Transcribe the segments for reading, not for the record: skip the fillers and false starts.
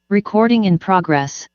Recording in progress.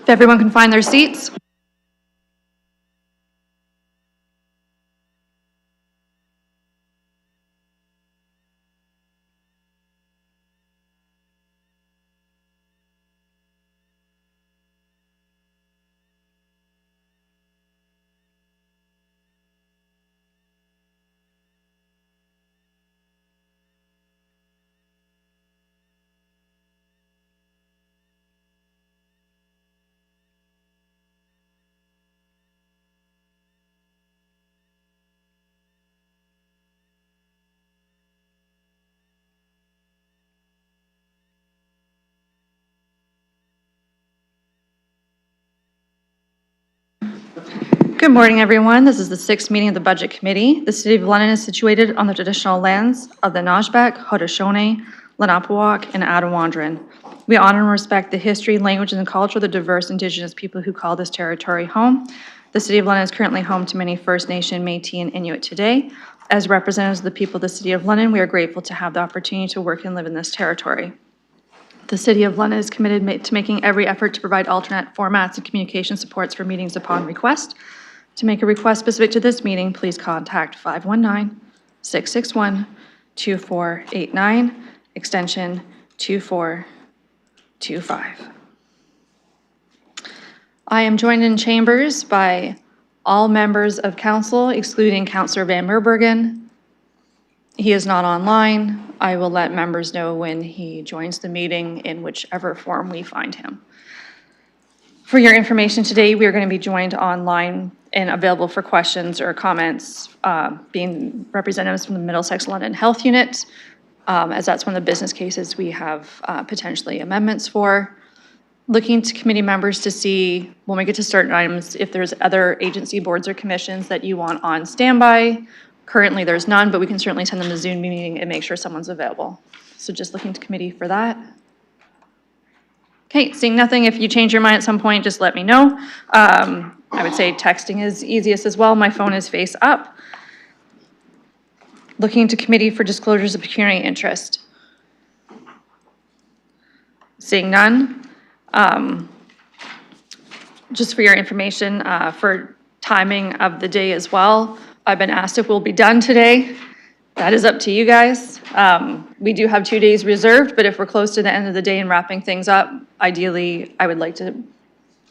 If everyone can find their seats. Good morning, everyone. This is the sixth meeting of the Budget Committee. The City of London is situated on the traditional lands of the Najbek, Haudenosaunee, Lenape, and Attawandaron. We honor and respect the history, language, and culture of the diverse Indigenous people who call this territory home. The City of London is currently home to many First Nation, Métis, and Inuit today. As representatives of the people of the City of London, we are grateful to have the opportunity to work and live in this territory. The City of London is committed to making every effort to provide alternate formats and communication supports for meetings upon request. To make a request specific to this meeting, please contact 519-661-2489, extension 2425. I am joined in chambers by all members of council, excluding Councillor Van Meerbergen. He is not online. I will let members know when he joins the meeting in whichever form we find him. For your information today, we are going to be joined online and available for questions or comments, being representatives from the Middlesex London Health Unit, as that's one of the business cases we have potentially amendments for. Looking to committee members to see, when we get to certain items, if there's other agency boards or commissions that you want on standby. Currently, there's none, but we can certainly send them a Zoom meeting and make sure someone's available. So just looking to committee for that. Okay, seeing nothing, if you change your mind at some point, just let me know. I would say texting is easiest as well. My phone is face up. Looking to committee for disclosures of pecuniary interest. Seeing none. Just for your information, for timing of the day as well, I've been asked if we'll be done today. That is up to you guys. We do have 2 days reserved, but if we're close to the end of the day and wrapping things up, ideally, I would like to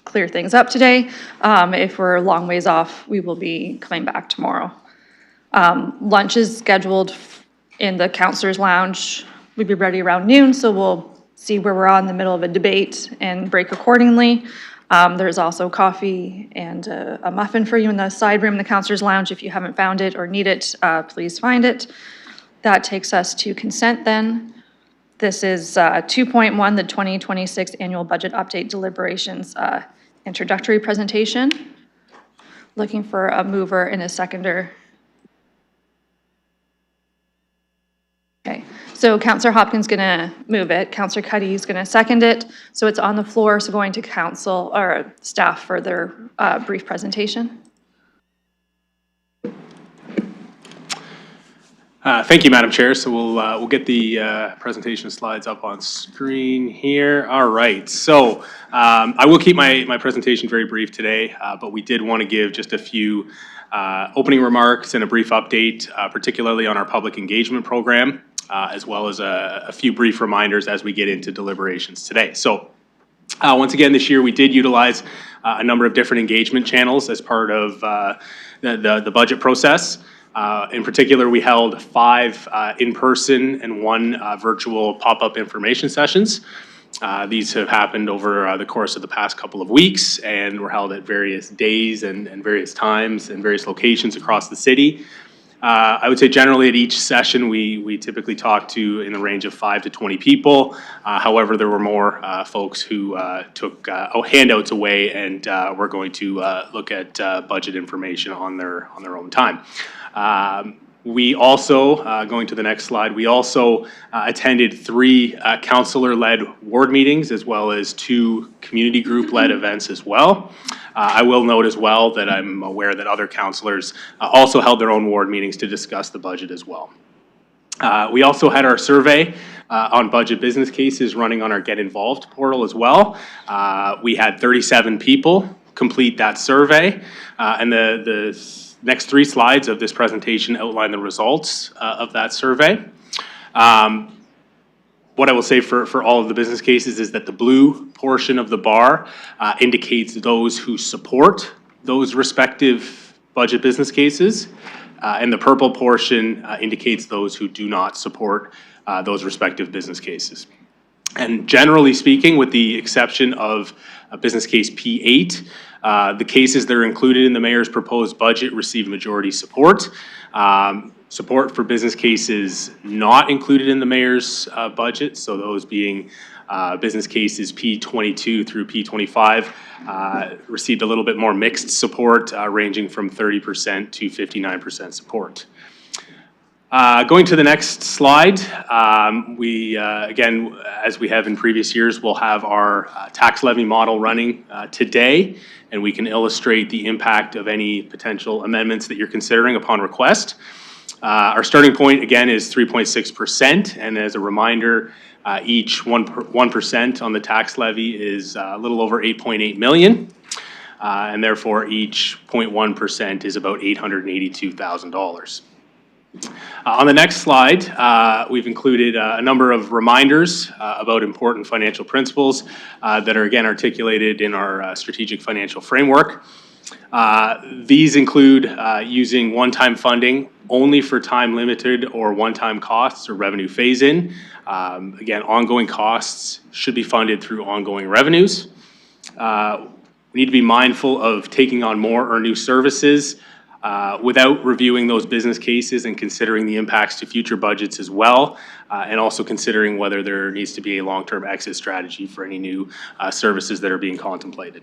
clear things up today. If we're a long ways off, we will be coming back tomorrow. Lunch is scheduled in the Councilors Lounge. We'll be ready around noon, so we'll see where we're on in the middle of a debate and break accordingly. There's also coffee and a muffin for you in the side room in the Councilors Lounge. If you haven't found it or need it, please find it. That takes us to consent then. This is 2.1, the 2026 Annual Budget Update Deliberations Introductory Presentation. Looking for a mover and a seconder. Okay, so Councillor Hopkins gonna move it. Councillor Cuddy is gonna second it. So it's on the floor, so going to council or staff for their brief presentation. Thank you, Madam Chair. So we'll get the presentation slides up on screen here. All right. So I will keep my presentation very brief today, but we did want to give just a few opening remarks and a brief update, particularly on our public engagement program, as well as a few brief reminders as we get into deliberations today. So once again, this year we did utilize a number of different engagement channels as part of the budget process. In particular, we held 5 in-person and 1 virtual pop-up information sessions. These have happened over the course of the past couple of weeks and were held at various days and various times and various locations across the city. I would say generally at each session we typically talk to in the range of 5 to 20 people. However, there were more folks who took handouts away and were going to look at budget information on their own time. We also, going to the next slide, we also attended 3 councillor-led ward meetings as well as 2 community group-led events as well. I will note as well that I'm aware that other councillors also held their own ward meetings to discuss the budget as well. We also had our survey on budget business cases running on our Get Involved portal as well. We had 37 people complete that survey, and the next 3 slides of this presentation outline the results of that survey. What I will say for all of the business cases is that the blue portion of the bar indicates those who support those respective budget business cases, and the purple portion indicates those who do not support those respective business cases. And generally speaking, with the exception of business case P8, the cases that are included in the mayor's proposed budget receive majority support. Support for business cases not included in the mayor's budget, so those being business cases P22 through P25, received a little bit more mixed support, ranging from 30% to 59% support. Going to the next slide, we, again, as we have in previous years, we'll have our tax levy model running today, and we can illustrate the impact of any potential amendments that you're considering upon request. Our starting point, again, is 3.6%, and as a reminder, each 1% on the tax levy is a little over $8.8 million, and therefore each 0.1% is about $882,000. On the next slide, we've included a number of reminders about important financial principles that are again articulated in our strategic financial framework. These include using one-time funding only for time-limited or one-time costs or revenue phase-in. Again, ongoing costs should be funded through ongoing revenues. We need to be mindful of taking on more or new services without reviewing those business cases and considering the impacts to future budgets as well, and also considering whether there needs to be a long-term exit strategy for any new services that are being contemplated.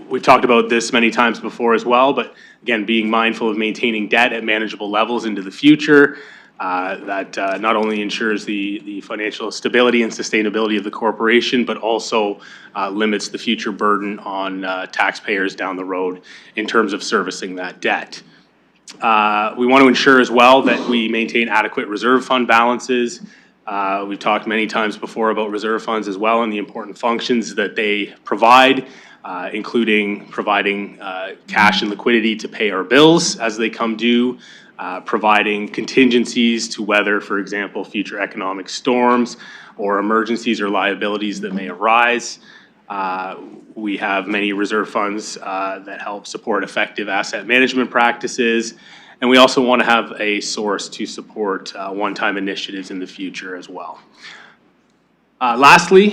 We've talked about this many times before as well, but again, being mindful of maintaining debt at manageable levels into the future, that not only ensures the financial stability and sustainability of the corporation, but also limits the future burden on taxpayers down the road in terms of servicing that debt. We want to ensure as well that we maintain adequate reserve fund balances. We've talked many times before about reserve funds as well and the important functions that they provide, including providing cash and liquidity to pay our bills as they come due, providing contingencies to weather, for example, future economic storms or emergencies or liabilities that may arise. We have many reserve funds that help support effective asset management practices. And we also want to have a source to support one-time initiatives in the future as well. Lastly,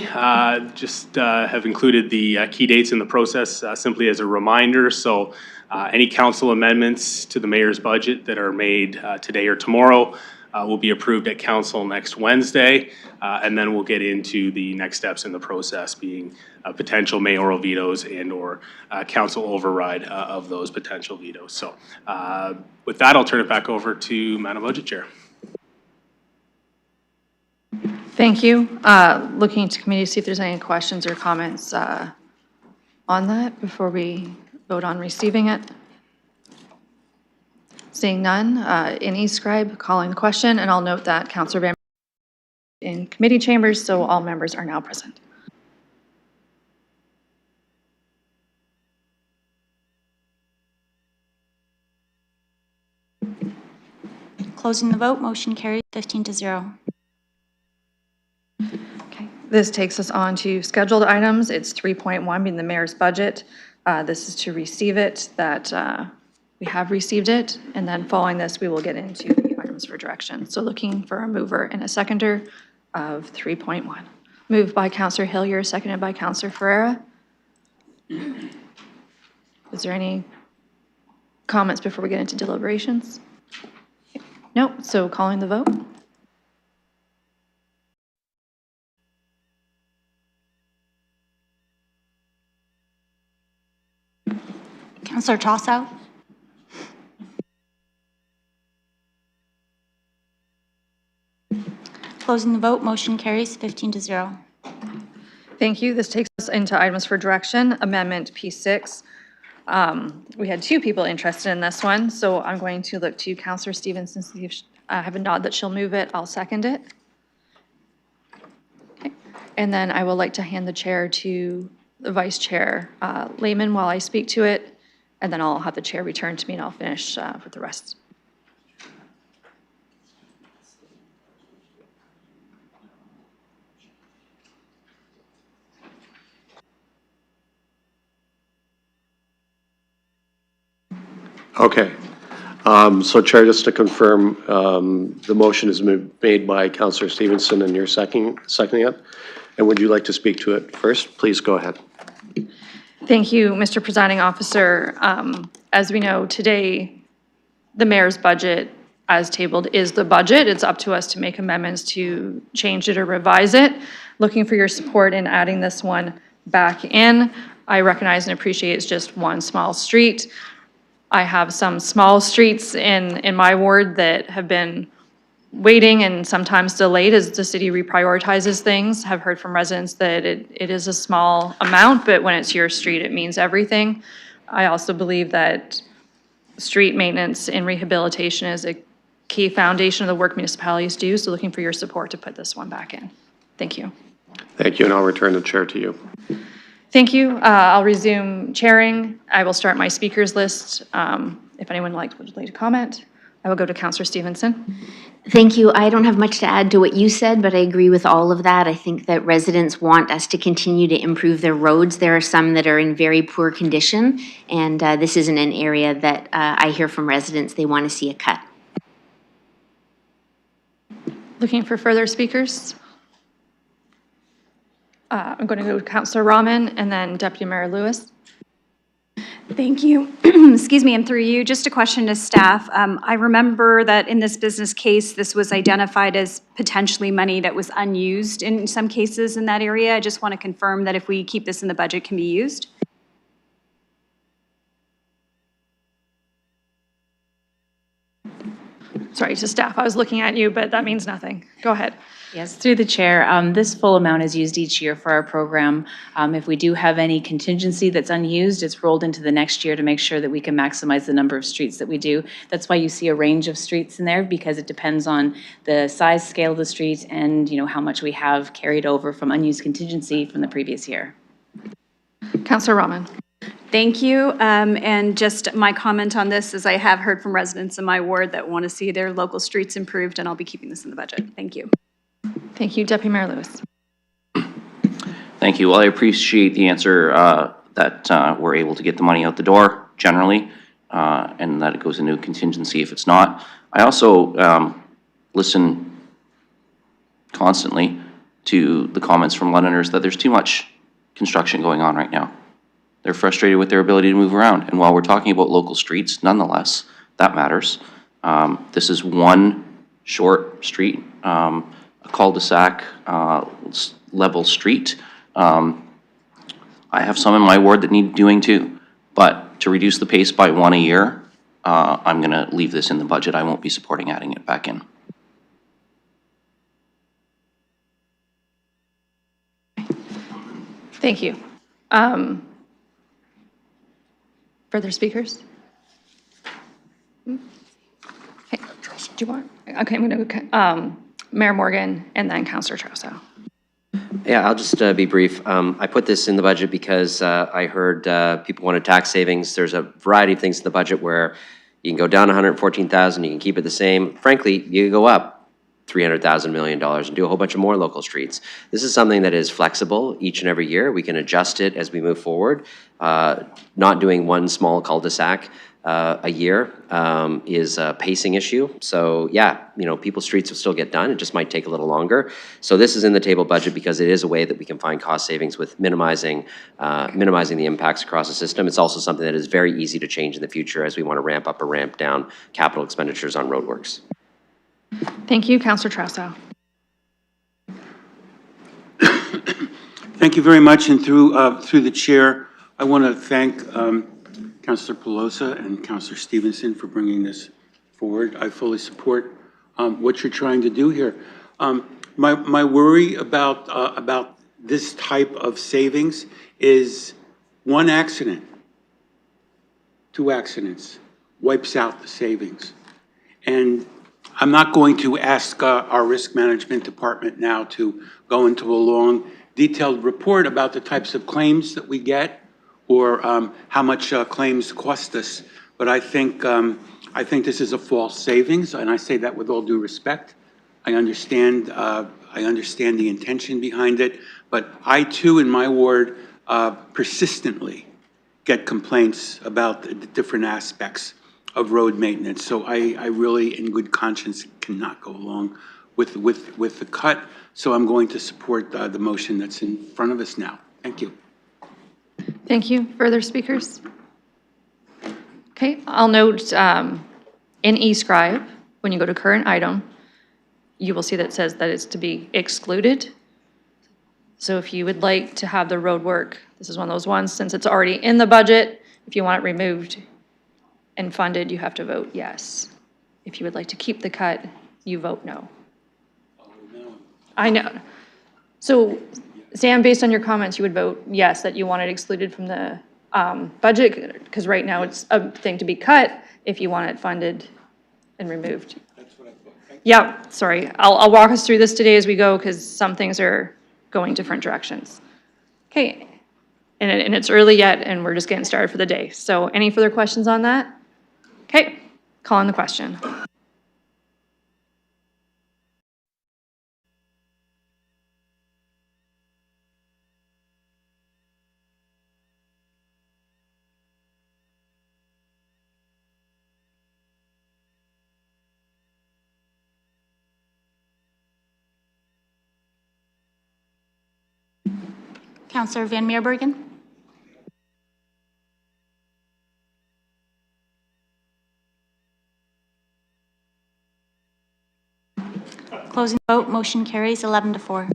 just have included the key dates in the process simply as a reminder. So any council amendments to the mayor's budget that are made today or tomorrow will be approved at council next Wednesday. And then we'll get into the next steps in the process, being potential mayoral vetoes and or council override of those potential vetoes. So with that, I'll turn it back over to Madam Budget Chair. Thank you. Looking to committee to see if there's any questions or comments on that before we vote on receiving it. Seeing none, in eScribe, calling the question, and I'll note that Councillor Van in committee chambers, so all members are now present. Closing the vote, motion carries 15-0. Okay, this takes us on to scheduled items. It's 3.1 being the mayor's budget. This is to receive it, that we have received it, and then following this, we will get into the items for direction. So looking for a mover and a seconder of 3.1. Moved by Councillor Hillier, seconded by Councillor Ferreira. Is there any comments before we get into deliberations? No, so calling the vote. Councillor Tossow. Closing the vote, motion carries 15-0. Thank you. This takes us into items for direction. Amendment P6. We had 2 people interested in this one, so I'm going to look to Councillor Stevenson. I have a nod that she'll move it. I'll second it. And then I would like to hand the chair to the Vice Chair Lehman while I speak to it, and then I'll have the chair return to me and I'll finish with the rest. Okay. So Chair, just to confirm, the motion is made by Councillor Stevenson and you're seconding it. And would you like to speak to it first? Please go ahead. Thank you, Mr. Presiding Officer. As we know, today, the mayor's budget as tabled is the budget. It's up to us to make amendments to change it or revise it. Looking for your support in adding this one back in. I recognize and appreciate it's just one small street. I have some small streets in my ward that have been waiting and sometimes delayed as the city reprioritizes things. Have heard from residents that it is a small amount, but when it's your street, it means everything. I also believe that street maintenance and rehabilitation is a key foundation of the work municipalities do, so looking for your support to put this one back in. Thank you. Thank you, and I'll return the chair to you. Thank you. I'll resume chairing. I will start my speakers list. If anyone would like to comment, I will go to Councillor Stevenson. Thank you. I don't have much to add to what you said, but I agree with all of that. I think that residents want us to continue to improve their roads. There are some that are in very poor condition, and this isn't an area that I hear from residents they want to see a cut. Looking for further speakers? I'm going to go to Councillor Rahman and then Deputy Mayor Lewis. Thank you. Excuse me, and through you, just a question to staff. I remember that in this business case, this was identified as potentially money that was unused in some cases in that area. I just want to confirm that if we keep this in the budget, can be used. Sorry, to staff, I was looking at you, but that means nothing. Go ahead. Yes, through the chair, this full amount is used each year for our program. If we do have any contingency that's unused, it's rolled into the next year to make sure that we can maximize the number of streets that we do. That's why you see a range of streets in there, because it depends on the size, scale of the street, and how much we have carried over from unused contingency from the previous year. Councillor Rahman. Thank you. And just my comment on this is I have heard from residents in my ward that want to see their local streets improved, and I'll be keeping this in the budget. Thank you. Thank you, Deputy Mayor Lewis. Thank you. Well, I appreciate the answer that we're able to get the money out the door generally, and that it goes into a contingency if it's not. I also listen constantly to the comments from Londoners that there's too much construction going on right now. They're frustrated with their ability to move around. And while we're talking about local streets, nonetheless, that matters. This is one short street, a cul-de-sac level street. I have some in my ward that need doing too. But to reduce the pace by one a year, I'm going to leave this in the budget. I won't be supporting adding it back in. Thank you. Further speakers? Okay. Do you want? Okay, I'm going to go Mayor Morgan and then Councillor Trousseau. Yeah, I'll just be brief. I put this in the budget because I heard people wanted tax savings. There's a variety of things in the budget where you can go down 114,000, you can keep it the same. Frankly, you can go up $300,000 million and do a whole bunch of more local streets. This is something that is flexible each and every year. We can adjust it as we move forward. Not doing one small cul-de-sac a year is a pacing issue. So yeah, people's streets will still get done. It just might take a little longer. So this is in the table budget because it is a way that we can find cost savings with minimizing the impacts across the system. It's also something that is very easy to change in the future as we want to ramp up or ramp down capital expenditures on roadworks. Thank you, Councillor Trousseau. Thank you very much, and through the chair, I want to thank Councillor Pelosa and Councillor Stevenson for bringing this forward. I fully support what you're trying to do here. My worry about this type of savings is one accident, 2 accidents wipes out the savings, and I'm not going to ask our risk management department now to go into a long detailed report about the types of claims that we get or how much claims cost us. But I think this is a false savings, and I say that with all due respect. I understand the intention behind it, but I too, in my ward, persistently get complaints about the different aspects of road maintenance. So I really, in good conscience, cannot go along with the cut. So I'm going to support the motion that's in front of us now. Thank you. Thank you. Further speakers? Okay, I'll note in eScribe, when you go to current item, you will see that it says that it's to be excluded. So if you would like to have the road work, this is one of those ones, since it's already in the budget, if you want it removed and funded, you have to vote yes. If you would like to keep the cut, you vote no. I know. So Sam, based on your comments, you would vote yes, that you want it excluded from the budget, because right now it's a thing to be cut if you want it funded and removed. That's what I thought. Yeah, sorry. I'll walk us through this today as we go, because some things are going different directions. Okay, and it's early yet, and we're just getting started for the day. So any further questions on that? Okay, calling the question. Councillor Van Meerbergen? Closing the vote, motion carries 11-4.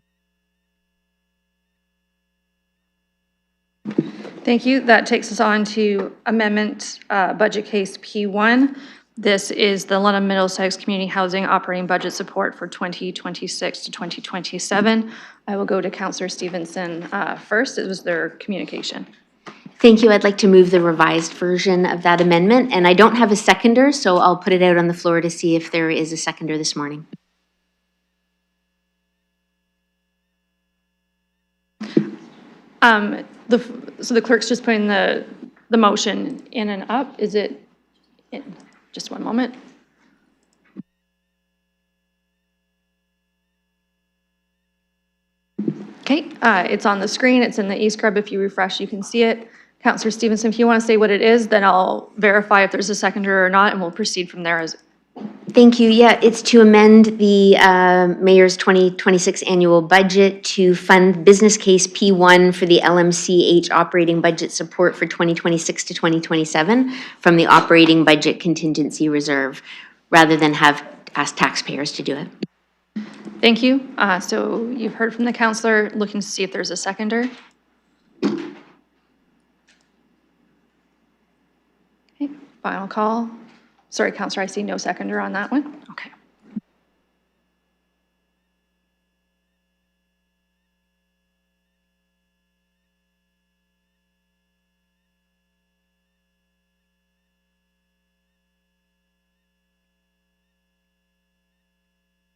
Thank you. That takes us on to amendment budget case P1. This is the London Middlesex Community Housing Operating Budget Support for 2026 to 2027. I will go to Councillor Stevenson first. It was their communication. Thank you. I'd like to move the revised version of that amendment, and I don't have a seconder, so I'll put it out on the floor to see if there is a seconder this morning. So the clerk's just putting the motion in and up. Is it in? Just one moment. Okay, it's on the screen. It's in the eScribe. If you refresh, you can see it. Councillor Stevenson, if you want to say what it is, then I'll verify if there's a seconder or not, and we'll proceed from there. Thank you. Yeah, it's to amend the Mayor's 2026 annual budget to fund business case P1 for the LMCH operating budget support for 2026 to 2027 from the operating budget contingency reserve, rather than ask taxpayers to do it. Thank you. So you've heard from the councillor, looking to see if there's a seconder. Okay, final call. Sorry, councillor, I see no seconder on that one. Okay.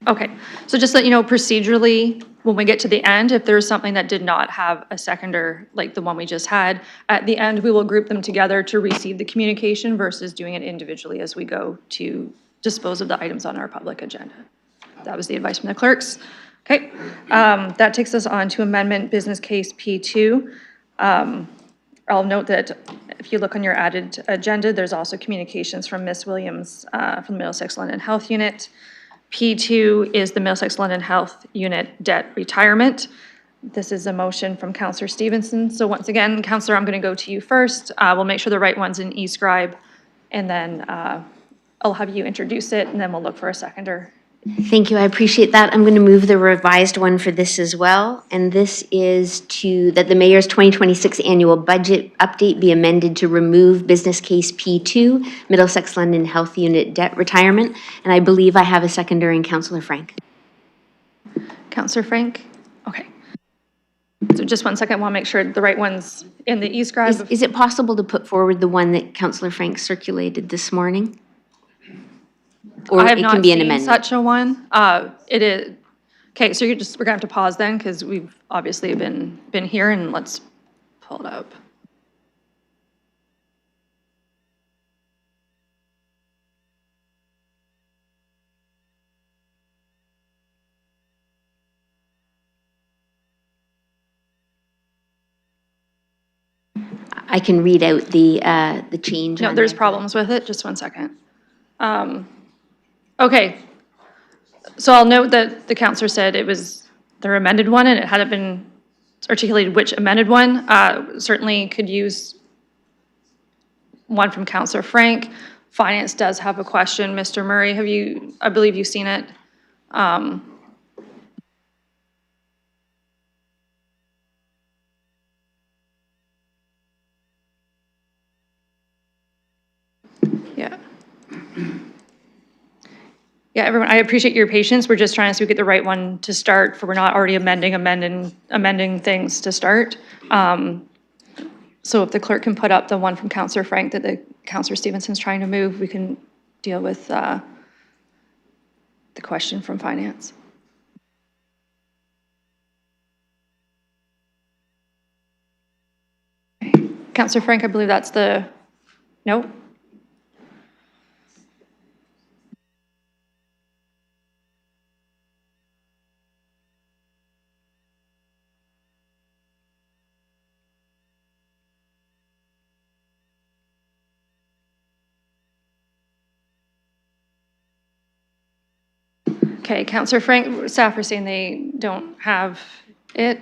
Okay, so just let you know procedurally, when we get to the end, if there's something that did not have a seconder, like the one we just had, at the end, we will group them together to receive the communication versus doing it individually as we go to dispose of the items on our public agenda. That was the advice from the clerks. Okay, that takes us on to amendment business case P2. I'll note that if you look on your added agenda, there's also communications from Ms. Williams from the Middlesex London Health Unit. P2 is the Middlesex London Health Unit debt retirement. This is a motion from Councillor Stevenson. So once again, Councillor, I'm going to go to you first. We'll make sure the right one's in eScribe, and then I'll have you introduce it, and then we'll look for a seconder. Thank you. I appreciate that. I'm going to move the revised one for this as well. And this is that the Mayor's 2026 annual budget update be amended to remove business case P2, Middlesex London Health Unit debt retirement. And I believe I have a seconder in Councillor Frank. Councillor Frank? Okay. So just 1 second, I want to make sure the right one's in the eScribe. Is it possible to put forward the one that Councillor Frank circulated this morning? Or I have it not can be an seen amendment. such a one. It is, Okay, so we're gonna have to pause then, because we've obviously been here, and let's pull it up. I can read out the change. No, on there's there. problems with it, just one second. Okay, so I'll note that the counselor said it was their amended one, and it hadn't been articulated which amended one. Certainly could use one from Counselor Frank. Finance does have a question. Mr. Murray, I believe you've seen it. Yeah. Yeah, everyone, I appreciate your patience. We're just trying to see if we get the right one to start, for we're not already amending things to start. So if the clerk can put up the one from Counselor Frank that the Counselor Stevenson's trying to move, we can deal with the question from Finance. Counselor Frank, I believe that's no? Okay, Counselor Frank, staff are saying they don't have it.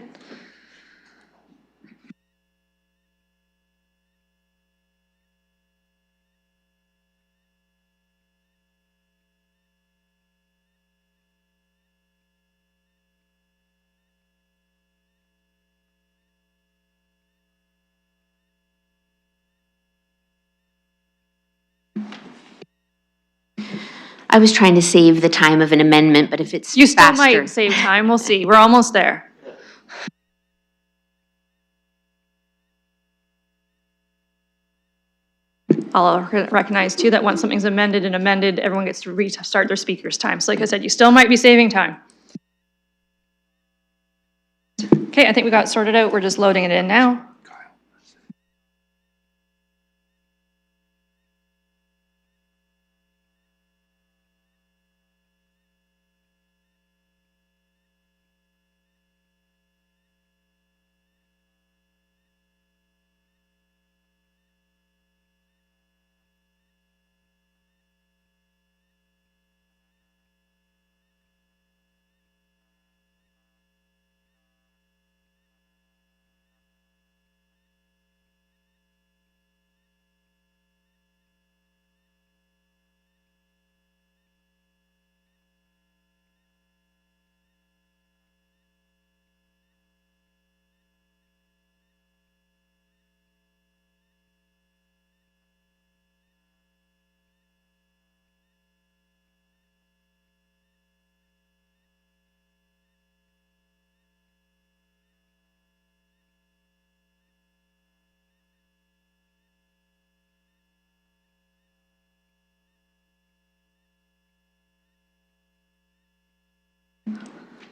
I was trying to save the time of an amendment, but if it's You still faster. might save time, we'll see. We're almost there. I'll recognize too that once something's amended, everyone gets to restart their speaker's time. So like I said, you still might be saving time. Okay, I think we got it sorted out. We're just loading it in now.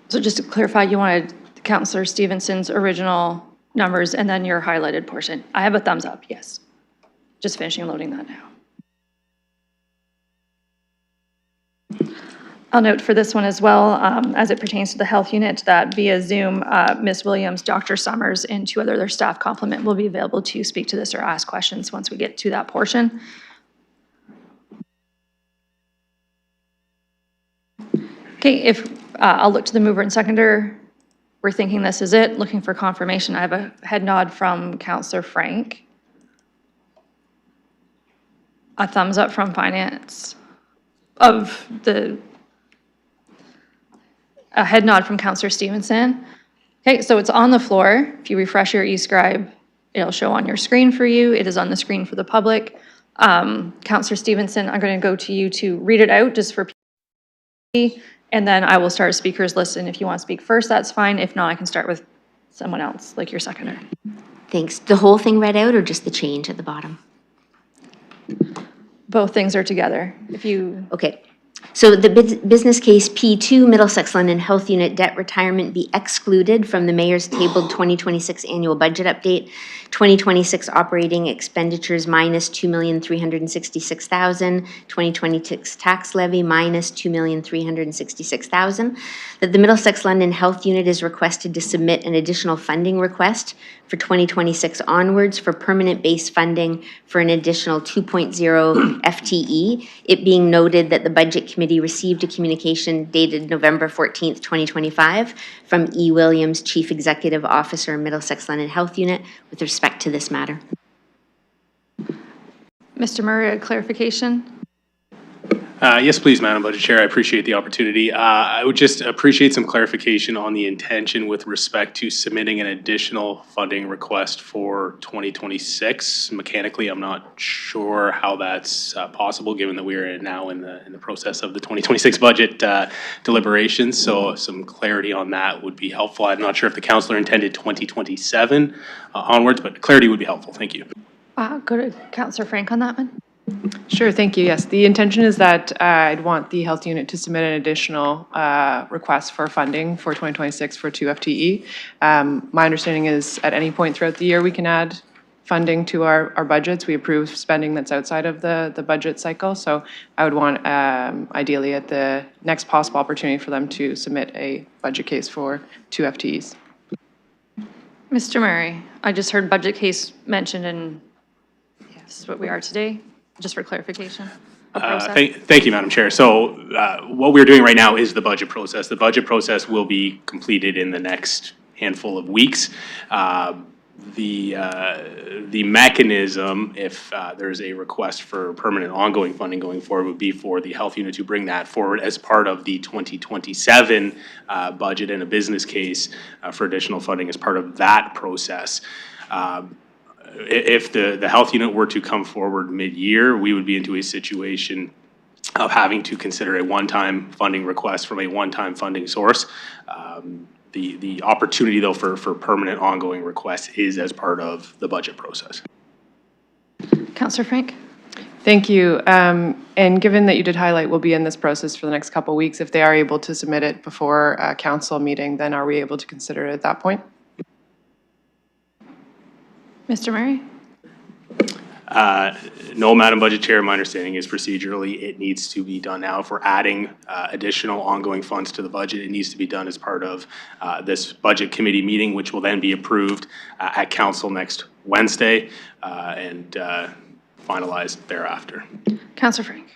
So just to clarify, you wanted Counselor Stevenson's original numbers and then your highlighted portion. I have a thumbs up, yes. Just finishing loading that now. I'll note for this one as well, as it pertains to the health unit, that via Zoom, Ms. Williams, Dr. Summers, and two other their staff complement will be available to speak to this or ask questions once we get to that portion. Okay, if I'll look to the mover and seconder. We're thinking this is it, looking for confirmation. I have a head nod from Counselor Frank. A thumbs up from Finance a head nod from Counselor Stevenson. Okay, so it's on the floor. If you refresh your eScribe, it'll show on your screen for you. It is on the screen for the public. Counselor Stevenson, I'm going to go to you to read it out just for people, and then I will start a speakers list, and if you want to speak first, that's fine. If not, I can start with someone else, like your seconder. Thanks. The whole thing read out or just the change at the bottom? Both things are together. If you... Okay. So the business case P2, Middlesex London Health Unit debt retirement be excluded from the mayor's tabled 2026 annual budget update. 2026 operating expenditures minus $2,366,000, 2026 tax levy minus $2,366,000. That the Middlesex London Health Unit is requested to submit an additional funding request for 2026 onwards for permanent base funding for an additional 2.0 FTE. It being noted that the Budget Committee received a communication dated November 14th, 2025 from E. Williams, Chief Executive Officer, Middlesex London Health Unit, with respect to this matter. Mr. Murray, a clarification? Yes, please, Madam Budget Chair. I appreciate the opportunity. I would just appreciate some clarification on the intention with respect to submitting an additional funding request for 2026. Mechanically, I'm not sure how that's possible, given that we are now in the process of the 2026 budget deliberations. So some clarity on that would be helpful. I'm not sure if the councillor intended 2027 onwards, but clarity would be helpful. Thank you. Go to Councillor Frank on that one. Sure, thank you. Yes, the intention is that I'd want the health unit to submit an additional request for funding for 2026 for 2 FTE. My understanding is at any point throughout the year, we can add funding to our budgets. We approve spending that's outside of the budget cycle. So I would want, ideally, at the next possible opportunity for them to submit a budget case for 2 FTEs. Mr. Murray, I just heard budget case mentioned, and this is what we are today. Just for clarification. Thank you, Madam Chair. So what we're doing right now is the budget process. The budget process will be completed in the next handful of weeks. The mechanism, if there's a request for permanent ongoing funding going forward, would be for the health unit to bring that forward as part of the 2027 budget and a business case for additional funding as part of that process. If the health unit were to come forward mid-year, we would be into a situation of having to consider a one-time funding request from a one-time funding source. The opportunity, though, for permanent ongoing requests is as part of the budget process. Councillor Frank? Thank you. And given that you did highlight we'll be in this process for the next couple of weeks, if they are able to submit it before a council meeting, then are we able to consider it at that point? Mr. Murray? No, Madam Budget Chair, my understanding is procedurally it needs to be done now. If we're adding additional ongoing funds to the budget, it needs to be done as part of this Budget Committee meeting, which will then be approved at Council next Wednesday and finalized thereafter. Councillor Frank?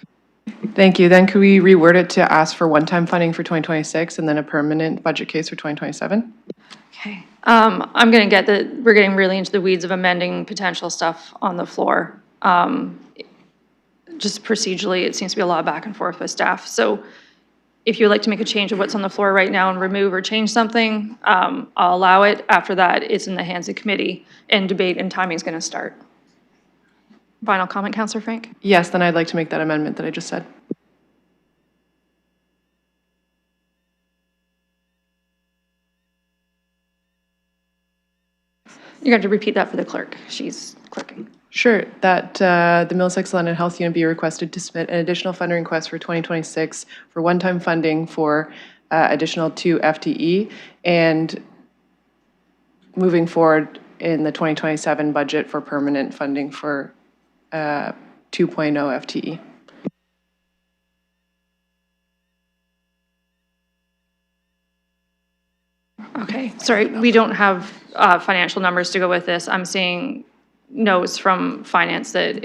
Thank you. Then could we reword it to ask for one-time funding for 2026 and then a permanent budget case for 2027? Okay. I'm going to get we're getting really into the weeds of amending potential stuff on the floor. Just procedurally, it seems to be a lot of back and forth with staff. So if you'd like to make a change of what's on the floor right now and remove or change something, I'll allow it. After that, it's in the hands of committee and debate and timing is going to start. Final comment, Councillor Frank? Yes, then I'd like to make that amendment that I just said. You're going to repeat that for the clerk. She's clerking. Sure, that the Middlesex London Health Unit be requested to submit an additional funding request for 2026 for one-time funding for additional 2 FTE, and moving forward in the 2027 budget for permanent funding for 2.0 FTE. Okay, sorry, we don't have financial numbers to go with this. I'm seeing notes from finance that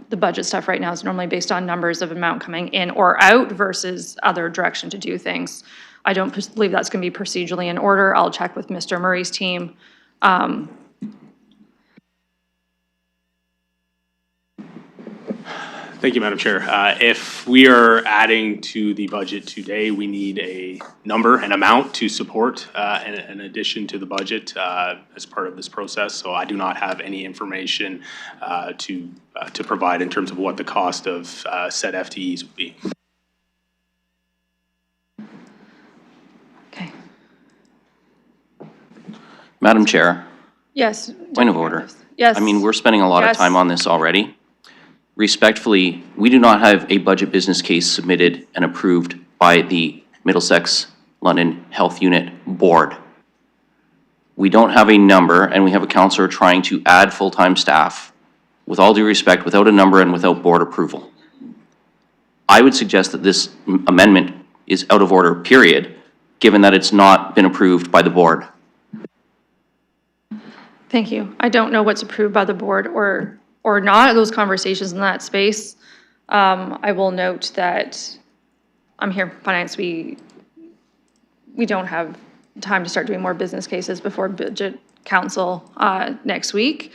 the budget stuff right now is normally based on numbers of amount coming in or out versus other direction to do things. I don't believe that's going to be procedurally in order. I'll check with Mr. Murray's team. Thank you, Madam Chair. If we are adding to the budget today, we need a number, an amount to support an addition to the budget as part of this process. So I do not have any information to provide in terms of what the cost of said FTEs would be. Okay. Madam Chair, Yes. point of order. Yes. I mean, we're spending a lot of Yes. time on this already. respectfully, we do not have a budget business case submitted and approved by the Middlesex London Health Unit Board. We don't have a number, and we have a counselor trying to add full-time staff, with all due respect, without a number and without board approval. I would suggest that this amendment is out of order, period, given that it's not been approved by the board. Thank you. I don't know what's approved by the board or not, those conversations in that space. I will note that I'm here for finance. We don't have time to start doing more business cases before budget council next week.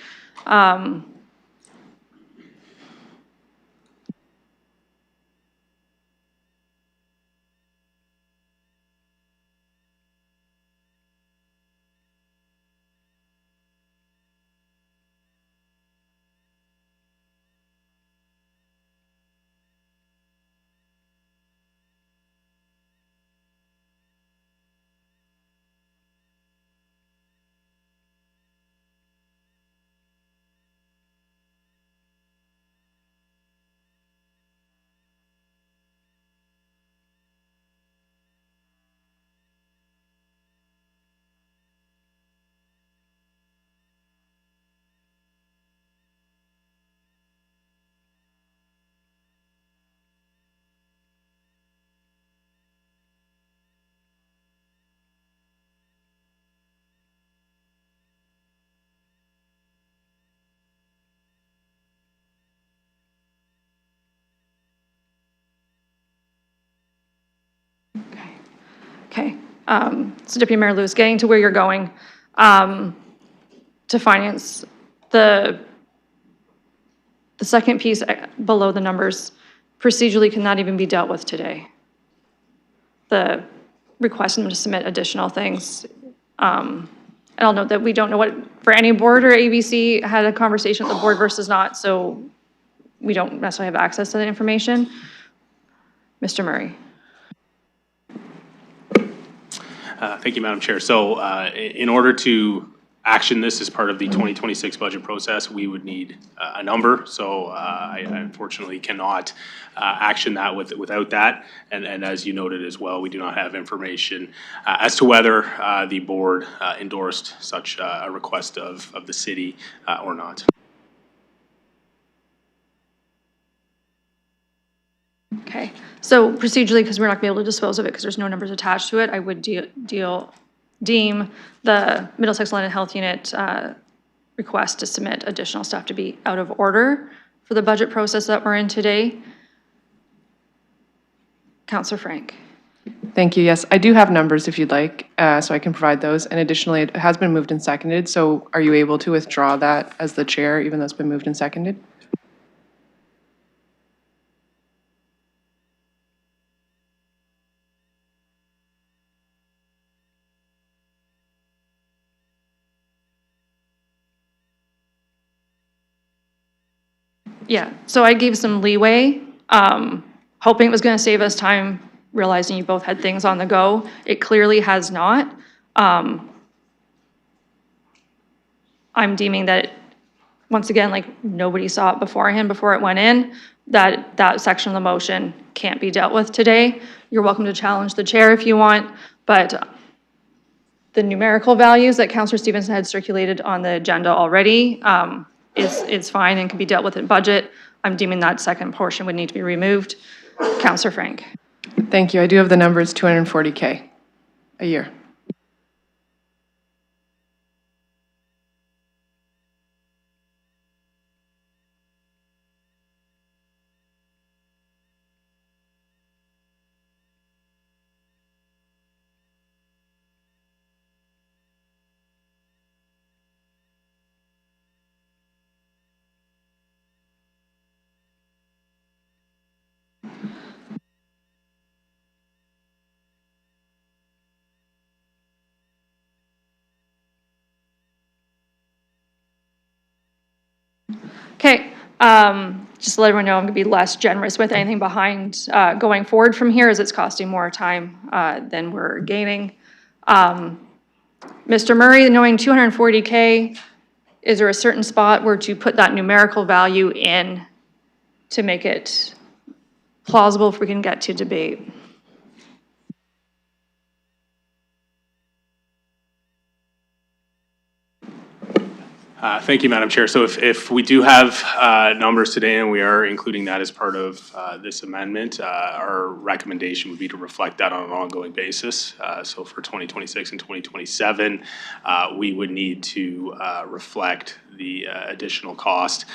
Okay, so Deputy Mayor Lewis, getting to where you're going, to finance, the second piece below the numbers procedurally cannot even be dealt with today. The requesting them to submit additional things. And I'll note that we don't know what, for any board or ABC had a conversation with the board versus not, so we don't necessarily have access to that information. Mr. Murray. Thank you, Madam Chair. So in order to action this as part of the 2026 budget process, we would need a number. So I unfortunately cannot action that without that. And as you noted as well, we do not have information as to whether the board endorsed such a request of the city or not. Okay, so procedurally, because we're not gonna be able to dispose of it because there's no numbers attached to it, I would deem the Middlesex London Health Unit request to submit additional stuff to be out of order for the budget process that we're in today. Councillor Frank. Thank you. Yes, I do have numbers if you'd like, so I can provide those. And additionally, it has been moved and seconded, so are you able to withdraw that as the chair, even though it's been moved and seconded? Yeah, so I gave some leeway, hoping it was gonna save us time, realizing you both had things on the go. It clearly has not. I'm deeming that, once again, like, nobody saw it beforehand, before it went in, that section of the motion can't be dealt with today. You're welcome to challenge the chair if you want, but the numerical values that Councillor Stevenson had circulated on the agenda already, is fine and can be dealt with in budget. I'm deeming that second portion would need to be removed. Councillor Frank. Thank you. I do have the numbers, $240K a year. Okay, just to let everyone know, I'm gonna be less generous with anything behind, going forward from here, as it's costing more time, than we're gaining. Mr. Murray, knowing 240K, is there a certain spot where to put that numerical value in to make it plausible if we can get to debate. Thank you, Madam Chair. So if we do have numbers today and we are including that as part of this amendment, our recommendation would be to reflect that on an ongoing basis. So for 2026 and 2027, we would need to reflect the additional cost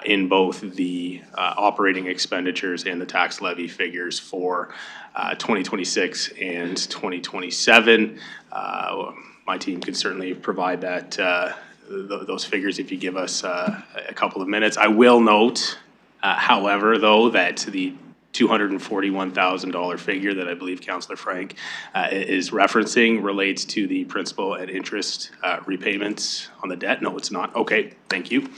in both the operating expenditures and the tax levy figures for 2026 and 2027. My team can certainly provide that those figures if you give us a couple of minutes. I will note, however, though, that the $241,000 figure that I believe Councillor Frank is referencing relates to the principal and interest repayments on the debt. No, it's not. Okay, thank you.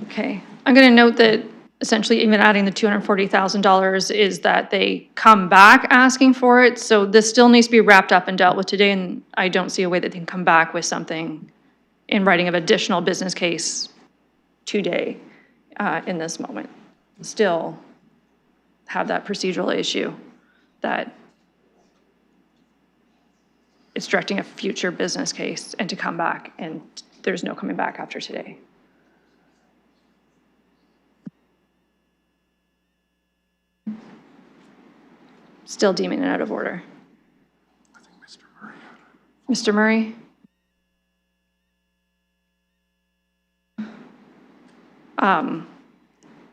Okay, I'm going to note that essentially even adding the $240,000 is that they come back asking for it. So this still needs to be wrapped up and dealt with today, and I don't see a way that they can come back with something in writing of additional business case today in this moment. Still have that procedural issue that it's directing a future business case and to come back, and there's no coming back after today. Still deeming it out of order. Mr. Murray?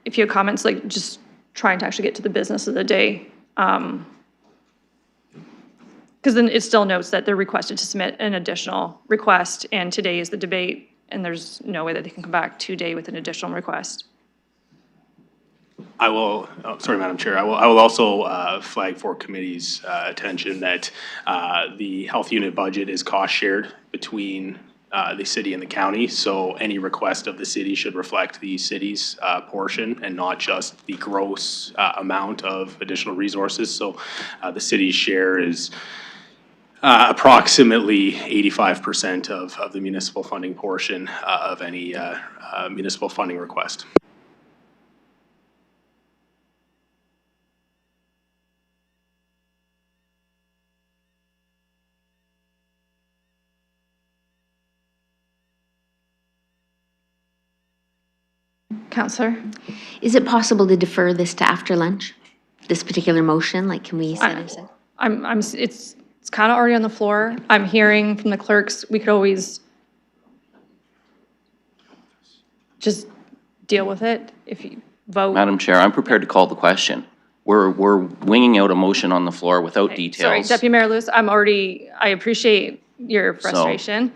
If you have comments, like just trying to actually get to the business of the day. Because then it still notes that they're requested to submit an additional request, and today is the debate, and there's no way that they can come back today with an additional request. I will, sorry, Madam Chair, I will also flag for committee's attention that the health unit budget is cost shared between the city and the county. So any request of the city should reflect the city's portion and not just the gross amount of additional resources. So the city's share is approximately 85% of the municipal funding portion of any municipal funding request. Counselor? Is it possible to defer this to after lunch? This particular motion, like, can we set it aside? It's kind of already on the floor. I'm hearing from the clerks, we could always just deal with it if you vote. Madam Chair, I'm prepared to call the question. We're winging out a motion on the floor without details. Sorry, Deputy Mayor Lewis, I appreciate your frustration.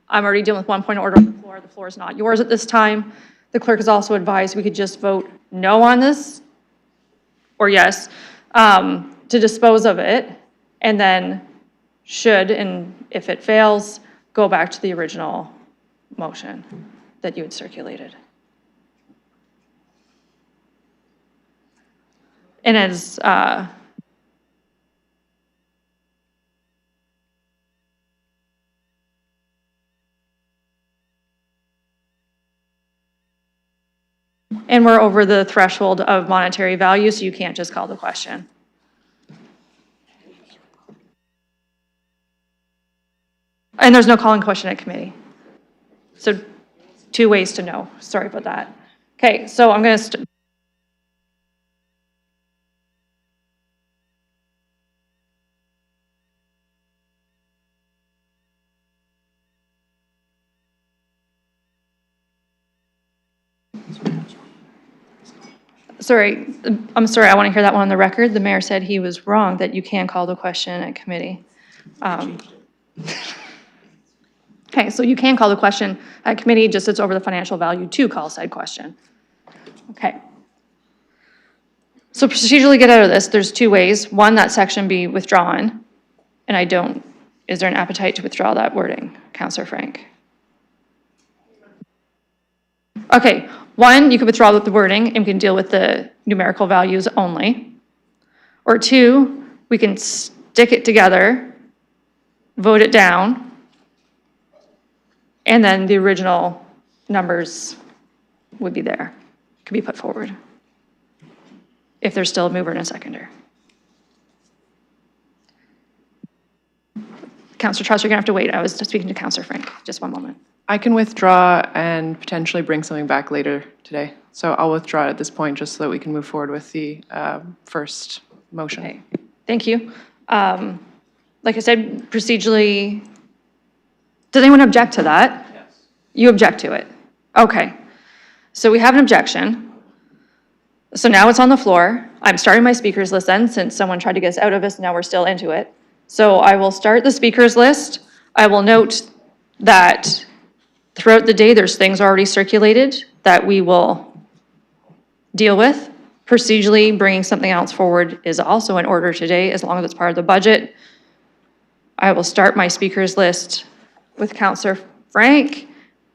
I'm already dealing with one point of order on the floor. The floor is not yours at this time. The clerk has also advised we could just vote no on this, or yes, to dispose of it, and then should, and if it fails, go back to the original motion that you had circulated. And as and we're over the threshold of monetary value, so you can't just call the question. And there's no calling question at committee. So 2 ways to know. Sorry about that. Okay, so I'm going to Sorry, I'm sorry, I want to hear that one on the record. The mayor said he was wrong, that you can call the question at committee. Okay, so you can call the question at committee, just it's over the financial value to call said question. Okay. So procedurally get out of this, there's 2 ways. One, that section be withdrawn, and is there an appetite to withdraw that wording, Councillor Frank? Okay, 1, you could withdraw the wording and we can deal with the numerical values only. Or 2, we can stick it together, vote it down, and then the original numbers would be there, could be put forward. If there's still a mover and a seconder. Councillor Truss, you're gonna have to wait. I was just speaking to Councillor Frank. Just one moment. I can withdraw and potentially bring something back later today. So I'll withdraw at this point just so that we can move forward with the first motion. Okay, thank you. Like I said, procedurally, does anyone object to that? Yes. You object to it? Okay. So we have an objection. So now it's on the floor. I'm starting my speakers list then, since someone tried to get us out of this, now we're still into it. So I will start the speakers list. I will note that throughout the day, there's things already circulated that we will deal with. Procedurally, bringing something else forward is also in order today, as long as it's part of the budget. I will start my speakers list with Councillor Frank,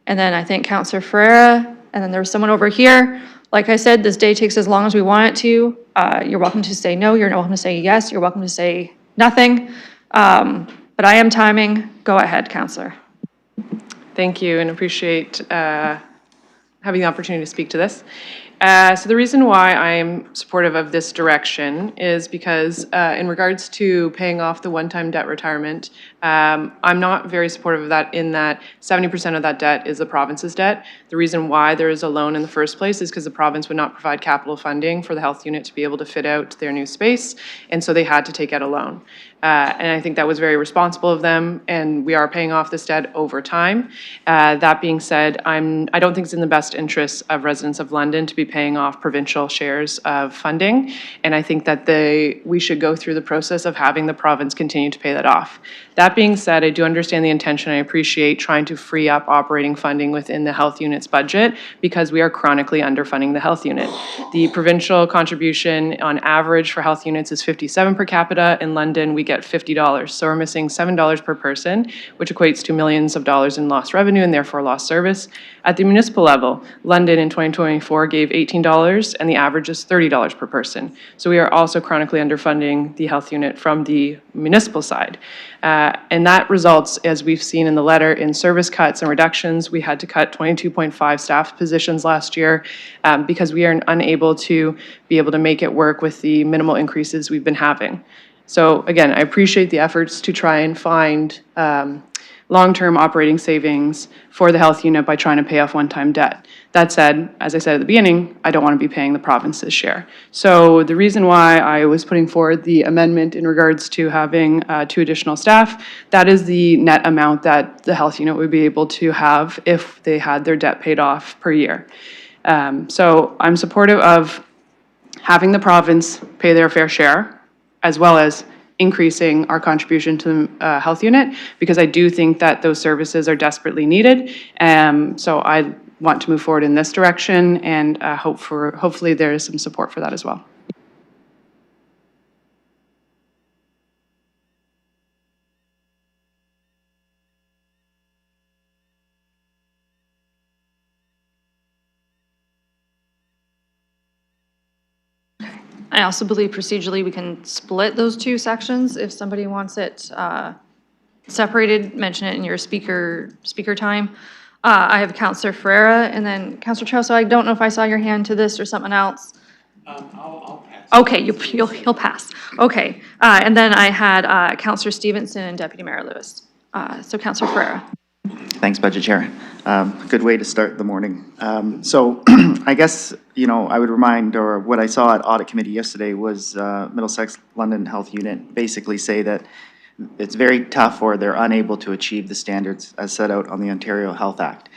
and then I think Councillor Ferreira, and then there's someone over here. Like I said, this day takes as long as we want it to. You're welcome to say no, you're welcome to say yes, you're welcome to say nothing. But I am timing. Go ahead, Councillor. Thank you, and appreciate having the opportunity to speak to this. So the reason why I'm supportive of this direction is because in regards to paying off the one-time debt retirement, I'm not very supportive of that in that 70% of that debt is the province's debt. The reason why there is a loan in the first place is because the province would not provide capital funding for the health unit to be able to fit out their new space, and so they had to take out a loan. And I think that was very responsible of them, and we are paying off this debt over time. That being said, I don't think it's in the best interests of residents of London to be paying off provincial shares of funding, and I think that we should go through the process of having the province continue to pay that off. That being said, I do understand the intention. I appreciate trying to free up operating funding within the health unit's budget because we are chronically underfunding the health unit. The provincial contribution on average for health units is $57 per capita. In London, we get $50. So we're missing $7 per person, which equates to millions of dollars in lost revenue and therefore lost service. At the municipal level, London in 2024 gave $18 and the average is $30 per person. So we are also chronically underfunding the health unit from the municipal side. And that results, as we've seen in the letter, in service cuts and reductions. We had to cut 22.5 staff positions last year because we are unable to be able to make it work with the minimal increases we've been having. So again, I appreciate the efforts to try and find long-term operating savings for the health unit by trying to pay off one-time debt. That said, as I said at the beginning, I don't want to be paying the province's share. So the reason why I was putting forward the amendment in regards to having 2 additional staff, that is the net amount that the health unit would be able to have if they had their debt paid off per year. So I'm supportive of having the province pay their fair share, as well as increasing our contribution to the health unit, because I do think that those services are desperately needed. So I want to move forward in this direction and hopefully there is some support for that as well. I also believe procedurally we can split those 2 sections if somebody wants it separated. Mention it in your speaker time. I have Councillor Ferreira and then Councillor Chow. So I don't know if I saw your hand to this or something else. I'll pass. Okay, you'll pass. Okay, and then I had Councillor Stevenson and Deputy Mayor Lewis. So Councillor Ferreira. Thanks, Budget Chair. Good way to start the morning. So I guess, I would remind, or what I saw at Audit Committee yesterday was Middlesex London Health Unit basically say that it's very tough or they're unable to achieve the standards as set out on the Ontario Health Act.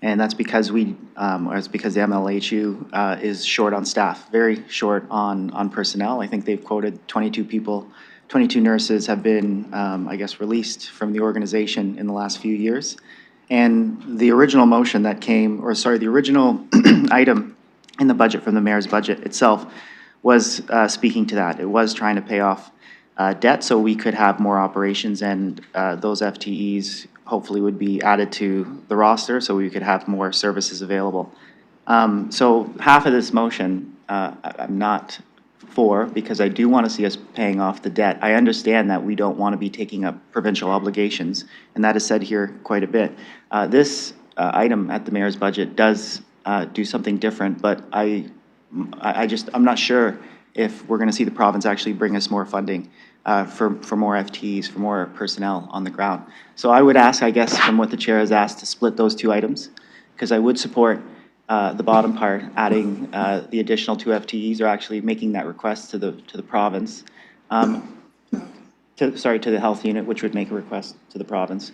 And that's because the MLHU is short on staff, very short on personnel. I think they've quoted 22 people. 22 nurses have been, released from the organization in the last few years. And the original motion that the original item in the budget from the mayor's budget itself was speaking to that. It was trying to pay off debt so we could have more operations, and those FTEs hopefully would be added to the roster so we could have more services available. So half of this motion I'm not for, because I do want to see us paying off the debt. I understand that we don't want to be taking up provincial obligations, and that is said here quite a bit. This item at the mayor's budget does do something different, but I'm not sure if we're going to see the province actually bring us more funding for more FTEs, for more personnel on the ground. So I would ask, I guess, from what the chair has asked, to split those two items, because I would support the bottom part, adding the additional 2 FTEs, or actually making that request to the province, to the health unit, which would make a request to the province.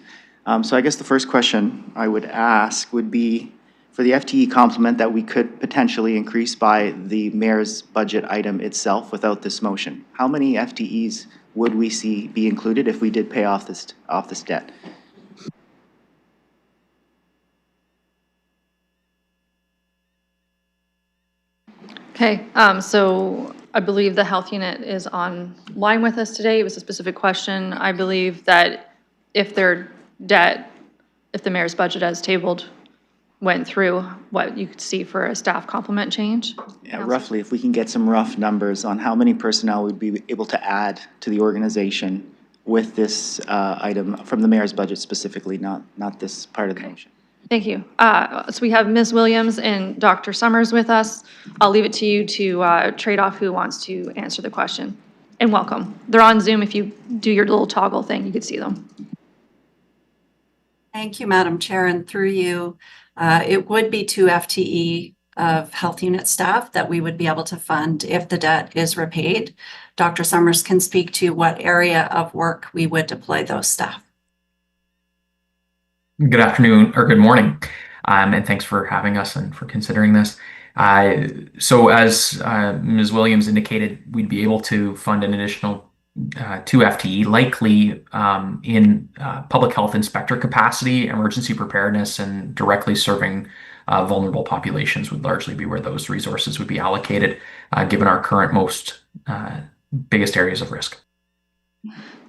So I guess the first question I would ask would be, for the FTE complement that we could potentially increase by the mayor's budget item itself without this motion, how many FTEs would we see be included if we did pay off this debt? Okay, so I believe the health unit is online with us today. It was a specific question. I believe that if their debt, if the mayor's budget as tabled went through, what you could see for a staff complement change? Yeah, roughly, if we can get some rough numbers on how many personnel we'd be able to add to the organization with this item from the mayor's budget specifically, not this part of the motion. Thank you. So we have Ms. Williams and Dr. Summers with us. I'll leave it to you to trade off who wants to answer the question. And welcome. They're on Zoom. If you do your little toggle thing, you could see them. Thank you, Madam Chair, and through you, it would be 2 FTE of health unit staff that we would be able to fund if the debt is repaid. Dr. Summers can speak to what area of work we would deploy those staff. Good afternoon, or good morning, and thanks for having us and for considering this. So as Ms. Williams indicated, we'd be able to fund an additional 2 FTE, likely in public health inspector capacity, emergency preparedness, and directly serving vulnerable populations would largely be where those resources would be allocated, given our current biggest areas of risk.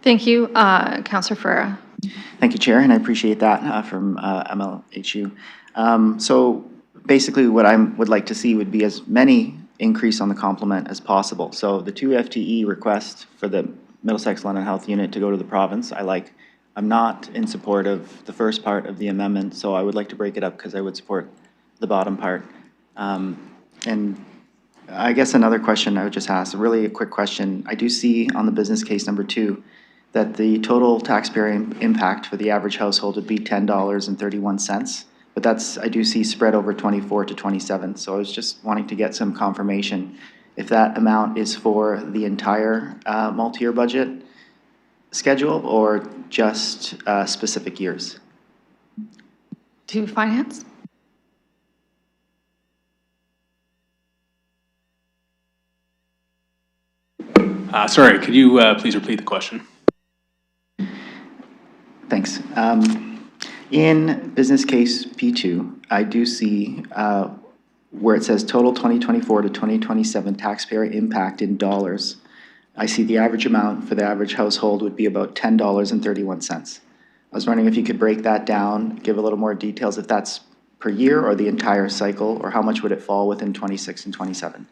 Thank you, Councillor Ferreira. Thank you, Chair, and I appreciate that from MLHU. So basically what I would like to see would be as many increase on the complement as possible. So the 2 FTE request for the Middlesex London Health Unit to go to the province, I'm not in support of the first part of the amendment, so I would like to break it up because I would support the bottom part. And I guess another question I would just ask, really a quick question. I do see on the business case number 2 that the total taxpayer impact for the average household would be $10.31. But that's, I do see spread over 24 to 27. So I was just wanting to get some confirmation if that amount is for the entire multi-year budget schedule or just specific years. To finance? Sorry, could you please repeat the question? Thanks. In business case P2, I do see where it says total 2024 to 2027 taxpayer impact in dollars. I see the average amount for the average household would be about $10.31. I was wondering if you could break that down, give a little more details if that's per year or the entire cycle, or how much would it fall within 26 and 27?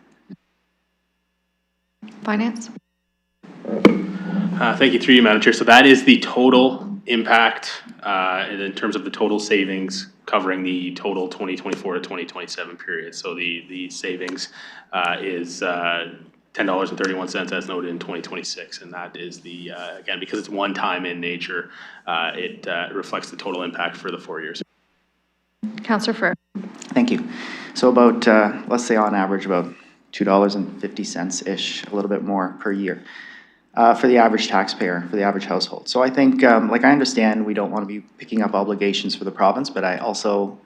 Finance? Thank you, through you, Madam Chair. So that is the total impact in terms of the total savings covering the total 2024 to 2027 period. So the savings is $10.31 as noted in 2026, and that is the again, because it's one time in nature, it reflects the total impact for the 4 years. Councillor Ferreira. Thank you. So about let's say on average about $2.50-ish, a little bit more per year. For the average taxpayer, for the average household. So I think, like I understand we don't want to be picking up obligations for the province, but I also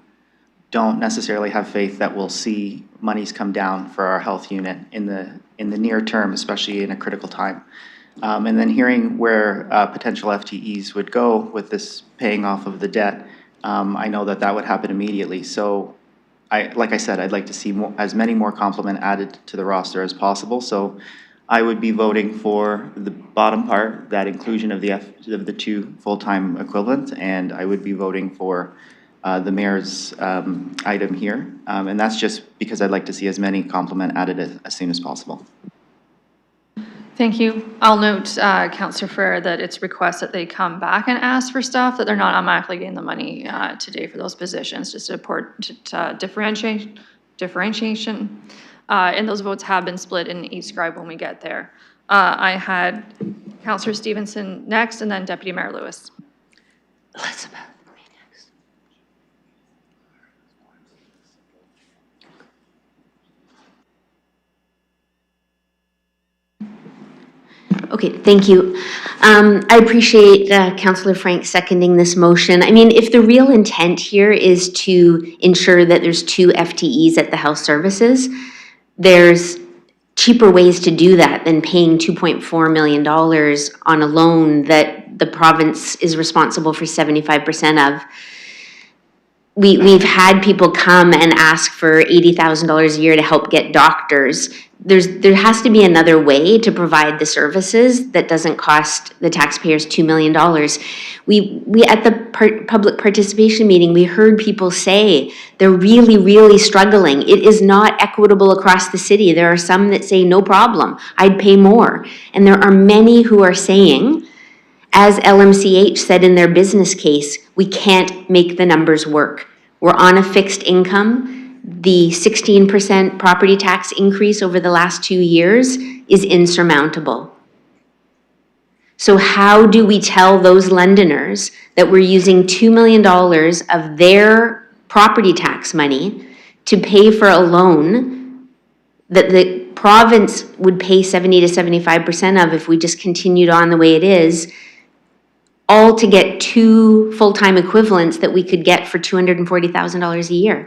don't necessarily have faith that we'll see monies come down for our health unit in the near term, especially in a critical time. And then hearing where potential FTEs would go with this paying off of the debt, I know that would happen immediately. So like I said, I'd like to see as many more complement added to the roster as possible. So I would be voting for the bottom part, that inclusion of the 2 full-time equivalents, and I would be voting for the mayor's item here. And that's just because I'd like to see as many complement added as soon as possible. Thank you. I'll note, Councillor Ferrer, that it's request that they come back and ask for stuff, that they're not automatically getting the money today for those positions, just to support differentiation. And those votes have been split in each scribe when we get there. I had Councillor Stevenson next, and then Deputy Mayor Lewis. Elizabeth. Okay, thank you. I appreciate Councillor Frank seconding this motion. I mean, if the real intent here is to ensure that there's 2 FTEs at the health services, there's cheaper ways to do that than paying $2.4 million on a loan that the province is responsible for 75% of. We've had people come and ask for $80,000 a year to help get doctors. There has to be another way to provide the services that doesn't cost the taxpayers $2 million. We at the public participation meeting, we heard people say they're really, really struggling. It is not equitable across the city. There are some that say, no problem, I'd pay more. And there are many who are saying, as LMCH said in their business case, we can't make the numbers work. We're on a fixed income. The 16% property tax increase over the last 2 years is insurmountable. So how do we tell those Londoners that we're using $2 million of their property tax money to pay for a loan that the province would pay 70 to 75% of if we just continued on the way it is, all to get 2 full-time equivalents that we could get for $240,000 a year?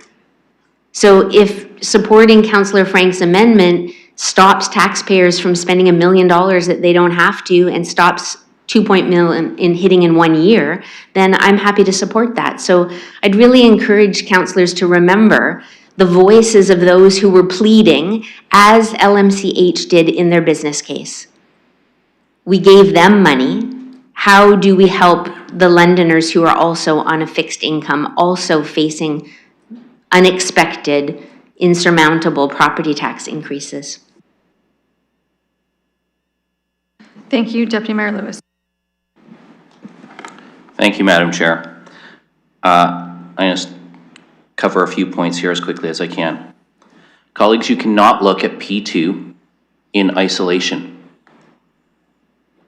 So if supporting Councillor Frank's amendment stops taxpayers from spending $1 million that they don't have to and stops $2 million in hitting in 1 year, then I'm happy to support that. So I'd really encourage councillors to remember the voices of those who were pleading, as LMCH did in their business case. We gave them money. How do we help the Londoners who are also on a fixed income, also facing unexpected, insurmountable property tax increases? Thank you, Deputy Mayor Lewis. Thank you, Madam Chair. I'm going to cover a few points here as quickly as I can. Colleagues, you cannot look at P2 in isolation.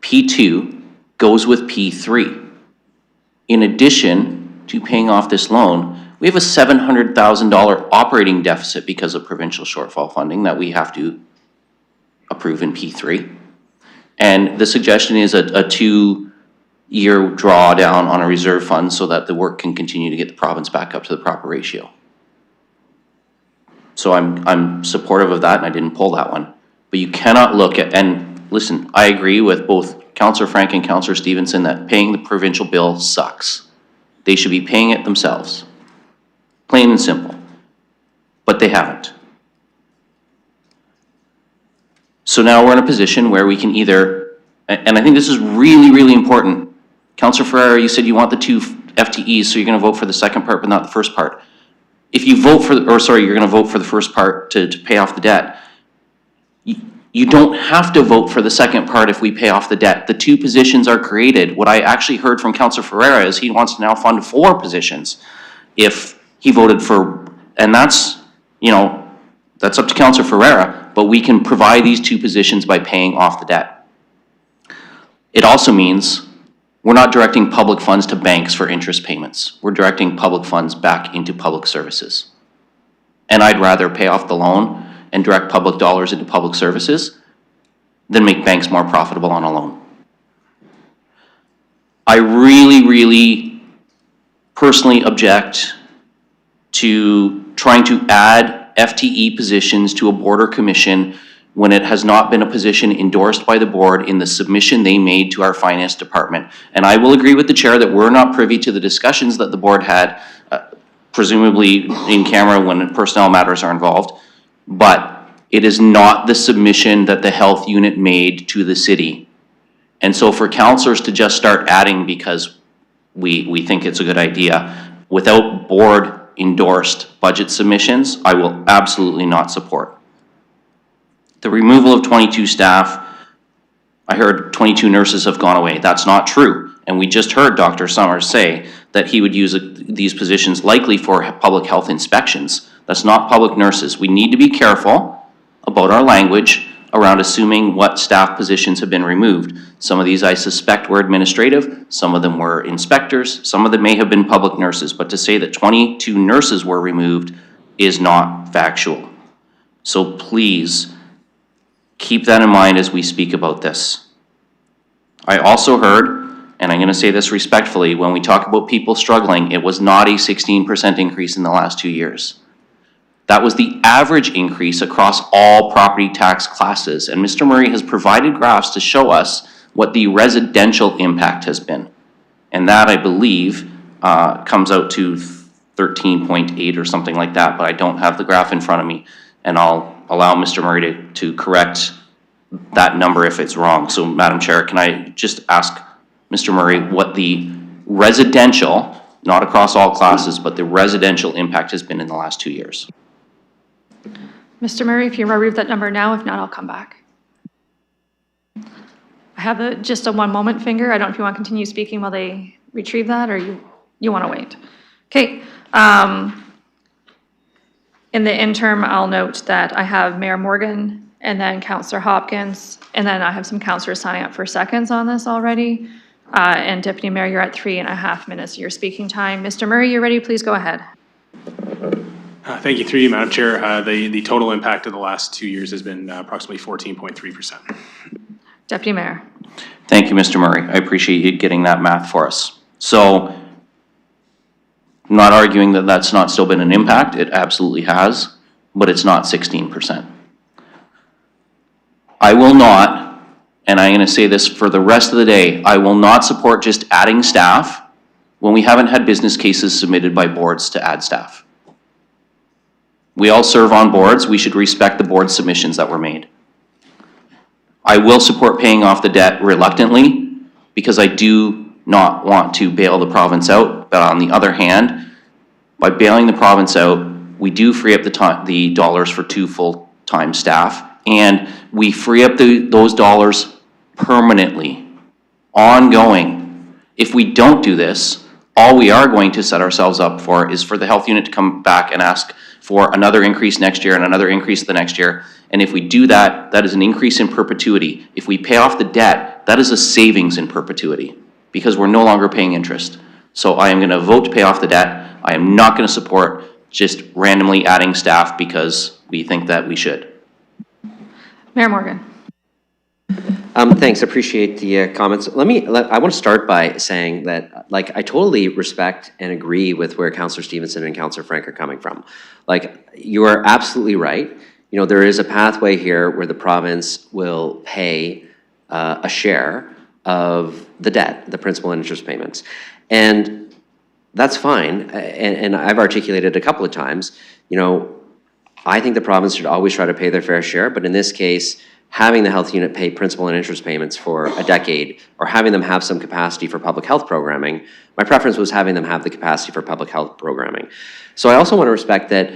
P2 goes with P3. In addition to paying off this loan, we have a $700,000 operating deficit because of provincial shortfall funding that we have to approve in P3. And the suggestion is a 2-year drawdown on a reserve fund so that the work can continue to get the province back up to the proper ratio. So I'm supportive of that, and I didn't pull that one. But you cannot look at, and listen, I agree with both Councillor Frank and Councillor Stevenson that paying the provincial bill sucks. They should be paying it themselves. Plain and simple. But they haven't. So now we're in a position where we can either, and I think this is really, really important. Councillor Ferreira, you said you want the 2 FTEs, so you're going to vote for the second part, but not the first part. If you vote for, you're going to vote for the first part to pay off the debt. You don't have to vote for the second part if we pay off the debt. The 2 positions are created. What I actually heard from Councillor Ferreira is he wants to now fund 4 positions if he voted for, and that's, that's up to Councillor Ferreira, but we can provide these 2 positions by paying off the debt. It also means we're not directing public funds to banks for interest payments. We're directing public funds back into public services. And I'd rather pay off the loan and direct public dollars into public services than make banks more profitable on a loan. I really, really personally object to trying to add FTE positions to a border commission when it has not been a position endorsed by the board in the submission they made to our finance department. And I will agree with the chair that we're not privy to the discussions that the board had, presumably in camera when personnel matters are involved, but it is not the submission that the health unit made to the city. And so for councillors to just start adding because we think it's a good idea, without board endorsed budget submissions, I will absolutely not support. The removal of 22 staff, I heard 22 nurses have gone away. That's not true. And we just heard Dr. Summers say that he would use these positions likely for public health inspections. That's not public nurses. We need to be careful about our language around assuming what staff positions have been removed. Some of these I suspect were administrative, some of them were inspectors, some of them may have been public nurses, but to say that 22 nurses were removed is not factual. So please, keep that in mind as we speak about this. I also heard, and I'm gonna say this respectfully, when we talk about people struggling, it was not a 16% increase in the last 2 years. That was the average increase across all property tax classes. And Mr. Murray has provided graphs to show us what the residential impact has been. And that, I believe, comes out to 13.8 or something like that, but I don't have the graph in front of me. And I'll allow Mr. Murray to correct that number if it's wrong. So, Madam Chair, can I just ask Mr. Murray what the residential, not across all classes, but the residential impact has been in the last 2 years? Mr. Murray, if you want to read that number now, if not, I'll come back. I have just a 1 moment finger. I don't know if you want to continue speaking while they retrieve that, or you want to wait. Okay. In the interim, I'll note that I have Mayor Morgan and then Councillor Hopkins, and then I have some councillors signing up for seconds on this already. And Deputy Mayor, you're at 3.5 minutes of your speaking time. Mr. Murray, you're ready, please go ahead. Thank you, through you, Madam Chair. The total impact of the last 2 years has been approximately 14.3%. Deputy Mayor. Thank you, Mr. Murray. I appreciate you getting that math for us. So, I'm not arguing that that's not still been an impact. It absolutely has, but it's not 16%. I will not, and I'm going to say this for the rest of the day, I will not support just adding staff when we haven't had business cases submitted by boards to add staff. We all serve on boards. We should respect the board submissions that were made. I will support paying off the debt reluctantly because I do not want to bail the province out. But on the other hand, by bailing the province out, we do free up the dollars for 2 full-time staff, and we free up those dollars permanently, ongoing. If we don't do this, all we are going to set ourselves up for is for the health unit to come back and ask for another increase next year and another increase the next year. And if we do that, that is an increase in perpetuity. If we pay off the debt, that is a savings in perpetuity because we're no longer paying interest. So I am going to vote to pay off the debt. I am not going to support just randomly adding staff because we think that we should. Mayor Morgan. Thanks, appreciate the comments. I want to start by saying that, like, I totally respect and agree with where Councillor Stevenson and Councillor Frank are coming from. Like, you are absolutely right. You know, there is a pathway here where the province will pay a share of the debt, the principal and interest payments. And that's fine. And I've articulated a couple of times, you know, I think the province should always try to pay their fair share, but in this case, having the health unit pay principal and interest payments for a decade, or having them have some capacity for public health programming, my preference was having them have the capacity for public health programming. So I also want to respect that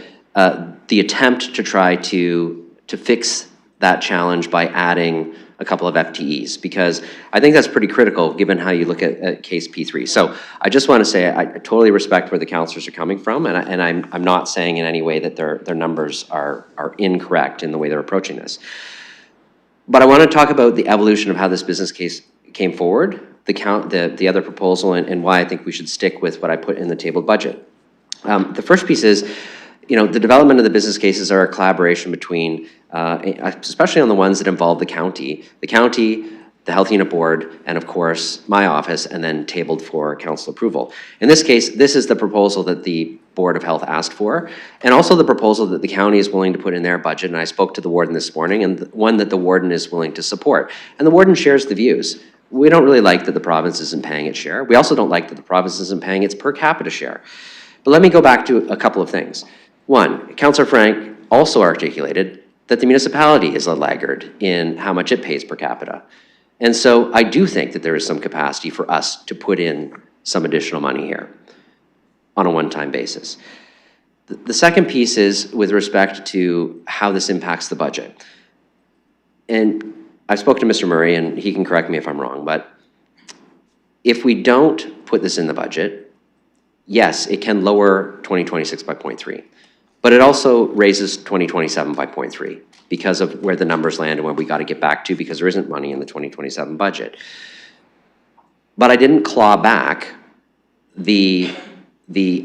the attempt to try to fix that challenge by adding a couple of FTEs, because I think that's pretty critical given how you look at case P3. So I just want to say I totally respect where the councillors are coming from, and I'm not saying in any way that their numbers are incorrect in the way they're approaching this. But I want to talk about the evolution of how this business case came forward, the other proposal, and why I think we should stick with what I put in the tabled budget. The first piece is, you know, the development of the business cases are a collaboration between, especially on the ones that involve the county, the health unit board, and of course, my office, and then tabled for council approval. In this case, this is the proposal that the Board of Health asked for, and also the proposal that the county is willing to put in their budget, and I spoke to the warden this morning, and one that the warden is willing to support. And the warden shares the views. We don't really like that the province isn't paying its share. We also don't like that the province isn't paying its per capita share. But let me go back to a couple of things. One, Councillor Frank also articulated that the municipality is a laggard in how much it pays per capita. And so I do think that there is some capacity for us to put in some additional money here on a one-time basis. The second piece is with respect to how this impacts the budget. And I spoke to Mr. Murray, and he can correct me if I'm wrong, but if we don't put this in the budget, yes, it can lower 2026 by 0.3, but it also raises 2027 by 0.3 because of where the numbers land and where we got to get back to, because there isn't money in the 2027 budget. But I didn't claw back the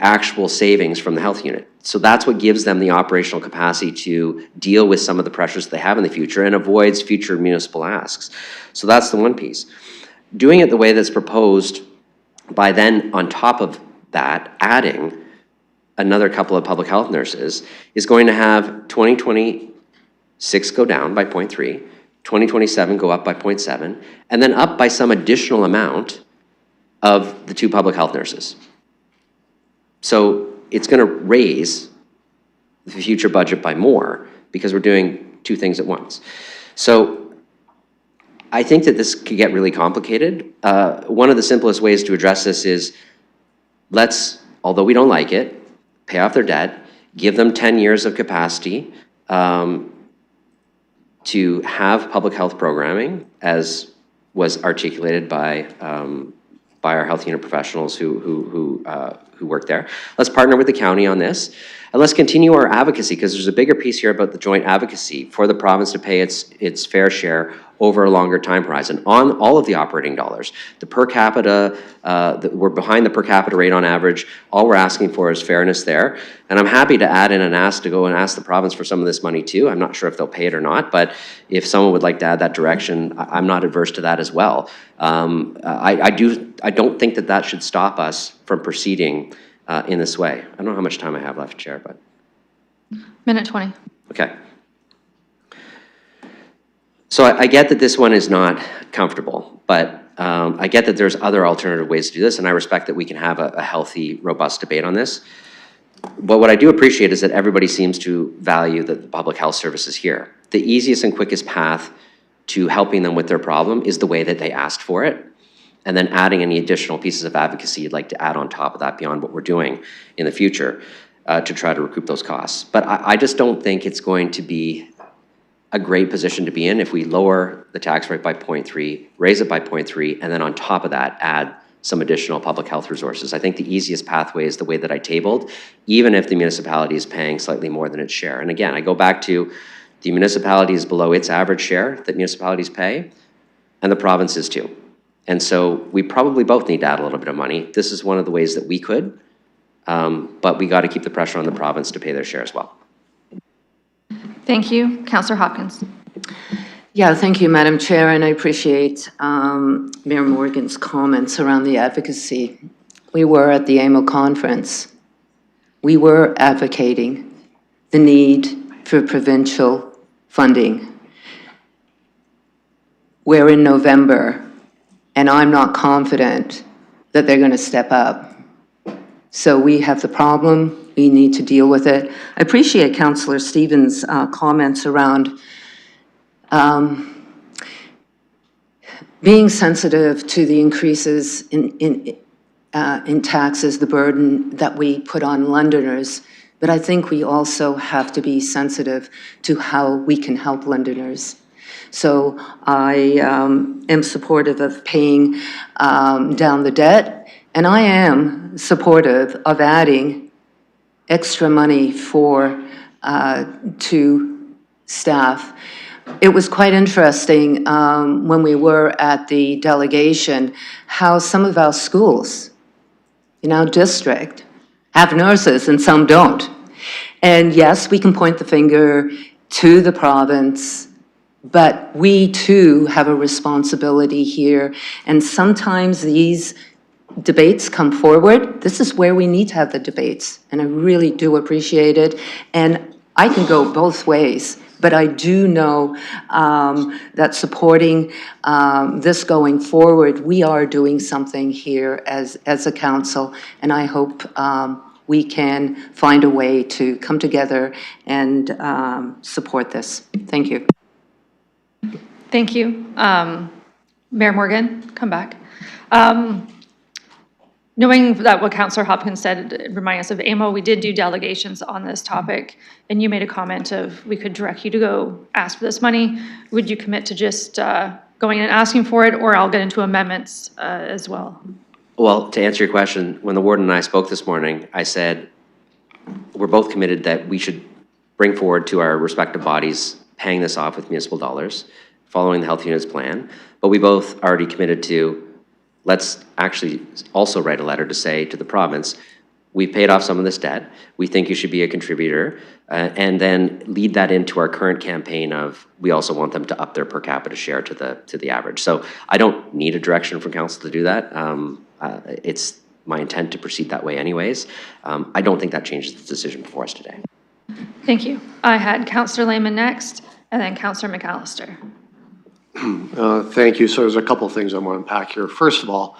actual savings from the health unit. So that's what gives them the operational capacity to deal with some of the pressures they have in the future and avoids future municipal asks. So that's the one piece. Doing it the way that's proposed, by then on top of that, adding another couple of public health nurses, is going to have 2026 go down by 0.3, 2027 go up by 0.7, and then up by some additional amount of the 2 public health nurses. So it's going to raise the future budget by more because we're doing 2 things at once. So I think that this could get really complicated. One of the simplest ways to address this is let's, although we don't like it, pay off their debt, give them 10 years of capacity to have public health programming, as was articulated by our health unit professionals who work there. Let's partner with the county on this, and let's continue our advocacy, because there's a bigger piece here about the joint advocacy for the province to pay its fair share over a longer time horizon on all of the operating dollars. The per capita, we're behind the per capita rate on average. All we're asking for is fairness there. And I'm happy to add in an ask to go and ask the province for some of this money too. I'm not sure if they'll pay it or not, but if someone would like to add that direction, I'm not adverse to that as well. I don't think that that should stop us from proceeding in this way. I don't know how much time I have left, Chair, but. Minute 20. Okay. So I get that this one is not comfortable, but I get that there's other alternative ways to do this, and I respect that we can have a healthy, robust debate on this. But what I do appreciate is that everybody seems to value the public health services here. The easiest and quickest path to helping them with their problem is the way that they asked for it, and then adding any additional pieces of advocacy you'd like to add on top of that beyond what we're doing in the future to try to recoup those costs. But I just don't think it's going to be a great position to be in if we lower the tax rate by 0.3, raise it by 0.3, and then on top of that, add some additional public health resources. I think the easiest pathway is the way that I tabled, even if the municipality is paying slightly more than its share. And again, I go back to the municipality is below its average share that municipalities pay, and the province is too. And so we probably both need to add a little bit of money. This is one of the ways that we could, but we got to keep the pressure on the province to pay their share as well. Thank you. Councillor Hopkins. Yeah, thank you, Madam Chair, and I appreciate Mayor Morgan's comments around the advocacy. We were at the AMO conference. We were advocating the need for provincial funding. We're in November, and I'm not confident that they're going to step up. So we have the problem. We need to deal with it. I appreciate Councillor Stevens' comments around being sensitive to the increases in taxes, the burden that we put on Londoners. But I think we also have to be sensitive to how we can help Londoners. So I am supportive of paying down the debt, and I am supportive of adding extra money to staff. It was quite interesting when we were at the delegation how some of our schools in our district have nurses and some don't. And yes, we can point the finger to the province, but we too have a responsibility here. And sometimes these debates come forward. This is where we need to have the debates, and I really do appreciate it. And I can go both ways, but I do know that supporting this going forward, we are doing something here as a council, and I hope we can find a way to come together and support this. Thank you. Thank you. Mayor Morgan, come back. knowing that what Councillor Hopkins said, remind us of AMO, we did do delegations on this topic, and you made a comment of we could direct you to go ask for this money. Would you commit to just going and asking for it, or I'll get into amendments as well? Well, to answer your question, when the warden and I spoke this morning, I said, we're both committed that we should bring forward to our respective bodies paying this off with municipal dollars, following the health unit's plan. But we both already committed to, let's actually also write a letter to say to the province, we've paid off some of this debt. We think you should be a contributor, and then lead that into our current campaign of, we also want them to up their per capita share to the average. So I don't need a direction from council to do that. It's my intent to proceed that way anyways. I don't think that changes the decision before us today. Thank you. I had Councillor Lehman next, and then Councillor McAllister. Thank you. So there's a couple of things I want to unpack here. First of all,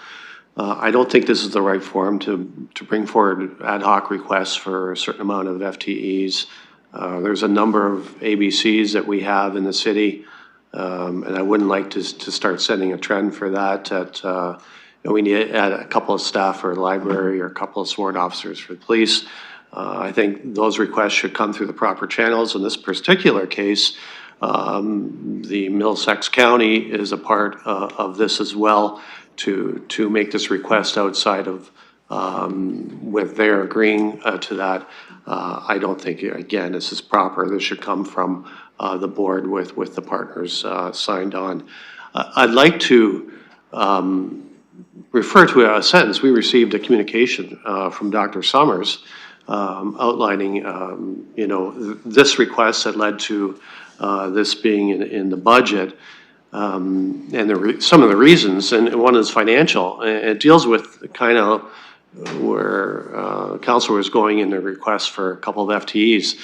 I don't think this is the right forum to bring forward ad hoc requests for a certain amount of FTEs. There's a number of ABCs that we have in the city, and I wouldn't like to start setting a trend for that. We need to add a couple of staff for the library or a couple of sworn officers for the police. I think those requests should come through the proper channels. In this particular case, the Middlesex County is a part of this as well to make this request outside of, with their agreeing to that. I don't think, again, this is proper. This should come from the board with the partners signed on. I'd like to refer to a sentence. We received a communication from Dr. Summers outlining, this request that led to this being in the budget, and some of the reasons, and one is financial. It deals with kind of where council was going in the request for a couple of FTEs.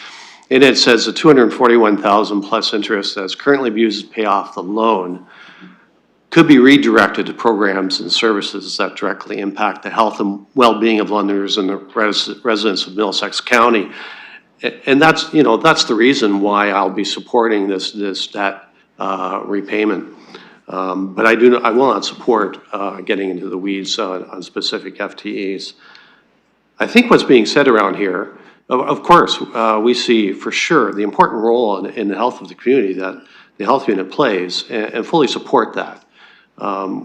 And it says the $241,000 plus interest that's currently being used to pay off the loan could be redirected to programs and services that directly impact the health and well-being of Londoners and the residents of Middlesex County. And that's, that's the reason why I'll be supporting this debt repayment. But I will not support getting into the weeds on specific FTEs. I think what's being said around here, of course, we see for sure the important role in the health of the community that the health unit plays, and fully support that.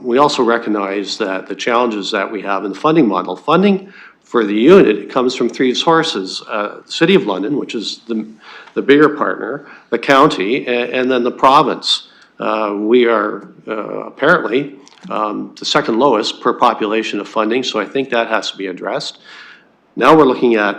We also recognize that the challenges that we have in the funding model, funding for the unit comes from three sources: the City of London, which is the bigger partner, the county, and then the province. We are apparently the second lowest per population of funding, so I think that has to be addressed. Now we're looking at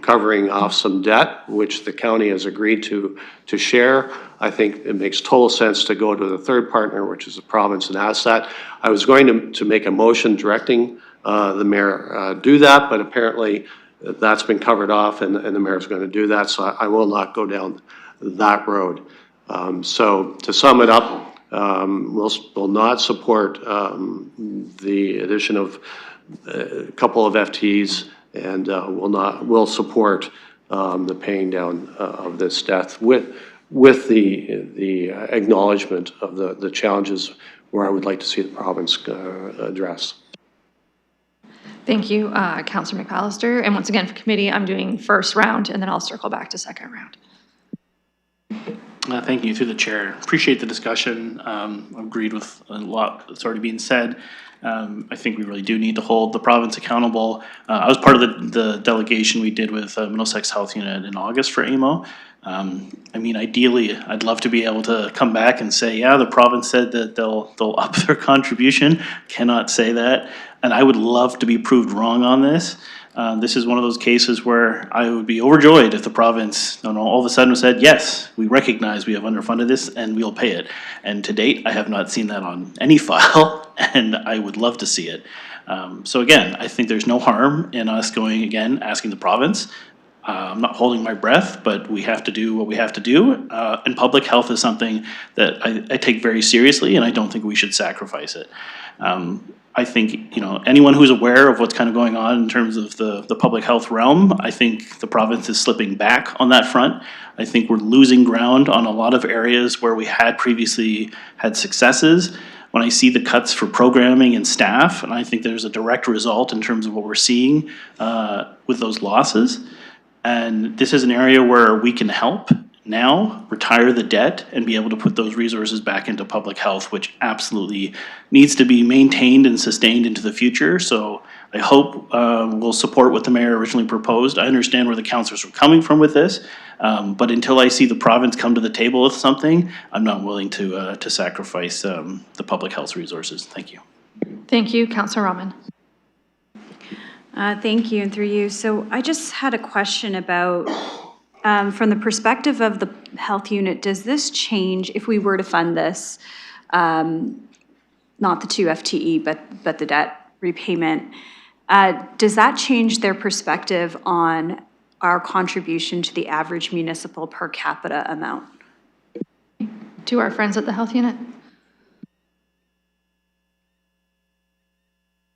covering off some debt, which the county has agreed to share. I think it makes total sense to go to the third partner, which is the province, and ask that. I was going to make a motion directing the mayor do that, but apparently that's been covered off, and the mayor's going to do that, so I will not go down that road. So to sum it up, we'll not support the addition of a couple of FTEs, and we'll support the paying down of this debt with the acknowledgement of the challenges where I would like to see the province address. Thank you, Councillor McAllister. And once again, for committee, I'm doing first round, and then I'll circle back to second round. Thank you, through the chair. Appreciate the discussion. Agreed with a lot that's already being said. I think we really do need to hold the province accountable. I was part of the delegation we did with Middlesex Health Unit in August for AMO. I mean, ideally, I'd love to be able to come back and say, yeah, the province said that they'll up their contribution. Cannot say that. And I would love to be proved wrong on this. This is one of those cases where I would be overjoyed if the province, all of a sudden said, yes, we recognize we have underfunded this and we'll pay it. And to date, I have not seen that on any file, and I would love to see it. So again, I think there's no harm in us going again, asking the province. I'm not holding my breath, but we have to do what we have to do. And public health is something that I take very seriously, and I don't think we should sacrifice it. I think, anyone who's aware of what's kind of going on in terms of the public health realm, I think the province is slipping back on that front. I think we're losing ground on a lot of areas where we had previously had successes. when I see the cuts for programming and staff, and I think there's a direct result in terms of what we're seeing with those losses. And this is an area where we can help now retire the debt and be able to put those resources back into public health, which absolutely needs to be maintained and sustained into the future. So I hope we'll support what the mayor originally proposed. I understand where the councillors were coming from with this, but until I see the province come to the table with something, I'm not willing to sacrifice the public health resources. Thank you. Thank you, Councillor Rahman. Thank you, and through you. So I just had a question about, from the perspective of the health unit, does this change if we were to fund this, not the 2 FTE, but the debt repayment? Does that change their perspective on our contribution to the average municipal per capita amount? To our friends at the health unit.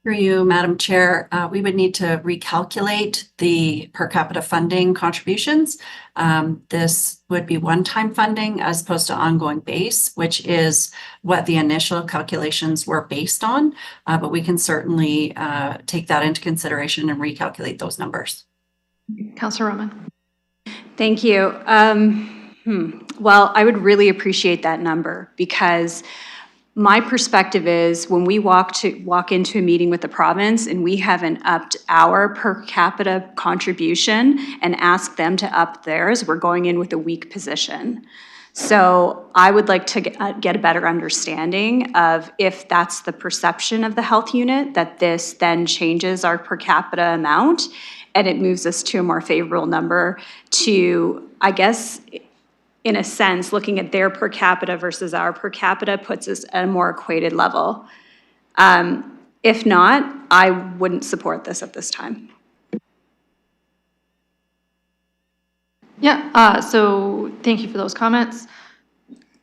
Through you, Madam Chair, we would need to recalculate the per capita funding contributions. This would be one-time funding as opposed to ongoing base, which is what the initial calculations were based on. But we can certainly take that into consideration and recalculate those numbers. Councillor Rahman. Thank you. Well, I would really appreciate that number, because my perspective is when we walk into a meeting with the province and we haven't upped our per capita contribution and asked them to up theirs, we're going in with a weak position. So I would like to get a better understanding of if that's the perception of the health unit, that this then changes our per capita amount and it moves us to a more favorable number to, I guess, in a sense, looking at their per capita versus our per capita puts us at a more equated level. If not, I wouldn't support this at this time. Yeah, so thank you for those comments.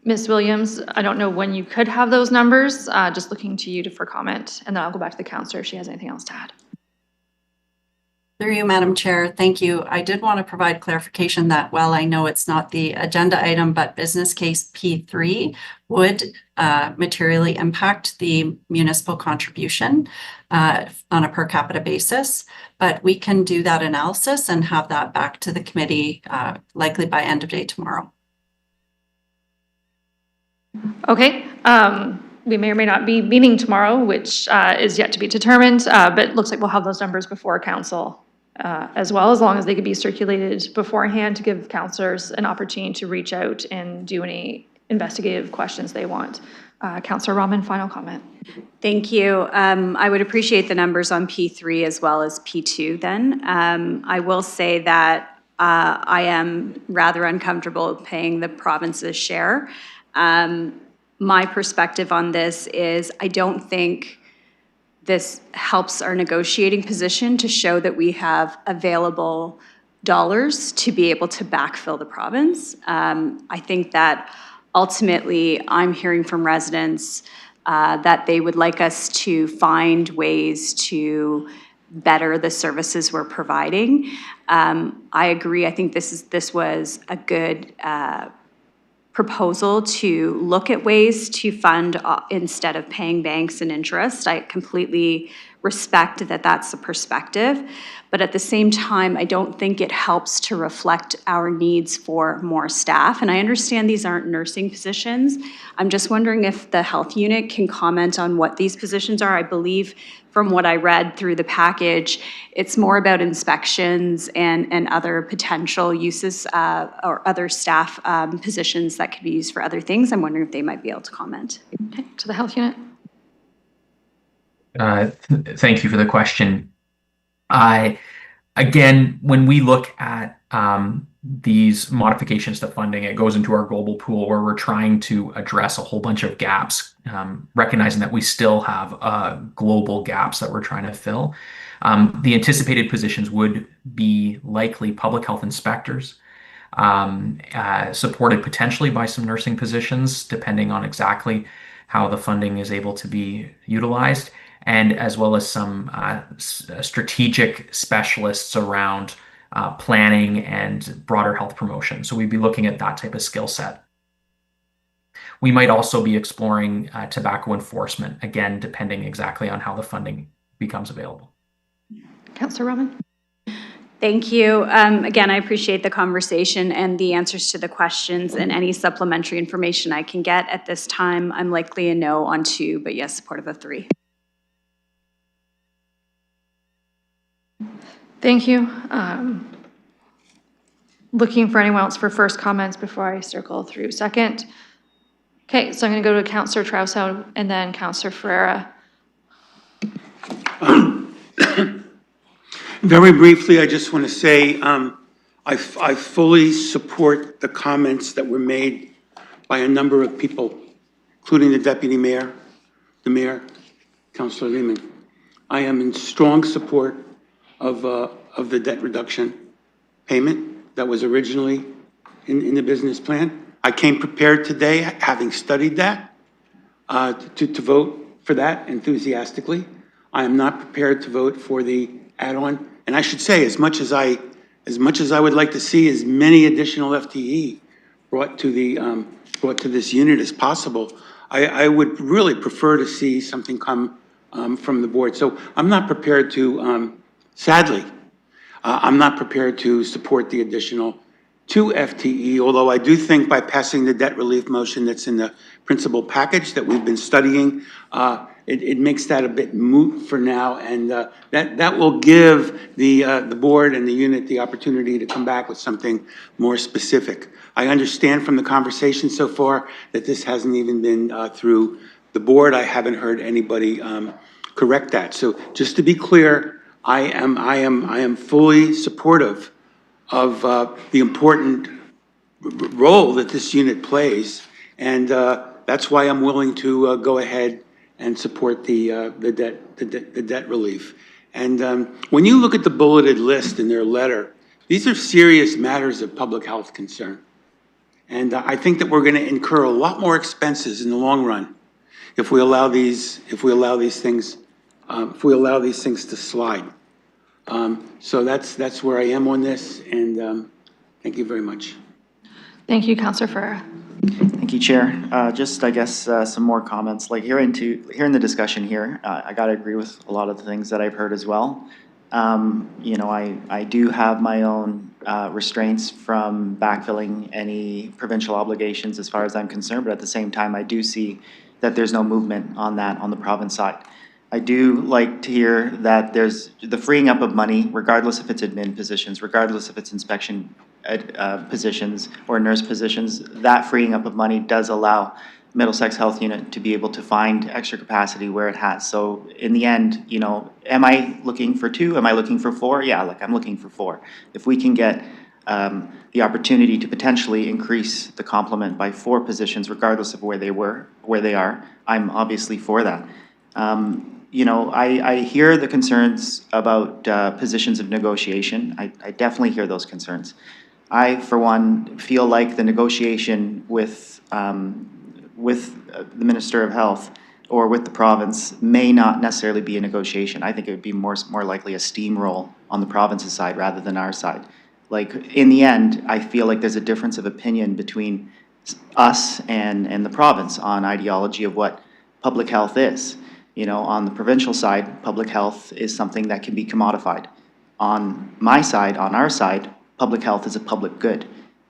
Ms. Williams, I don't know when you could have those numbers, just looking to you for comment, and then I'll go back to the councillor if she has anything else to add. Through you, Madam Chair, thank you. I did want to provide clarification that while I know it's not the agenda item, but business case P3 would materially impact the municipal contribution on a per capita basis. But we can do that analysis and have that back to the committee likely by end of day tomorrow. Okay. We may or may not be meeting tomorrow, which is yet to be determined, but it looks like we'll have those numbers before council as well, as long as they could be circulated beforehand to give councillors an opportunity to reach out and do any investigative questions they want. Councillor Rahman, final comment. Thank you. I would appreciate the numbers on P3 as well as P2 then. I will say that I am rather uncomfortable paying the province's share. My perspective on this is I don't think this helps our negotiating position to show that we have available dollars to be able to backfill the province. I think that ultimately I'm hearing from residents that they would like us to find ways to better the services we're providing. I agree. I think this was a good proposal to look at ways to fund instead of paying banks and interest. I completely respect that that's the perspective, but at the same time, I don't think it helps to reflect our needs for more staff. And I understand these aren't nursing positions. I'm just wondering if the health unit can comment on what these positions are. I believe from what I read through the package, it's more about inspections and other potential uses or other staff positions that could be used for other things. I'm wondering if they might be able to comment. Okay, to the health unit. Thank you for the question. Again, when we look at these modifications to funding, it goes into our global pool where we're trying to address a whole bunch of gaps, recognizing that we still have global gaps that we're trying to fill. The anticipated positions would be likely public health inspectors, supported potentially by some nursing positions, depending on exactly how the funding is able to be utilized, and as well as some strategic specialists around planning and broader health promotion. So we'd be looking at that type of skill set. We might also be exploring tobacco enforcement, again, depending exactly on how the funding becomes available. Councillor Roman? Thank you. Again, I appreciate the conversation and the answers to the questions and any supplementary information I can get. At this time, I'm likely a no on 2, but yes, supportive of 3. Thank you. Looking for anyone else for first comments before I circle through second. Okay, so I'm going to go to Councillor Trauso and then Councillor Ferreira. Very briefly, I just want to say I fully support the comments that were made by a number of people, including the Deputy Mayor, the Mayor, Councillor Lehman. I am in strong support of the debt reduction payment that was originally in the business plan. I came prepared today, having studied that, to vote for that enthusiastically. I am not prepared to vote for the add-on. And I should say, as much as I would like to see as many additional FTE brought to this unit as possible, I would really prefer to see something come from the board. So I'm not prepared to, sadly, I'm not prepared to support the additional 2 FTE, although I do think by passing the debt relief motion that's in the principal package that we've been studying, it makes that a bit moot for now, and that will give the board and the unit the opportunity to come back with something more specific. I understand from the conversation so far that this hasn't even been through the board. I haven't heard anybody correct that. So just to be clear, I am fully supportive of the important role that this unit plays, and that's why I'm willing to go ahead and support the debt relief. And when you look at the bulleted list in their letter, these are serious matters of public health concern. And I think that we're going to incur a lot more expenses in the long run if we allow these things to slide. So that's where I am on this, and thank you very much. Thank you, Councillor Ferreira. Thank you, Chair. Just, I guess, some more comments. Like hearing the discussion here, I got to agree with a lot of the things that I've heard as well. You know, I do have my own restraints from backfilling any provincial obligations as far as I'm concerned, but at the same time, I do see that there's no movement on that on the province side. I do like to hear that there's the freeing up of money, regardless if it's admin positions, regardless if it's inspection positions or nurse positions. That freeing up of money does allow Middlesex Health Unit to be able to find extra capacity where it has. So in the end, you know, am I looking for 2? Am I looking for 4? Yeah, like I'm looking for 4. If we can get the opportunity to potentially increase the complement by 4 positions, regardless of where they are, I'm obviously for that. You know, I hear the concerns about positions of negotiation. I definitely hear those concerns. I, for one, feel like the negotiation with the Minister of Health or with the province may not necessarily be a negotiation. I think it would be more likely a steamroll on the province's side rather than our side. Like, in the end, I feel like there's a difference of opinion between us and the province on ideology of what public health is. You know, on the provincial side, public health is something that can be commodified. On my side, on our side, public health is a public good.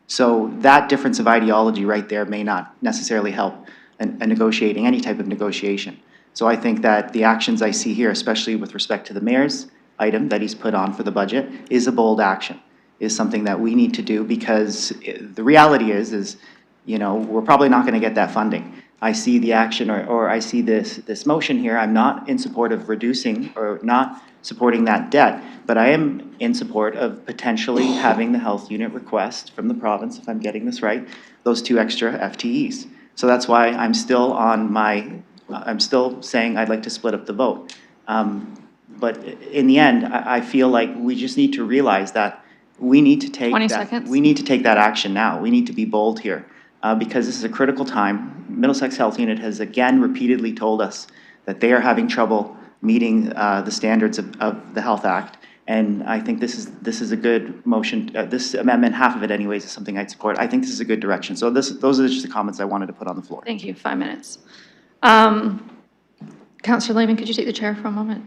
So that difference of ideology right there may not necessarily help a negotiating, any type of negotiation. So I think that the actions I see here, especially with respect to the mayor's item that he's put on for the budget, is a bold action, is something that we need to do, because the reality is, you know, we're probably not going to get that funding. I see the action, or I see this motion here. I'm not in support of reducing or not supporting that debt, but I am in support of potentially having the health unit request from the province, if I'm getting this right, those 2 extra FTEs. So that's why I'm still I'm still saying I'd like to split up the vote. But in the end, I feel like we just need to realize that we need to take 20 seconds. We need to take that action now. We need to be bold here. Because this is a critical time. Middlesex Health Unit has again repeatedly told us that they are having trouble meeting the standards of the Health Act, And I think this is a good motion. This amendment, half of it anyways, is something I'd support. I think this is a good direction. So those are just the comments I wanted to put on the floor. Thank you. 5 minutes. Councillor Lehman, could you take the chair for a moment?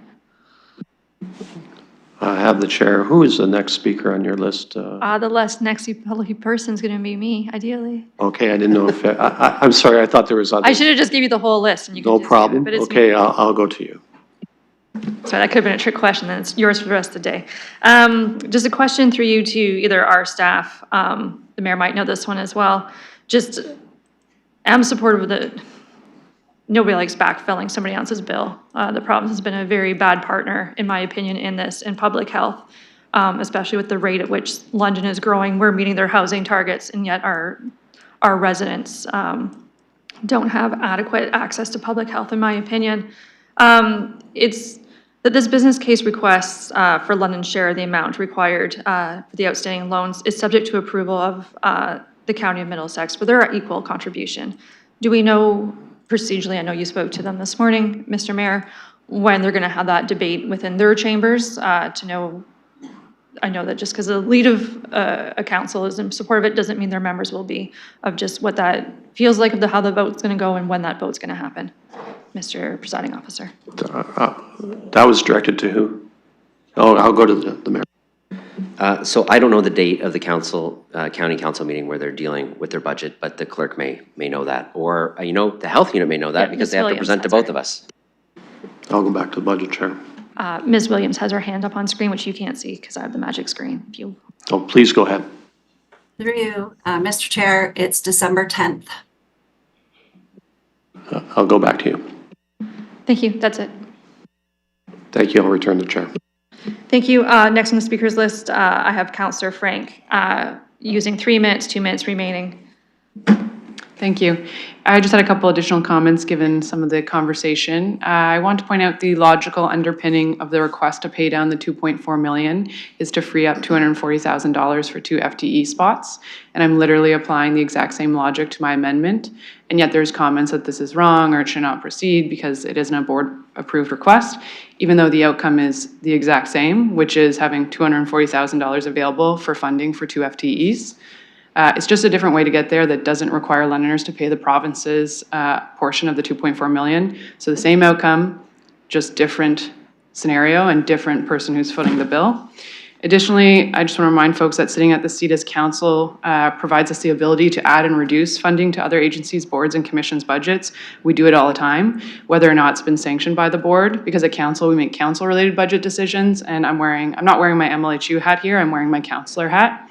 I have the chair. Who is the next speaker on your list? The next public person is going to be me, ideally. Okay, I didn't know if, I'm sorry, I thought there was other. I should have just gave you the whole list and you could No just do it, problem. but it's me. Okay, I'll go to you. Sorry, that could have been a trick question, then it's yours for the rest of the day. Just a question through you to either our staff, the mayor might know this one as well. Just, I'm supportive of nobody likes backfilling somebody else's bill. The province has been a very bad partner, in my opinion, in this, in public health, especially with the rate at which London is growing. We're meeting their housing targets, and yet our residents don't have adequate access to public health, in my opinion. It's that this business case requests for London's share of the amount required for the outstanding loans is subject to approval of the County of Middlesex for their equal contribution. Do we know procedurally, I know you spoke to them this morning, Mr. Mayor, when they're going to have that debate within their chambers to know, I know that just because the lead of a council is in support of it doesn't mean their members will be, of just what that feels like, of how the vote's going to go and when that vote's going to happen. Mr. Presiding Officer. That was directed to who? Oh, I'll go to the mayor. So I don't know the date of the council, county council meeting where they're dealing with their budget, but the clerk may know that. Or, the health unit may know that because they have to present to both of us. I'll go back to the budget chair. Ms. Williams has her hand up on screen, which you can't see because I have the magic screen. If you. Oh, please go ahead. Through you, Mr. Chair, it's December 10th. I'll go back to you. Thank you. That's it. Thank you. I'll return the chair. Thank you. Next on the speakers list, I have Councillor Frank using 3 minutes, 2 minutes remaining. Thank you. I just had a couple additional comments given some of the conversation. I want to point out the logical underpinning of the request to pay down the 2.4 million is to free up $240,000 for 2 FTE spots. And I'm literally applying the exact same logic to my amendment. And yet there's comments that this is wrong or it should not proceed because it isn't a board approved request, even though the outcome is the exact same, which is having $240,000 available for funding for 2 FTEs. It's just a different way to get there that doesn't require Londoners to pay the province's portion of the 2.4 million. So the same outcome, just different scenario and different person who's footing the bill. Additionally, I just want to remind folks that sitting at the seat as council provides us the ability to add and reduce funding to other agencies, boards, and commissions' budgets. We do it all the time, whether or not it's been sanctioned by the board, because at council, we make council-related budget decisions, and I'm not wearing my MLHU hat here, I'm wearing my councillor hat.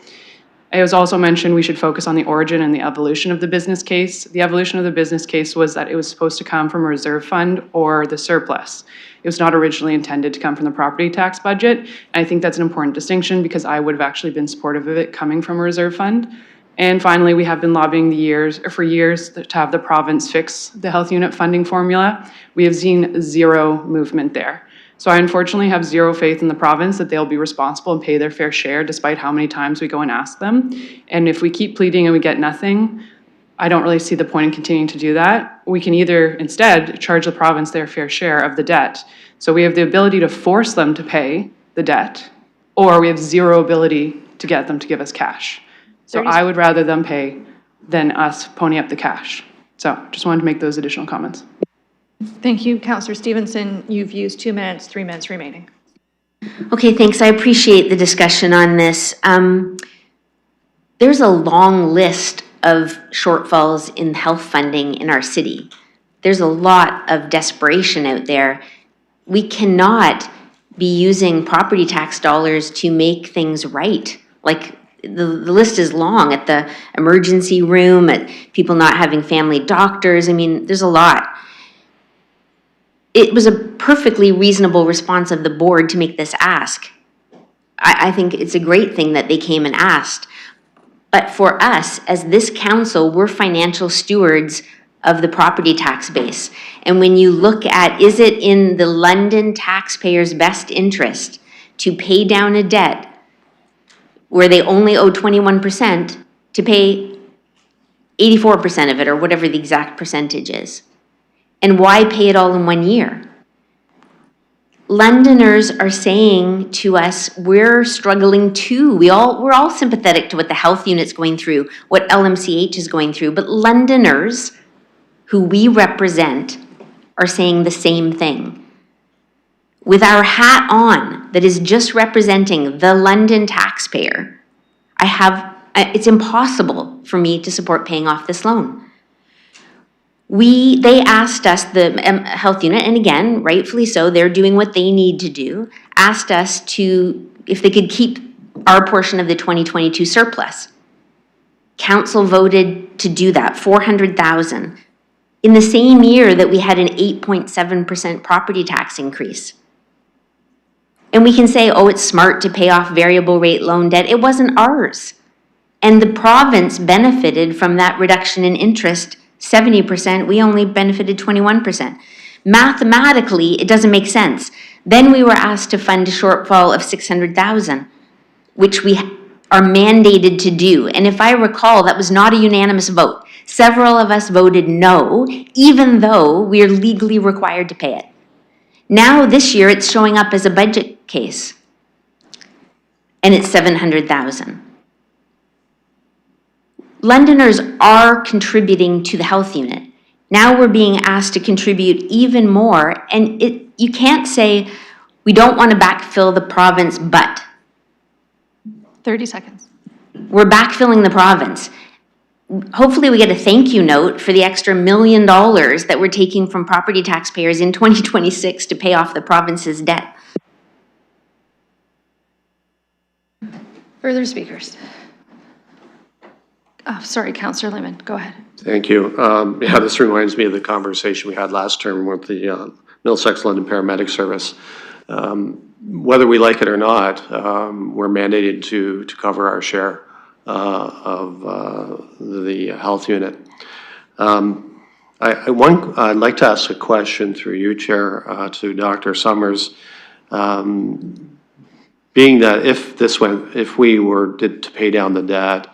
It was also mentioned we should focus on the origin and the evolution of the business case. The evolution of the business case was that it was supposed to come from a reserve fund or the surplus. It was not originally intended to come from the property tax budget. And I think that's an important distinction because I would have actually been supportive of it coming from a reserve fund. And finally, we have been lobbying for years to have the province fix the health unit funding formula. We have seen zero movement there. So I unfortunately have zero faith in the province that they'll be responsible and pay their fair share despite how many times we go and ask them. And if we keep pleading and we get nothing, I don't really see the point in continuing to do that. We can either instead charge the province their fair share of the debt. So we have the ability to force them to pay the debt, or we have zero ability to get them to give us cash. So I would rather them pay than us pony up the cash. So just wanted to make those additional comments. Thank you, Councillor Stevenson. You've used 2 minutes, 3 minutes remaining. Okay, thanks. I appreciate the discussion on this. There's a long list of shortfalls in health funding in our city. There's a lot of desperation out there. We cannot be using property tax dollars to make things right. Like the list is long at the emergency room, at people not having family doctors. I mean, there's a lot. It was a perfectly reasonable response of the board to make this ask. I think it's a great thing that they came and asked. But for us, as this council, we're financial stewards of the property tax base. And when you look at, is it in the London taxpayers' best interest to pay down a debt where they only owe 21% to pay 84% of it, or whatever the exact percentage is? And why pay it all in 1 year? Londoners are saying to us, we're struggling too. We're all sympathetic to what the health unit's going through, what LMCH is going through, but Londoners who we represent are saying the same thing. With our hat on that is just representing the London taxpayer, it's impossible for me to support paying off this loan. They asked us, the health unit, and again, rightfully so, they're doing what they need to do, asked us if they could keep our portion of the 2022 surplus. Council voted to do that, $400,000, in the same year that we had an 8.7% property tax increase. And we can say, oh, it's smart to pay off variable rate loan debt. It wasn't ours. And the province benefited from that reduction in interest 70%, we only benefited 21%. Mathematically, it doesn't make sense. Then we were asked to fund a shortfall of $600,000, which we are mandated to do. And if I recall, that was not a unanimous vote. Several of us voted no, even though we are legally required to pay it. Now, this year, it's showing up as a budget case, and it's $700,000. Londoners are contributing to the health unit. Now we're being asked to contribute even more, and you can't say we don't want to backfill the province, but 30 seconds. we're backfilling the province. Hopefully we get a thank you note for the extra $1 million that we're taking from property taxpayers in 2026 to pay off the province's debt. Further speakers? Oh, sorry, Councillor Lehman, go ahead. Thank you. Yeah, this reminds me of the conversation we had last term with the Middlesex London Paramedic Service. Whether we like it or not, we're mandated to cover our share of the health unit. I'd like to ask a question through you, Chair, to Dr. Summers. Being that if we did to pay down the debt,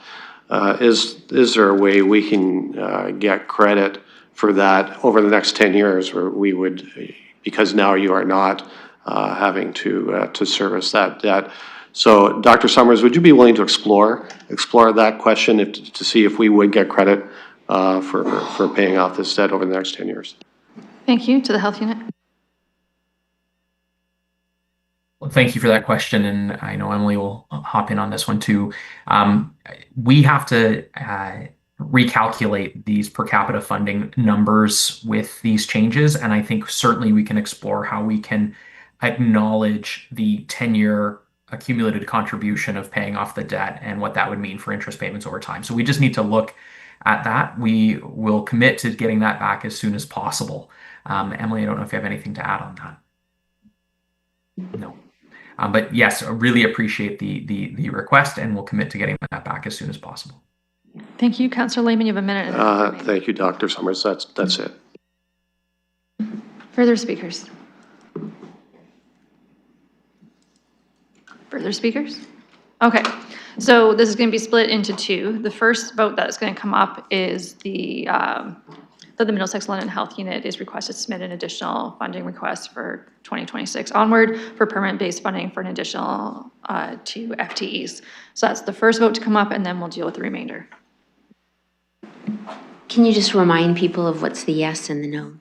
is there a way we can get credit for that over the next 10 years, where we would, because now you are not having to service that debt? So, Dr. Summers, would you be willing to explore that question to see if we would get credit for paying off this debt over the next 10 years? Thank you. To the health unit. Well, thank you for that question, and I know Emily will hop in on this one too. We have to recalculate these per capita funding numbers with these changes, and I think certainly we can explore how we can acknowledge the 10-year accumulated contribution of paying off the debt and what that would mean for interest payments over time. So we just need to look at that. We will commit to getting that back as soon as possible. Emily, I don't know if you have anything to add on that. No. But yes, I really appreciate the request, and we'll commit to getting that back as soon as possible. Thank you. Councillor Lehman, you have a minute. Thank you, Dr. Summers. That's it. Further speakers? Further speakers? Okay, so this is going to be split into two. The first vote that's going to come up is that the Middlesex London Health Unit is requested to submit an additional funding request for 2026 onward for permanent-based funding for an additional 2 FTEs. So that's the first vote to come up, and then we'll deal with the remainder. Can you just remind people of what's the yes and the no?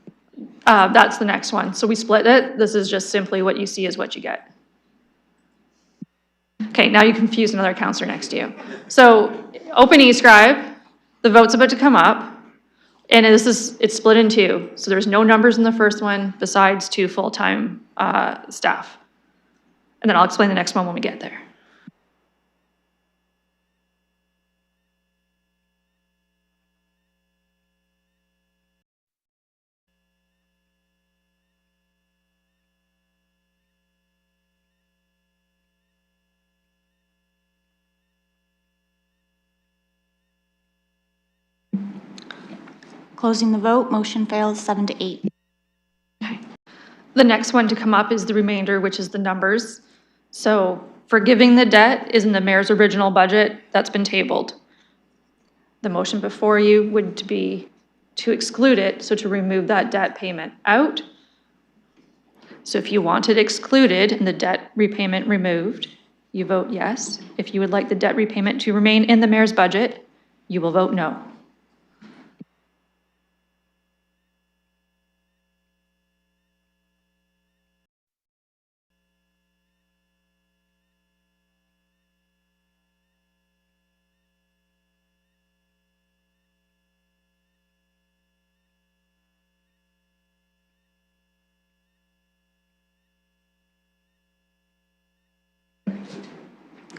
That's the next one. So we split it. This is just simply what you see is what you get. Okay, now you confuse another counselor next to you. So open eScribe, the vote's about to come up, and it's split in two. So there's no numbers in the first one besides 2 full-time staff. And then I'll explain the next one when we get there. Closing the vote, motion fails 7-8. Okay. The next one to come up is the remainder, which is the numbers. So forgiving the debt is in the mayor's original budget that's been tabled. The motion before you would be to exclude it, so to remove that debt payment out. So if you want it excluded and the debt repayment removed, you vote yes. If you would like the debt repayment to remain in the mayor's budget, you will vote no.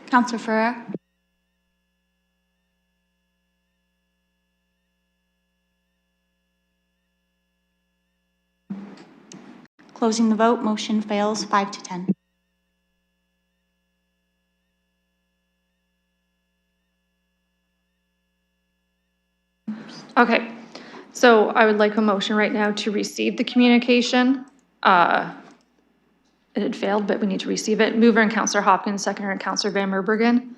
Counselor Ferrer? Closing the vote, motion fails 5 to 10. Okay, so I would like a motion right now to receive the communication. It had failed, but we need to receive it. Mover and Counselor Hopkins, seconder and Counselor Van Meerbergen.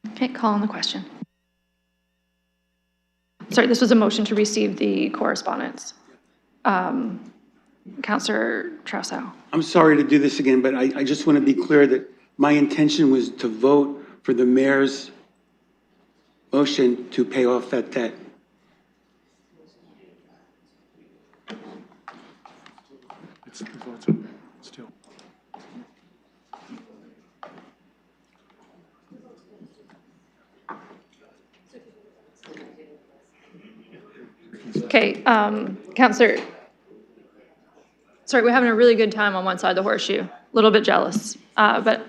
Okay, call on the question. Sorry, this was a motion to receive the correspondence. Counselor Trousseau. I'm sorry to do this again, but I just want to be clear that my intention was to vote for the mayor's motion to pay off that debt. Still. Okay, Counselor, sorry, we're having a really good time on one side of the horseshoe. A little bit jealous, but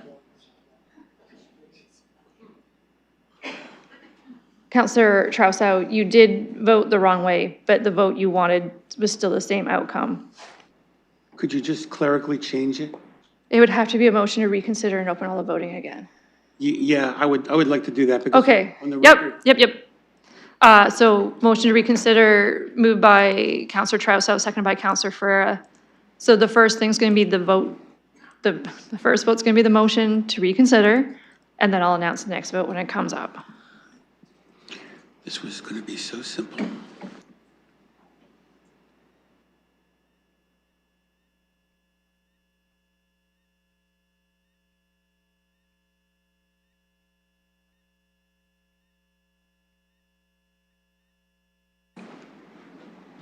Counselor Trousseau, you did vote the wrong way, but the vote you wanted was still the same outcome. Could you just clerically change it? It would have to be a motion to reconsider and open all the voting again. Yeah, I would like to do that because Okay, on the record. yep. So motion to reconsider moved by Counselor Trousseau, seconded by Counselor Ferreira. So the first thing's going to be the vote, the first vote's going to be the motion to reconsider, and then I'll announce the next vote when it comes up. This was going to be so simple.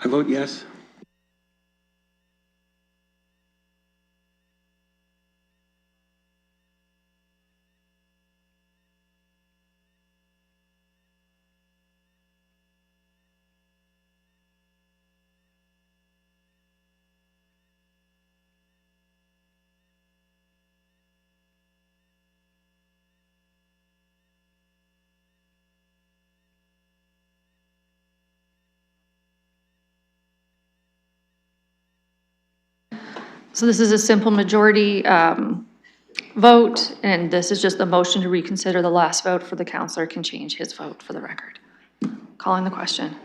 I vote yes. So this is a simple majority vote, and this is just a motion to reconsider. The last vote for the counselor can change his vote for the record. Calling the question.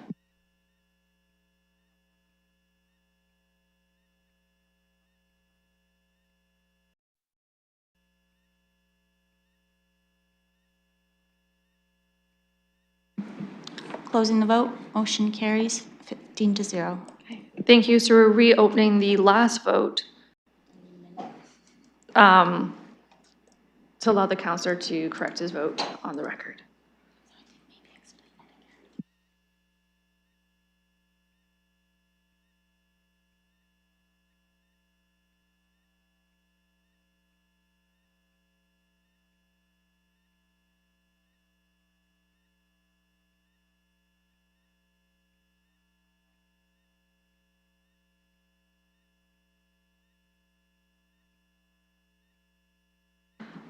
Closing the vote, motion carries 15 to 0. Thank you. So we're reopening the last vote to allow the counselor to correct his vote on the record.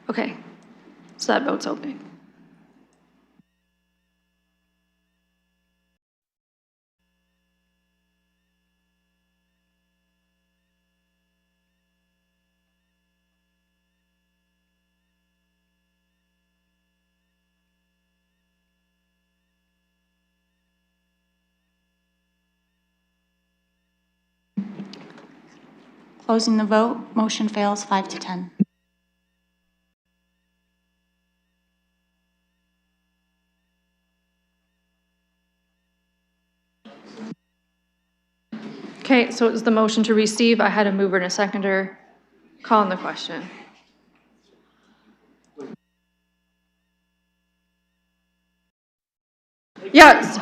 Okay, so that vote's open. Closing the vote, motion fails 5 to 10. Okay, so it's the motion to receive. I had a mover and a seconder. Call on the question. Yes.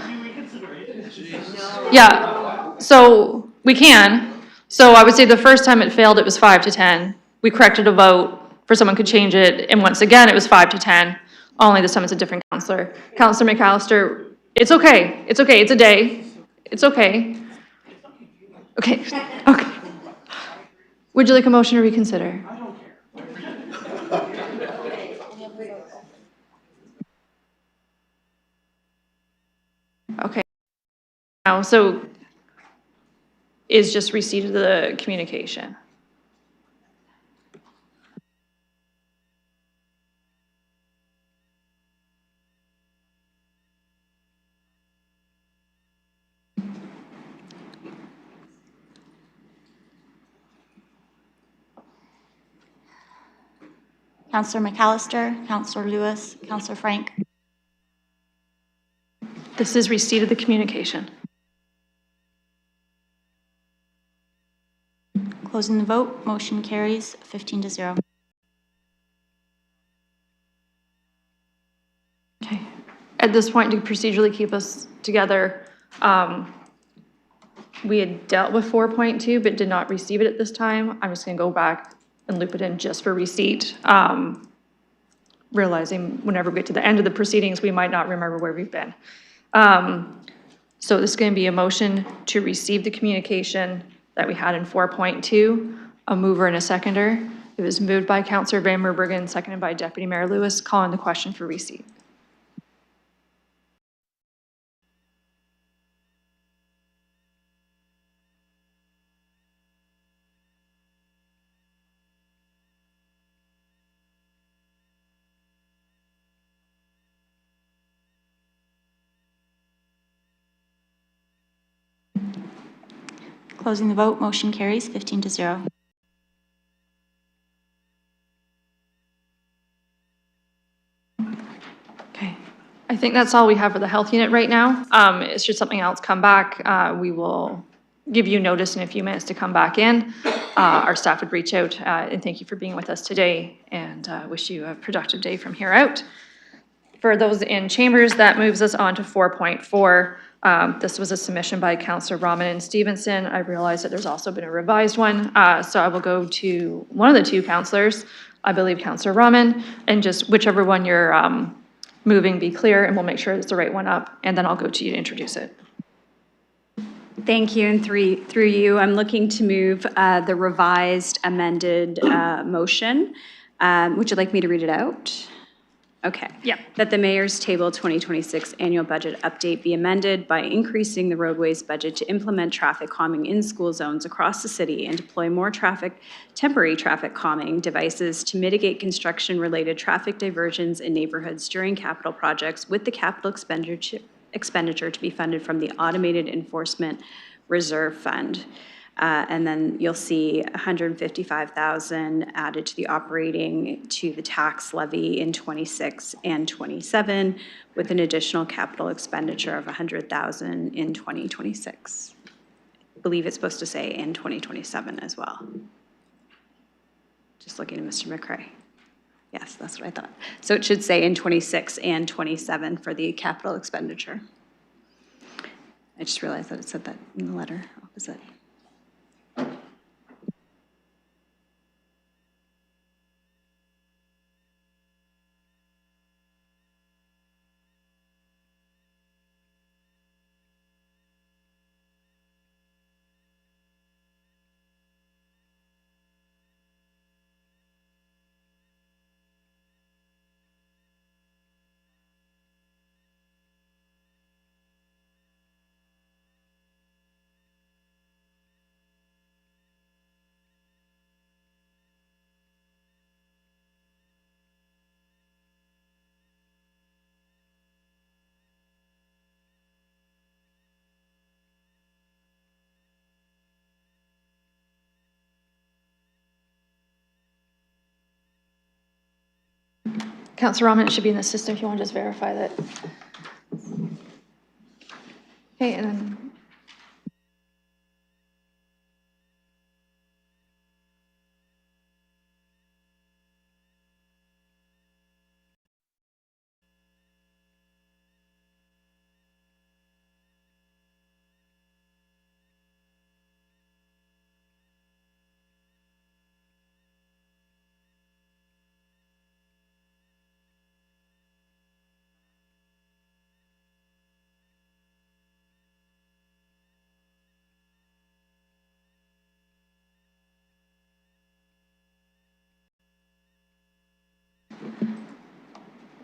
Yeah, so we can. So I would say the first time it failed, it was 5 to 10. We corrected a vote for someone could change it, and once again, it was 5 to 10. Only this time it's a different counselor. Counselor McAllister, it's okay. It's okay. It's a day. It's okay. Okay. Okay. Would you like a motion to reconsider? Okay. Now, so is just receipt of the communication. Counselor McAllister, Counselor Lewis, Counselor Frank. This is receipt of the communication. Closing the vote, motion carries 15 to 0. Okay. At this point, to procedurally keep us together, we had dealt with 4.2, but did not receive it at this time. I'm just going to go back and loop it in just for receipt, realizing whenever we get to the end of the proceedings, we might not remember where we've been. So this is going to be a motion to receive the communication that we had in 4.2, a mover and a seconder. It was moved by Councillor Van Meerbergen, seconded by Deputy Mayor Lewis, calling the question for receipt. Closing the vote, motion carries 15 to 0. Okay, I think that's all we have for the health unit right now. Should something else come back, we will give you notice in a few minutes to come back in. Our staff would reach out, and thank you for being with us today, and wish you a productive day from here out. For those in chambers, that moves us on to 4.4. This was a submission by Councillor Rahman and Stevenson. I realize that there's also been a revised one, so I will go to one of the two councillors, I believe Councillor Rahman, and just whichever one you're moving, be clear, and we'll make sure it's the right one up, and then I'll go to you to introduce it. Thank you, and through you, I'm looking to move the revised amended motion. Would you like me to read it out? Okay. Yeah. That the mayor's table 2026 annual budget update be amended by increasing the roadways budget to implement traffic calming in school zones across the city and deploy more temporary traffic calming devices to mitigate construction-related traffic diversions in neighborhoods during capital projects, with the capital expenditure to be funded from the Automated Enforcement Reserve Fund. And then you'll see $155,000 added to the operating to the tax levy in 26 and 27, with an additional capital expenditure of $100,000 in 2026. I believe it's supposed to say in 2027 as well. Just looking at Mr. McCray. Yes, that's what I thought. So it should say in 26 and 27 for the capital expenditure. I just realized that it said that in the letter opposite. Councillor Rahman, it should be in the system if you want to just verify that. Okay, and then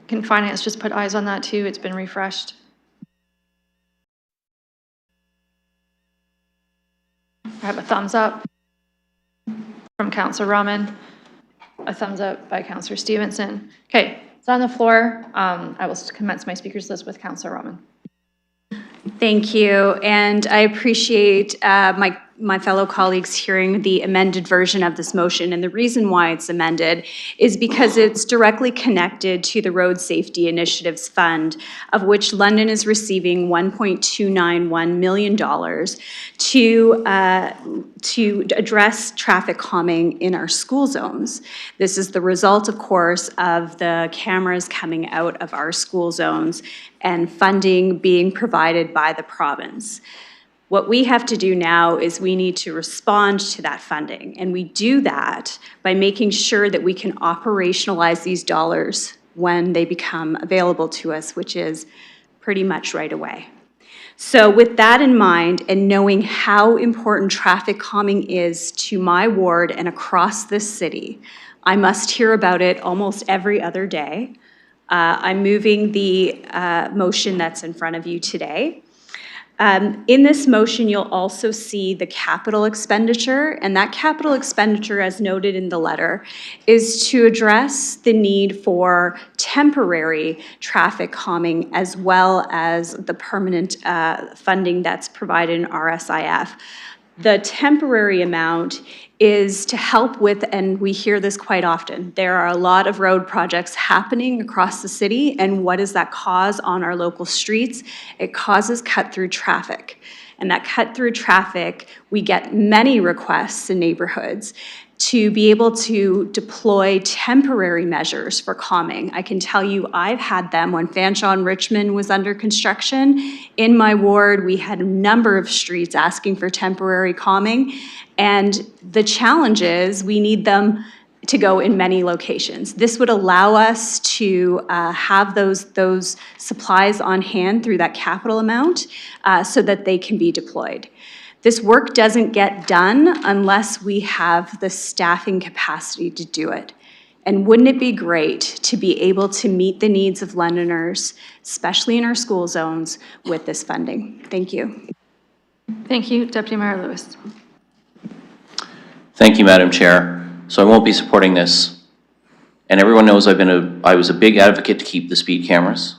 Can finance just put eyes on that too? It's been refreshed. I have a thumbs up from Councillor Rahman, a thumbs up by Councillor Stevenson. Okay, it's on the floor. I will commence my speakers list with Councillor Rahman. Thank you, and I appreciate my fellow colleagues hearing the amended version of this motion. And the reason why it's amended is because it's directly connected to the Road Safety Initiatives Fund, of which London is receiving $1.291 million to address traffic calming in our school zones. This is the result, of course, of the cameras coming out of our school zones and funding being provided by the province. What we have to do now is we need to respond to that funding, and we do that by making sure that we can operationalize these dollars when they become available to us, which is pretty much right away. So with that in mind, and knowing how important traffic calming is to my ward and across this city, I must hear about it almost every other day. I'm moving the motion that's in front of you today. In this motion, you'll also see the capital expenditure, and that capital expenditure, as noted in the letter, is to address the need for temporary traffic calming as well as the permanent funding that's provided in RSIF. The temporary amount is to help with, and we hear this quite often, there are a lot of road projects happening across the city, and what does that cause on our local streets? It causes cut-through traffic. And that cut-through traffic, we get many requests in neighborhoods to be able to deploy temporary measures for calming. I can tell you I've had them when Fanshawe and Richmond was under construction. In my ward, we had a number of streets asking for temporary calming. And the challenge is we need them to go in many locations. This would allow us to have those supplies on hand through that capital amount so that they can be deployed. This work doesn't get done unless we have the staffing capacity to do it. And wouldn't it be great to be able to meet the needs of Londoners, especially in our school zones, with this funding? Thank you. Thank you, Deputy Mayor Lewis. Thank you, Madam Chair. So I won't be supporting this. And everyone knows I was a big advocate to keep the speed cameras.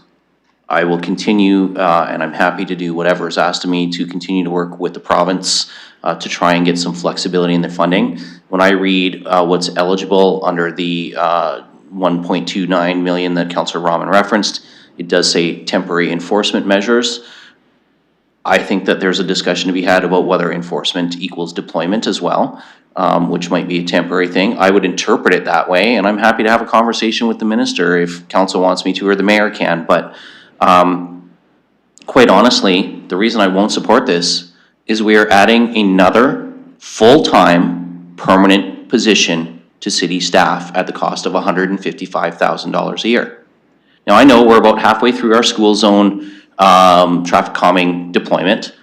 I will continue, and I'm happy to do whatever is asked of me to continue to work with the province to try and get some flexibility in the funding. When I read what's eligible under the $1.29 million that Councillor Rahman referenced, it does say temporary enforcement measures. I think that there's a discussion to be had about whether enforcement equals deployment as well, which might be a temporary thing. I would interpret it that way, and I'm happy to have a conversation with the minister if council wants me to, or the mayor can, but quite honestly, the reason I won't support this is we are adding another full-time permanent position to city staff at the cost of $155,000 a year. Now, I know we're about halfway through our school zone traffic calming deployment.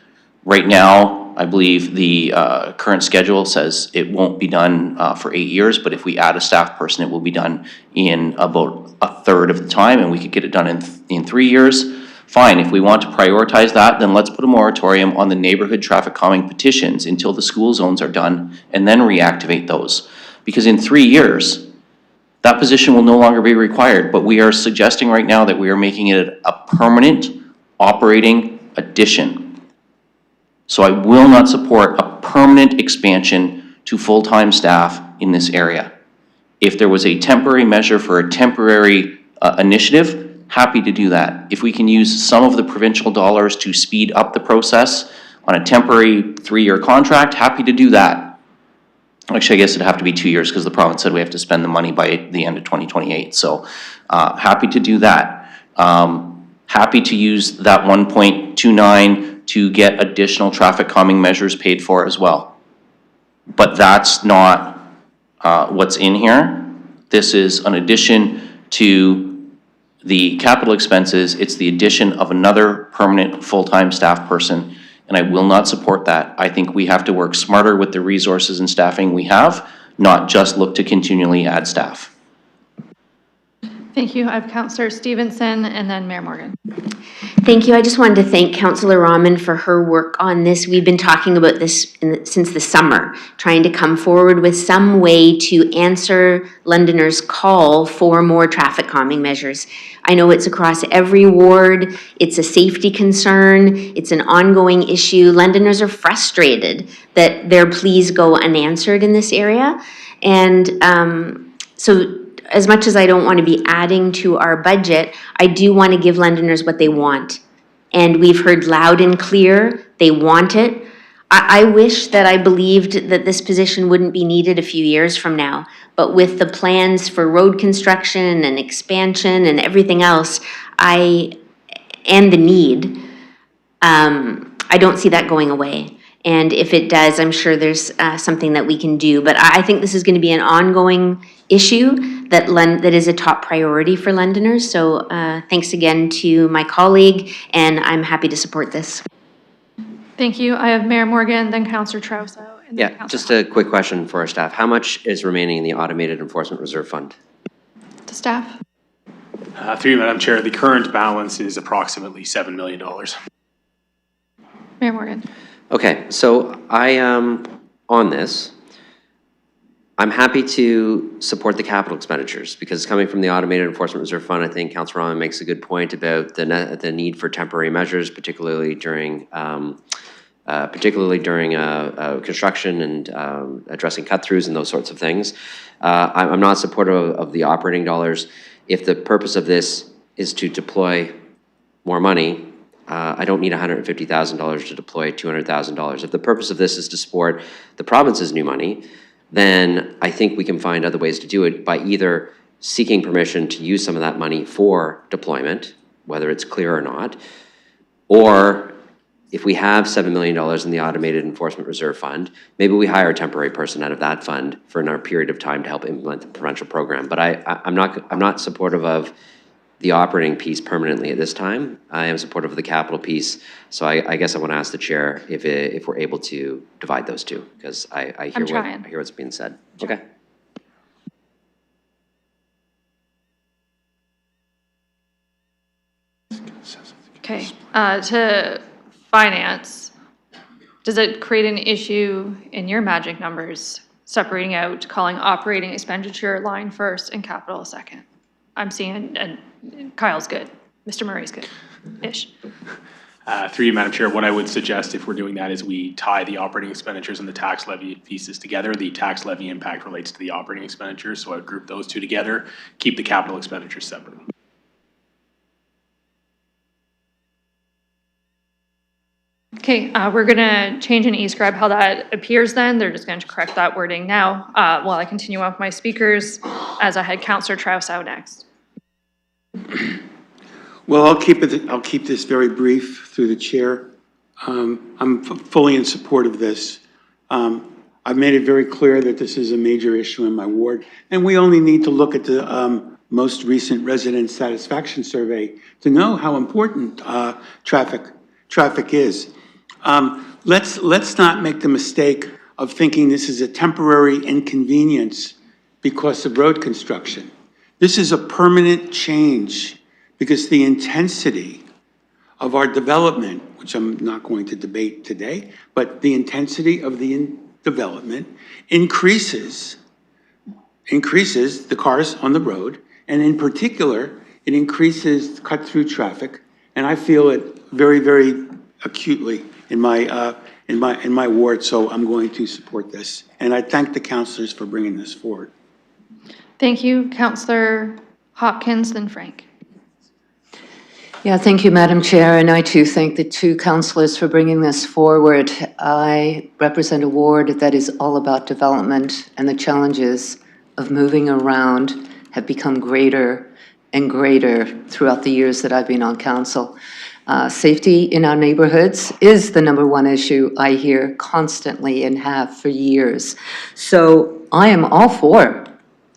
Right now, I believe the current schedule says it won't be done for 8 years, but if we add a staff person, it will be done in about a third of the time, and we could get it done in 3 years. Fine, if we want to prioritize that, then let's put a moratorium on the neighborhood traffic calming petitions until the school zones are done, and then reactivate those. Because in 3 years, that position will no longer be required, but we are suggesting right now that we are making it a permanent operating addition. So I will not support a permanent expansion to full-time staff in this area. If there was a temporary measure for a temporary initiative, happy to do that. If we can use some of the provincial dollars to speed up the process on a temporary 3-year contract, happy to do that. Actually, I guess it'd have to be 2 years because the province said we have to spend the money by the end of 2028. So happy to do that. Happy to use that 1.29 to get additional traffic calming measures paid for as well. But that's not what's in here. This is an addition to the capital expenses. It's the addition of another permanent full-time staff person, and I will not support that. I think we have to work smarter with the resources and staffing we have, not just look to continually add staff. Thank you. I have Counselor Stevenson and then Mayor Morgan. Thank you. I just wanted to thank Councillor Rahman for her work on this. We've been talking about this since the summer, trying to come forward with some way to answer Londoners' call for more traffic calming measures. I know it's across every ward. It's a safety concern. It's an ongoing issue. Londoners are frustrated that their pleas go unanswered in this area. And so as much as I don't want to be adding to our budget, I do want to give Londoners what they want. And we've heard loud and clear, they want it. I wish that I believed that this position wouldn't be needed a few years from now. But with the plans for road construction and expansion and everything else, and the need, I don't see that going away. And if it does, I'm sure there's something that we can do. But I think this is going to be an ongoing issue that is a top priority for Londoners. So thanks again to my colleague, and I'm happy to support this. Thank you. I have Mayor Morgan, then Counselor Trauso. And then Yeah, Counselor just a quick question for our staff. How much is remaining in the Automated Enforcement Reserve Fund? to staff. Through you, Madam Chair, the current balance is approximately $7 million. Mayor Morgan. Okay, so on this, I'm happy to support the capital expenditures because coming from the Automated Enforcement Reserve Fund, I think Councilor Rahman makes a good point about the need for temporary measures, particularly during construction and addressing cut-throughs and those sorts of things. I'm not supportive of the operating dollars. If the purpose of this is to deploy more money, I don't need $150,000 to deploy $200,000. If the purpose of this is to support the province's new money, then I think we can find other ways to do it by either seeking permission to use some of that money for deployment, whether it's clear or not, or if we have $7 million in the Automated Enforcement Reserve Fund, maybe we hire a temporary person out of that fund for a period of time to help implement the provincial program. But I'm not supportive of the operating piece permanently at this time. I am supportive of the capital piece. So I guess I want to ask the chair if we're able to divide those two, because I hear what's being said. Okay. Okay, to finance, does it create an issue in your magic numbers, separating out, calling operating expenditure line first and capital second? I'm seeing, and Kyle's good, Mr. Murray's good-ish. Through you, Madam Chair, what I would suggest if we're doing that is we tie the operating expenditures and the tax levy pieces together. The tax levy impact relates to the operating expenditures, so I would group those two together, keep the capital expenditures separate. Okay, we're gonna change in eScribe how that appears then. They're just going to correct that wording now while I continue on with my speakers, as I had Councillor Trauso next. Well, I'll keep this very brief through the chair. I'm fully in support of this. I've made it very clear that this is a major issue in my ward, and we only need to look at the most recent resident satisfaction survey to know how important traffic is. Let's not make the mistake of thinking this is a temporary inconvenience because of road construction. This is a permanent change because the intensity of our development, which I'm not going to debate today, but the intensity of the development increases the cars on the road, and in particular, it increases cut-through traffic, and I feel it very, very acutely in my ward, so I'm going to support this. And I thank the councilors for bringing this forward. Thank you, Councillor Hopkins, then Frank. Yeah, thank you, Madam Chair, and I too thank the two councillors for bringing this forward. I represent a ward that is all about development, and the challenges of moving around have become greater and greater throughout the years that I've been on council. Safety in our neighborhoods is the #1 issue I hear constantly and have for years. So I am all for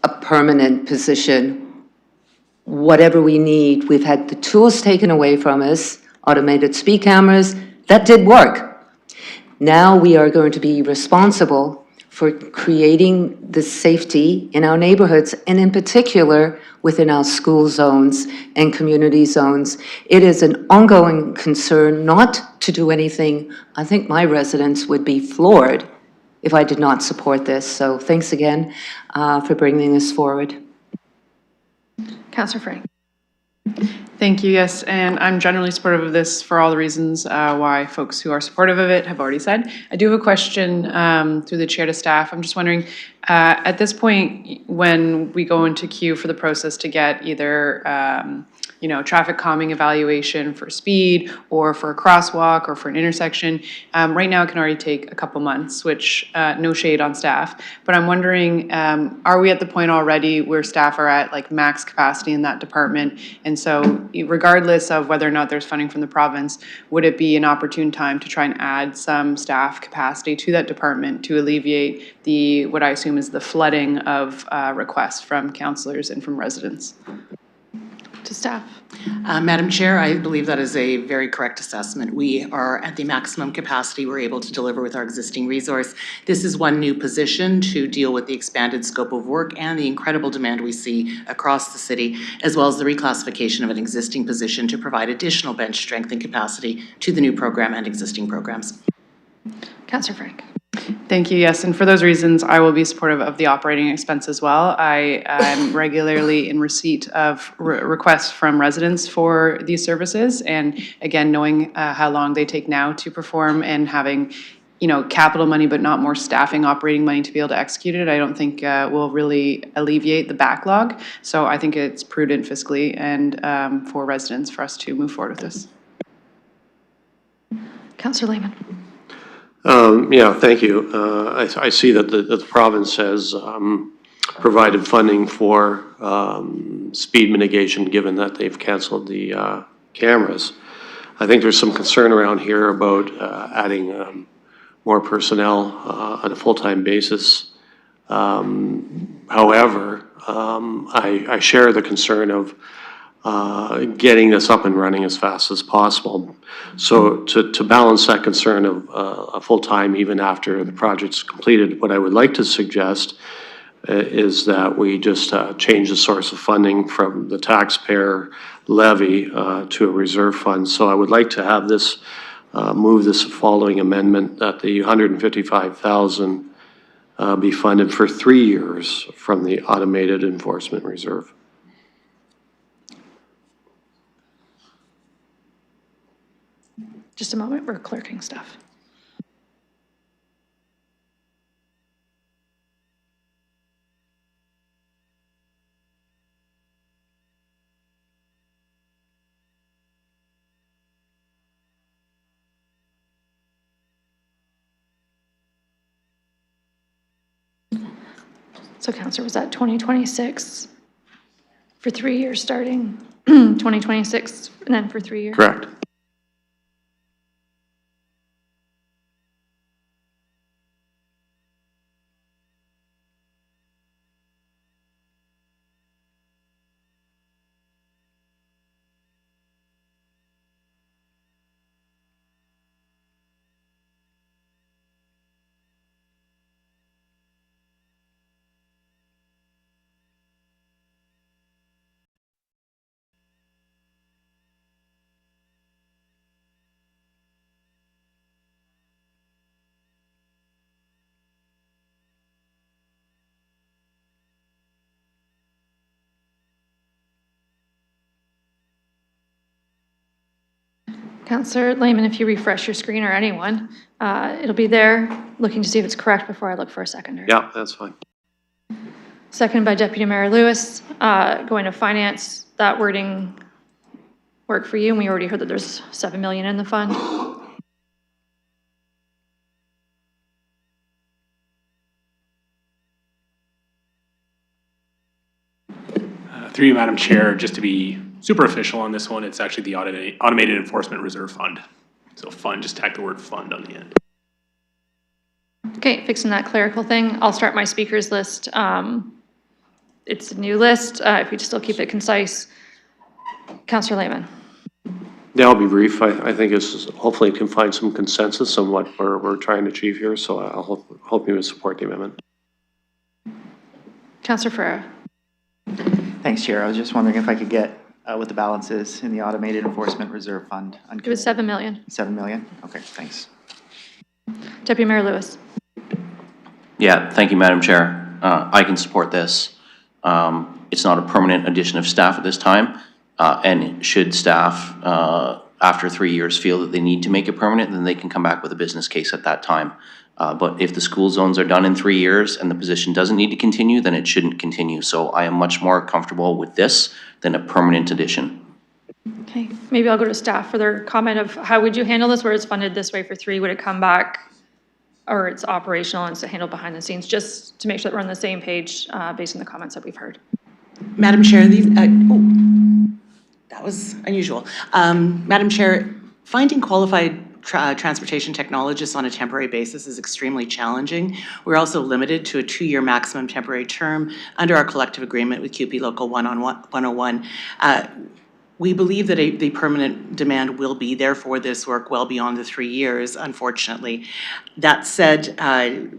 a permanent position. Whatever we need, we've had the tools taken away from us, automated speed cameras, that did work. Now we are going to be responsible for creating the safety in our neighborhoods, and in particular within our school zones and community zones. It is an ongoing concern not to do anything. I think my residents would be floored if I did not support this. So thanks again for bringing this forward. Councillor Frank. Thank you, yes, and I'm generally supportive of this for all the reasons why folks who are supportive of it have already said. I do have a question through the chair to staff. I'm just wondering, at this point, when we go into queue for the process to get either traffic calming evaluation for speed or for a crosswalk or for an intersection, right now it can already take a couple months, which no shade on staff, but I'm wondering, are we at the point already where staff are at like max capacity in that department? And so regardless of whether or not there's funding from the province, would it be an opportune time to try and add some staff capacity to that department to alleviate the, what I assume is the flooding of requests from councillors and from residents? To staff. Madam Chair, I believe that is a very correct assessment. We are at the maximum capacity we're able to deliver with our existing resource. This is one new position to deal with the expanded scope of work and the incredible demand we see across the city, as well as the reclassification of an existing position to provide additional bench strength and capacity to the new program and existing programs. Councillor Frank. Thank you, yes, and for those reasons, I will be supportive of the operating expense as well. I am regularly in receipt of requests from residents for these services, and again, knowing how long they take now to perform and having, capital money but not more staffing operating money to be able to execute it, I don't think will really alleviate the backlog. So I think it's prudent fiscally and for residents for us to move forward with this. Councillor Lehman. Thank you. I see that the province has provided funding for speed mitigation, given that they've canceled the cameras. I think there's some concern around here about adding more personnel on a full-time basis. However, I share the concern of getting this up and running as fast as possible. So to balance that concern of a full-time even after the project's completed, what I would like to suggest is that we just change the source of funding from the taxpayer levy to a reserve fund. So I would like to have this, move this following amendment, that the $155,000 be funded for 3 years from the automated enforcement reserve. Just a moment, we're clerking stuff. So Councillor, was that 2026 for 3 years starting 2026 and then for 3 years? Correct. Councillor Lehman, if you refresh your screen, or anyone, it'll be there, looking to see if it's correct before I look for a seconder. Yeah, that's fine. Second by Deputy Mayor Lewis. Going to finance, that wording work for you? And we already heard that there's $7 million in the fund. Through you, Madam Chair, just to be super official on this one, it's actually the Automated Enforcement Reserve Fund. So fund, just tack the word fund on the end. Okay, fixing that clerical thing. I'll start my speakers list. It's a new list. If you just still keep it concise. Councillor Lehman. Yeah, I'll be brief. I think it's hopefully can find some consensus on what we're trying to achieve here, so I'll hope you would support the amendment. Councillor Ferreira. Thanks, Chair. I was just wondering if I could get what the balance is in the Automated Enforcement Reserve Fund. It was 7 million. 7 million? Okay, thanks. Deputy Mayor Lewis. Yeah, thank you, Madam Chair. I can support this. It's not a permanent addition of staff at this time. And should staff, after 3 years, feel that they need to make it permanent, then they can come back with a business case at that time. But if the school zones are done in 3 years and the position doesn't need to continue, then it shouldn't continue. So I am much more comfortable with this than a permanent addition. Okay, maybe I'll go to staff for their comment of how would you handle this where it's funded this way for 3? Would it come back or it's operational and it's handled behind the scenes, just to make sure that we're on the same page based on the comments that we've heard? Madam Chair, that was unusual. Madam Chair, finding qualified transportation technologists on a temporary basis is extremely challenging. We're also limited to a 2-year maximum temporary term under our collective agreement with CUPE Local 101. We believe that the permanent demand will be there for this work well beyond the 3 years, unfortunately. That said,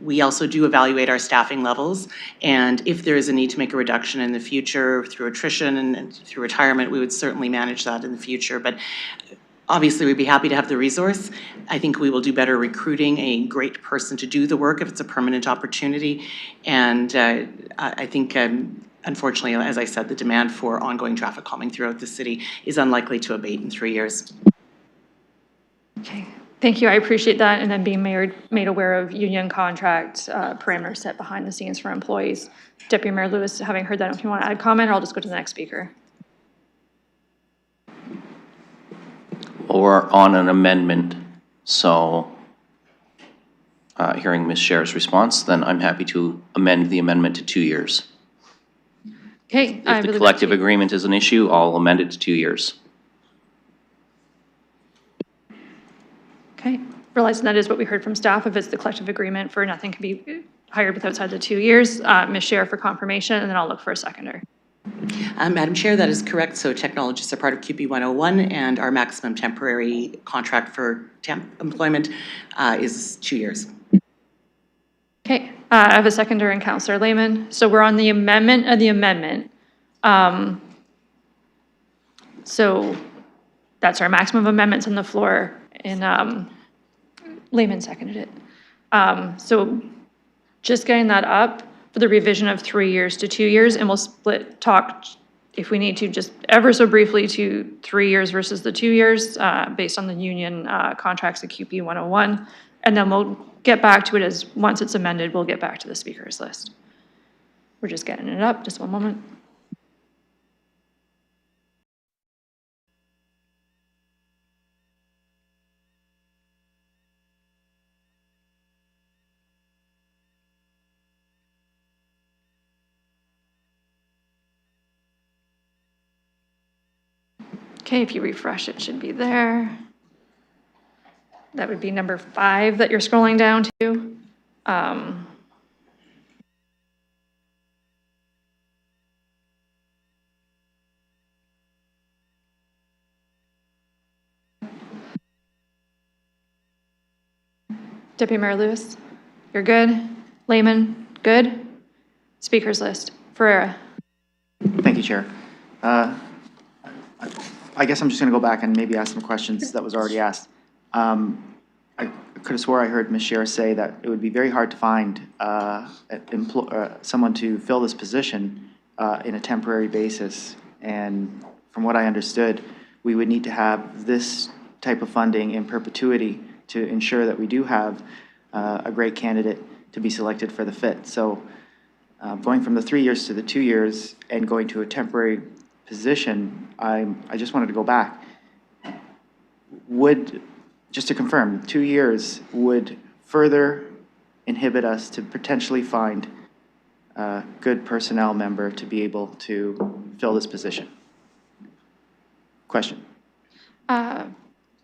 we also do evaluate our staffing levels, and if there is a need to make a reduction in the future through attrition and through retirement, we would certainly manage that in the future. But obviously, we'd be happy to have the resource. I think we will do better recruiting a great person to do the work if it's a permanent opportunity. And I think, unfortunately, as I said, the demand for ongoing traffic calming throughout the city is unlikely to abate in 3 years. Okay, thank you. I appreciate that. And then being made aware of union contract parameters set behind the scenes for employees. Deputy Mayor Lewis, having heard that, if you want to add comment, or I'll just go to the next speaker. Or on an amendment, so hearing Ms. Scher's response, then I'm happy to amend the amendment to 2 years. Okay. If the collective agreement is an issue, I'll amend it to 2 years. Okay, realizing that is what we heard from staff. If it's the collective agreement for nothing can be hired with outside the 2 years, Ms. Scher for confirmation, and then I'll look for a seconder. Madam Chair, that is correct. So technologists are part of CUPE 101, and our maximum temporary contract for temp employment is 2 years. Okay, I have a seconder and Councillor Lehman. So we're on the amendment of the amendment. So that's our maximum amendments on the floor, and Lehman seconded it. So just getting that up for the revision of 3 years to 2 years, and we'll talk if we need to just ever so briefly to 3 years versus the 2 years based on the union contracts at CUPE 101. And then we'll get back to it as once it's amended, we'll get back to the speakers list. We're just getting it up, just one moment. Okay, if you refresh, it should be there. That would be number 5 that you're scrolling down to. Deputy Mayor Lewis, you're good. Lehman, good. Speakers list. Ferreira. Thank you, Chair. I guess I'm just going to go back and maybe ask some questions that was already asked. I could have swore I heard Ms. Scher say that it would be very hard to find someone to fill this position in a temporary basis. And from what I understood, we would need to have this type of funding in perpetuity to ensure that we do have a great candidate to be selected for the fit. So going from the 3 years to the 2 years and going to a temporary position, I just wanted to go back. Just to confirm, 2 years would further inhibit us to potentially find a good personnel member to be able to fill this position? Question.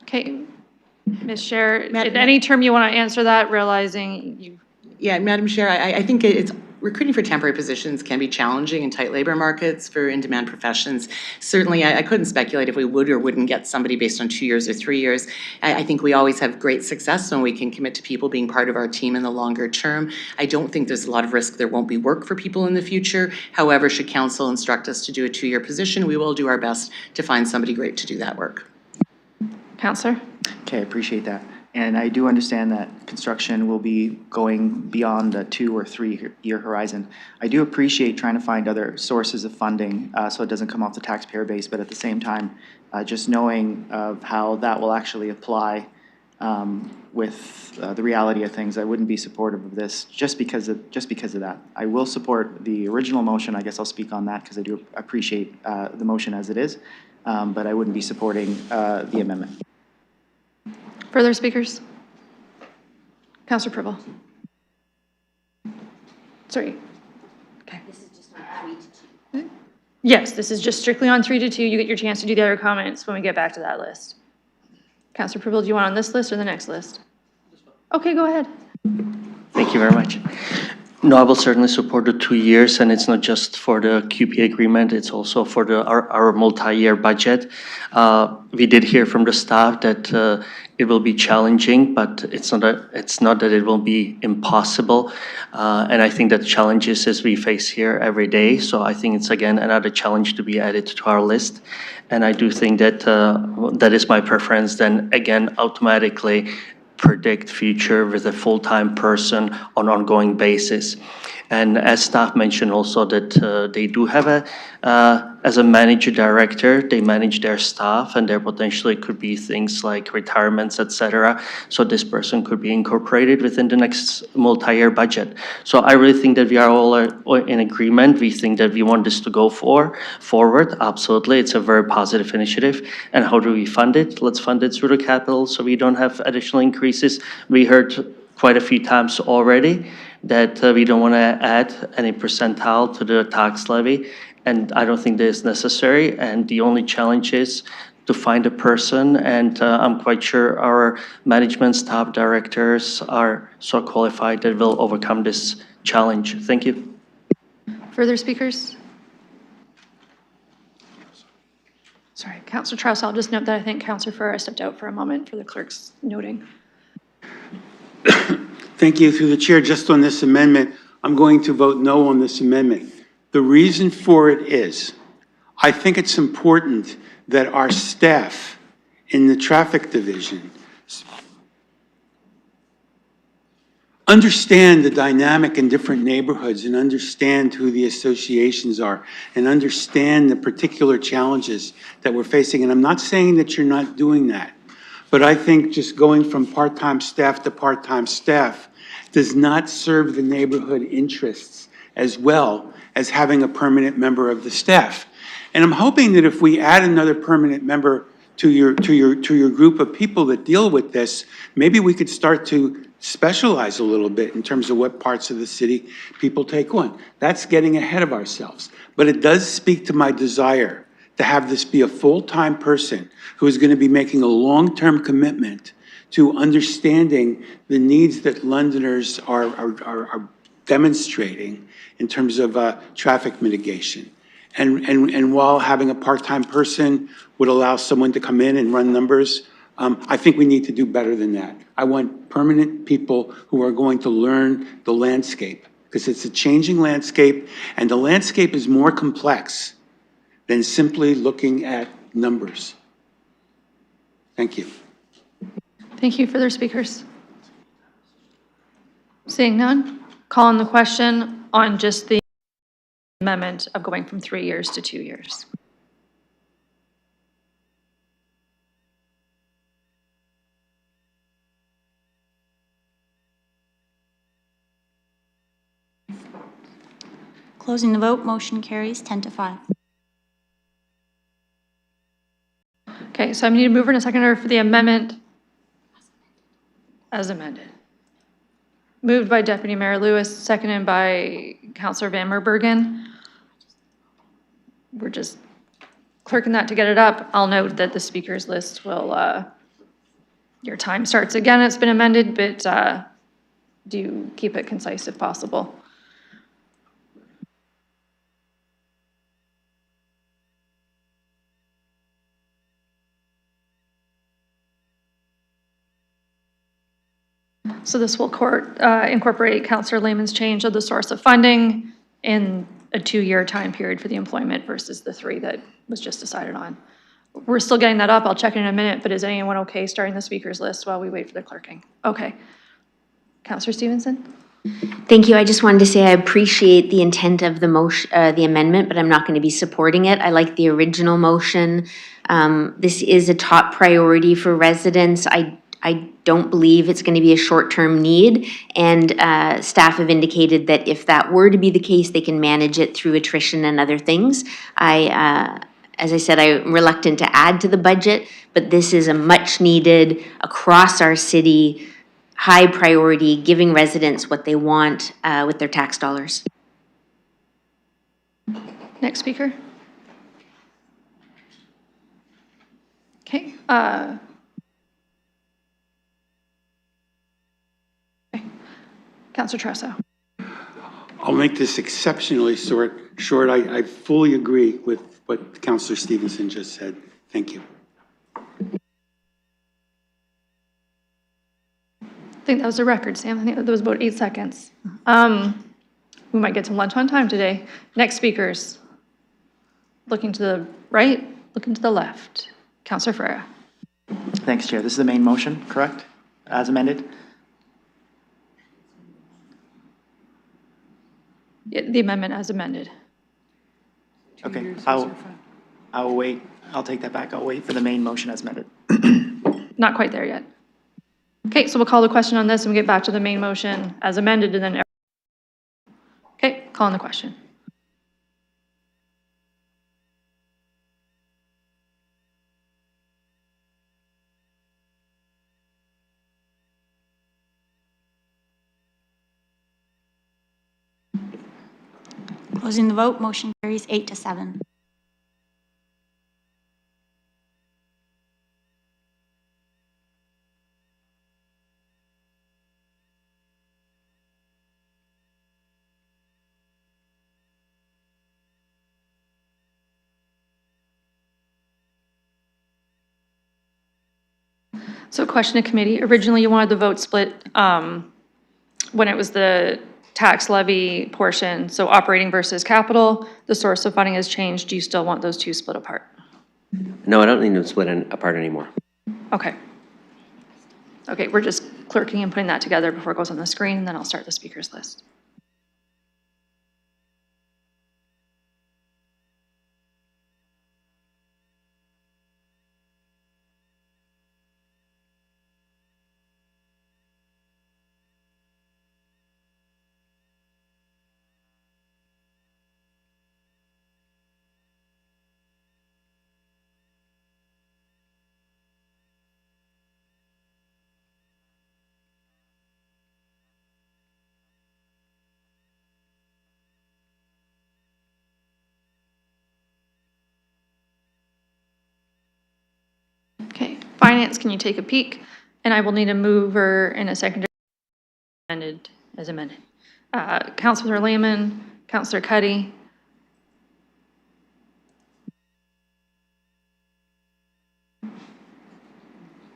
Okay, Ms. Scher, at any term you want to answer that, realizing you. Yeah, Madam Chair, I think it's recruiting for temporary positions can be challenging in tight labor markets for in-demand professions. Certainly, I couldn't speculate if we would or wouldn't get somebody based on 2 years or 3 years. I think we always have great success when we can commit to people being part of our team in the longer term. I don't think there's a lot of risk there won't be work for people in the future. However, should council instruct us to do a 2-year position, we will do our best to find somebody great to do that work. Counselor? Okay, I appreciate that. And I do understand that construction will be going beyond a 2 or 3 year horizon. I do appreciate trying to find other sources of funding so it doesn't come off the taxpayer base, but at the same time, just knowing of how that will actually apply with the reality of things, I wouldn't be supportive of this just because of that. I will support the original motion. I guess I'll speak on that because I do appreciate the motion as it is, but I wouldn't be supporting the amendment. Further speakers? Counselor Purple. Sorry. Okay. This is just on 3 to 2. Yes, this is just strictly on 3 to 2. You get your chance to do the other comments when we get back to that list. Counselor Purple, do you want on this list or the next list? Okay, go ahead. Thank you very much. No, I will certainly support the 2 years, and it's not just for the QP agreement, it's also for our multi-year budget. We did hear from the staff that it will be challenging, but it's not that it will be impossible. And I think that challenges as we face here every day. So I think it's again another challenge to be added to our list. And I do think that that is my preference. Then again, automatically predict future with a full-time person on an ongoing basis. And as staff mentioned also that they do have as a manager director, they manage their staff and there potentially could be things like retirements, etc. So this person could be incorporated within the next multi-year budget. So I really think that we are all in agreement. We think that we want this to go forward. Absolutely, it's a very positive initiative. And how do we fund it? Let's fund it through the capital so we don't have additional increases. We heard quite a few times already that we don't want to add any percentile to the tax levy, and I don't think that is necessary. And the only challenge is to find a person, and I'm quite sure our management staff directors are so qualified that will overcome this challenge. Thank you. Further speakers? Sorry, Councillor Strauss, I'll just note that I think Councillor Ferreira stepped out for a moment for the clerk's noting. Thank you. Through the chair, just on this amendment, I'm going to vote no on this amendment. The reason for it is, I think it's important that our staff in the traffic division understand the dynamic in different neighborhoods and understand who the associations are and understand the particular challenges that we're facing. And I'm not saying that you're not doing that. But I think just going from part-time staff to part-time staff does not serve the neighborhood interests as well as having a permanent member of the staff. And I'm hoping that if we add another permanent member to your group of people that deal with this, maybe we could start to specialize a little bit in terms of what parts of the city people take on. That's getting ahead of ourselves. But it does speak to my desire to have this be a full-time person who is going to be making a long-term commitment to understanding the needs that Londoners are demonstrating in terms of traffic mitigation. And while having a part-time person would allow someone to come in and run numbers, I think we need to do better than that. I want permanent people who are going to learn the landscape, because it's a changing landscape, and the landscape is more complex than simply looking at numbers. Thank you. Thank you. Further speakers? Seeing none, call on the question on just the amendment of going from 3 years to 2 years. Closing the vote, motion carries 10-5. Okay, so I need a mover and a seconder for the amendment as amended. Moved by Deputy Mayor Lewis, seconded by Councillor Van Merbergen. We're just clerking that to get it up. I'll note that the speakers list will, your time starts again. It's been amended, but do keep it concise if possible. So this will incorporate Counselor Lehman's change of the source of funding in a 2-year time period for the employment versus the 3 that was just decided on. We're still getting that up. I'll check in a minute, but is anyone okay starting the speakers list while we wait for the clerking? Okay. Counselor Stevenson? Thank you. I just wanted to say I appreciate the intent of the motion, the amendment, but I'm not going to be supporting it. I like the original motion. This is a top priority for residents. I don't believe it's going to be a short-term need, and staff have indicated that if that were to be the case, they can manage it through attrition and other things. As I said, I'm reluctant to add to the budget, but this is a much-needed, across our city, high priority, giving residents what they want with their tax dollars. Next speaker. Okay. Counselor Tresso. I'll make this exceptionally short. I fully agree with what Councillor Stevenson just said. Thank you. I think that was a record, Sam. I think that was about 8 seconds. We might get some lunch on time today. Next speakers. Looking to the right, looking to the left. Councillor Ferreira. Thanks, Chair. This is the main motion, correct? As amended? The amendment as amended. Okay, I will wait. I'll take that back. I'll wait for the main motion as amended. Not quite there yet. Okay, so we'll call the question on this and we get back to the main motion as amended and then. Okay, calling the question. Closing the vote, motion carries 8-7. So question to committee, originally you wanted the vote split when it was the tax levy portion, so operating versus capital, the source of funding has changed. Do you still want those two split apart? No, I don't need them split apart anymore. Okay. Okay, we're just clerking and putting that together before it goes on the screen, and then I'll start the speakers list. Okay, finance, can you take a peek? And I will need a mover and a secondary amended as amended. Councilor Lehman, Councilor Cuddy.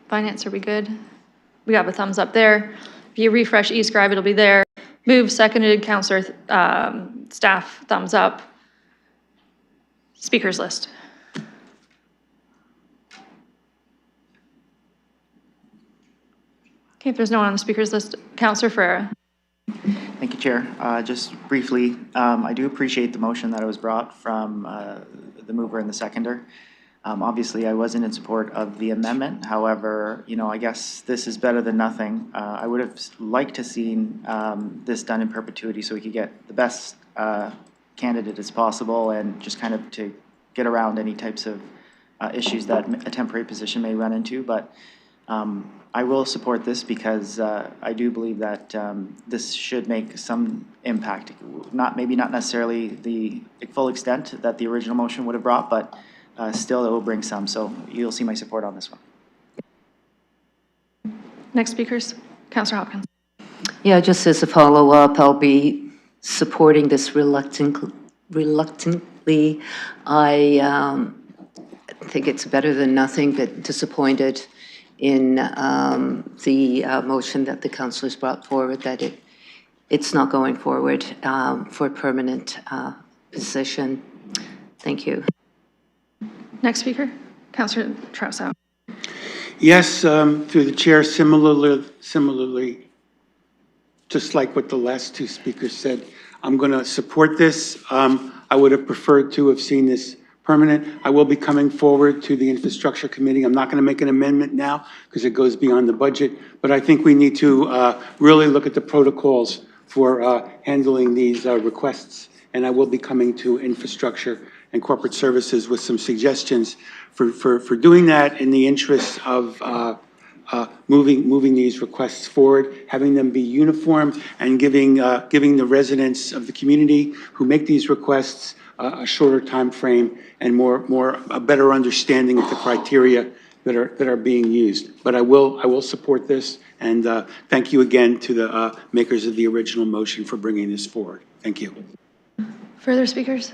Finance, are we good? We have a thumbs up there. If you refresh eScribe, it'll be there. Move, seconded, Councilor staff, thumbs up. Speakers list. Okay, if there's no one on the speakers list, Councilor Ferreira. Thank you, Chair. Just briefly, I do appreciate the motion that was brought from the mover and the seconder. Obviously, I wasn't in support of the amendment. However, you know, I guess this is better than nothing. I would have liked to seen this done in perpetuity so we could get the best candidate as possible and just kind of to get around any types of issues that a temporary position may run into. But I will support this because I do believe that this should make some impact. Maybe not necessarily the full extent that the original motion would have brought, but still it will bring some. So you'll see my support on this one. Next speakers, Councilor Hopkins. Yeah, just as a follow-up, I'll be supporting this reluctantly. I think it's better than nothing, but disappointed in the motion that the councillors brought forward, that it's not going forward for a permanent position. Thank you. Next speaker, Councillor Trousseau. Yes, through the chair, similarly, just like what the last two speakers said, I'm going to support this. I would have preferred to have seen this permanent. I will be coming forward to the Infrastructure Committee. I'm not going to make an amendment now because it goes beyond the budget, but I think we need to really look at the protocols for handling these requests. And I will be coming to Infrastructure and Corporate Services with some suggestions for doing that in the interest of moving these requests forward, having them be uniform, and giving the residents of the community who make these requests a shorter time frame and a better understanding of the criteria that are being used. But I will support this, and thank you again to the makers of the original motion for bringing this forward. Thank you. Further speakers?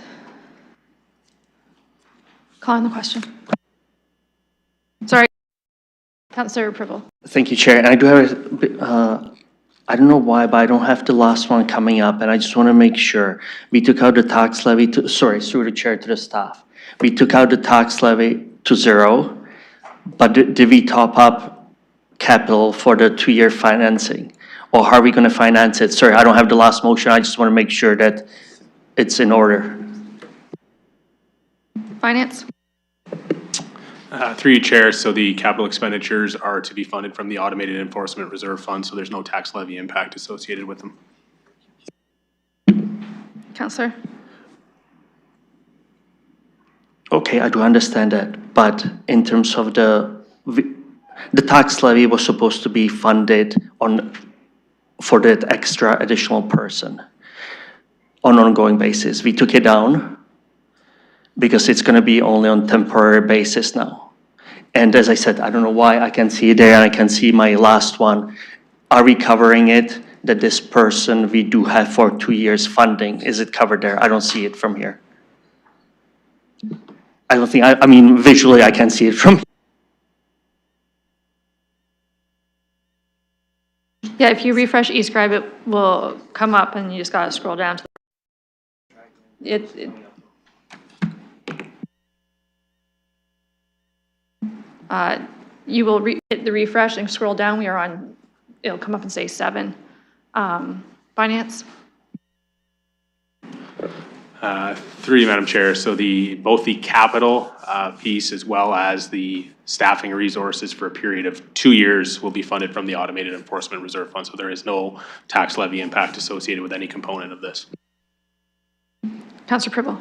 Calling the question. Sorry, Councillor Pribble. Thank you, Chair. And I do have I don't know why, but I don't have the last one coming up, and I just want to make sure. We took out the tax levy through the chair to the staff. We took out the tax levy to 0, but did we top up capital for the 2-year financing? Or how are we going to finance it? Sorry, I don't have the last motion. I just want to make sure that it's in order. Finance? Through you, Chair, so the capital expenditures are to be funded from the Automated Enforcement Reserve Fund, so there's no tax levy impact associated with them. Councillor? Okay, I do understand that, but in terms of the tax levy was supposed to be funded for that extra additional person on an ongoing basis. We took it down because it's going to be only on temporary basis now. And as I said, I don't know why, I can see it there, and I can see my last one. Are we covering it, that this person we do have for 2 years funding? Is it covered there? I don't see it from here. I don't think, I mean, visually I can see it from here. Yeah, if you refresh eScribe, it will come up and you just gotta scroll down to the you will hit the refresh and scroll down. We are on, it'll come up and say 7. Finance? Through you, Madam Chair, so both the capital piece as well as the staffing resources for a period of 2 years will be funded from the Automated Enforcement Reserve Fund, so there is no tax levy impact associated with any component of this. Councillor Pribble?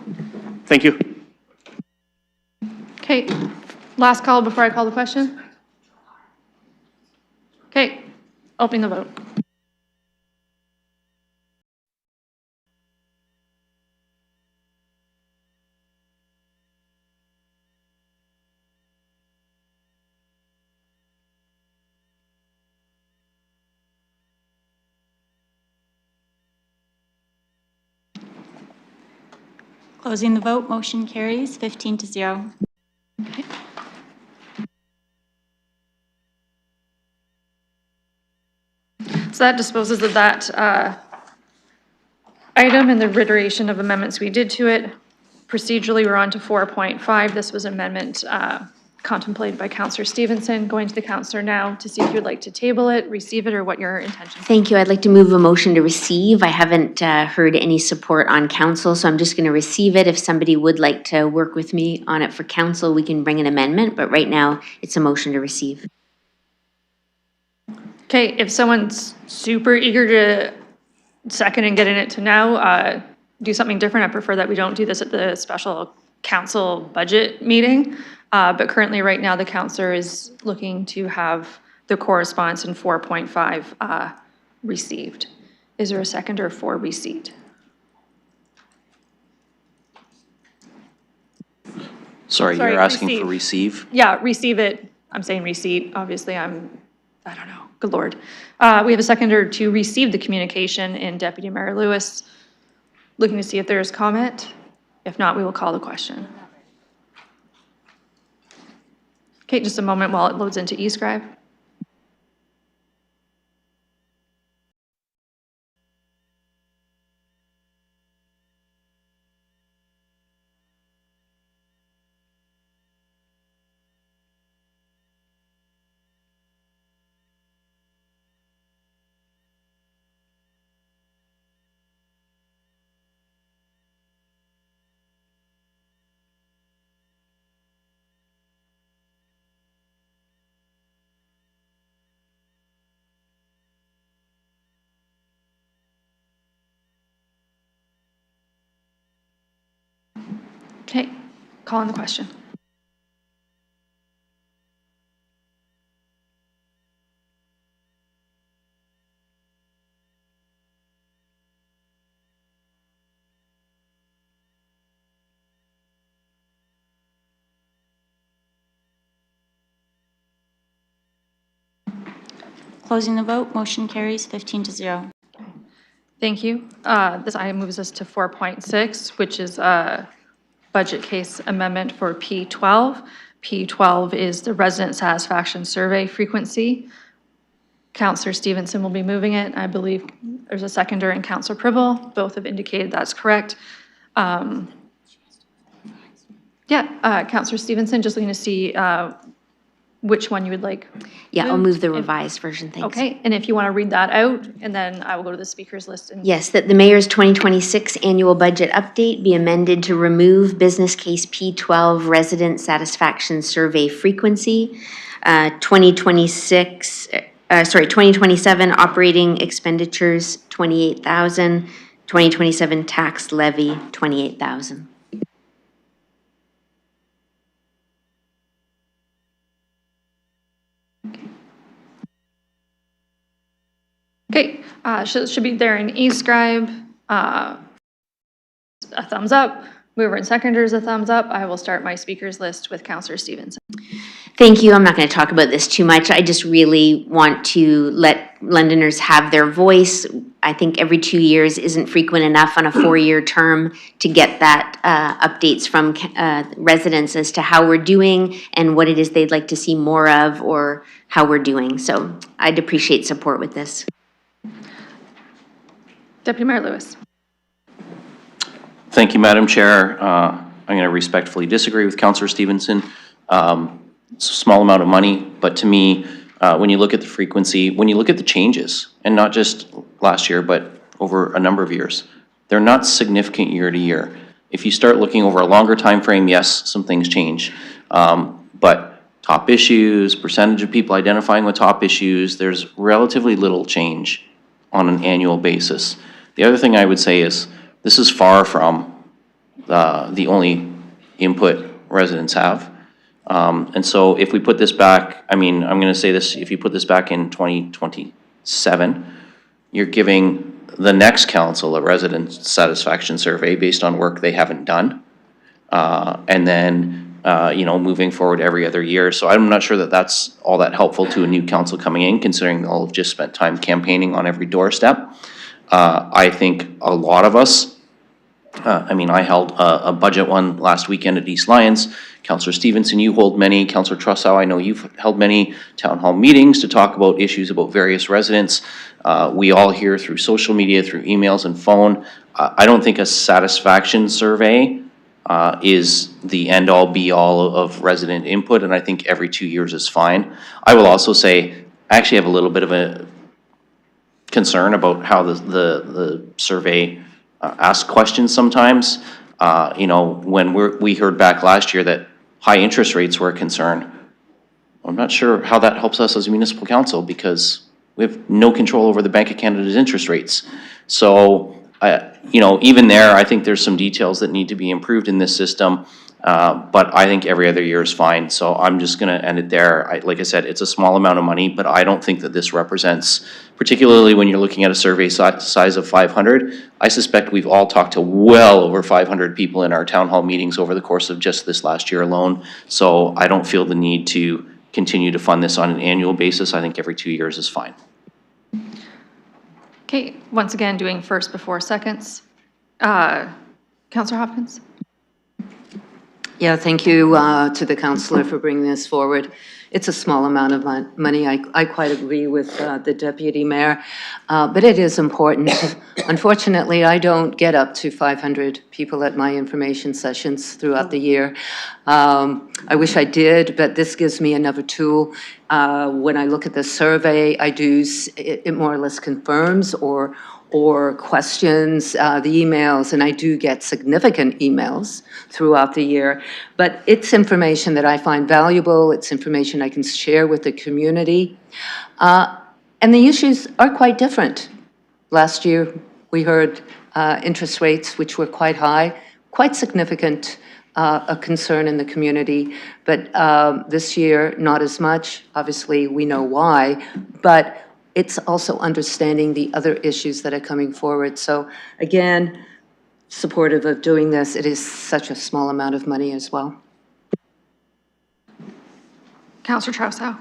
Thank you. Okay, last call before I call the question. Okay, opening the vote. Closing the vote, motion carries 15-0. Okay. So that disposes of that item and the reiteration of amendments we did to it. Procedurally, we're on to 4.5. This was amendment contemplated by Councillor Stevenson. Going to the councillor now to see if you'd like to table it, receive it, or what your intention is. Thank you. I'd like to move a motion to receive. I haven't heard any support on council, so I'm just going to receive it. If somebody would like to work with me on it for council, we can bring an amendment, but right now it's a motion to receive. Okay, if someone's super eager to second and getting it to now, do something different. I prefer that we don't do this at the special council budget meeting. But currently, right now, the councillor is looking to have the correspondence in 4.5 received. Is there a seconder for receipt? Sorry, Sorry, you're asking receive. for receive? Yeah, receive it. I'm saying receipt. Obviously, I don't know. Good Lord. We have a seconder to receive the communication in Deputy Mayor Lewis. Looking to see if there is comment. If not, we will call the question. Okay, just a moment while it loads into eScribe. Okay, calling the question. Closing the vote, motion carries 15-0. Thank you. This item moves us to 4.6, which is a budget case amendment for P12. P12 is the resident satisfaction survey frequency. Counselor Stevenson will be moving it. I believe there's a seconder in Counselor Pribble. Both have indicated that's correct. Counselor Stevenson, just looking to see which one you would like. Yeah, I'll moved. move the revised version, thanks. Okay, and if you want to read that out, and then I will go to the speakers list. And Yes, that the mayor's 2026 annual budget update be amended to remove business case P12 resident satisfaction survey frequency, 2027 operating expenditures, 28,000, 2027 tax levy, 28,000. Okay, should be there in eScribe. A thumbs up. Mover and seconders, a thumbs up. I will start my speakers list with Counselor Stevenson. Thank you. I'm not going to talk about this too much. I just really want to let Londoners have their voice. I think every 2 years isn't frequent enough on a 4-year term to get that updates from residents as to how we're doing and what it is they'd like to see more of or how we're doing. So I'd appreciate support with this. Deputy Mayor Lewis. Thank you, Madam Chair. I'm going to respectfully disagree with Councillor Stevenson. It's a small amount of money, but to me, when you look at the frequency, when you look at the changes, and not just last year, but over a number of years, they're not significant year to year. If you start looking over a longer time frame, yes, some things change. But top issues, percentage of people identifying with top issues, there's relatively little change on an annual basis. The other thing I would say is this is far from the only input residents have. And so if we put this back, I mean, I'm going to say this, if you put this back in 2027, you're giving the next council a resident satisfaction survey based on work they haven't done. And then, moving forward every other year. So I'm not sure that that's all that helpful to a new council coming in, considering they'll have just spent time campaigning on every doorstep. I think a lot of us, I held a budget one last weekend at East Lyons. Councillor Stevenson, you hold many. Councillor Trussow, I know you've held many town hall meetings to talk about issues about various residents. We all hear through social media, through emails and phone. I don't think a satisfaction survey is the end-all be-all of resident input, and I think every 2 years is fine. I will also say, I actually have a little bit of a concern about how the survey asks questions sometimes. When we heard back last year that high interest rates were a concern, I'm not sure how that helps us as a municipal council because we have no control over the Bank of Canada's interest rates. So, even there, I think there's some details that need to be improved in this system. But I think every other year is fine. So I'm just going to end it there. Like I said, it's a small amount of money, but I don't think that this represents, particularly when you're looking at a survey size of 500, I suspect we've all talked to well over 500 people in our town hall meetings over the course of just this last year alone. So I don't feel the need to continue to fund this on an annual basis. I think every 2 years is fine. Okay, once again, doing first before seconds. Councillor Hopkins? Yeah, thank you to the councillor for bringing this forward. It's a small amount of money. I quite agree with the deputy mayor, but it is important. Unfortunately, I don't get up to 500 people at my information sessions throughout the year. I wish I did, but this gives me another tool. When I look at the survey, it more or less confirms or questions the emails, and I do get significant emails throughout the year. But it's information that I find valuable. It's information I can share with the community. And the issues are quite different. Last year, we heard interest rates, which were quite high, quite significant, a concern in the community. But this year, not as much. Obviously, we know why. But it's also understanding the other issues that are coming forward. So again, supportive of doing this. It is such a small amount of money as well. Councillor Trousseau.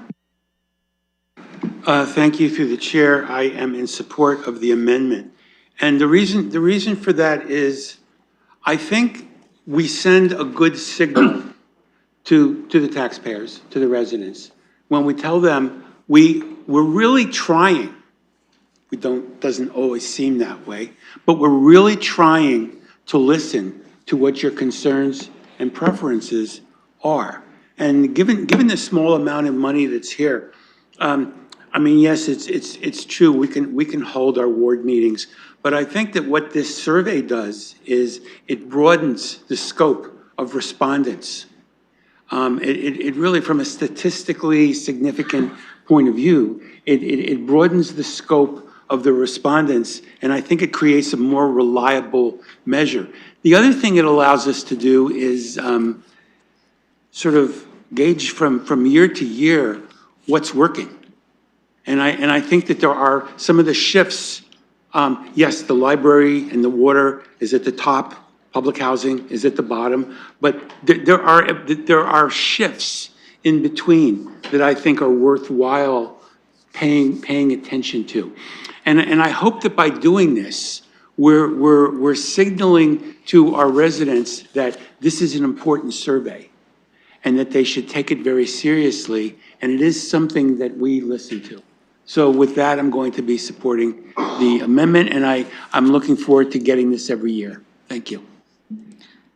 Thank you through the chair. I am in support of the amendment. And the reason for that is I think we send a good signal to the taxpayers, to the residents, when we tell them we're really trying. Doesn't always seem that way, but we're really trying to listen to what your concerns and preferences are. And given the small amount of money that's here, I mean, yes, it's true. We can hold our ward meetings, but I think that what this survey does is it broadens the scope of respondents. It really, from a statistically significant point of view, it broadens the scope of the respondents, and I think it creates a more reliable measure. The other thing it allows us to do is sort of gauge from year to year what's working. And I think that there are some of the shifts. Yes, the library and the water is at the top, public housing is at the bottom, but there are shifts in between that I think are worthwhile paying attention to. And I hope that by doing this, we're signaling to our residents that this is an important survey and that they should take it very seriously, and it is something that we listen to. So with that, I'm going to be supporting the amendment, and I'm looking forward to getting this every year. Thank you.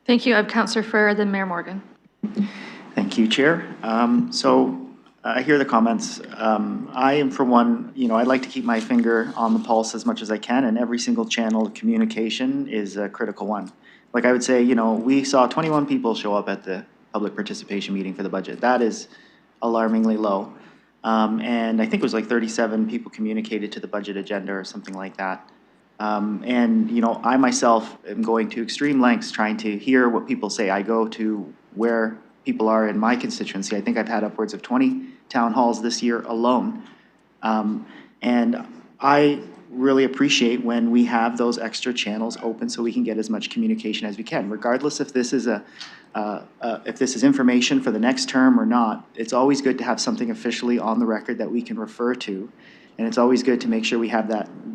Thank you. I have Councillor Farrer, then Mayor Morgan. Thank you, Chair. I hear the comments. I am, for one, I'd like to keep my finger on the pulse as much as I can, and every single channel of communication is a critical one. Like I would say, we saw 21 people show up at the public participation meeting for the budget. That is alarmingly low. And I think it was like 37 people communicated to the budget agenda or something like that. I myself am going to extreme lengths trying to hear what people say. I go to where people are in my constituency. I think I've had upwards of 20 town halls this year alone. And I really appreciate when we have those extra channels open so we can get as much communication as we can, regardless if this is if this is information for the next term or not. It's always good to have something officially on the record that we can refer to, and it's always good to make sure we have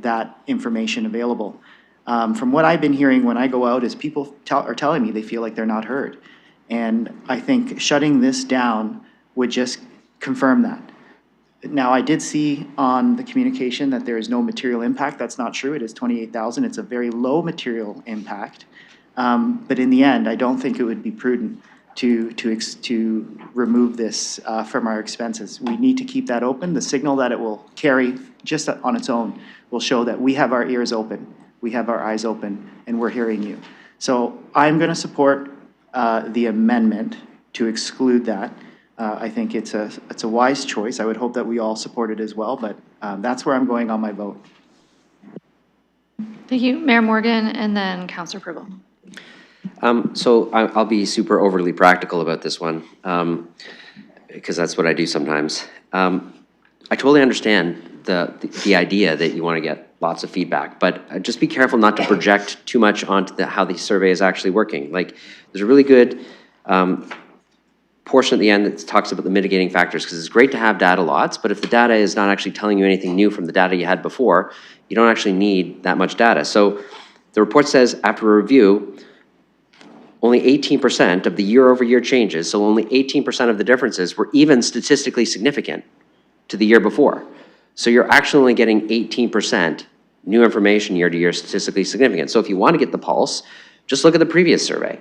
that information available. From what I've been hearing when I go out is people are telling me they feel like they're not heard, and I think shutting this down would just confirm that. Now, I did see on the communication that there is no material impact. That's not true. It is 28,000. It's a very low material impact. But in the end, I don't think it would be prudent to remove this from our expenses. We need to keep that open. The signal that it will carry just on its own will show that we have our ears open, we have our eyes open, and we're hearing you. So I'm going to support the amendment to exclude that. I think it's a wise choice. I would hope that we all support it as well, but that's where I'm going on my vote. Thank you, Mayor Morgan, and then Councillor Purble. So I'll be super overly practical about this one, because that's what I do sometimes. I totally understand the idea that you want to get lots of feedback, but just be careful not to project too much onto how the survey is actually working. Like, there's a really good portion at the end that talks about the mitigating factors, because it's great to have data lots, but if the data is not actually telling you anything new from the data you had before, you don't actually need that much data. So the report says, after a review, only 18% of the year-over-year changes, so only 18% of the differences were even statistically significant to the year before. So you're actually only getting 18% new information year to year statistically significant. So if you want to get the pulse, just look at the previous survey.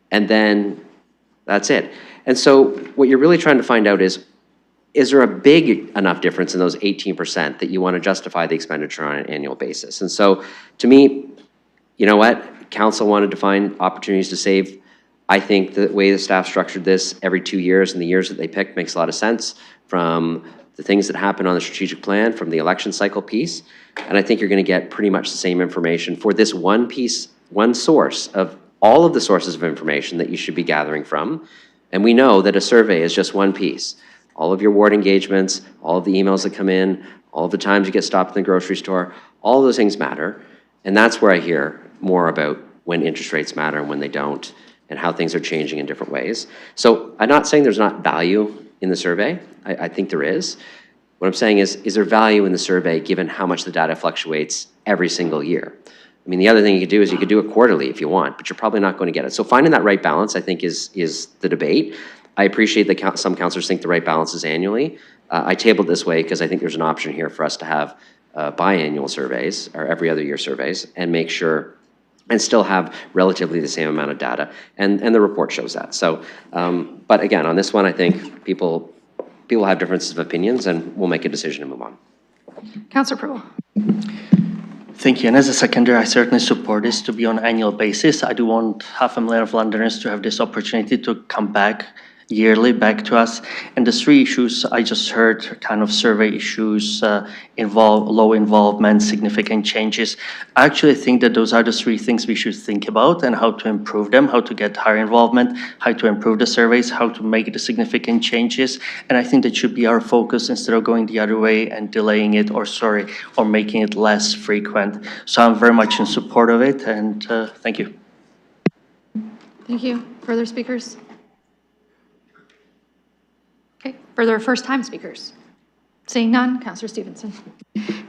And then that's it. And so what you're really trying to find out is there a big enough difference in those 18% that you want to justify the expenditure on an annual basis? And so to me, you know what? Council wanted to find opportunities to save. I think the way the staff structured this every 2 years and the years that they picked makes a lot of sense, from the things that happen on the strategic plan, from the election cycle piece. And I think you're going to get pretty much the same information for this one piece, one source of all of the sources of information that you should be gathering from. And we know that a survey is just one piece. All of your ward engagements, all of the emails that come in, all of the times you get stopped in the grocery store, all of those things matter. And that's where I hear more about when interest rates matter and when they don't, and how things are changing in different ways. So I'm not saying there's not value in the survey. I think there is. What I'm saying is there value in the survey given how much the data fluctuates every single year? I mean, the other thing you could do is you could do it quarterly if you want, but you're probably not going to get it. So finding that right balance, I think, is the debate. I appreciate that some councillors think the right balance is annually. I tabled this way because I think there's an option here for us to have biannual surveys or every other year surveys and make sure and still have relatively the same amount of data. And the report shows that. So, but again, on this one, I think people have differences of opinions, and we'll make a decision and move on. Councillor Proulx. Thank you. And as a seconder, I certainly support this to be on an annual basis. I do want 500,000 of Londoners to have this opportunity to come back yearly back to us. And the three issues I just heard, kind of survey issues, low involvement, significant changes. I actually think that those are the three things we should think about and how to improve them, how to get higher involvement, how to improve the surveys, how to make the significant changes. And I think that should be our focus instead of going the other way and delaying it or making it less frequent. So I'm very much in support of it, and thank you. Thank you. Further speakers? Okay, further first-time speakers? Seeing none, Councillor Stevenson.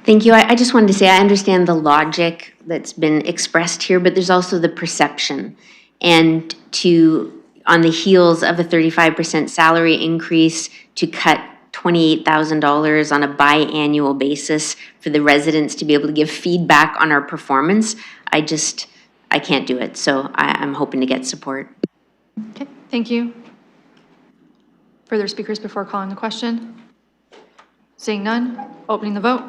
Thank you. I just wanted to say I understand the logic that's been expressed here, but there's also the perception. And on the heels of a 35% salary increase, to cut $28,000 on a biannual basis for the residents to be able to give feedback on our performance, I can't do it. So I'm hoping to get support. Okay, thank you. Further speakers before calling the question? Seeing none, opening the vote.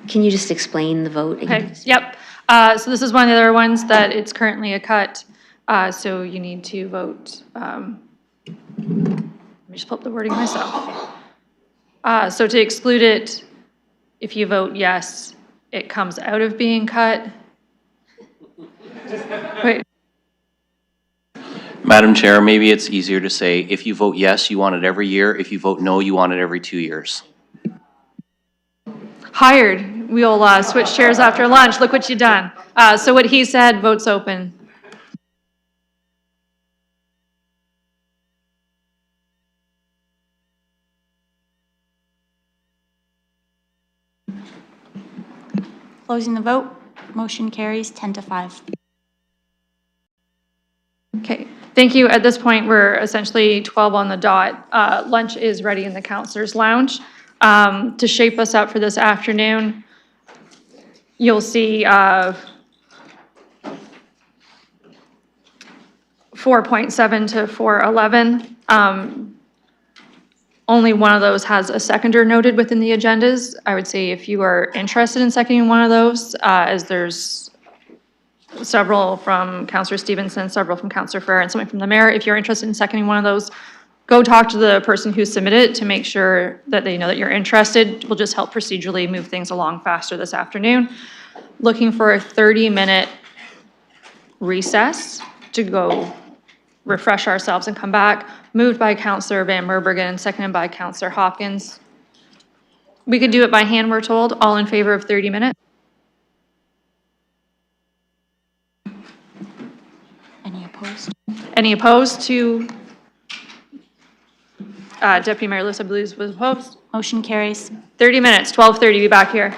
Can you just explain the vote again? Okay, yep. So this is one of the other ones that it's currently a cut. So you need to vote. Let me just pull up the wording myself. So to exclude it, if you vote yes, it comes out of being cut. Wait. Madam Chair, maybe it's easier to say, if you vote yes, you want it every year. If you vote no, you want it every 2 years. Hired. We'll switch chairs after lunch. Look what you done. So what he said, votes open. Closing the vote. Motion carries 10-5. Okay, thank you. At this point, we're essentially 12 on the dot. Lunch is ready in the Councilors Lounge. To shape us up for this afternoon, you'll see 4.7 to 411. Only one of those has a seconder noted within the agendas. I would say if you are interested in seconding one of those, as there's several from Councillor Stevenson, several from Councillor Ferrer, and something from the mayor. If you're interested in seconding one of those, go talk to the person who submitted it to make sure that they know that you're interested. We'll just help procedurally move things along faster this afternoon. Looking for a 30-minute recess to go refresh ourselves and come back. Moved by Councillor Van Merbergen and seconded by Councillor Hopkins. We could do it by hand, we're told. All in favor of 30 minutes? Any opposed? Any opposed to? Deputy Mayor Lewis, I believe, was opposed. Motion carries. 30 minutes, 12:30, be back here.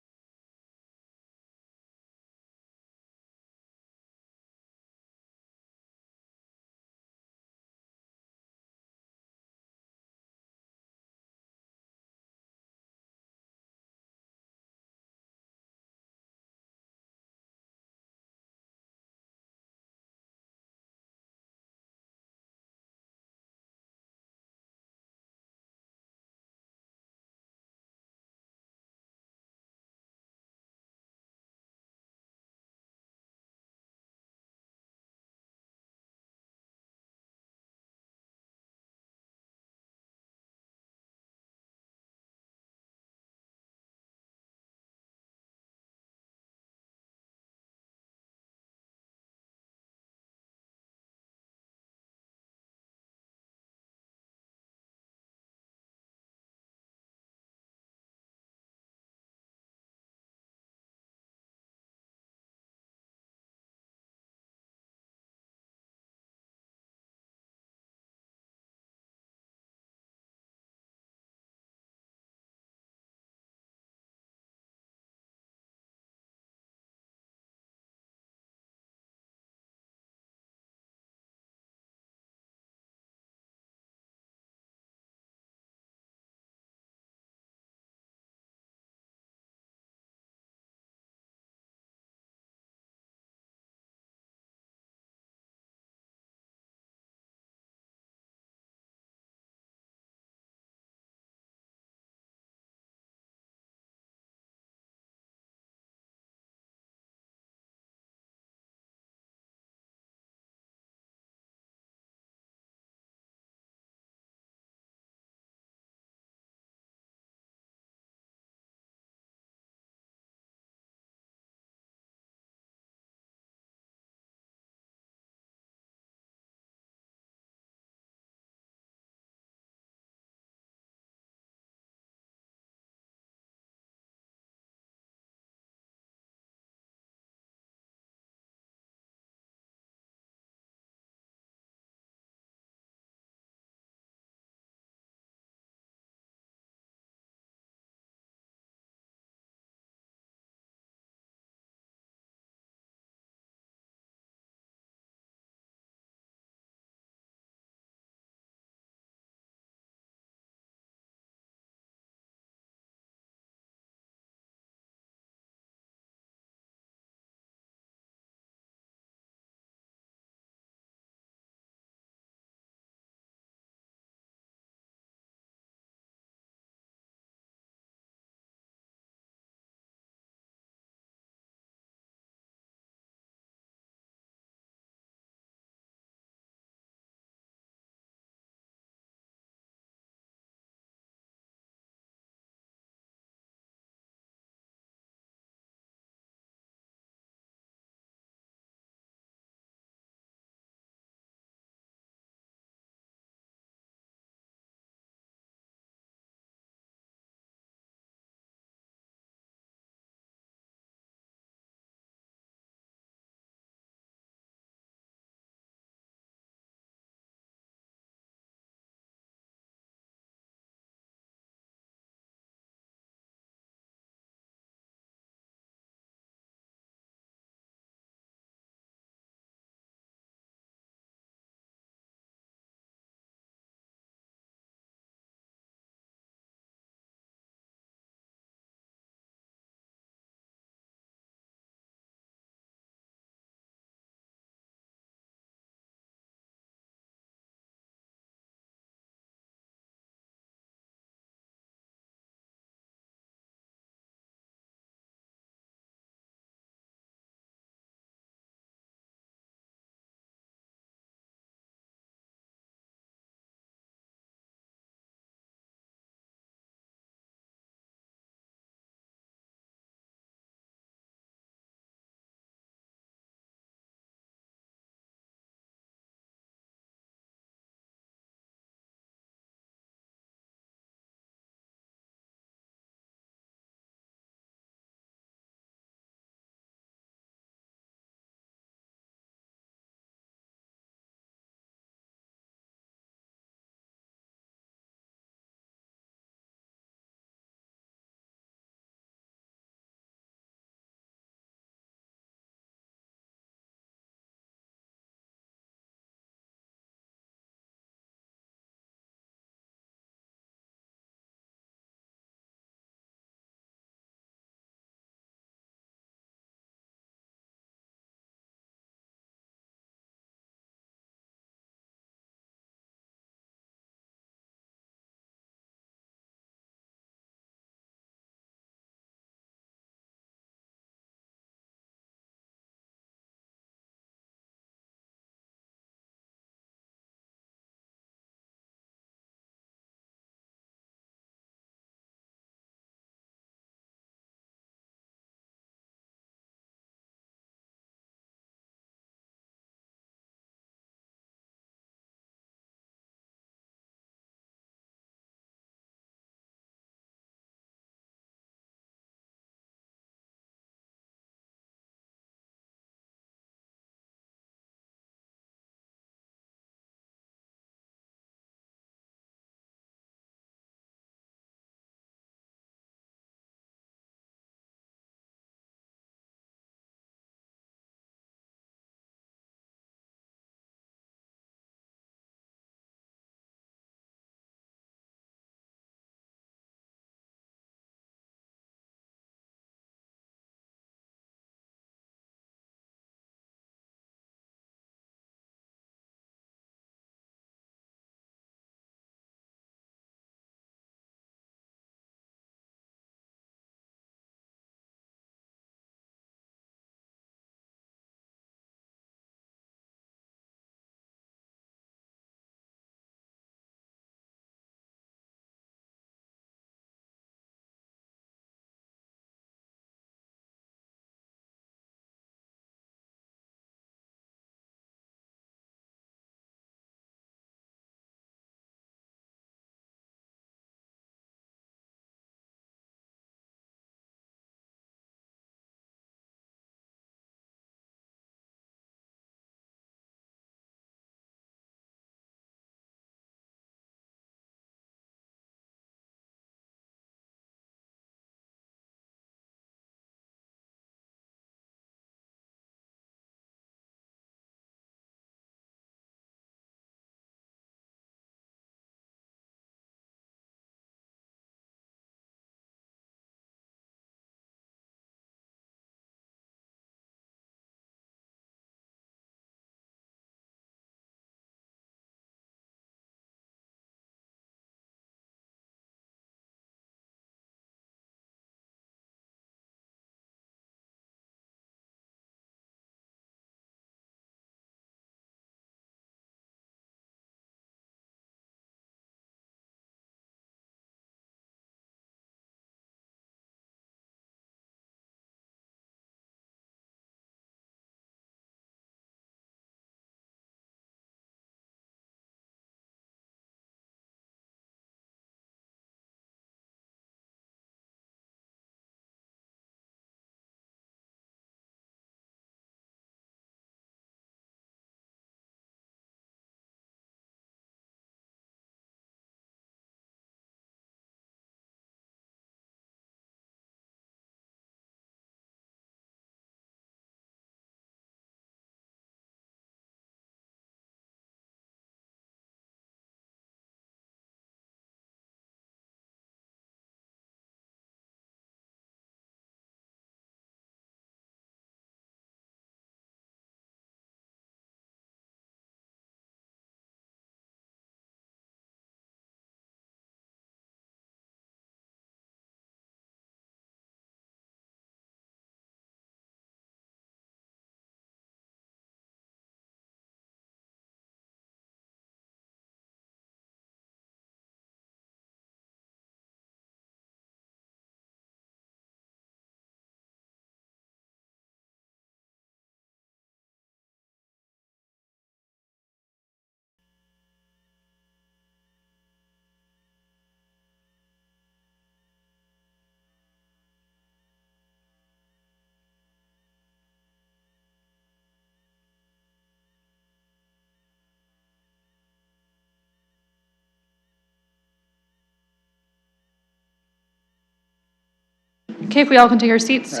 Okay, if we all can take our seats.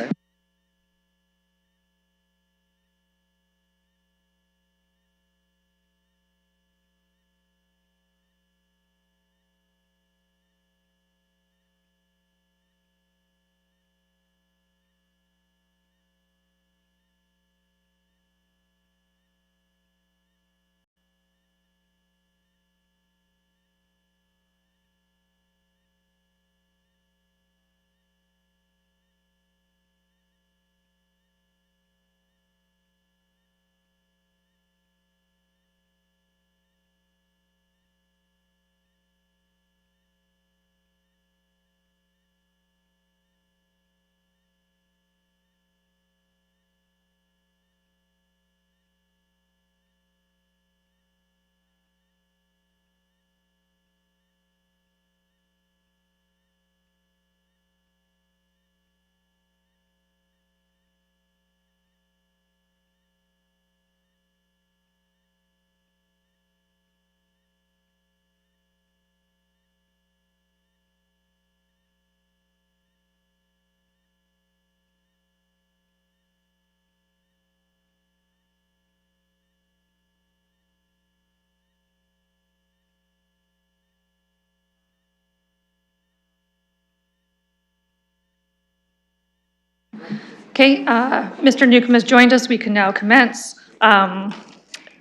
Okay, Mr. Newcomb has joined us. We can now commence. I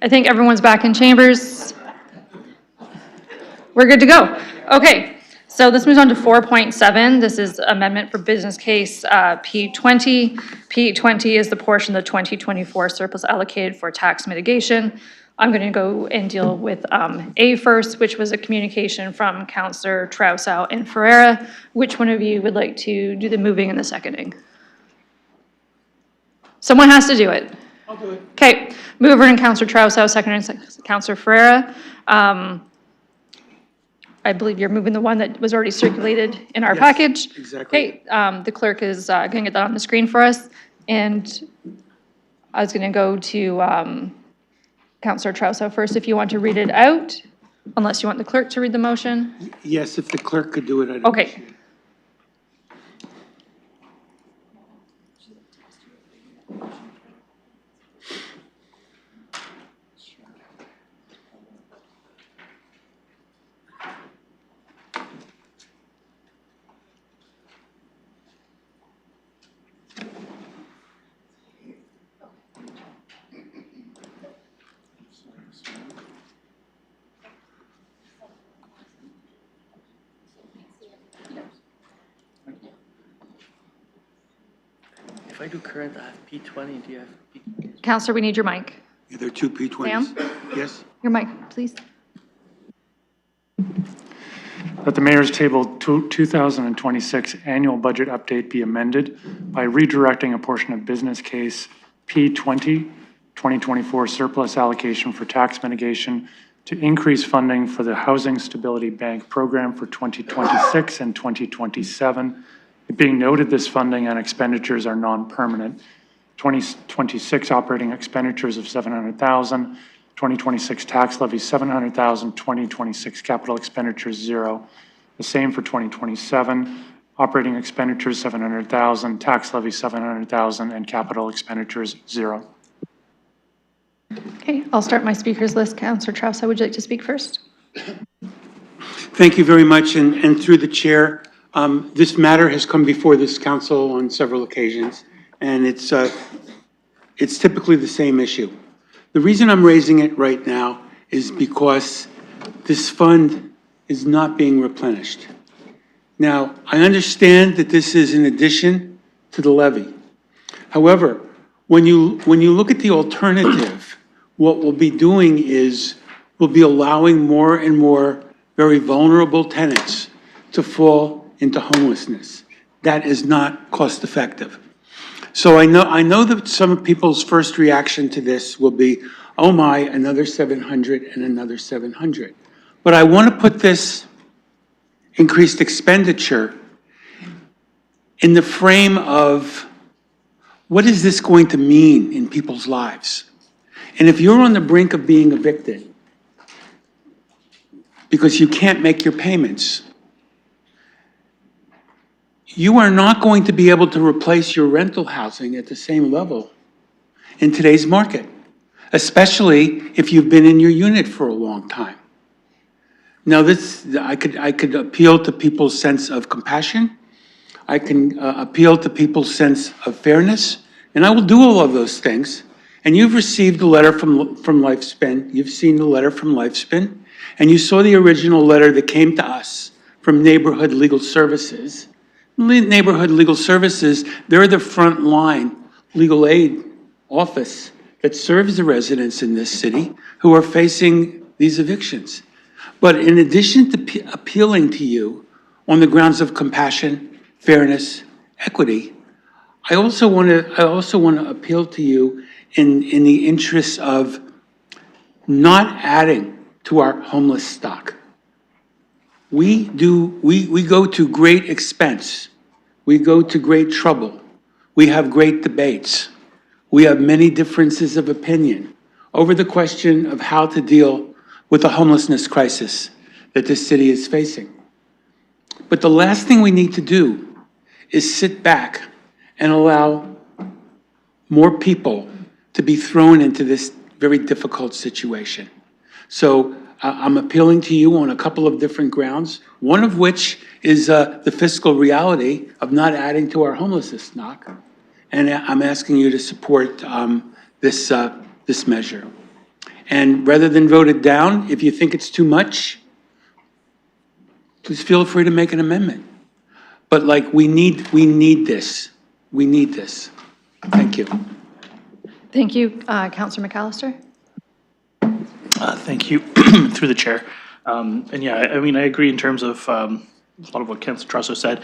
think everyone's back in chambers. We're good to go. Okay, so this moves on to 4.7. This is amendment for business case P20. P20 is the portion of the 2024 surplus allocated for tax mitigation. I'm going to go and deal with A first, which was a communication from Councillor Trousseau and Ferreira. Which one of you would like to do the moving and the seconding? Someone has to do it. I'll do it. Okay, mover and Councillor Trousseau, seconder Councillor Ferreira. I believe you're moving the one that was already circulated in our package. Exactly. Okay, the clerk is going to get that on the screen for us. And I was going to go to Councillor Trousseau first, if you want to read it out, unless you want the clerk to read the motion. Yes, if the clerk could do it, I'd Okay. appreciate it. If I do current, I have P20, do you have P? Councillor, we need your mic. Yeah, there are two P20s. Sam? Yes? Your mic, please. That the mayor's table 2026 annual budget update be amended by redirecting a portion of business case P20, 2024 surplus allocation for tax mitigation to increase funding for the Housing Stability Bank program for 2026 and 2027. It being noted this funding and expenditures are non-permanent. 2026 operating expenditures of $700,000, 2026 tax levy $700,000, 2026 capital expenditures $0. The same for 2027, operating expenditures $700,000, tax levy $700,000, and capital expenditures $0. Okay, I'll start my speakers list. Councillor Trousseau, would you like to speak first? Thank you very much, and through the chair, this matter has come before this council on several occasions, and it's typically the same issue. The reason I'm raising it right now is because this fund is not being replenished. Now, I understand that this is in addition to the levy. However, when you look at the alternative, what we'll be doing is we'll be allowing more and more very vulnerable tenants to fall into homelessness. That is not cost effective. So I know that some people's first reaction to this will be, oh my, another 700 and another 700. But I want to put this increased expenditure in the frame of what is this going to mean in people's lives? And if you're on the brink of being evicted because you can't make your payments, you are not going to be able to replace your rental housing at the same level in today's market, especially if you've been in your unit for a long time. Now, I could appeal to people's sense of compassion. I can appeal to people's sense of fairness, and I will do all of those things. And you've received a letter from Lifespin. You've seen the letter from Lifespin, and you saw the original letter that came to us from Neighborhood Legal Services. Neighborhood Legal Services, they're the frontline legal aid office that serves the residents in this city who are facing these evictions. But in addition to appealing to you on the grounds of compassion, fairness, equity, I also want to appeal to you in the interests of not adding to our homeless stock. We go to great expense. We go to great trouble. We have great debates. We have many differences of opinion over the question of how to deal with the homelessness crisis that this city is facing. But the last thing we need to do is sit back and allow more people to be thrown into this very difficult situation. So I'm appealing to you on a couple of different grounds, one of which is the fiscal reality of not adding to our homelessness stock. And I'm asking you to support this measure. And rather than vote it down, if you think it's too much, please feel free to make an amendment. But like, we need this. We need this. Thank you. Thank you. Councillor McAllister? Thank you, through the chair. And yeah, I mean, I agree in terms of a lot of what Councillor Trusso said.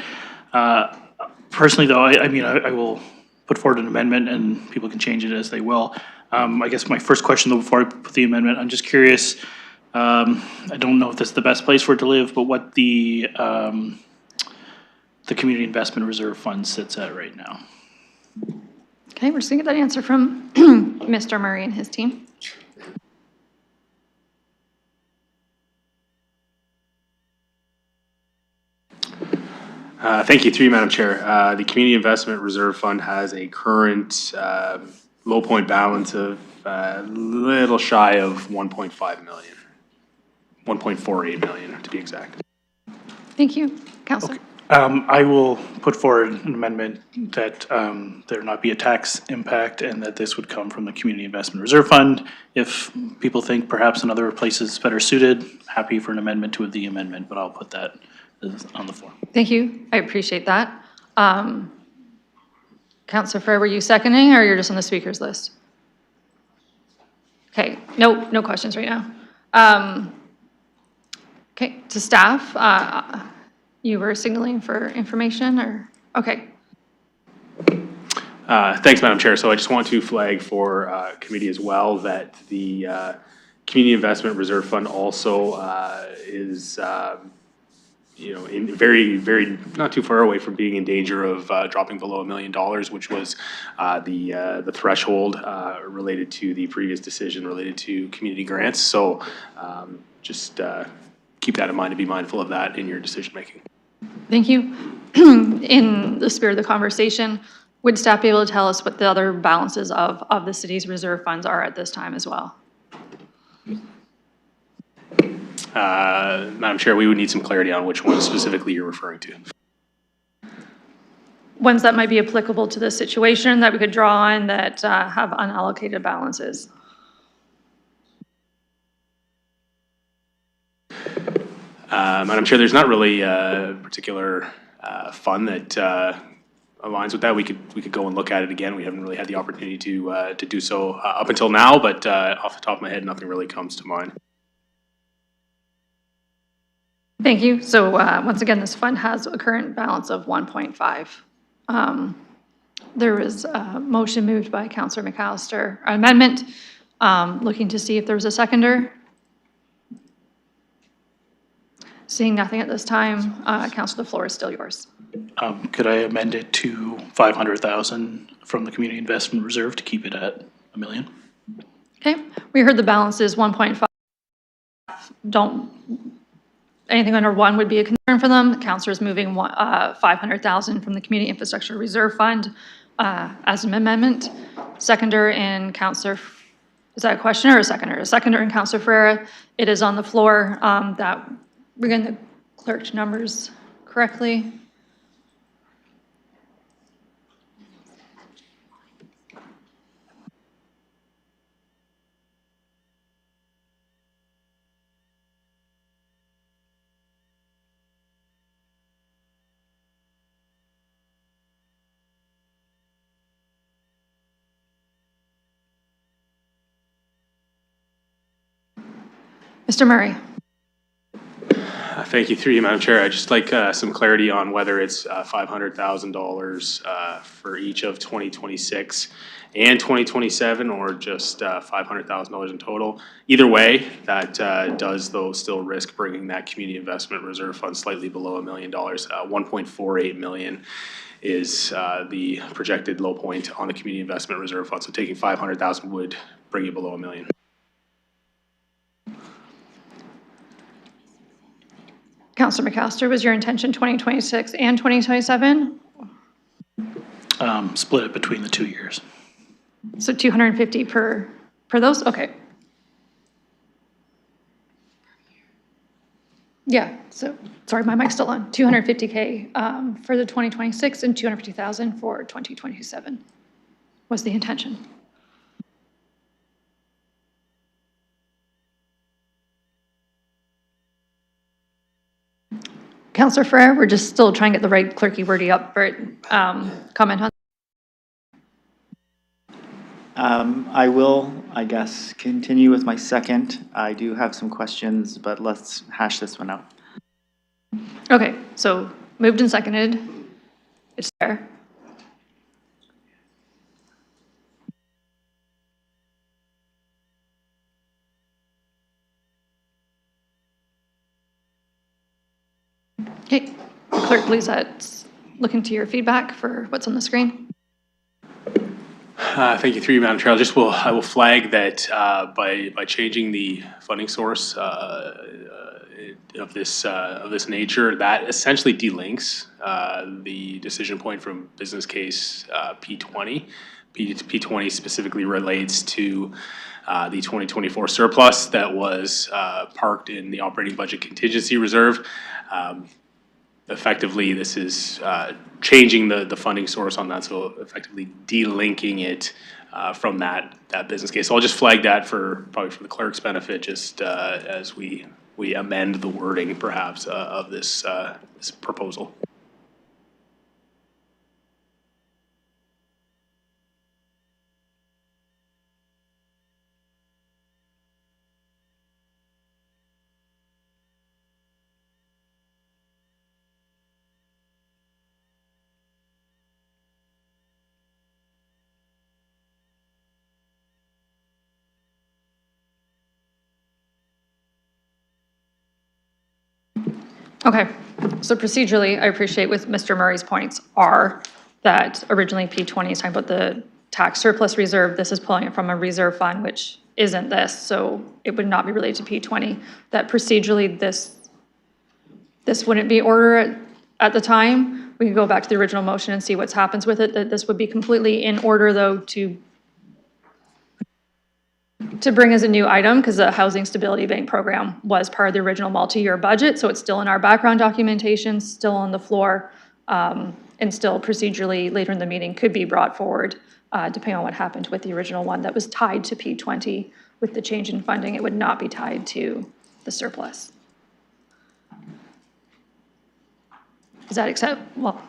Personally, though, I will put forward an amendment and people can change it as they will. I guess my first question, though, before I put the amendment, I'm just curious, I don't know if this is the best place for it to live, but what the Community Investment Reserve Fund sits at right now. Okay, we're just gonna get that answer from Mr. Murray and his team. Thank you, through you, Madam Chair. The Community Investment Reserve Fund has a current low point balance of little shy of 1.5 million, 1.48 million to be exact. Thank you. Councillor? I will put forward an amendment that there not be a tax impact and that this would come from the Community Investment Reserve Fund. If people think perhaps another place is better suited, happy for an amendment to the amendment, but I'll put that on the floor. Thank you. I appreciate that. Councillor Frere, were you seconding or you're just on the speakers list? Okay, no questions right now. Okay, to staff, you were signaling for information or, okay. Thanks, Madam Chair. So I just want to flag for committee as well that the Community Investment Reserve Fund also is in very not too far away from being in danger of dropping below $1 million, which was the threshold related to the previous decision related to community grants. So just keep that in mind and be mindful of that in your decision making. Thank you. In the spirit of the conversation, would staff be able to tell us what the other balances of the city's reserve funds are at this time as well? Madam Chair, we would need some clarity on which one specifically you're referring to. Ones that might be applicable to this situation that we could draw on that have unallocated balances. Madam Chair, there's not really a particular fund that aligns with that. We could go and look at it again. We haven't really had the opportunity to do so up until now, but off the top of my head, nothing really comes to mind. Thank you. So once again, this fund has a current balance of 1.5. There was a motion moved by Councillor McAllister, an amendment, looking to see if there was a seconder. Seeing nothing at this time, Councillor, the floor is still yours. Could I amend it to 500,000 from the Community Investment Reserve to keep it at $1 million? Okay, we heard the balance is 1.5. anything under 1 would be a concern for them. Councillor is moving 500,000 from the Community Infrastructure Reserve Fund as an amendment. Seconder and Councillor, is that a questioner or a seconder? A seconder and Councillor Ferreira. It is on the floor that we're getting the clerk's numbers correctly. Mr. Murray. Thank you, through you, Madam Chair. I'd just like some clarity on whether it's $500,000 for each of 2026 and 2027, or just $500,000 in total. Either way, that does, though, still risk bringing that Community Investment Reserve Fund slightly below $1 million. 1.48 million is the projected low point on the Community Investment Reserve Fund. So taking 500,000 would bring you below $1 million. Councillor McAllister, was your intention 2026 and 2027? Split it between the 2 years. So 250 per those? Okay. Yeah, so, sorry, my mic's still on. 250K for the 2026 and 250,000 for 2027 was the intention. Councillor Ferrer, we're just still trying to get the right clerky wordy up for it. Comment on. I will, I guess, continue with my second. I do have some questions, but let's hash this one out. Okay, so moved and seconded. It's there. Okay, clerk, please look into your feedback for what's on the screen. Thank you, through you, Madam Chair. I will flag that by changing the funding source of this nature, that essentially delinks the decision point from business case P20. P20 specifically relates to the 2024 surplus that was parked in the operating budget contingency reserve. Effectively, this is changing the funding source on that, so effectively delinking it from that business case. So I'll just flag that probably for the clerk's benefit, just as we amend the wording perhaps of this proposal. Okay, so procedurally, I appreciate with Mr. Murray's points are that originally P20 is talking about the tax surplus reserve. This is pulling it from a reserve fund, which isn't this, so it would not be related to P20. That procedurally, this wouldn't be order at the time. We could go back to the original motion and see what happens with it. That this would be completely in order, though, to bring as a new item, because the Housing Stability Bank program was part of the original multi-year budget, so it's still in our background documentation, still on the floor, and still procedurally later in the meeting could be brought forward, depending on what happened with the original one that was tied to P20. With the change in funding, it would not be tied to the surplus. Is that accept? Well,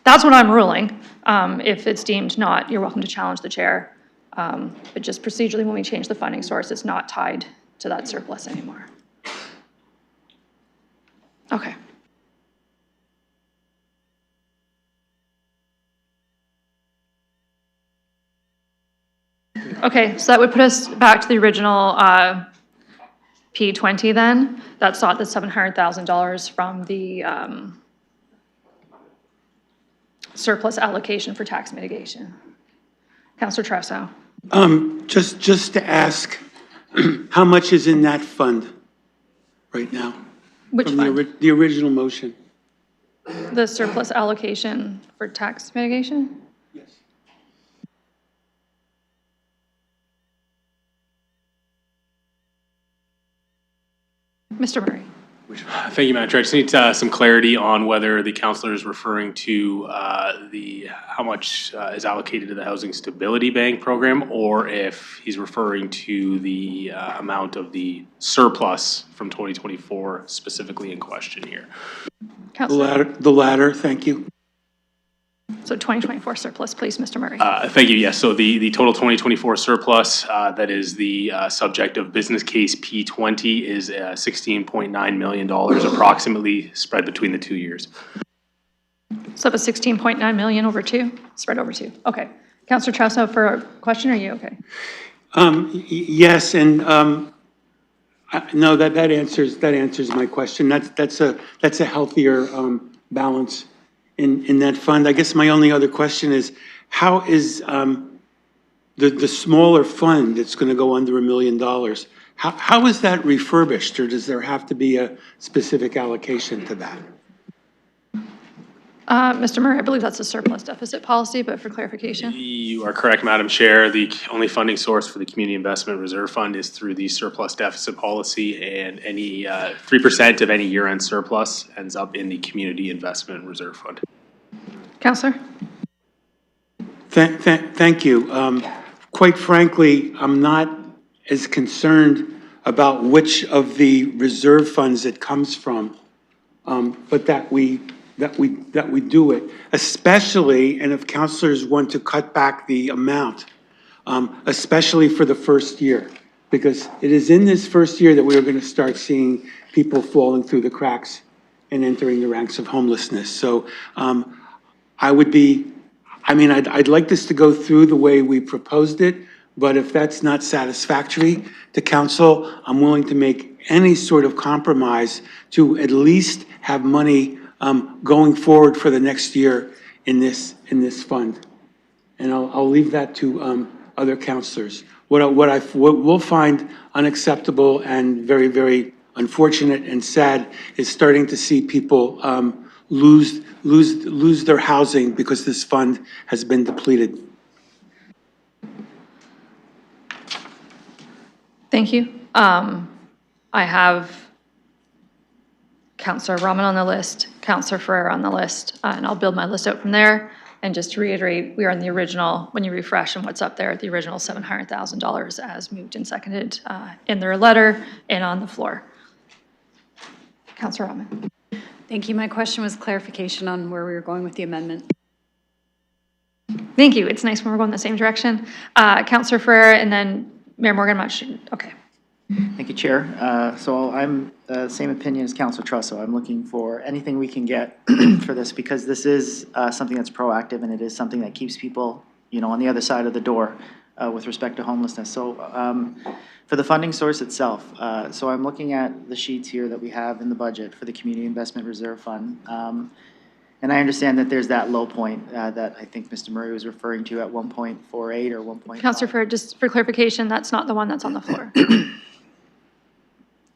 that's what I'm ruling. If it's deemed not, you're welcome to challenge the chair. But just procedurally, when we change the funding source, it's not tied to that surplus anymore. Okay. Okay, so that would put us back to the original P20 then. That sought the $700,000 from the surplus allocation for tax mitigation. Councillor Trefzow. Just to ask, how much is in that fund right now? Which from fund? the original motion. The surplus allocation for tax mitigation? Yes. Mr. Murray? Thank you, Madam Chair. I just need some clarity on whether the councillor is referring to how much is allocated to the Housing Stability Bank program, or if he's referring to the amount of the surplus from 2024 specifically in question here. Councillor? The latter, thank you. So 2024 surplus, please, Mr. Murray. Thank you. Yes. So the total 2024 surplus that is the subject of business case P20 is $16.9 million approximately spread between the 2 years. So that was 16.9 million over two, spread over two. Okay. Councillor Trousseau for a question, are you okay? Yes, and no, that answers my question. That's a healthier balance in that fund. I guess my only other question is, how is the smaller fund that's going to go under $1 million, how is that refurbished, or does there have to be a specific allocation to that? Mr. Murray, I believe that's a surplus deficit policy, but for clarification. You are correct, Madam Chair. The only funding source for the Community Investment Reserve Fund is through the surplus deficit policy, and any 3% of any year-end surplus ends up in the Community Investment Reserve Fund. Councillor? Thank you. Quite frankly, I'm not as concerned about which of the reserve funds it comes from, but that we do it, especially, and if councillors want to cut back the amount, especially for the first year, because it is in this first year that we are going to start seeing people falling through the cracks and entering the ranks of homelessness. So I'd like this to go through the way we proposed it, but if that's not satisfactory to council, I'm willing to make any sort of compromise to at least have money going forward for the next year in this fund. And I'll leave that to other councillors. What we'll find unacceptable and very, very unfortunate and sad is starting to see people lose their housing because this fund has been depleted. Thank you. I have Councillor Rahman on the list, Councillor Ferrer on the list, and I'll build my list out from there. And just to reiterate, we are in the original, when you refresh and what's up there, the original $700,000 as moved and seconded in their letter and on the floor. Councillor Rahman. Thank you. My question was clarification on where we were going with the amendment. Thank you. It's nice when we're going the same direction. Councillor Ferrer and then Mayor Morgan, I'm not sure. Okay. Thank you, Chair. So I'm same opinion as Councillor Trousseau. I'm looking for anything we can get for this, because this is something that's proactive, and it is something that keeps people, on the other side of the door with respect to homelessness. So for the funding source itself, so I'm looking at the sheets here that we have in the budget for the Community Investment Reserve Fund. And I understand that there's that low point that I think Mr. Murray was referring to at 1.48 or 1.5. Councillor Ferrer, just for clarification, that's not the one that's on the floor.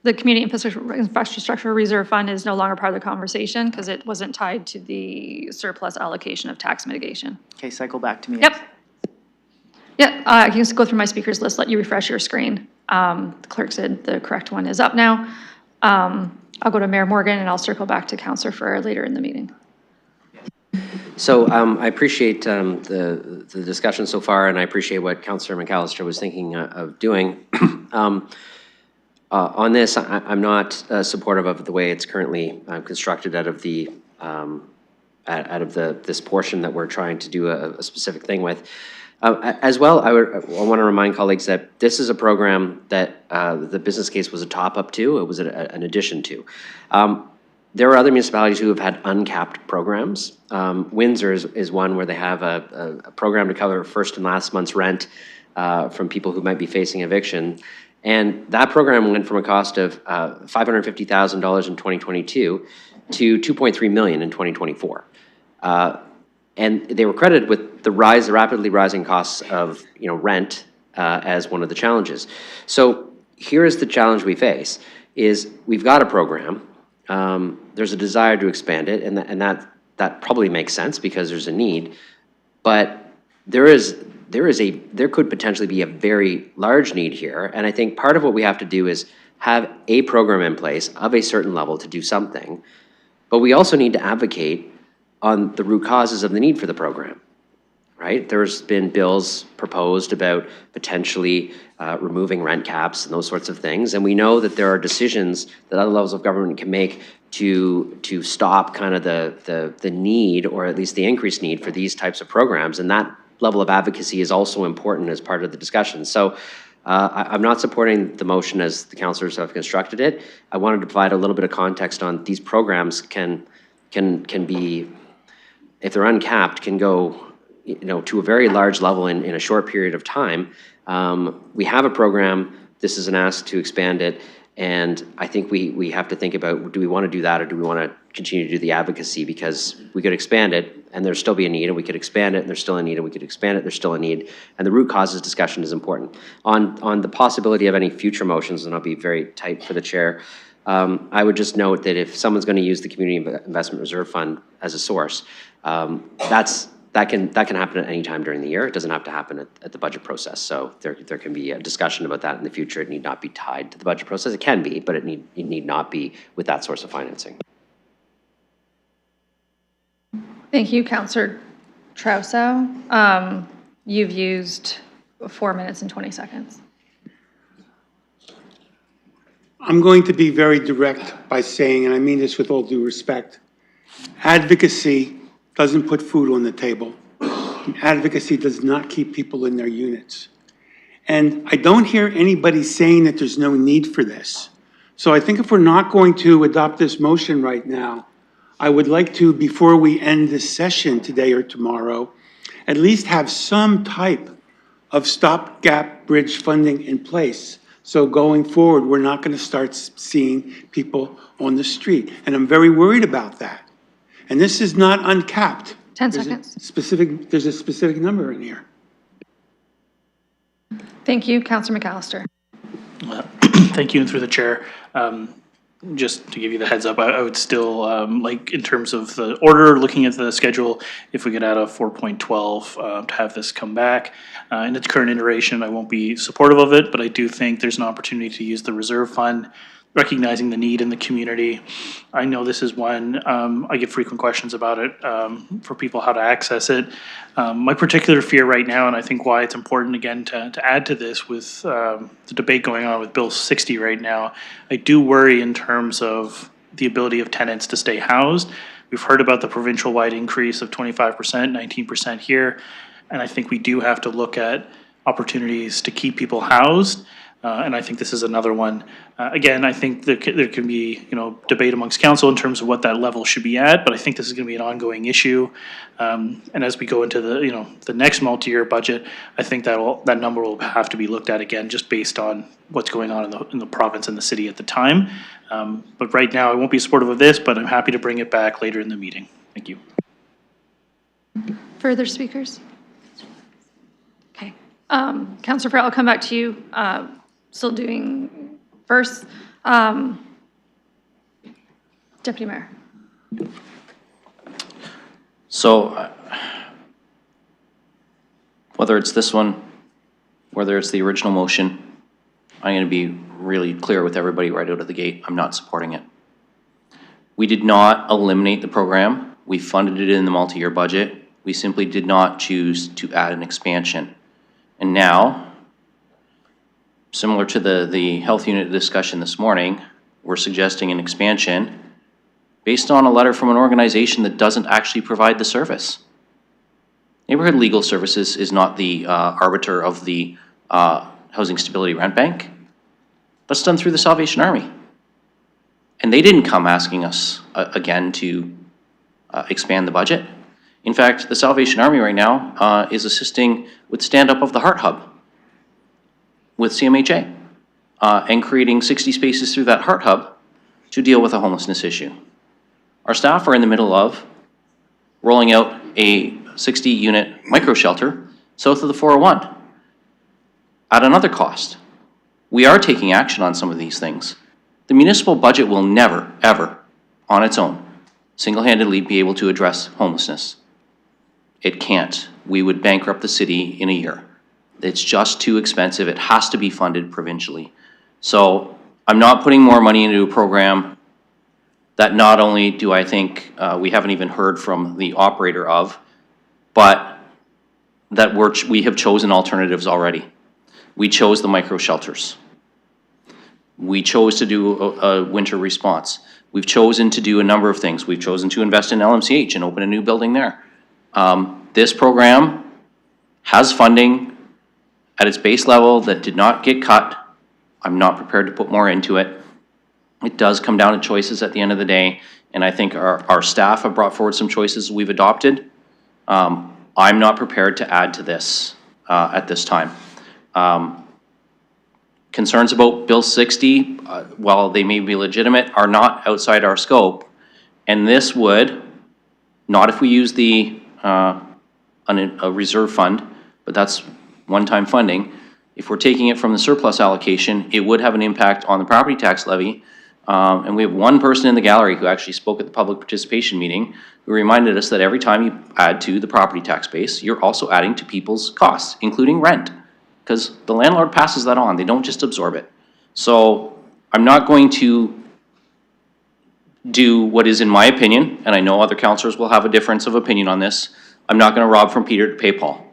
The Community Infrastructure Reserve Fund is no longer part of the conversation because it wasn't tied to the surplus allocation of tax mitigation. Okay, cycle back to me. Yep. Yeah, I can just go through my speakers list, let you refresh your screen. The clerk said the correct one is up now. I'll go to Mayor Morgan and I'll circle back to Councillor Ferrer later in the meeting. So I appreciate the discussion so far, and I appreciate what Councillor McAllister was thinking of doing. On this, I'm not supportive of the way it's currently constructed out of this portion that we're trying to do a specific thing with. As well, I want to remind colleagues that this is a program that the business case was a top-up to. It was an addition to. There are other municipalities who have had uncapped programs. Windsor is one where they have a program to cover first and last month's rent from people who might be facing eviction. And that program went from a cost of $550,000 in 2022 to $2.3 million in 2024. And they were credited with the rapidly rising costs of rent as one of the challenges. So here is the challenge we face: is we've got a program. there's a desire to expand it, and that probably makes sense because there's a need. But there could potentially be a very large need here, and I think part of what we have to do is have a program in place of a certain level to do something, but we also need to advocate on the root causes of the need for the program, right? There's been bills proposed about potentially removing rent caps and those sorts of things, and we know that there are decisions that other levels of government can make to stop kind of the need, or at least the increased need for these types of programs, and that level of advocacy is also important as part of the discussion. So I'm not supporting the motion as the councillors have constructed it. I wanted to provide a little bit of context on these programs can be, if they're uncapped, can go to a very large level in a short period of time. We have a program, this is an ask to expand it, and I think we have to think about, do we want to do that, or do we want to continue to do the advocacy? Because we could expand it and there'd still be a need, and we could expand it and there's still a need, and we could expand it, there's still a need, and the root causes discussion is important. On the possibility of any future motions, and I'll be very tight for the chair, I would just note that if someone's going to use the Community Investment Reserve Fund as a source, that can happen at any time during the year. It doesn't have to happen at the budget process. So there can be a discussion about that in the future. It need not be tied to the budget process. It can be, but it need not be with that source of financing. Thank you, Councillor Trousseau. You've used 4 minutes and 20 seconds. I'm going to be very direct by saying, and I mean this with all due respect, advocacy doesn't put food on the table. Advocacy does not keep people in their units. And I don't hear anybody saying that there's no need for this. So I think if we're not going to adopt this motion right now, I would like to, before we end this session today or tomorrow, at least have some type of stopgap bridge funding in place. So going forward, we're not going to start seeing people on the street. And I'm very worried about that. And this is not uncapped. 10 seconds. There's a specific number in here. Thank you, Councillor McAllister. Thank you, and through the chair. Just to give you the heads up, I would still, like in terms of the order, looking at the schedule, if we could add a 4.12 to have this come back. In its current iteration, I won't be supportive of it, but I do think there's an opportunity to use the reserve fund, recognizing the need in the community. I know this is one, I get frequent questions about it for people how to access it. My particular fear right now, and I think why it's important again to add to this with the debate going on with Bill 60 right now, I do worry in terms of the ability of tenants to stay housed. We've heard about the provincial-wide increase of 25%, 19% here, and I think we do have to look at opportunities to keep people housed. And I think this is another one. Again, I think there can be, debate amongst council in terms of what that level should be at, but I think this is going to be an ongoing issue. And as we go into the next multi-year budget, I think that number will have to be looked at again, just based on what's going on in the province and the city at the time. But right now, I won't be supportive of this, but I'm happy to bring it back later in the meeting. Thank you. Further speakers? Okay. Councillor Farrell, I'll come back to you. Still doing first. Deputy Mayor. So whether it's this one, whether it's the original motion, I'm going to be really clear with everybody right out of the gate. I'm not supporting it. We did not eliminate the program. We funded it in the multi-year budget. We simply did not choose to add an expansion. And now, similar to the health unit discussion this morning, we're suggesting an expansion based on a letter from an organization that doesn't actually provide the service. Neighborhood Legal Services is not the arbiter of the Housing Stability Rent Bank. That's done through the Salvation Army. And they didn't come asking us again to expand the budget. In fact, the Salvation Army right now is assisting with stand-up of the Heart Hub with CMHA and creating 60 spaces through that Heart Hub to deal with a homelessness issue. Our staff are in the middle of rolling out a 60-unit micro shelter south of the 401 at another cost. We are taking action on some of these things. The municipal budget will never, ever on its own, single-handedly be able to address homelessness. It can't. We would bankrupt the city in a year. It's just too expensive. It has to be funded provincially. So I'm not putting more money into a program that not only do I think we haven't even heard from the operator of, but that we have chosen alternatives already. We chose the micro shelters. We chose to do a winter response. We've chosen to do a number of things. We've chosen to invest in LMCH and open a new building there. This program has funding at its base level that did not get cut. I'm not prepared to put more into it. It does come down to choices at the end of the day, and I think our staff have brought forward some choices we've adopted. I'm not prepared to add to this at this time. Concerns about Bill 60, while they may be legitimate, are not outside our scope, and this would, not if we use the a reserve fund, but that's one-time funding. If we're taking it from the surplus allocation, it would have an impact on the property tax levy. And we have one person in the gallery who actually spoke at the public participation meeting who reminded us that every time you add to the property tax base, you're also adding to people's costs, including rent, because the landlord passes that on. They don't just absorb it. So I'm not going to do what is, in my opinion, and I know other councillors will have a difference of opinion on this, I'm not going to rob from Peter to pay Paul.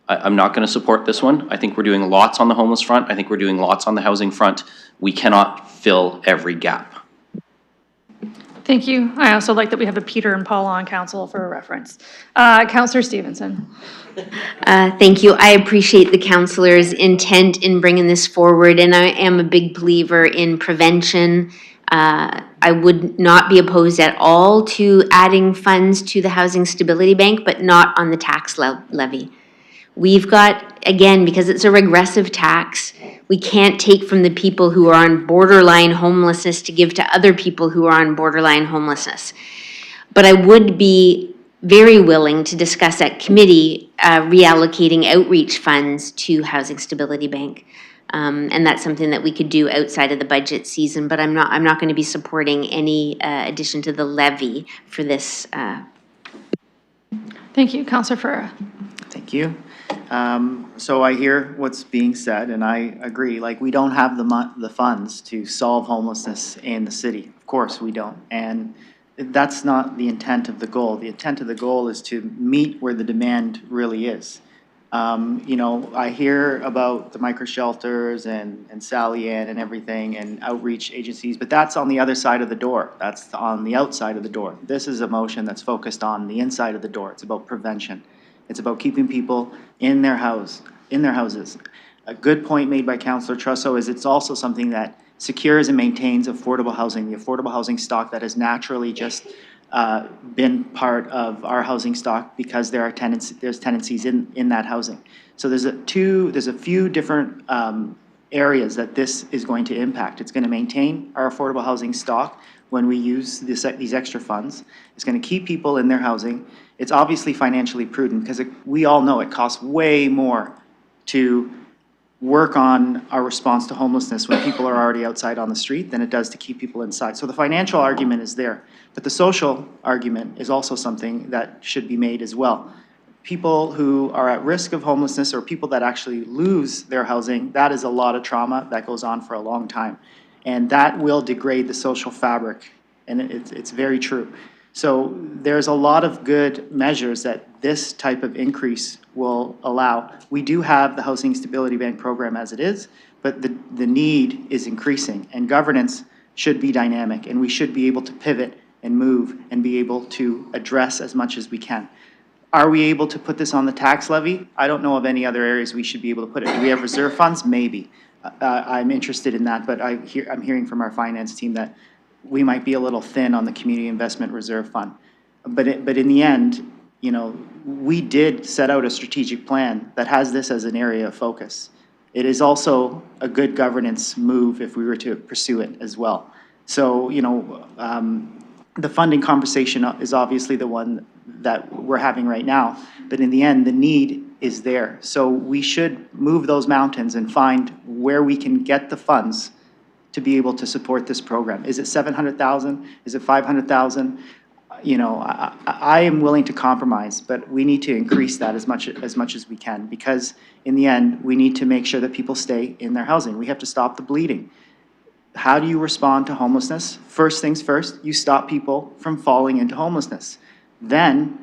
I'm not going to support this one. I think we're doing lots on the homeless front. I think we're doing lots on the housing front. We cannot fill every gap. Thank you. I also like that we have a Peter and Paul on council for a reference. Councillor Stevenson. Thank you. I appreciate the councillor's intent in bringing this forward, and I am a big believer in prevention. I would not be opposed at all to adding funds to the Housing Stability Bank, but not on the tax levy. We've got, again, because it's a regressive tax, we can't take from the people who are on borderline homelessness to give to other people who are on borderline homelessness. But I would be very willing to discuss at committee reallocating outreach funds to Housing Stability Bank. And that's something that we could do outside of the budget season, but I'm not going to be supporting any addition to the levy for this. Thank you. Councillor Ferreira. Thank you. So I hear what's being said, and I agree. Like, we don't have the funds to solve homelessness in the city. Of course, we don't. And that's not the intent of the goal. The intent of the goal is to meet where the demand really is. You know, I hear about the micro shelters and Sally Ann and everything and outreach agencies, but that's on the other side of the door. That's on the outside of the door. This is a motion that's focused on the inside of the door. It's about prevention. It's about keeping people in their houses. A good point made by Councillor Trusso is it's also something that secures and maintains affordable housing, the affordable housing stock that has naturally just been part of our housing stock because there's tenancies in that housing. So there's a few different areas that this is going to impact. It's going to maintain our affordable housing stock when we use these extra funds. It's going to keep people in their housing. It's obviously financially prudent because we all know it costs way more to work on our response to homelessness when people are already outside on the street than it does to keep people inside. So the financial argument is there, but the social argument is also something that should be made as well. People who are at risk of homelessness or people that actually lose their housing, that is a lot of trauma that goes on for a long time. And that will degrade the social fabric, and it's very true. So there's a lot of good measures that this type of increase will allow. We do have the Housing Stability Bank program as it is, but the need is increasing, and governance should be dynamic, and we should be able to pivot and move and be able to address as much as we can. Are we able to put this on the tax levy? I don't know of any other areas we should be able to put it. Do we have reserve funds? Maybe. I'm interested in that, but I'm hearing from our finance team that we might be a little thin on the Community Investment Reserve Fund. But in the end, you know, we did set out a strategic plan that has this as an area of focus. It is also a good governance move if we were to pursue it as well. So, you know, the funding conversation is obviously the one that we're having right now, but in the end, the need is there. So we should move those mountains and find where we can get the funds to be able to support this program. Is it 700,000? Is it 500,000? You know, I am willing to compromise, but we need to increase that as much as we can, because in the end, we need to make sure that people stay in their housing. We have to stop the bleeding. How do you respond to homelessness? First things first, you stop people from falling into homelessness. Then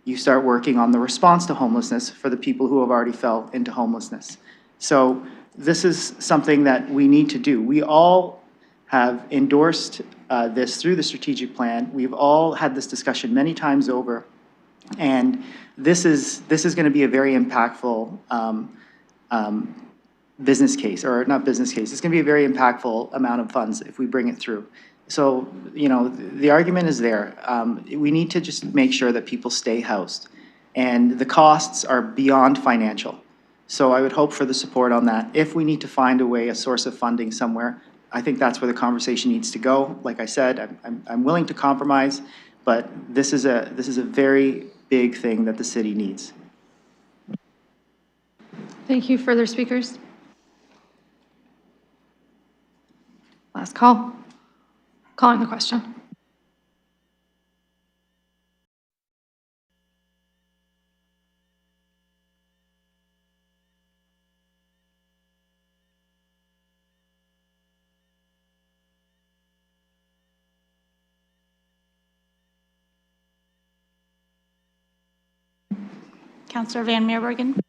you start working on the response to homelessness for the people who have already fell into homelessness. So this is something that we need to do. We all have endorsed this through the strategic plan. We've all had this discussion many times over, and this is going to be a very impactful business case, or not business case. It's going to be a very impactful amount of funds if we bring it through. So, you know, the argument is there. We need to just make sure that people stay housed, and the costs are beyond financial. So I would hope for the support on that. If we need to find a way, a source of funding somewhere, I think that's where the conversation needs to go. Like I said, I'm willing to compromise, but this is a very big thing that the city needs. Thank you. Further speakers? Last call. Calling the question. Councillor Van Meerbergen.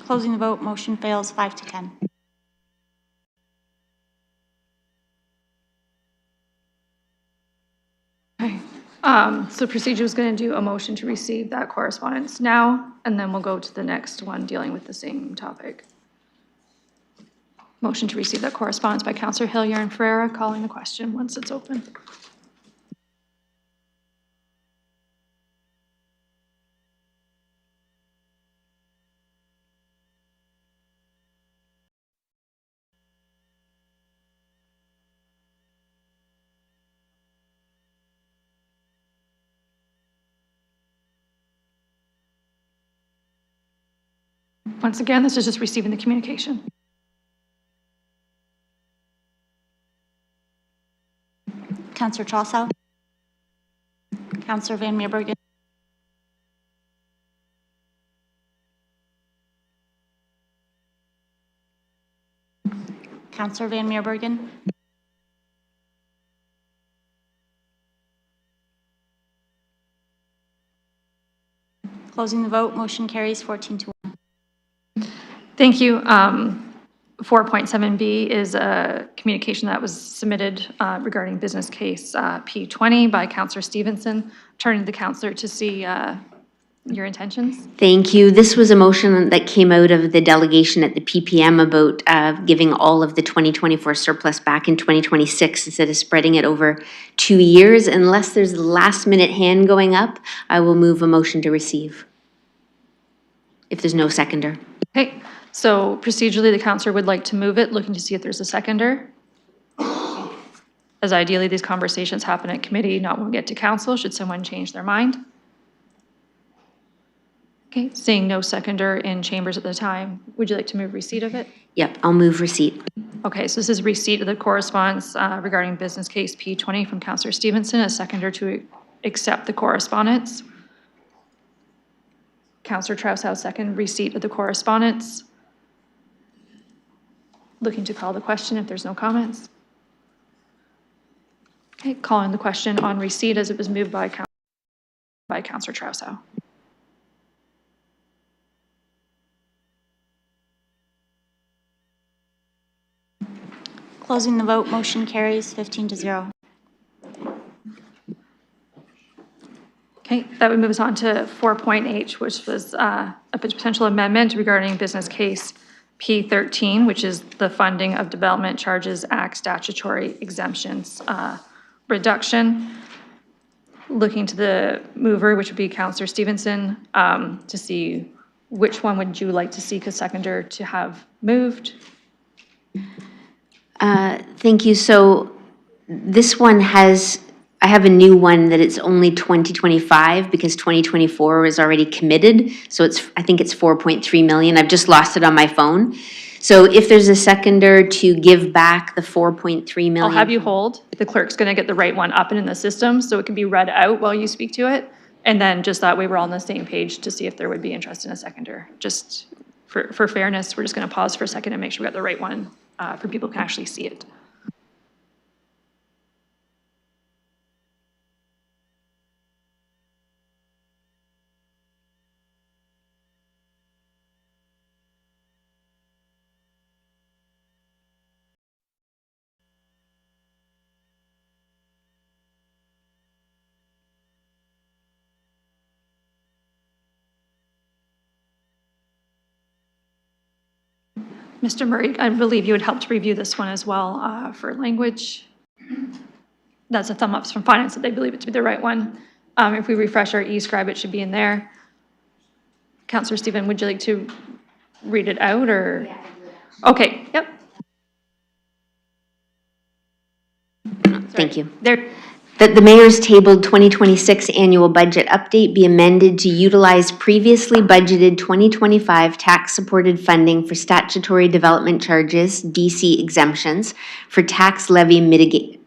Closing the vote, motion fails 5 to 10. Okay. So procedure is going to do a motion to receive that correspondence now, and then we'll go to the next one dealing with the same topic. Motion to receive that correspondence by Councillor Hillier and Ferreira, calling the question once it's open. Once again, this is just receiving the communication. Councillor Trossau. Councillor Van Meerbergen. Councillor Van Meerbergen. Closing the vote, motion carries 14 to 1. Thank you. 4.7B is a communication that was submitted regarding business case P20 by Councillor Stevenson. Turning to the councillor to see your intentions. Thank you. This was a motion that came out of the delegation at the PPM about giving all of the 2024 surplus back in 2026 instead of spreading it over 2 years. Unless there's a last minute hand going up, I will move a motion to receive. If there's no seconder. Okay, so procedurally, the councillor would like to move it, looking to see if there's a seconder. As ideally, these conversations happen at committee, not when we get to council, should someone change their mind. Okay, seeing no seconder in chambers at the time, would you like to move receipt of it? Yep, I'll move receipt. Okay, so this is receipt of the correspondence regarding business case P20 from Councillor Stevenson, a seconder to accept the correspondence. Councillor Trousseau, second receipt of the correspondence. Looking to call the question if there's no comments. Okay, calling the question on receipt as it was moved by Councillor Trousseau. Closing the vote, motion carries 15 to 0. Okay, that would move us on to 4.H, which was a potential amendment regarding business case P13, which is the Funding of Development Charges Act statutory exemptions reduction. Looking to the mover, which would be Councillor Stevenson, to see which one would you like to seek a seconder to have moved? Thank you. So this one has I have a new one that it's only 2025 because 2024 was already committed. So I think it's 4.3 million. I've just lost it on my phone. So if there's a seconder to give back the 4.3 million. I'll have you hold. The clerk's going to get the right one up and in the system so it can be read out while you speak to it. And then just that way we're all on the same page to see if there would be interest in a seconder. Just for fairness, we're just going to pause for a second and make sure we got the right one for people who can actually see it. Mr. Murray, I believe you had helped review this one as well for language. That's a thumb up from finance that they believe it to be the right one. If we refresh our e-scribe, it should be in there. Councillor Stephen, would you like to read it out or? Okay, yep. Thank you. There. That the mayor's tabled 2026 annual budget update be amended to utilize previously budgeted 2025 tax-supported funding for statutory development charges, DC exemptions, for tax levy mitigation.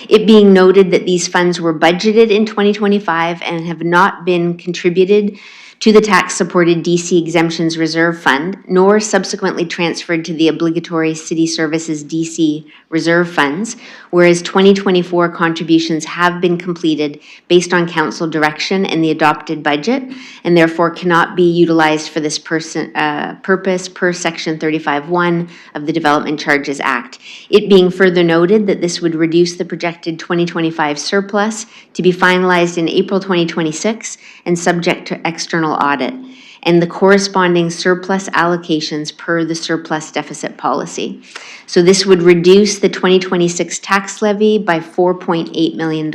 It being noted that these funds were budgeted in 2025 and have not been contributed to the tax-supported DC Exemptions Reserve Fund, nor subsequently transferred to the obligatory City Services DC Reserve Funds, whereas 2024 contributions have been completed based on council direction and the adopted budget, and therefore cannot be utilized for this purpose per Section 35(1) of the Development Charges Act. It being further noted that this would reduce the projected 2025 surplus to be finalized in April 2026 and subject to external audit, and the corresponding surplus allocations per the surplus deficit policy. So this would reduce the 2026 tax levy by $4.8 million.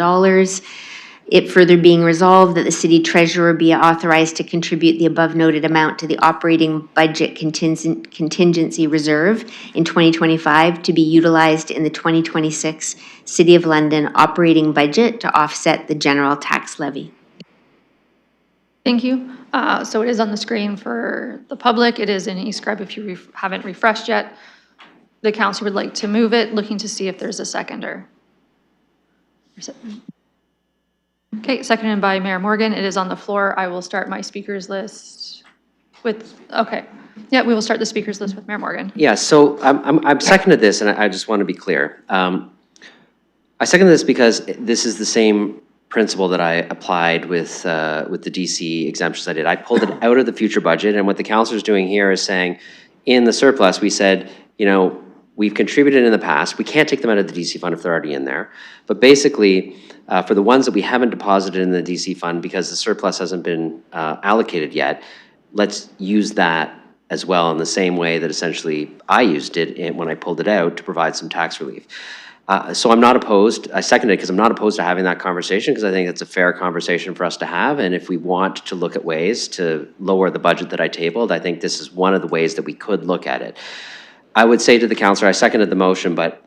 It further being resolved that the city treasurer be authorized to contribute the above noted amount to the operating budget contingency reserve in 2025 to be utilized in the 2026 City of London operating budget to offset the general tax levy. Thank you. So it is on the screen for the public. It is in eScribe if you haven't refreshed yet. The council would like to move it, looking to see if there's a seconder. Okay, seconded by Mayor Morgan. It is on the floor. I will start my speakers list with, okay. Yeah, we will start the speakers list with Mayor Morgan. Yeah, so I'm seconded this, and I just want to be clear. I second this because this is the same principle that I applied with the DC exemptions I did. I pulled it out of the future budget, and what the councilor is doing here is saying, in the surplus, we said, you know, we've contributed in the past. We can't take them out of the DC fund if they're already in there. But basically, for the ones that we haven't deposited in the DC fund because the surplus hasn't been allocated yet, let's use that as well in the same way that essentially I used it when I pulled it out to provide some tax relief. So I'm not opposed. I second it because I'm not opposed to having that conversation because I think it's a fair conversation for us to have. And if we want to look at ways to lower the budget that I tabled, I think this is one of the ways that we could look at it. I would say to the councilor, I seconded the motion, but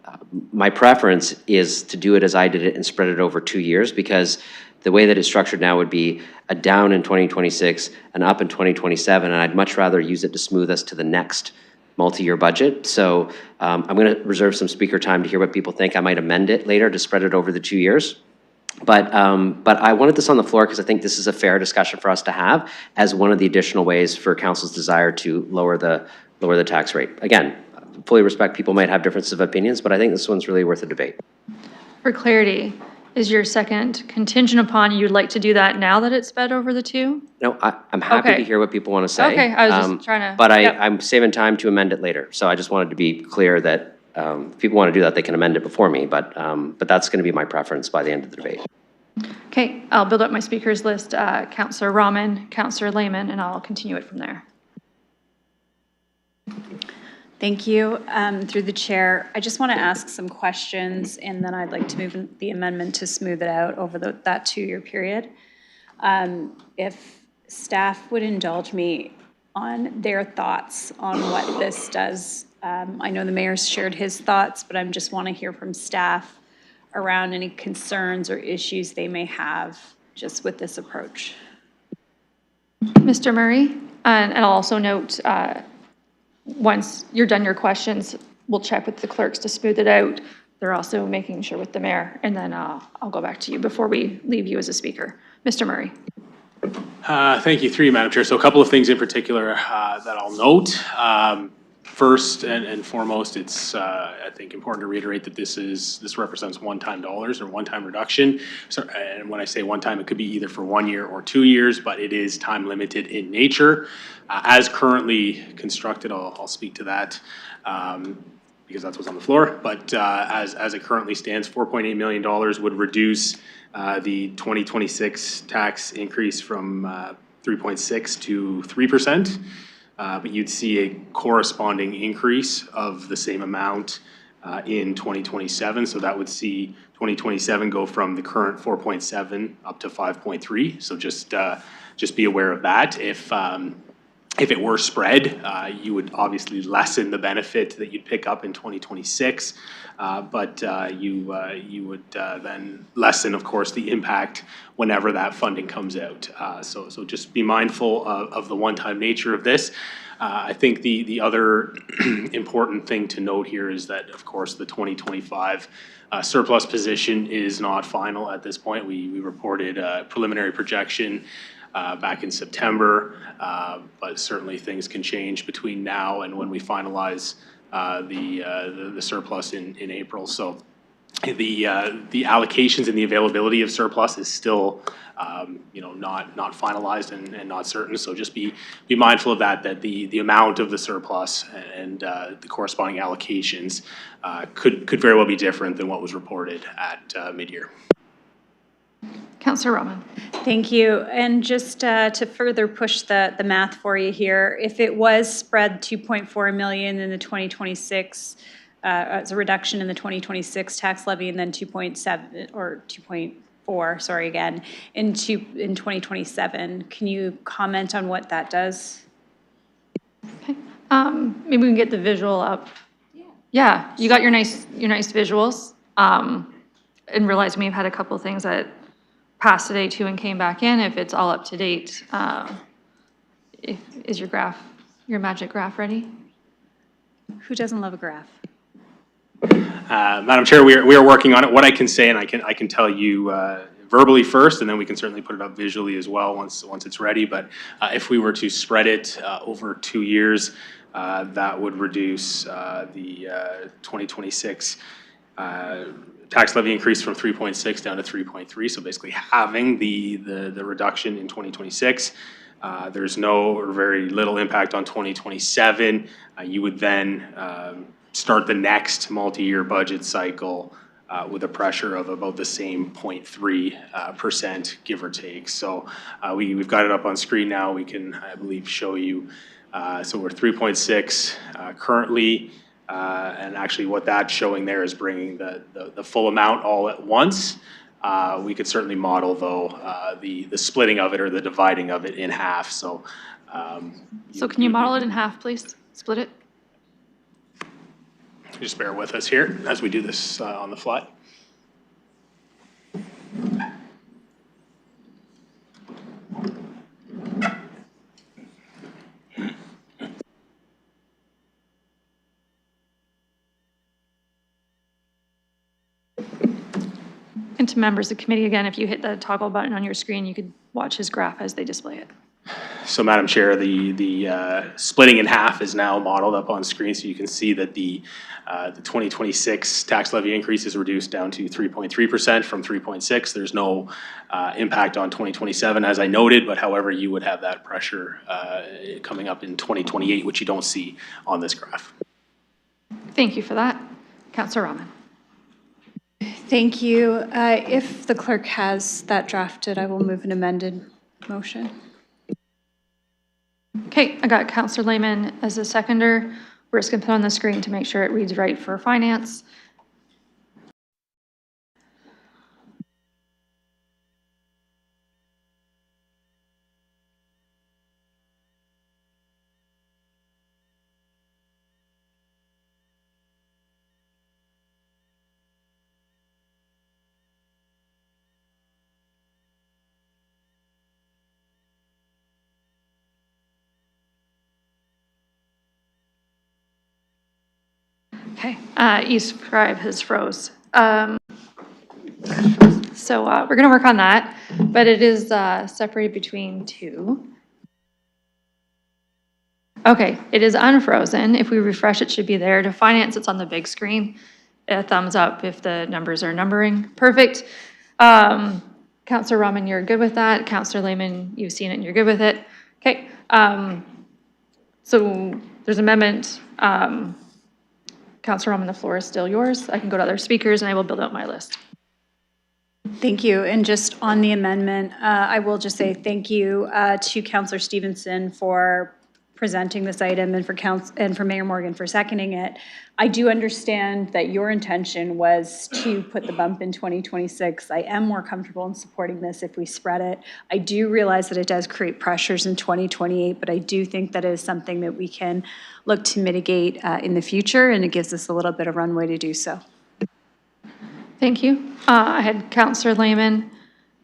my preference is to do it as I did it and spread it over 2 years because the way that it's structured now would be a down in 2026, an up in 2027, and I'd much rather use it to smooth us to the next multi-year budget. So I'm going to reserve some speaker time to hear what people think. I might amend it later to spread it over the 2 years. But I wanted this on the floor because I think this is a fair discussion for us to have as one of the additional ways for council's desire to lower the tax rate. Again, fully respect people might have differences of opinions, but I think this one's really worth a debate. For clarity, is your second contingent upon you'd like to do that now that it's sped over the 2? No, I'm happy Okay. to hear what people want to say. Okay, I was just trying to. But yep. I'm saving time to amend it later. So I just wanted to be clear that if people want to do that, they can amend it before me. But that's going to be my preference by the end of the debate. Okay, I'll build up my speakers list. Councillor Rahman, Councillor Lehman, and I'll continue it from there. Thank you. Through the chair, I just want to ask some questions, and then I'd like to move the amendment to smooth it out over that 2-year period. If staff would indulge me on their thoughts on what this does. I know the mayor's shared his thoughts, but I just want to hear from staff around any concerns or issues they may have just with this approach. Mr. Murray, and I'll also note, once you're done your questions, we'll check with the clerks to smooth it out. They're also making sure with the mayor, and then I'll go back to you before we leave you as a speaker. Mr. Murray. Thank you, through you, Madam Chair. So a couple of things in particular that I'll note. First and foremost, it's I think important to reiterate that this represents one-time dollars or one-time reduction. So, and when I say one-time, it could be either for 1 year or 2 years, but it is time limited in nature. As currently constructed, I'll speak to that because that's what's on the floor. But as it currently stands, $4.8 million would reduce the 2026 tax increase from 3.6 to 3%. But you'd see a corresponding increase of the same amount in 2027. So that would see 2027 go from the current 4.7 up to 5.3. So just be aware of that. If it were spread, you would obviously lessen the benefit that you'd pick up in 2026, but you would then lessen, of course, the impact whenever that funding comes out. So just be mindful of the one-time nature of this. I think the other important thing to note here is that, of course, the 2025 surplus position is not final at this point. We reported a preliminary projection back in September, but certainly things can change between now and when we finalize the surplus in April. So the allocations and the availability of surplus is still not finalized and not certain. So just be mindful of that the amount of the surplus and the corresponding allocations could very well be different than what was reported at mid-year. Councillor Roman. Thank you. And just to further push the math for you here, if it was spread 2.4 million in the 2026, as a reduction in the 2026 tax levy, and then 2.7 or 2.4, sorry, again, in 2027, can you comment on what that does? Okay. Maybe we can get the visual up. Yeah, you got your nice visuals. And realizing we've had a couple things that passed today too and came back in. If it's all up to date, is your magic graph ready? Who doesn't love a graph? Madam Chair, we are working on it. What I can say, and I can tell you verbally first, and then we can certainly put it up visually as well once it's ready. But if we were to spread it over 2 years, that would reduce the 2026 tax levy increase from 3.6 down to 3.3. So basically halving the reduction in 2026. There's no or very little impact on 2027. You would then start the next multi-year budget cycle with a pressure of about the same 0.3%, give or take. So we've got it up on screen now. We can, I believe, show you. So we're 3.6 currently. And actually what that's showing there is bringing the full amount all at once. We could certainly model, though, the splitting of it or the dividing of it in half. So can you model it in half, please? Split it. Just bear with us here as we do this on the fly. And to members of the committee, again, if you hit the toggle button on your screen, you could watch his graph as they display it. So, Madam Chair, the splitting in half is now modeled up on screen, so you can see that the 2026 tax levy increase is reduced down to 3.3% from 3.6. There's no impact on 2027, as I noted, but however, you would have that pressure coming up in 2028, which you don't see on this graph. Thank you for that. Councillor Rahman. Thank you. If the clerk has that drafted, I will move an amended motion. Okay, I got Councillor Lehman as a seconder. We're just going to put on the screen to make sure it reads right for finance. Okay, East Scribe has froze. So we're gonna work on that, but it is separated between two. Okay, it is unfrozen. If we refresh, it should be there. To finance, it's on the big screen. A thumbs up if the numbers are numbering. Perfect. Counselor Rahman, you're good with that. Counselor Lehman, you've seen it and you're good with it. Okay. So there's amendment. Counselor Rahman, the floor is still yours. I can go to other speakers and I will build out my list. Thank you. And just on the amendment, I will just say thank you to Councillor Stevenson for presenting this item and for Mayor Morgan for seconding it. I do understand that your intention was to put the bump in 2026. I am more comfortable in supporting this if we spread it. I do realize that it does create pressures in 2028, but I do think that is something that we can look to mitigate in the future, and it gives us a little bit of runway to do so. Thank you. I had Counselor Lehman,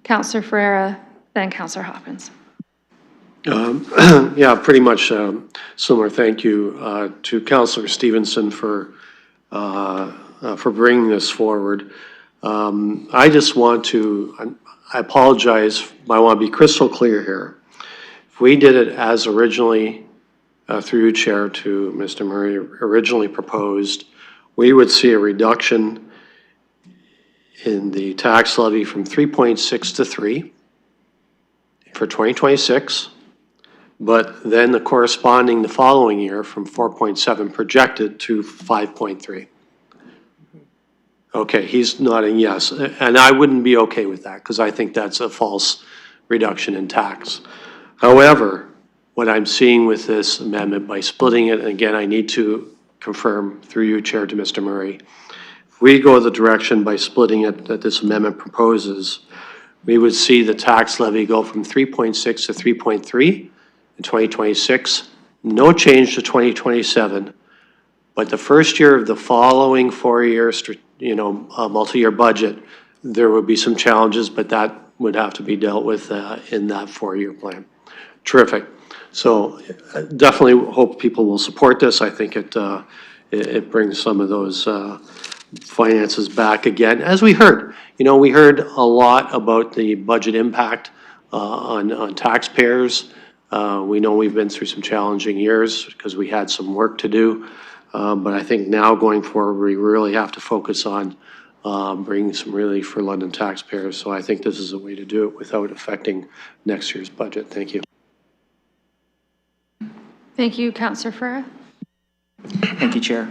Counselor Ferreira, then Counselor Hopkins. Yeah, pretty much similar. Thank you to Councillor Stevenson for bringing this forward. I just want to, I apologize, I want to be crystal clear here. If we did it as originally, through you, Chair, to Mr. Murray, originally proposed, we would see a reduction in the tax levy from 3.6 to 3 for 2026. But then the corresponding the following year from 4.7 projected to 5.3. Okay, he's nodding yes, and I wouldn't be okay with that because I think that's a false reduction in tax. However, what I'm seeing with this amendment by splitting it, and again, I need to confirm through you, Chair, to Mr. Murray, if we go the direction by splitting it that this amendment proposes, we would see the tax levy go from 3.6 to 3.3. In 2026, no change to 2027, but the first year of the following 4-year, multi-year budget, there would be some challenges, but that would have to be dealt with in that 4-year plan. Terrific. So definitely hope people will support this. I think it brings some of those finances back again. As we heard, we heard a lot about the budget impact on taxpayers. We know we've been through some challenging years because we had some work to do. But I think now going forward, we really have to focus on bringing some relief for London taxpayers. So I think this is a way to do it without affecting next year's budget. Thank you. Thank you, Counselor Ferreira. Thank you, Chair.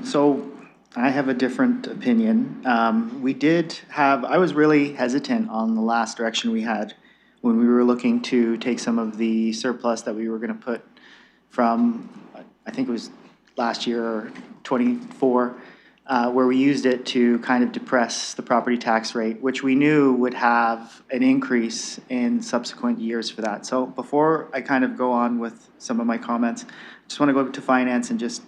So I have a different opinion. I was really hesitant on the last direction we had when we were looking to take some of the surplus that we were going to put from, I think it was last year or 24, where we used it to kind of depress the property tax rate, which we knew would have an increase in subsequent years for that. So before I kind of go on with some of my comments, I just want to go to finance and just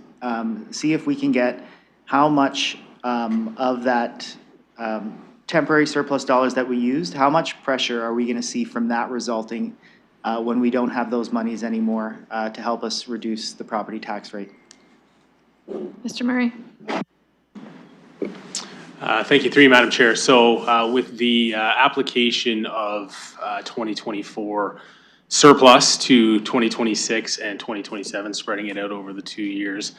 see if we can get how much of that temporary surplus dollars that we used, how much pressure are we going to see from that resulting when we don't have those monies anymore to help us reduce the property tax rate? Mr. Murray. Thank you, through you, Madam Chair. So with the application of 2024 surplus to 2026 and 2027, spreading it out over the 2 years,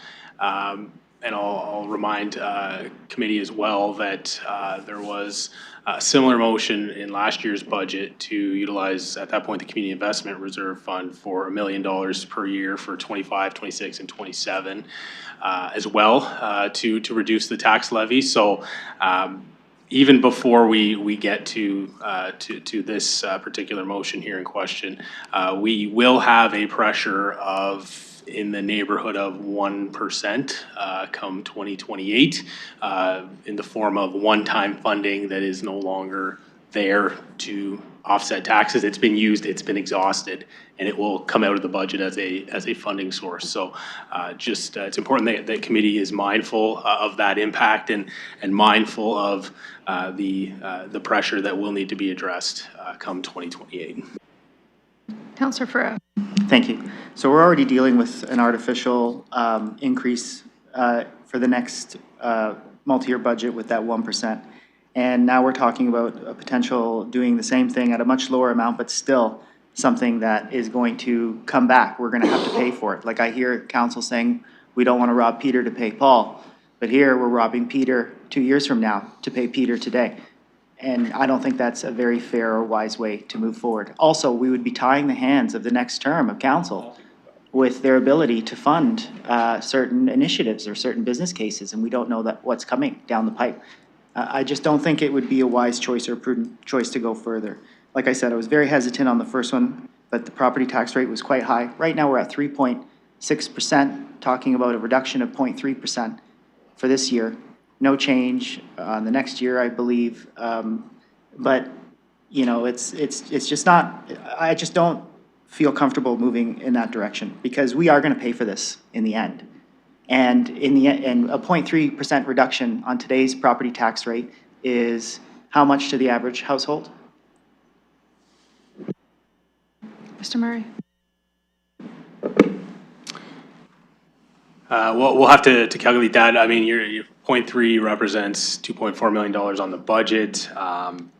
and I'll remind committee as well that there was a similar motion in last year's budget to utilize, at that point, the Community Investment Reserve Fund for $1 million per year for 25, 26, and 27 as well to reduce the tax levy. So even before we get to this particular motion here in question, we will have a pressure of in the neighborhood of 1% come 2028 in the form of one-time funding that is no longer there to offset taxes. It's been used, it's been exhausted, and it will come out of the budget as a funding source. So it's important that committee is mindful of that impact and mindful of the pressure that will need to be addressed come 2028. Councillor Ferreira. Thank you. So we're already dealing with an artificial increase for the next multi-year budget with that 1%. And now we're talking about a potential doing the same thing at a much lower amount, but still something that is going to come back. We're going to have to pay for it. Like I hear council saying, we don't want to rob Peter to pay Paul. But here, we're robbing Peter 2 years from now to pay Peter today. And I don't think that's a very fair or wise way to move forward. Also, we would be tying the hands of the next term of council with their ability to fund certain initiatives or certain business cases, and we don't know that what's coming down the pipe. I just don't think it would be a wise choice or a prudent choice to go further. Like I said, I was very hesitant on the first one, but the property tax rate was quite high. Right now, we're at 3.6%, talking about a reduction of 0.3% for this year. No change on the next year, I believe. But, you know, it's just not, I just don't feel comfortable moving in that direction because we are going to pay for this in the end. And and a 0.3% reduction on today's property tax rate is how much to the average household? Mr. Murray? We'll have to calculate that. I mean, your 0.3 represents $2.4 million on the budget.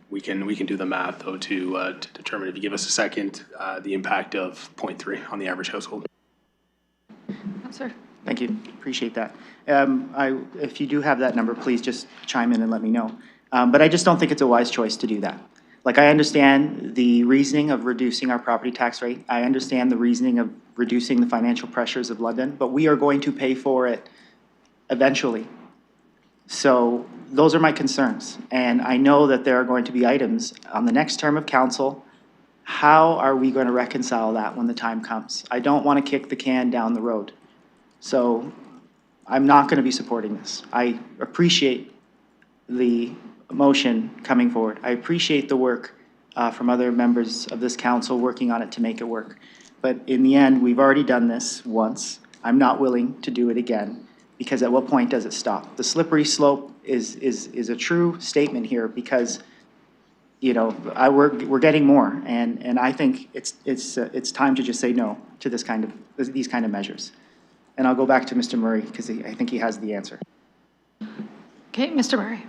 We can do the math though to determine, if you give us a second, the impact of 0.3 on the average household. Sir. Thank you, appreciate that. If you do have that number, please just chime in and let me know. But I just don't think it's a wise choice to do that. Like, I understand the reasoning of reducing our property tax rate. I understand the reasoning of reducing the financial pressures of London, but we are going to pay for it eventually. So those are my concerns. And I know that there are going to be items on the next term of council. How are we going to reconcile that when the time comes? I don't want to kick the can down the road. So I'm not going to be supporting this. I appreciate the motion coming forward. I appreciate the work from other members of this council working on it to make it work. But in the end, we've already done this once. I'm not willing to do it again, because at what point does it stop? The slippery slope is a true statement here, because, you know, we're getting more, and I think it's time to just say no to these kind of measures. And I'll go back to Mr. Murray, because I think he has the answer. Okay, Mr. Murray.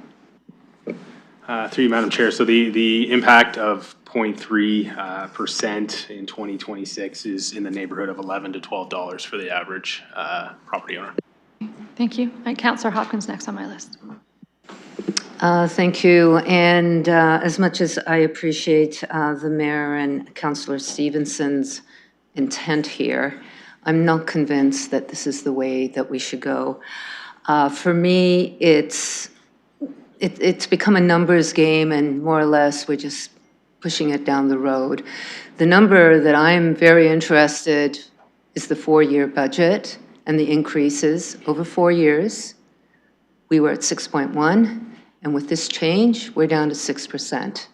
Through you, Madam Chair. So the impact of 0.3% in 2026 is in the neighborhood of $11 to $12 for the average property owner. Thank you. And Councillor Hopkins next on my list. Thank you. And as much as I appreciate the mayor and Councillor Stevenson's intent here, I'm not convinced that this is the way that we should go. For me, it's become a numbers game, and more or less we're just pushing it down the road. The number that I'm very interested is the 4-year budget and the increases over 4 years. We were at 6.1, and with this change, we're down to 6%.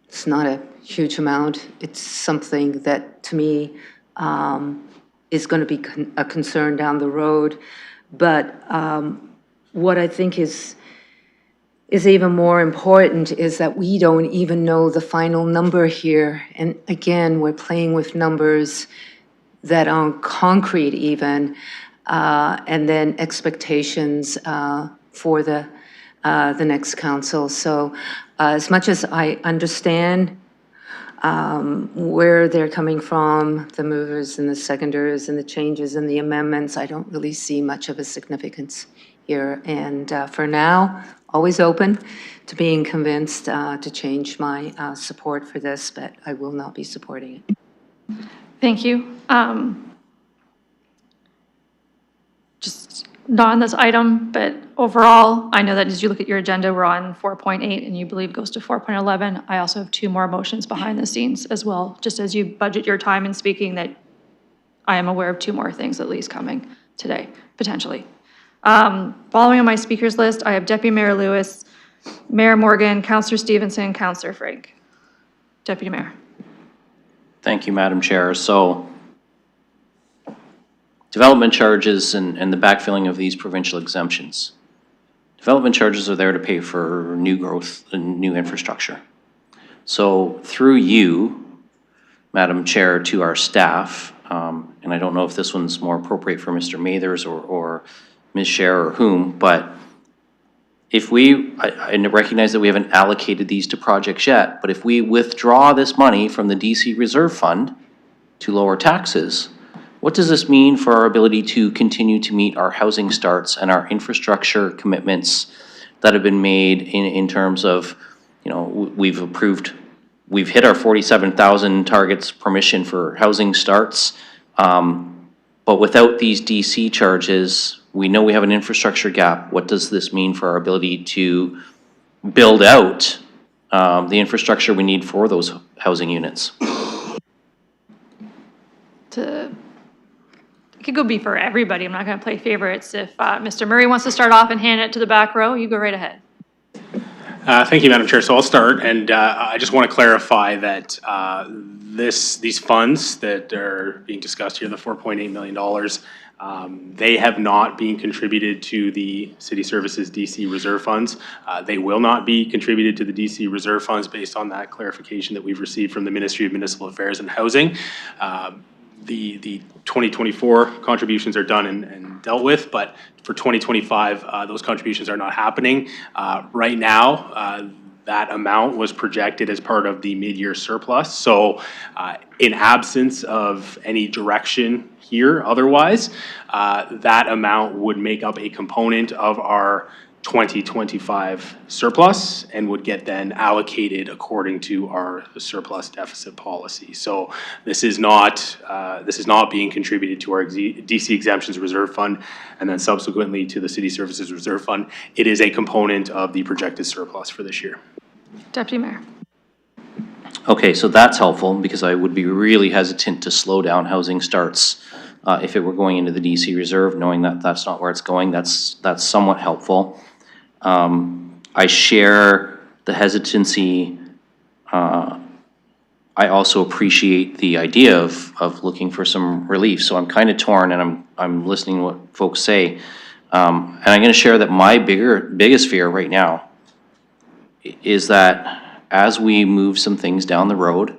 It's not a huge amount. It's something that, to me, is going to be a concern down the road. But what I think is even more important is that we don't even know the final number here. And again, we're playing with numbers that aren't concrete even, and then expectations for the next council. So as much as I understand where they're coming from, the movers and the seconders and the changes and the amendments, I don't really see much of a significance here. And for now, always open to being convinced to change my support for this, but I will not be supporting it. Thank you. Just not on this item, but overall, I know that as you look at your agenda, we're on 4.8 and you believe goes to 4.11. I also have 2 more motions behind the scenes as well, just as you budget your time in speaking, that I am aware of 2 more things at least coming today, potentially. Following on my speakers list, I have Deputy Mayor Lewis, Mayor Morgan, Councillor Stevenson, Councillor Frank. Deputy Mayor. Thank you, Madam Chair. So development charges and the backfilling of these provincial exemptions. Development charges are there to pay for new growth and new infrastructure. So through you, Madam Chair, to our staff, and I don't know if this one's more appropriate for Mr. Mathers or Ms. Scher or whom, but if I recognize that we haven't allocated these to projects yet, but if we withdraw this money from the DC Reserve Fund to lower taxes, what does this mean for our ability to continue to meet our housing starts and our infrastructure commitments that have been made in terms of, we've hit our 47,000 targets permission for housing starts, but without these DC charges, we know we have an infrastructure gap. What does this mean for our ability to build out the infrastructure we need for those housing units? It could go be for everybody. I'm not going to play favorites. If Mr. Murray wants to start off and hand it to the back row, you go right ahead. Thank you, Madam Chair. So I'll start, and I just want to clarify that these funds that are being discussed here, the $4.8 million, they have not been contributed to the City Services DC Reserve Funds. They will not be contributed to the DC Reserve Funds based on that clarification that we've received from the Ministry of Municipal Affairs and Housing. The 2024 contributions are done and dealt with, but for 2025, those contributions are not happening. Right now, that amount was projected as part of the mid-year surplus. So in absence of any direction here otherwise, that amount would make up a component of our 2025 surplus and would get then allocated according to our surplus deficit policy. So this is not being contributed to our DC Exemptions Reserve Fund and then subsequently to the City Services Reserve Fund. It is a component of the projected surplus for this year. Deputy Mayor. Okay, so that's helpful because I would be really hesitant to slow down housing starts if it were going into the DC Reserve, knowing that that's not where it's going. That's somewhat helpful. I share the hesitancy. I also appreciate the idea of looking for some relief. So I'm kind of torn, and I'm listening to what folks say. And I'm going to share that my biggest fear right now is that as we move some things down the road,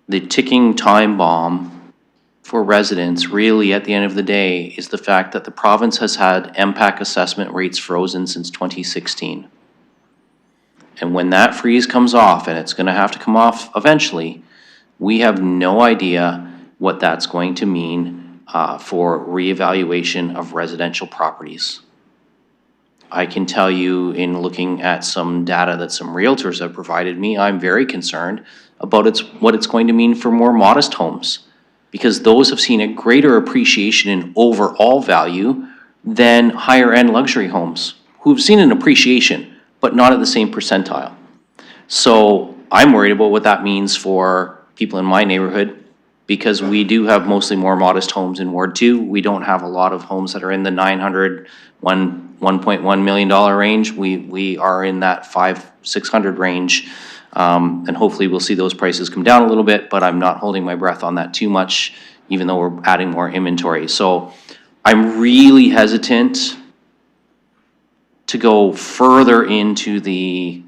the ticking time bomb for residents really at the end of the day is the fact that the province has had MPAC assessment rates frozen since 2016. And when that freeze comes off, and it's going to have to come off eventually, we have no idea what that's going to mean for reevaluation of residential properties. I can tell you in looking at some data that some realtors have provided me, I'm very concerned about what it's going to mean for more modest homes, because those have seen a greater appreciation in overall value than higher end luxury homes, who've seen an appreciation, but not at the same percentile. So I'm worried about what that means for people in my neighborhood, because we do have mostly more modest homes in Ward 2. We don't have a lot of homes that are in the $1.1 million range. We are in that $500-600 range. And hopefully we'll see those prices come down a little bit, but I'm not holding my breath on that too much, even though we're adding more inventory. So I'm really hesitant to go further into the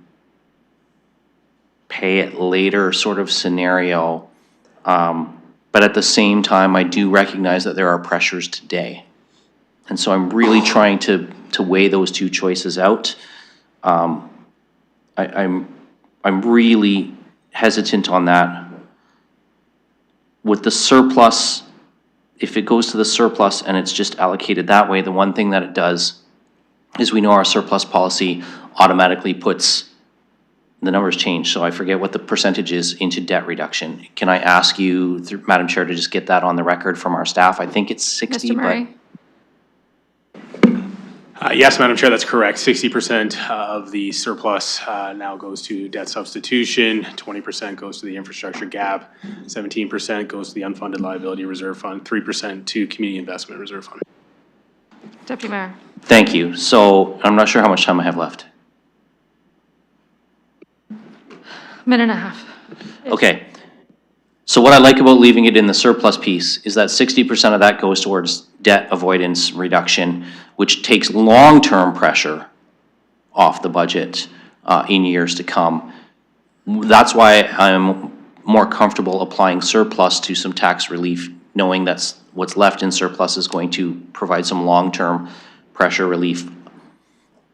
pay it later sort of scenario. But at the same time, I do recognize that there are pressures today. And so I'm really trying to weigh those two choices out. I'm really hesitant on that. With the surplus, if it goes to the surplus and it's just allocated that way, the one thing that it does is we know our surplus policy automatically puts, the numbers change, so I forget what the percentage is, into debt reduction. Can I ask you, Madam Chair, to just get that on the record from our staff? I think it's 60, Mr. Murray. but... Yes, Madam Chair, that's correct. 60% of the surplus now goes to debt substitution, 20% goes to the infrastructure gap, 17% goes to the unfunded liability reserve fund, 3% to community investment reserve fund. Deputy Mayor. Thank you. So I'm not sure how much time I have left. Minute and a half. Okay. So what I like about leaving it in the surplus piece is that 60% of that goes towards debt avoidance reduction, which takes long-term pressure off the budget in years to come. That's why I'm more comfortable applying surplus to some tax relief, knowing that's what's left in surplus is going to provide some long-term pressure relief.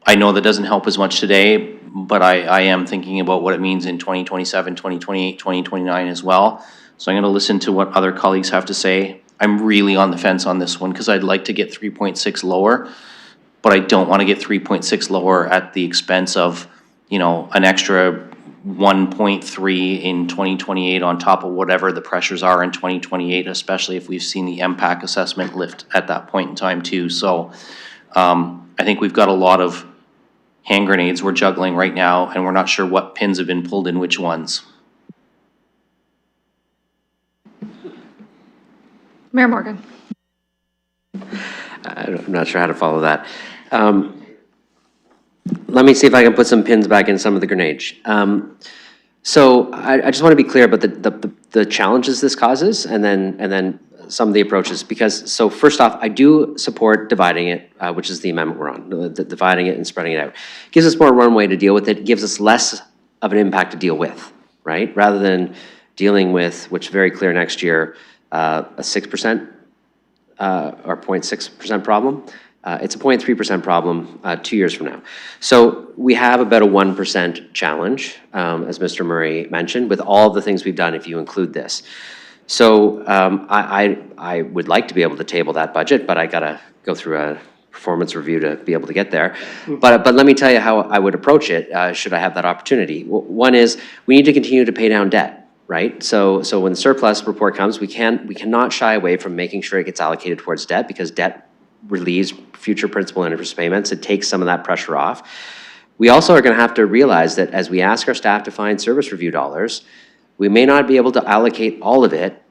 I know that doesn't help as much today, but I am thinking about what it means in 2027, 2028, 2029 as well. So I'm going to listen to what other colleagues have to say. I'm really on the fence on this one because I'd like to get 3.6 lower, but I don't want to get 3.6 lower at the expense of, you know, an extra 1.3 in 2028 on top of whatever the pressures are in 2028, especially if we've seen the MPAC assessment lift at that point in time too. So I think we've got a lot of hand grenades we're juggling right now, and we're not sure what pins have been pulled in which ones. Mayor Morgan. I'm not sure how to follow that. Let me see if I can put some pins back in some of the grenades. So I just want to be clear about the challenges this causes, and then some of the approaches. Because, so first off, I do support dividing it, which is the amendment we're on, dividing it and spreading it out. Gives us more runway to deal with it, gives us less of an impact to deal with, right? Rather than dealing with, which is very clear next year, a 6% or 0.6% problem. It's a 0.3% problem 2 years from now. So we have about a 1% challenge, as Mr. Murray mentioned, with all the things we've done if you include this. So I would like to be able to table that budget, but I gotta go through a performance review to be able to get there. But let me tell you how I would approach it should I have that opportunity. One is we need to continue to pay down debt, right? So when the surplus report comes, we cannot shy away from making sure it gets allocated towards debt, because debt relieves future principal and interest payments. It takes some of that pressure off. We also are going to have to realize that as we ask our staff to find service review dollars, we may not be able to allocate all of it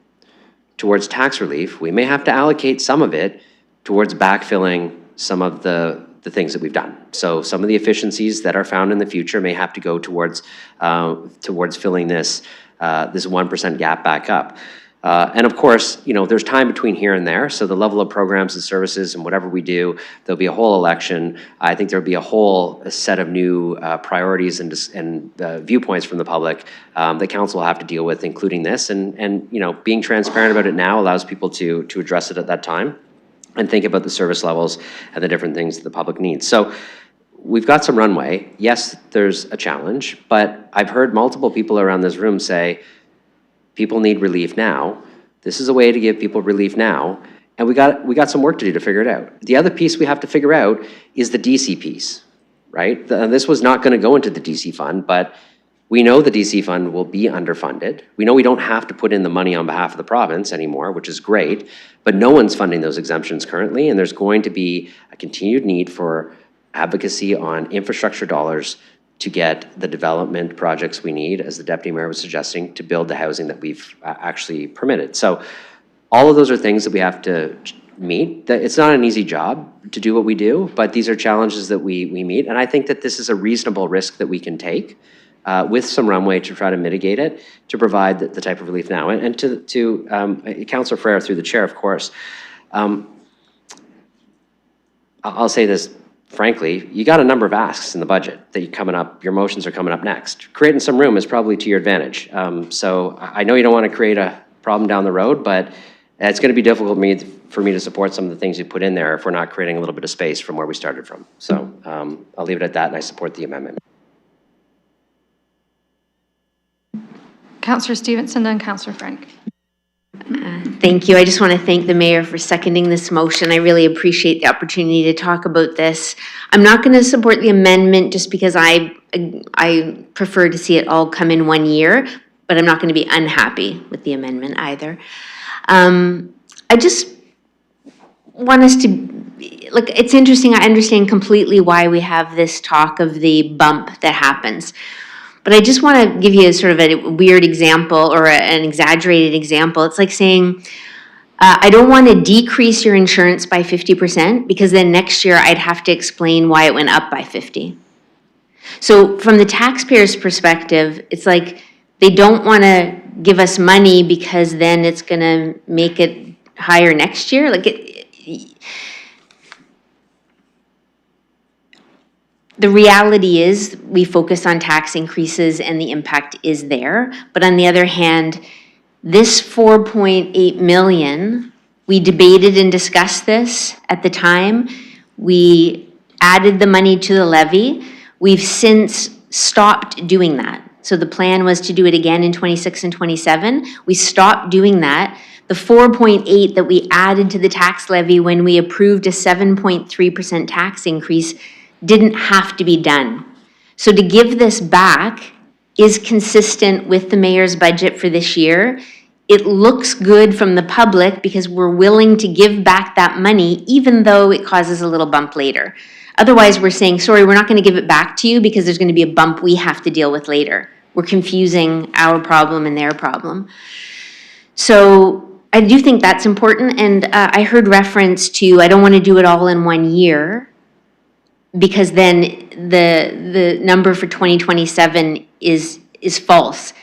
towards tax relief. We may have to allocate some of it towards backfilling some of the things that we've done. So some of the efficiencies that are found in the future may have to go towards filling this 1% gap back up. And of course, you know, there's time between here and there, so the level of programs and services and whatever we do, there'll be a whole election. I think there'll be a whole set of new priorities and viewpoints from the public that council will have to deal with, including this. And you know, being transparent about it now allows people to address it at that time and think about the service levels and the different things that the public needs. So we've got some runway. Yes, there's a challenge, but I've heard multiple people around this room say, people need relief now. This is a way to give people relief now, and we got some work to do to figure it out. The other piece we have to figure out is the DC piece, right? This was not going to go into the DC fund, but we know the DC fund will be underfunded. We know we don't have to put in the money on behalf of the province anymore, which is great, but no one's funding those exemptions currently, and there's going to be a continued need for advocacy on infrastructure dollars to get the development projects we need, as the Deputy Mayor was suggesting, to build the housing that we've actually permitted. So all of those are things that we have to meet. It's not an easy job to do what we do, but these are challenges that we meet. And I think that this is a reasonable risk that we can take with some runway to try to mitigate it, to provide the type of relief now. And to Councillor Frere, through the chair, of course, I'll say this frankly, you got a number of asks in the budget that your motions are coming up next. Creating some room is probably to your advantage. So I know you don't want to create a problem down the road, but it's going to be difficult for me to support some of the things you put in there if we're not creating a little bit of space from where we started from. So I'll leave it at that, and I support the amendment. Councillor Stevenson, then Councillor Frank. Thank you. I just want to thank the mayor for seconding this motion. I really appreciate the opportunity to talk about this. I'm not going to support the amendment just because I prefer to see it all come in 1 year, but I'm not going to be unhappy with the amendment either. I just want us to, look, it's interesting. I understand completely why we have this talk of the bump that happens. But I just want to give you sort of a weird example or an exaggerated example. It's like saying, I don't want to decrease your insurance by 50% because then next year I'd have to explain why it went up by 50. So from the taxpayer's perspective, it's like they don't want to give us money because then it's going to make it higher next year. Like The reality is, we focus on tax increases and the impact is there. But on the other hand, this 4.8 million, we debated and discussed this at the time. We added the money to the levy. We've since stopped doing that. So the plan was to do it again in 26 and 27. We stopped doing that. The 4.8 that we added to the tax levy when we approved a 7.3% tax increase didn't have to be done. So to give this back is consistent with the mayor's budget for this year. It looks good from the public because we're willing to give back that money even though it causes a little bump later. Otherwise, we're saying, sorry, we're not going to give it back to you because there's going to be a bump we have to deal with later. We're confusing our problem and their problem. So I do think that's important, and I heard reference to, I don't want to do it all in 1 year, because then the number for 2027 is false.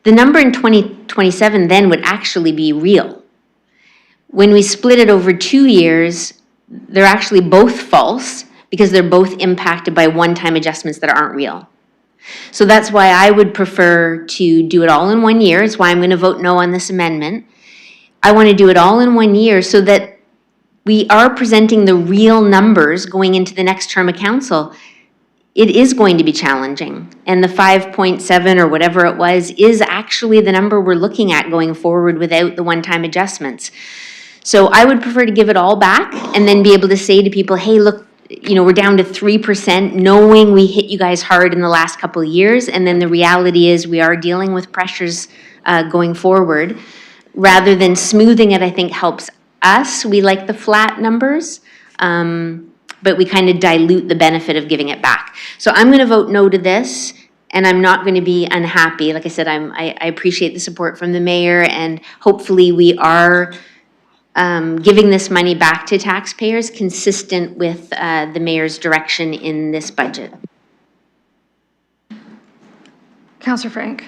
The number in 2027 then would actually be real. When we split it over 2 years, they're actually both false because they're both impacted by one-time adjustments that aren't real. So that's why I would prefer to do it all in 1 year. It's why I'm going to vote no on this amendment. I want to do it all in 1 year so that we are presenting the real numbers going into the next term of council. It is going to be challenging. And the 5.7 or whatever it was is actually the number we're looking at going forward without the one-time adjustments. So I would prefer to give it all back and then be able to say to people, hey, look, we're down to 3%, knowing we hit you guys hard in the last couple of years. And then the reality is we are dealing with pressures going forward. Rather than smoothing it, I think helps us. We like the flat numbers, but we kind of dilute the benefit of giving it back. So I'm going to vote no to this, and I'm not going to be unhappy. Like I said, I appreciate the support from the mayor, and hopefully we are giving this money back to taxpayers consistent with the mayor's direction in this budget. Councillor Frank.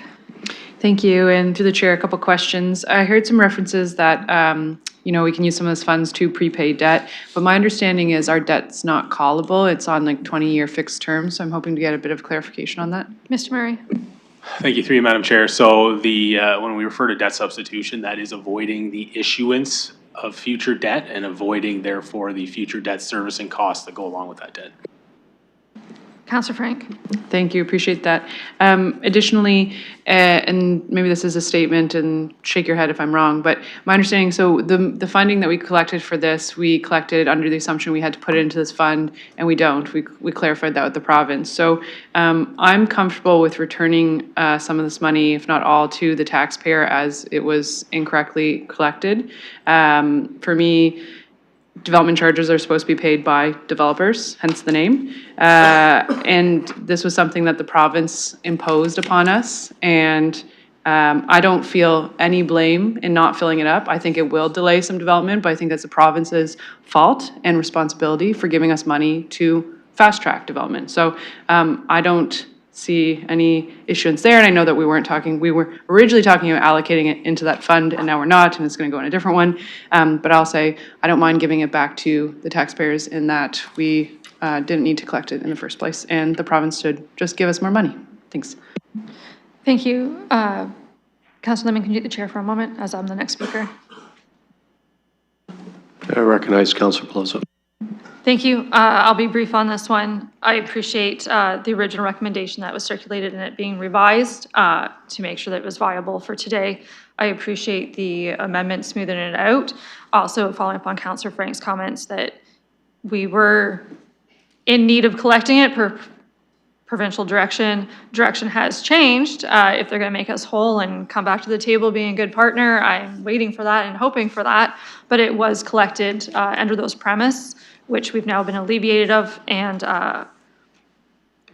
Thank you, and through the chair, a couple questions. I heard some references that, we can use some of those funds to prepay debt, but my understanding is our debt's not callable. It's on like 20-year fixed terms, so I'm hoping to get a bit of clarification on that. Mr. Murray. Thank you, through you, Madam Chair. So when we refer to debt substitution, that is avoiding the issuance of future debt and avoiding, therefore, the future debt servicing costs that go along with that debt. Councillor Frank. Thank you, appreciate that. Additionally, and maybe this is a statement and shake your head if I'm wrong, but my understanding, so the funding that we collected for this, we collected under the assumption we had to put it into this fund, and we don't. We clarified that with the province. So I'm comfortable with returning some of this money, if not all, to the taxpayer as it was incorrectly collected. For me, development charges are supposed to be paid by developers, hence the name. And this was something that the province imposed upon us. And I don't feel any blame in not filling it up. I think it will delay some development, but I think that's the province's fault and responsibility for giving us money to fast track development. So I don't see any issuance there. And I know that we were originally talking about allocating it into that fund, and now we're not, and it's going to go in a different one. But I'll say I don't mind giving it back to the taxpayers in that we didn't need to collect it in the first place, and the province should just give us more money. Thanks. Thank you. Councillor Lemon, can you take the chair for a moment as I'm the next speaker? I recognize Councillor Pelosi. Thank you. I'll be brief on this one. I appreciate the original recommendation that was circulated and it being revised to make sure that it was viable for today. I appreciate the amendment smoothing it out. Also, following up on Councillor Frank's comments that we were in need of collecting it per provincial direction. Direction has changed. If they're going to make us whole and come back to the table being a good partner, I'm waiting for that and hoping for that. But it was collected under those premise, which we've now been alleviated of, and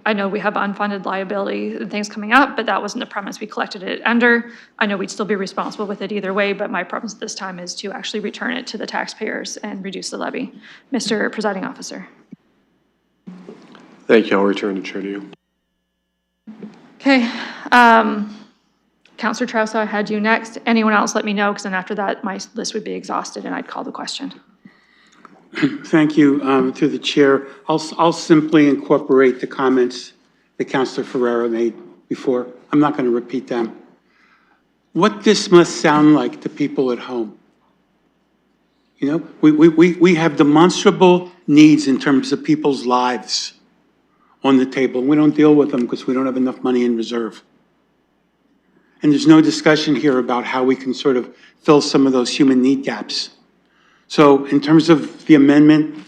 I know we have unfunded liability and things coming up, but that wasn't the premise we collected it under. I know we'd still be responsible with it either way, but my preference this time is to actually return it to the taxpayers and reduce the levy. Mr. Presiding Officer. Thank you. I'll return the chair to you. Okay. Councillor Traustadt, I had you next. Anyone else, let me know, because then after that, my list would be exhausted and I'd call the question. Thank you, through the chair. I'll simply incorporate the comments that Councilor Ferrera made before. I'm not going to repeat them. What this must sound like to people at home. You know, we have demonstrable needs in terms of people's lives on the table. We don't deal with them because we don't have enough money in reserve. And there's no discussion here about how we can sort of fill some of those human need gaps. So in terms of the amendment,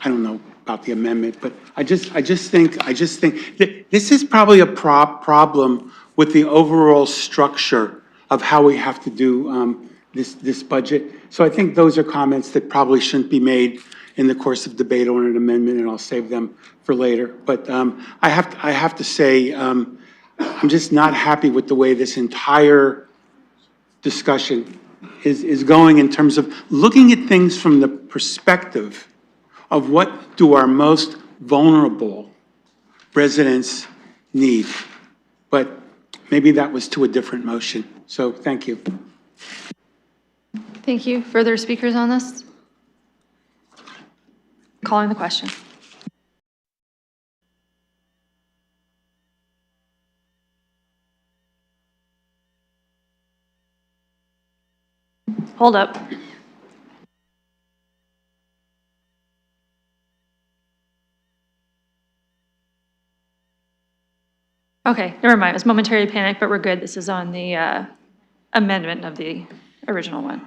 I don't know about the amendment, but I just think that this is probably a problem with the overall structure of how we have to do this budget. So I think those are comments that probably shouldn't be made in the course of debate on an amendment, and I'll save them for later. But I have to say, I'm just not happy with the way this entire discussion is going in terms of looking at things from the perspective of what do our most vulnerable residents need. But maybe that was to a different motion. So thank you. Thank you. Further speakers on this? Calling the question. Hold up. Okay, never mind. It was momentary panic, but we're good. This is on the amendment of the original one.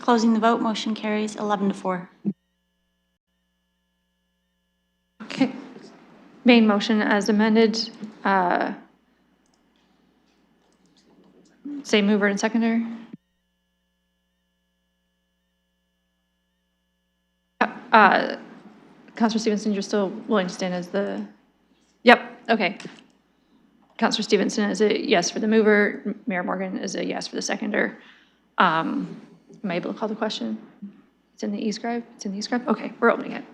Closing the vote, motion carries 11-4. Okay. Main motion as amended. Same mover and seconder. Councilor Stevenson, you're still willing to stand as the, yep, okay. Councilor Stevenson is a yes for the mover. Mayor Morgan is a yes for the seconder. Am I able to call the question? It's in the e-scribe? It's in the e-scribe? Okay, we're opening it.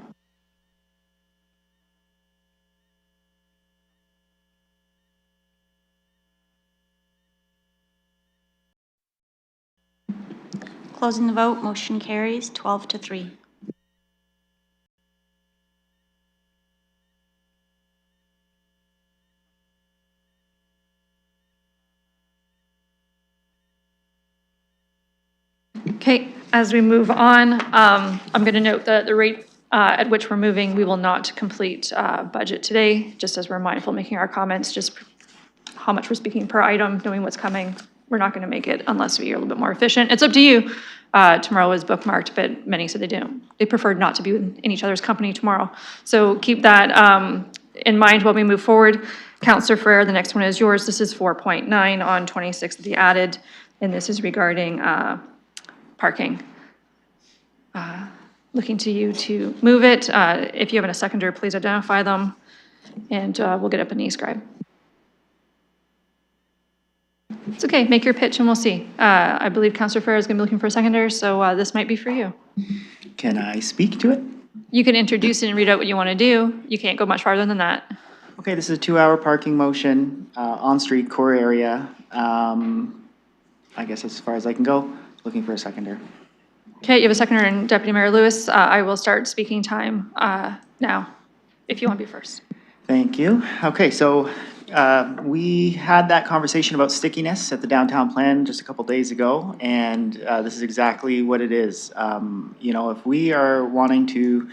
Closing the vote, motion carries 12-3. Okay, as we move on, I'm going to note that the rate at which we're moving, we will not complete budget today, just as we're mindful making our comments, just how much we're speaking per item, knowing what's coming. We're not going to make it unless we are a little bit more efficient. It's up to you. Tomorrow is bookmarked, but many said they preferred not to be in each other's company tomorrow. So keep that in mind while we move forward. Councilor Ferrer, the next one is yours. This is 4.9 on 26 to be added, and this is regarding parking. Looking to you to move it. If you have a seconder, please identify them, and we'll get up an e-scribe. It's okay, make your pitch and we'll see. I believe Councilor Ferrer is going to be looking for a seconder, so this might be for you. Can I speak to it? You can introduce it and read out what you want to do. You can't go much farther than that. Okay, this is a 2-hour parking motion, on-street core area. I guess as far as I can go, looking for a seconder. Okay, you have a seconder and Deputy Mayor Lewis. I will start speaking time now, if you want to be first. Thank you. Okay, so we had that conversation about stickiness at the downtown plan just a couple days ago, and this is exactly what it is. You know, if we are wanting to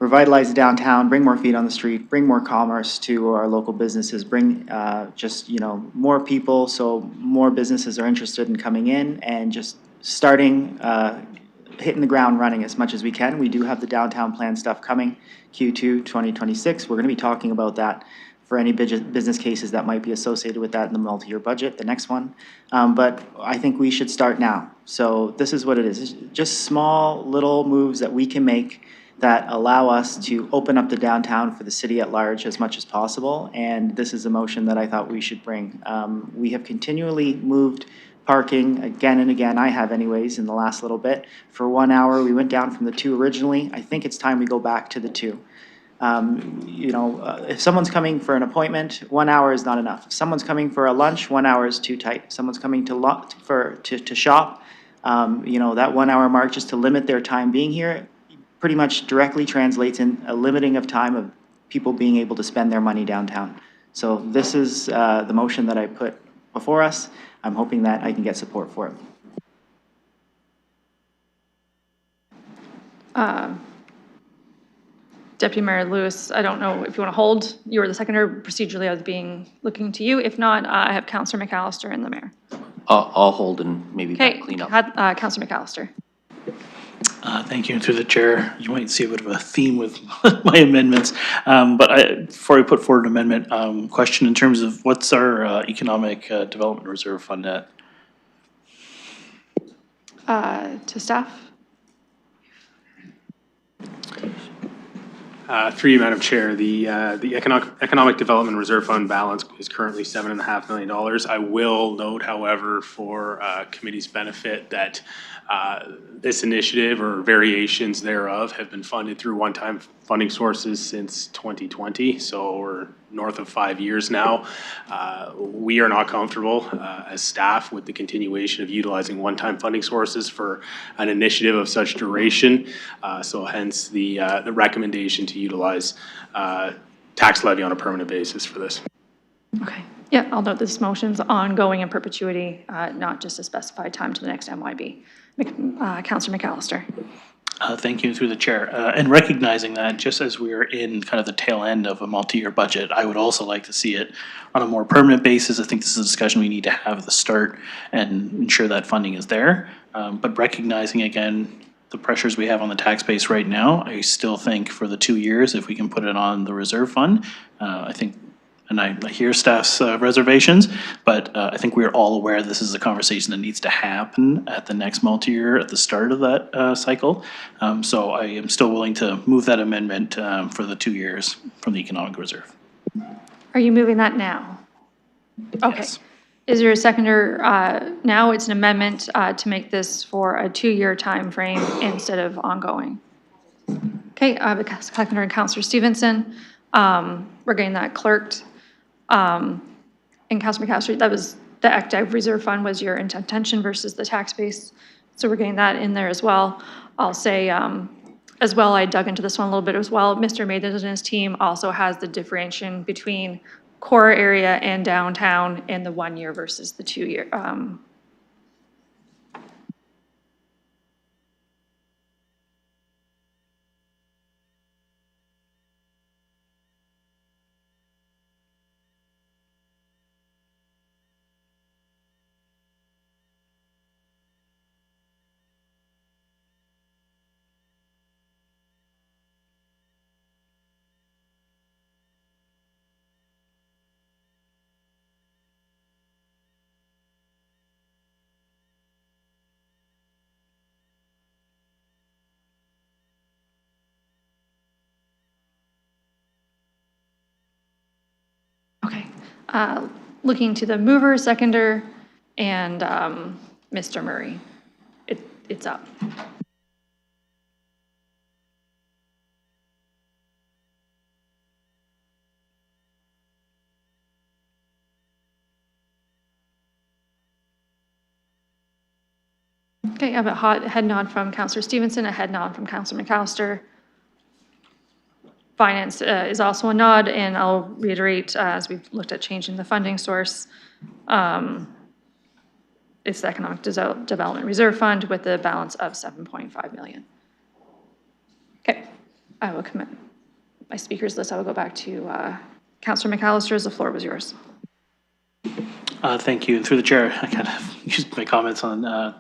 revitalize the downtown, bring more feet on the street, bring more commerce to our local businesses, bring just, you know, more people so more businesses are interested in coming in and just starting, hitting the ground running as much as we can. We do have the downtown plan stuff coming, Q2 2026. We're going to be talking about that for any business cases that might be associated with that in the multi-year budget, the next one. But I think we should start now. So this is what it is. It's just small little moves that we can make that allow us to open up the downtown for the city at large as much as possible. And this is a motion that I thought we should bring. We have continually moved parking again and again, I have anyways, in the last little bit. For 1 hour, we went down from the 2 originally. I think it's time we go back to the 2. If someone's coming for an appointment, 1 hour is not enough. If someone's coming for a lunch, 1 hour is too tight. If someone's coming to shop, that 1 hour mark, just to limit their time being here, pretty much directly translates in a limiting of time of people being able to spend their money downtown. So this is the motion that I put before us. I'm hoping that I can get support for it. Deputy Mayor Lewis, I don't know if you want to hold. You were the seconder. Procedurally, I was looking to you. If not, I have Councillor McAllister and the mayor. I'll hold and maybe Okay, clean up. Councillor McAllister. Thank you. And through the chair, you might see a bit of a theme with my amendments. Before I put forward an amendment, question in terms of what's our economic development reserve fund at? To staff. Through you, Madam Chair, the Economic Development Reserve Fund balance is currently $7.5 million. I will note, however, for committee's benefit, that this initiative or variations thereof have been funded through one-time funding sources since 2020, so we're north of 5 years now. We are not comfortable as staff with the continuation of utilizing one-time funding sources for an initiative of such duration. So hence the recommendation to utilize tax levy on a permanent basis for this. Okay. Yeah, I'll note this motion's ongoing in perpetuity, not just a specified time to the next MYB. Councillor McAllister. Thank you, through the chair. And recognizing that just as we're in kind of the tail end of a multi-year budget, I would also like to see it on a more permanent basis. I think this is a discussion we need to have at the start and ensure that funding is there. But recognizing again, the pressures we have on the tax base right now, I still think for the 2 years, if we can put it on the reserve fund, I think, and I hear staff's reservations, but I think we're all aware this is a conversation that needs to happen at the next multi-year, at the start of that cycle. So I am still willing to move that amendment for the 2 years from the economic reserve. Are you moving that now? Okay. Yes. Is there a seconder now? It's an amendment to make this for a 2-year time frame instead of ongoing. Okay, I have a seconder and Councillor Stevenson. We're getting that clerked. And Councillor McAllister, that was the active reserve fund was your intention versus the tax base. So we're getting that in there as well. I'll say as well, I dug into this one a little bit as well. Mr. Maiden and his team also has the differentiation between core area and downtown and the 1 year versus the 2 year. Okay, looking to the mover, seconder, and Mr. Murray. It's up. Okay, I have a head nod from Councillor Stevenson, a head nod from Councillor McAllister. Finance is also a nod, and I'll reiterate, as we've looked at changing the funding source, it's the Economic Development Reserve Fund with a balance of $7.5 million. Okay, I will commit my speakers list. I will go back to Councillor McAllister, as the floor was yours. Thank you. And through the chair, I kind of used my comments on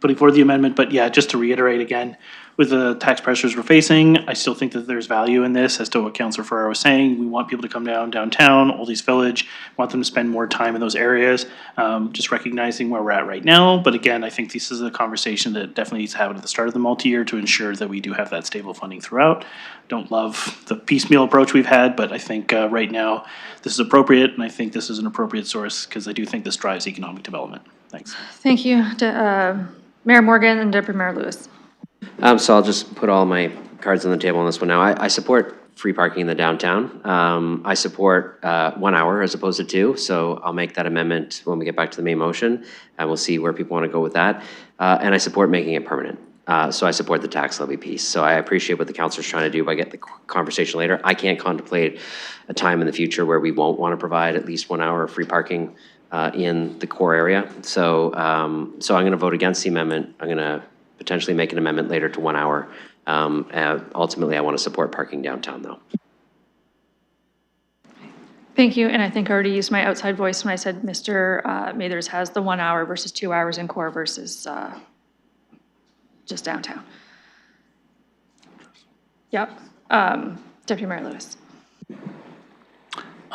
putting forward the amendment, but yeah, just to reiterate again, with the tax pressures we're facing, I still think that there's value in this, as to what Councillor Ferraro was saying. We want people to come downtown, Oldies Village, want them to spend more time in those areas, just recognizing where we're at right now. But again, I think this is a conversation that definitely needs to happen at the start of the multi-year to ensure that we do have that stable funding throughout. Don't love the piecemeal approach we've had, but I think right now this is appropriate, and I think this is an appropriate source because I do think this drives economic development. Thanks. Thank you, Mayor Morgan and Deputy Mayor Lewis. So I'll just put all my cards on the table on this one now. I support free parking in the downtown. I support 1 hour as opposed to 2, so I'll make that amendment when we get back to the main motion, and we'll see where people want to go with that. And I support making it permanent. So I support the tax levy piece. So I appreciate what the councilor's trying to do by getting the conversation later. I can't contemplate a time in the future where we won't want to provide at least 1 hour of free parking in the core area. So, so I'm going to vote against the amendment. I'm going to potentially make an amendment later to 1 hour. Ultimately, I want to support parking downtown, though. Thank you, and I think I already used my outside voice when I said Mr. Mathers has the 1 hour versus 2 hours in core versus just downtown. Yep. Deputy Mayor Lewis.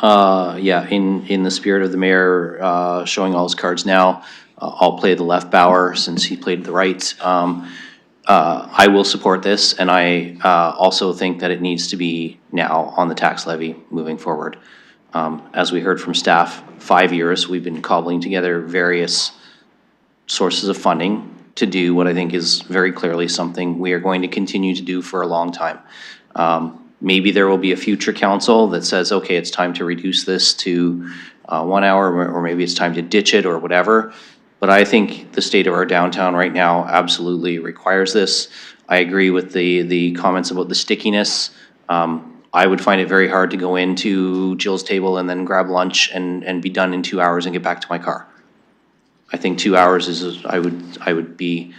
Yeah, in the spirit of the mayor showing all his cards now, I'll play the left bower since he played the right. I will support this, and I also think that it needs to be now on the tax levy moving forward. As we heard from staff, 5 years we've been cobbling together various sources of funding to do what I think is very clearly something we are going to continue to do for a long time. Maybe there will be a future council that says, okay, it's time to reduce this to 1 hour, or maybe it's time to ditch it or whatever. But I think the state of our downtown right now absolutely requires this. I agree with the comments about the stickiness. I would find it very hard to go into Jill's table and then grab lunch and be done in 2 hours and get back to my car. I think 2 hours is, I would be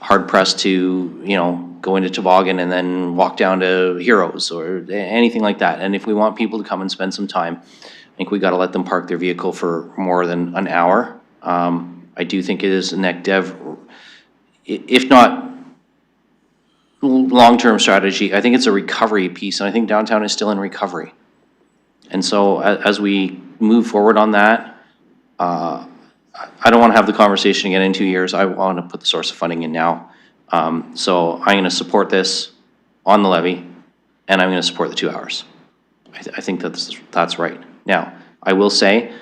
hard pressed to, go into Toboggan and then walk down to Heroes or anything like that. And if we want people to come and spend some time, I think we got to let them park their vehicle for more than an hour. I do think it is a nec dev, if not long-term strategy. I think it's a recovery piece, and I think downtown is still in recovery. And so as we move forward on that, I don't want to have the conversation again in 2 years. I want to put the source of funding in now. So I'm going to support this on the levy, and I'm going to support the 2 hours. I think that's right. Now, I will say,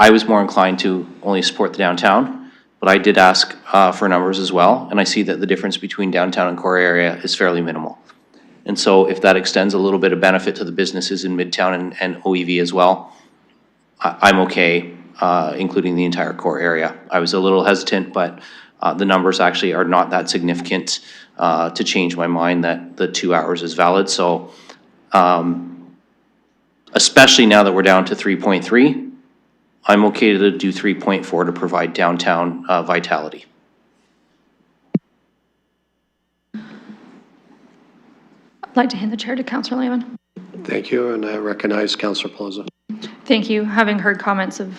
I was more inclined to only support the downtown, but I did ask for numbers as well, and I see that the difference between downtown and core area is fairly minimal. And so if that extends a little bit of benefit to the businesses in Midtown and OEV as well, I'm okay, including the entire core area. I was a little hesitant, but the numbers actually are not that significant to change my mind that the 2 hours is valid. So especially now that we're down to 3.3, I'm okay to do 3.4 to provide downtown vitality. I'd like to hand the chair to Councillor Lehman. Thank you, and I recognize Councillor Pelosi. Thank you. Having heard comments of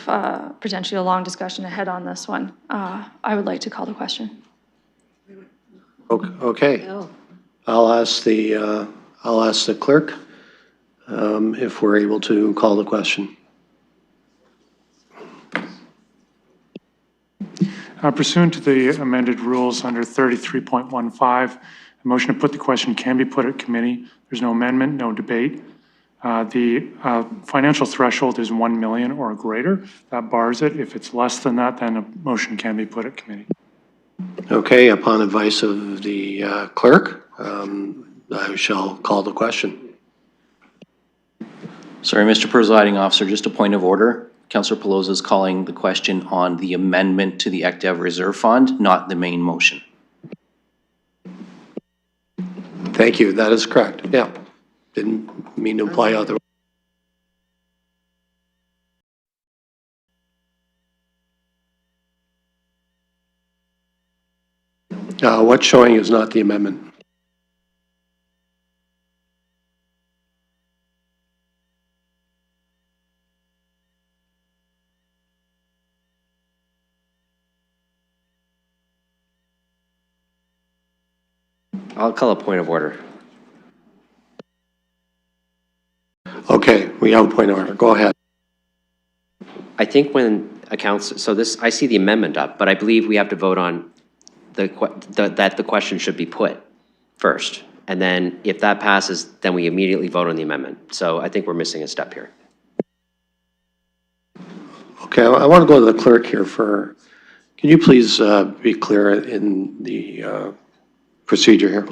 potentially a long discussion ahead on this one, I would like to call the question. Okay. I'll ask the clerk if we're able to call the question. Pursuant to the amended rules under 33.15, a motion to put the question can be put at committee. There's no amendment, no debate. The financial threshold is 1 million or greater. That bars it. If it's less than that, then a motion can be put at committee. Okay, upon advice of the clerk, I shall call the question. Sorry, Mr. Presiding Officer, just a point of order. Councillor Pelosi is calling the question on the amendment to the ECDEV Reserve Fund, not the main motion. Thank you. That is correct. Yeah. Didn't mean to imply otherwise. What's showing is not the amendment. I'll call a point of order. Okay, we have a point of order. Go ahead. I think when accounts, so this, I see the amendment up, but I believe we have to vote on that the question should be put first. And then if that passes, then we immediately vote on the amendment. So I think we're missing a step here. Okay, I want to go to the clerk here for, can you please be clear in the procedure here?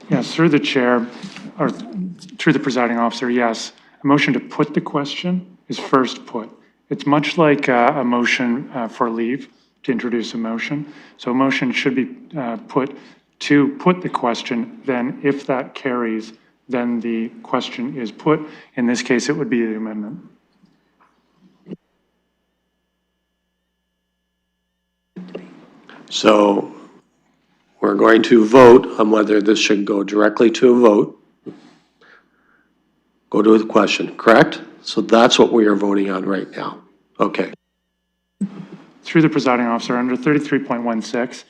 Yes, through the chair, or through the presiding officer, yes. A motion to put the question is first put. It's much like a motion for leave to introduce a motion. So a motion should be put to put the question, then if that carries, then the question is put. In this case, it would be the amendment. So we're going to vote on whether this should go directly to a vote, go to the question, correct? So that's what we are voting on right now. Okay. Through the presiding officer, under 33.16,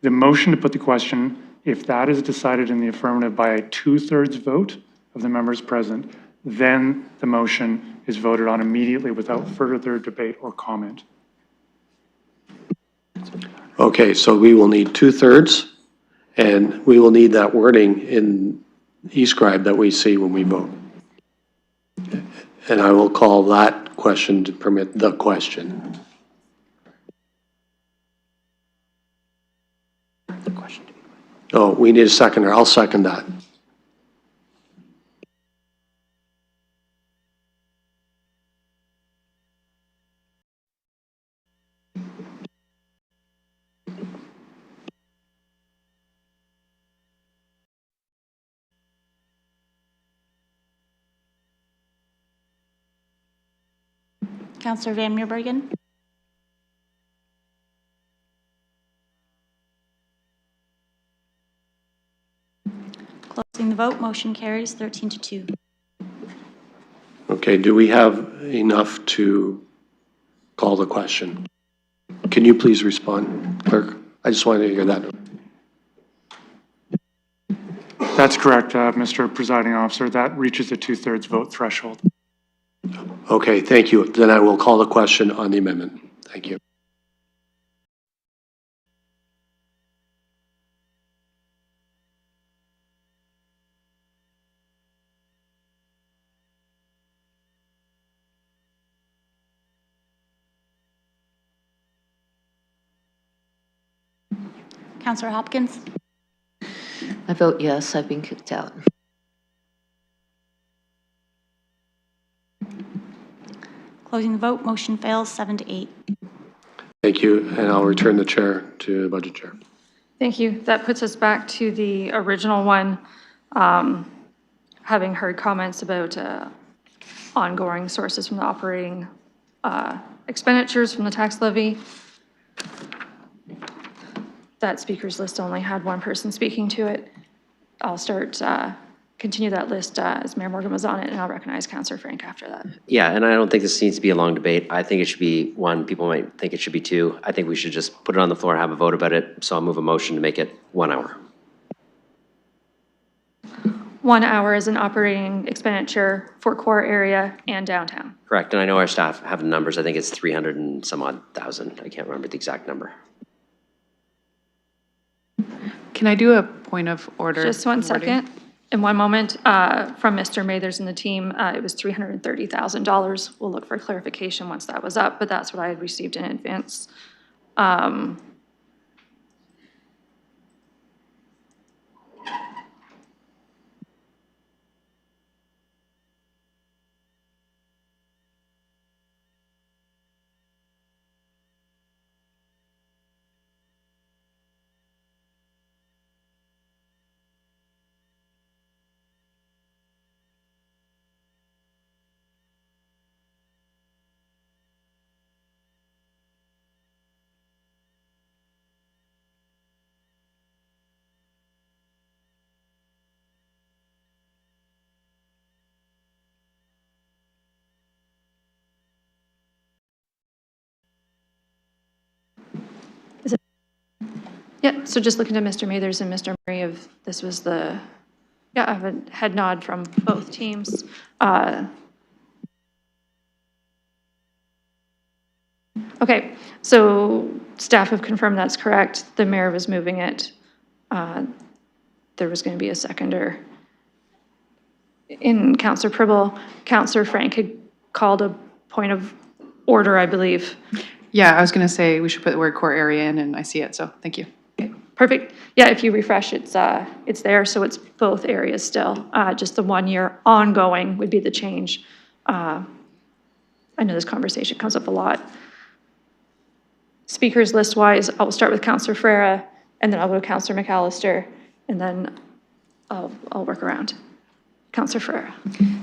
the motion to put the question, if that is decided in the affirmative by a 2/3 vote of the members present, then the motion is voted on immediately without further debate or comment. Okay, so we will need 2/3, and we will need that wording in e-scribe that we see when we vote. And I will call that question to permit the question. Oh, we need a seconder. I'll second that. Councillor Van Meerbergen? Closing the vote, motion carries 13-2. Okay, do we have enough to call the question? Can you please respond, clerk? I just wanted to hear that. That's correct, Mr. Presiding Officer. That reaches a 2/3 vote threshold. Okay, thank you. Then I will call the question on the amendment. Thank you. Councillor Hopkins? I vote yes, I've been kicked out. Closing the vote, motion fails 7-8. Thank you, and I'll return the chair to the budget chair. Thank you. That puts us back to the original one, having heard comments about ongoing sources from the operating expenditures from the tax levy. That speakers list only had one person speaking to it. I'll continue that list as Mayor Morgan was on it, and I'll recognize Councillor Frank after that. Yeah, and I don't think this needs to be a long debate. I think it should be one. People might think it should be two. I think we should just put it on the floor and have a vote about it. So I'll move a motion to make it 1 hour. 1 hour is an operating expenditure for core area and downtown. Correct, and I know our staff have the numbers. I think it's 300 and some odd thousand. I can't remember the exact number. Can I do a point of order? Just one wording? second. In one moment, from Mr. Mathers and the team, it was $330,000. We'll look for clarification once that was up, but that's what I had received in advance. Yeah, so just looking to Mr. Mathers and Mr. Murray, if this was I have a head nod from both teams. Okay, so staff have confirmed that's correct. The mayor was moving it. There was going to be a seconder. In Councillor Pribble, Councillor Frank had called a point of order, I believe. Yeah, I was going to say we should put the word core area in, and I see it, so thank you. Okay. Perfect. Yeah, if you refresh, it's there, so it's both areas still. Just the 1 year ongoing would be the change. I know this conversation comes up a lot. Speakers list-wise, I will start with Councillor Ferreira, and then I'll go to Councillor McAllister, and then I'll work around. Councillor Ferreira.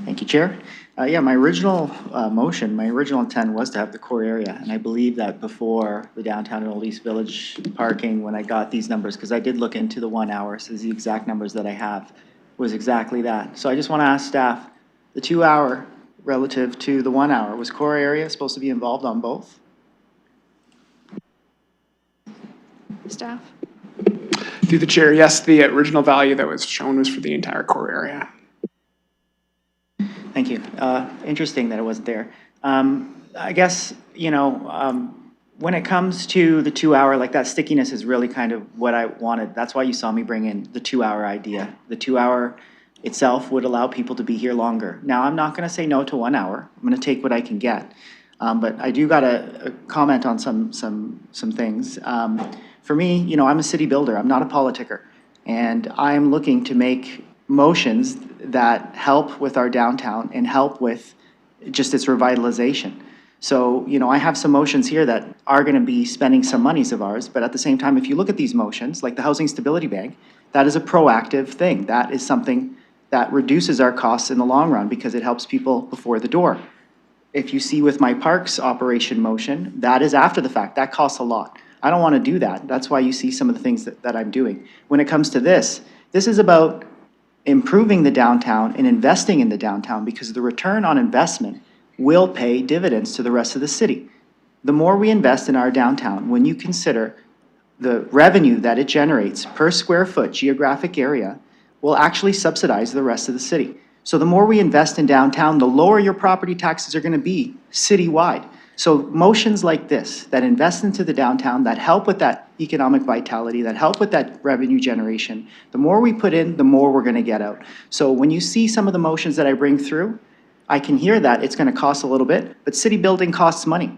Thank you, Chair. Yeah, my original motion, my original intent was to have the core area, and I believe that before the downtown and Old East Village parking, when I got these numbers, because I did look into the 1 hour, so the exact numbers that I have was exactly that. So I just want to ask staff, the 2 hour relative to the 1 hour, was core area supposed to be involved on both? Staff? Through the chair, yes, the original value that was shown was for the entire core area. Thank you. Interesting that it wasn't there. I guess, you know, when it comes to the 2 hour, like that stickiness is really kind of what I wanted. That's why you saw me bring in the 2 hour idea. The 2 hour itself would allow people to be here longer. Now, I'm not going to say no to 1 hour. I'm going to take what I can get. But I do got to comment on some things. For me, you know, I'm a city builder. I'm not a politicker. And I'm looking to make motions that help with our downtown and help with just its revitalization. So, you know, I have some motions here that are going to be spending some monies of ours, but at the same time, if you look at these motions, like the Housing Stability Bank, that is a proactive thing. That is something that reduces our costs in the long run because it helps people before the door. If you see with my parks operation motion, that is after the fact. That costs a lot. I don't want to do that. That's why you see some of the things that I'm doing. When it comes to this is about improving the downtown and investing in the downtown because the return on investment will pay dividends to the rest of the city. The more we invest in our downtown, when you consider the revenue that it generates per square foot geographic area, will actually subsidize the rest of the city. So the more we invest in downtown, the lower your property taxes are going to be citywide. So motions like this that invest into the downtown, that help with that economic vitality, that help with that revenue generation, the more we put in, the more we're going to get out. So when you see some of the motions that I bring through, I can hear that it's going to cost a little bit, but city building costs money.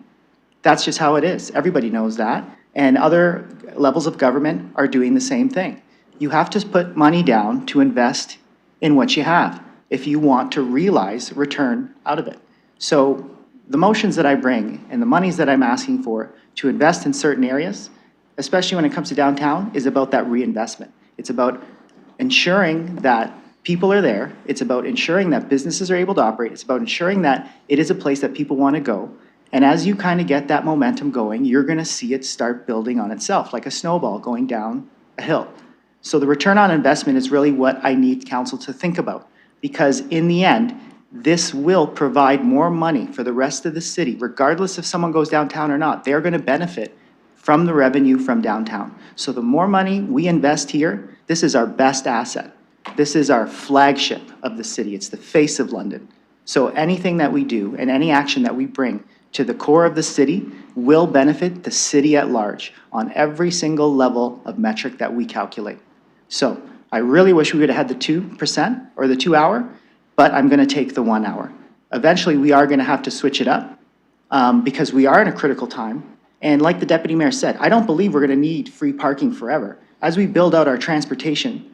That's just how it is. Everybody knows that. And other levels of government are doing the same thing. You have to put money down to invest in what you have if you want to realize return out of it. So the motions that I bring and the monies that I'm asking for to invest in certain areas, especially when it comes to downtown, is about that reinvestment. It's about ensuring that people are there. It's about ensuring that businesses are able to operate. It's about ensuring that it is a place that people want to go. And as you kind of get that momentum going, you're going to see it start building on itself, like a snowball going down a hill. So the return on investment is really what I need council to think about, because in the end, this will provide more money for the rest of the city, regardless if someone goes downtown or not. They're going to benefit from the revenue from downtown. So the more money we invest here, this is our best asset. This is our flagship of the city. It's the face of London. So anything that we do and any action that we bring to the core of the city will benefit the city at large on every single level of metric that we calculate. So I really wish we would have had the 2% or the 2 hour, but I'm going to take the 1 hour. Eventually, we are going to have to switch it up because we are in a critical time. And like the deputy mayor said, I don't believe we're going to need free parking forever. As we build out our transportation,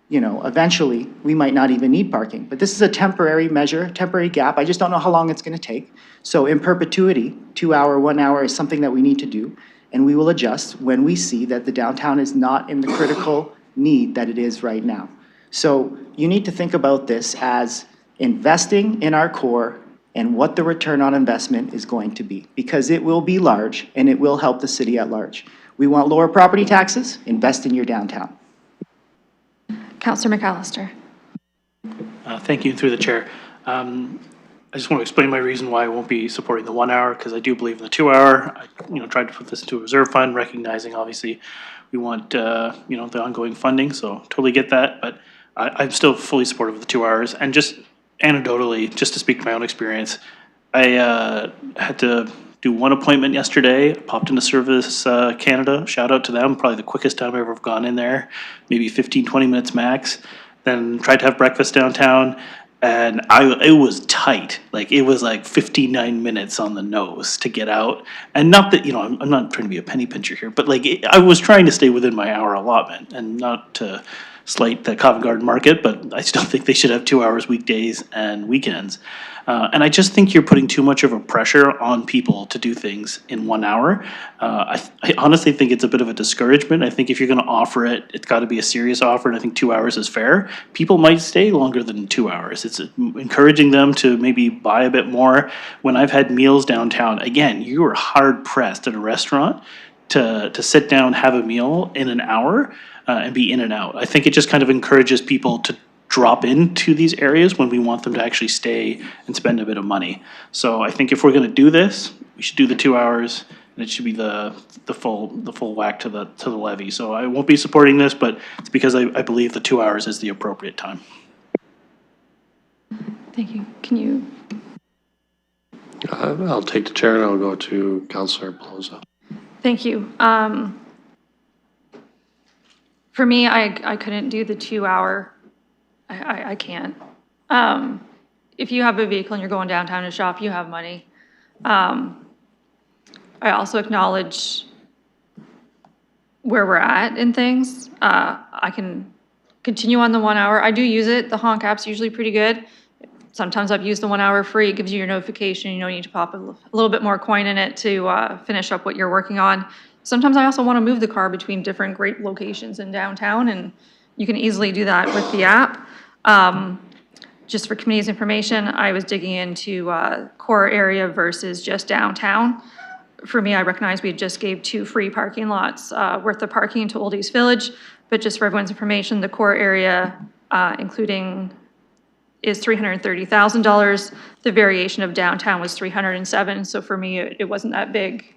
you know, eventually we might not even need parking. But this is a temporary measure, temporary gap. I just don't know how long it's going to take. So in perpetuity, 2 hour, 1 hour is something that we need to do. And we will adjust when we see that the downtown is not in the critical need that it is right now. So you need to think about this as investing in our core and what the return on investment is going to be, because it will be large and it will help the city at large. We want lower property taxes, invest in your downtown. Councillor McAllister. Thank you, through the chair. I just want to explain my reason why I won't be supporting the 1 hour, because I do believe in the 2 hour. I tried to put this into a reserve fund, recognizing obviously we want the ongoing funding, so totally get that. But I'm still fully supportive of the 2 hours. And just anecdotally, just to speak to my own experience, I had to do one appointment yesterday, popped into Service Canada, shout out to them, probably the quickest time I've ever gone in there, maybe 15, 20 minutes max. Then tried to have breakfast downtown, And it was tight. Like, it was like 59 minutes on the nose to get out. And not that, I'm not trying to be a penny pincher here, but like, I was trying to stay within my hour allotment, and not to slight the Covent Garden market, but I still think they should have 2 hours weekdays and weekends. And I just think you're putting too much of a pressure on people to do things in 1 hour. I honestly think it's a bit of a discouragement. I think if you're going to offer it, it's got to be a serious offer, and I think 2 hours is fair. People might stay longer than 2 hours. It's encouraging them to maybe buy a bit more. When I've had meals downtown, again, you are hard pressed at a restaurant to sit down, have a meal in an hour, and be in and out. I think it just kind of encourages people to drop into these areas when we want them to actually stay and spend a bit of money. So I think if we're going to do this, we should do the 2 hours, and it should be the full whack to the levy. So I won't be supporting this, but it's because I believe the 2 hours is the appropriate time. Thank you. Can you? I'll take the chair and I'll go to Councillor Pelosa. Thank you. For me, I couldn't do the 2 hour. I can't. If you have a vehicle and you're going downtown to shop, you have money. I also acknowledge where we're at in things. I can continue on the 1 hour. I do use it. The Honk app's usually pretty good. Sometimes I've used the 1 hour free. It gives you your notification. You need to pop a little bit more coin in it to finish up what you're working on. Sometimes I also want to move the car between different great locations in downtown, and you can easily do that with the app. Just for committee's information, I was digging into core area versus just downtown. For me, I recognize we just gave 2 free parking lots worth of parking to Old East Village, but just for everyone's information, the core area, including, is $330,000. The variation of downtown was $307,000. So for me, it wasn't that big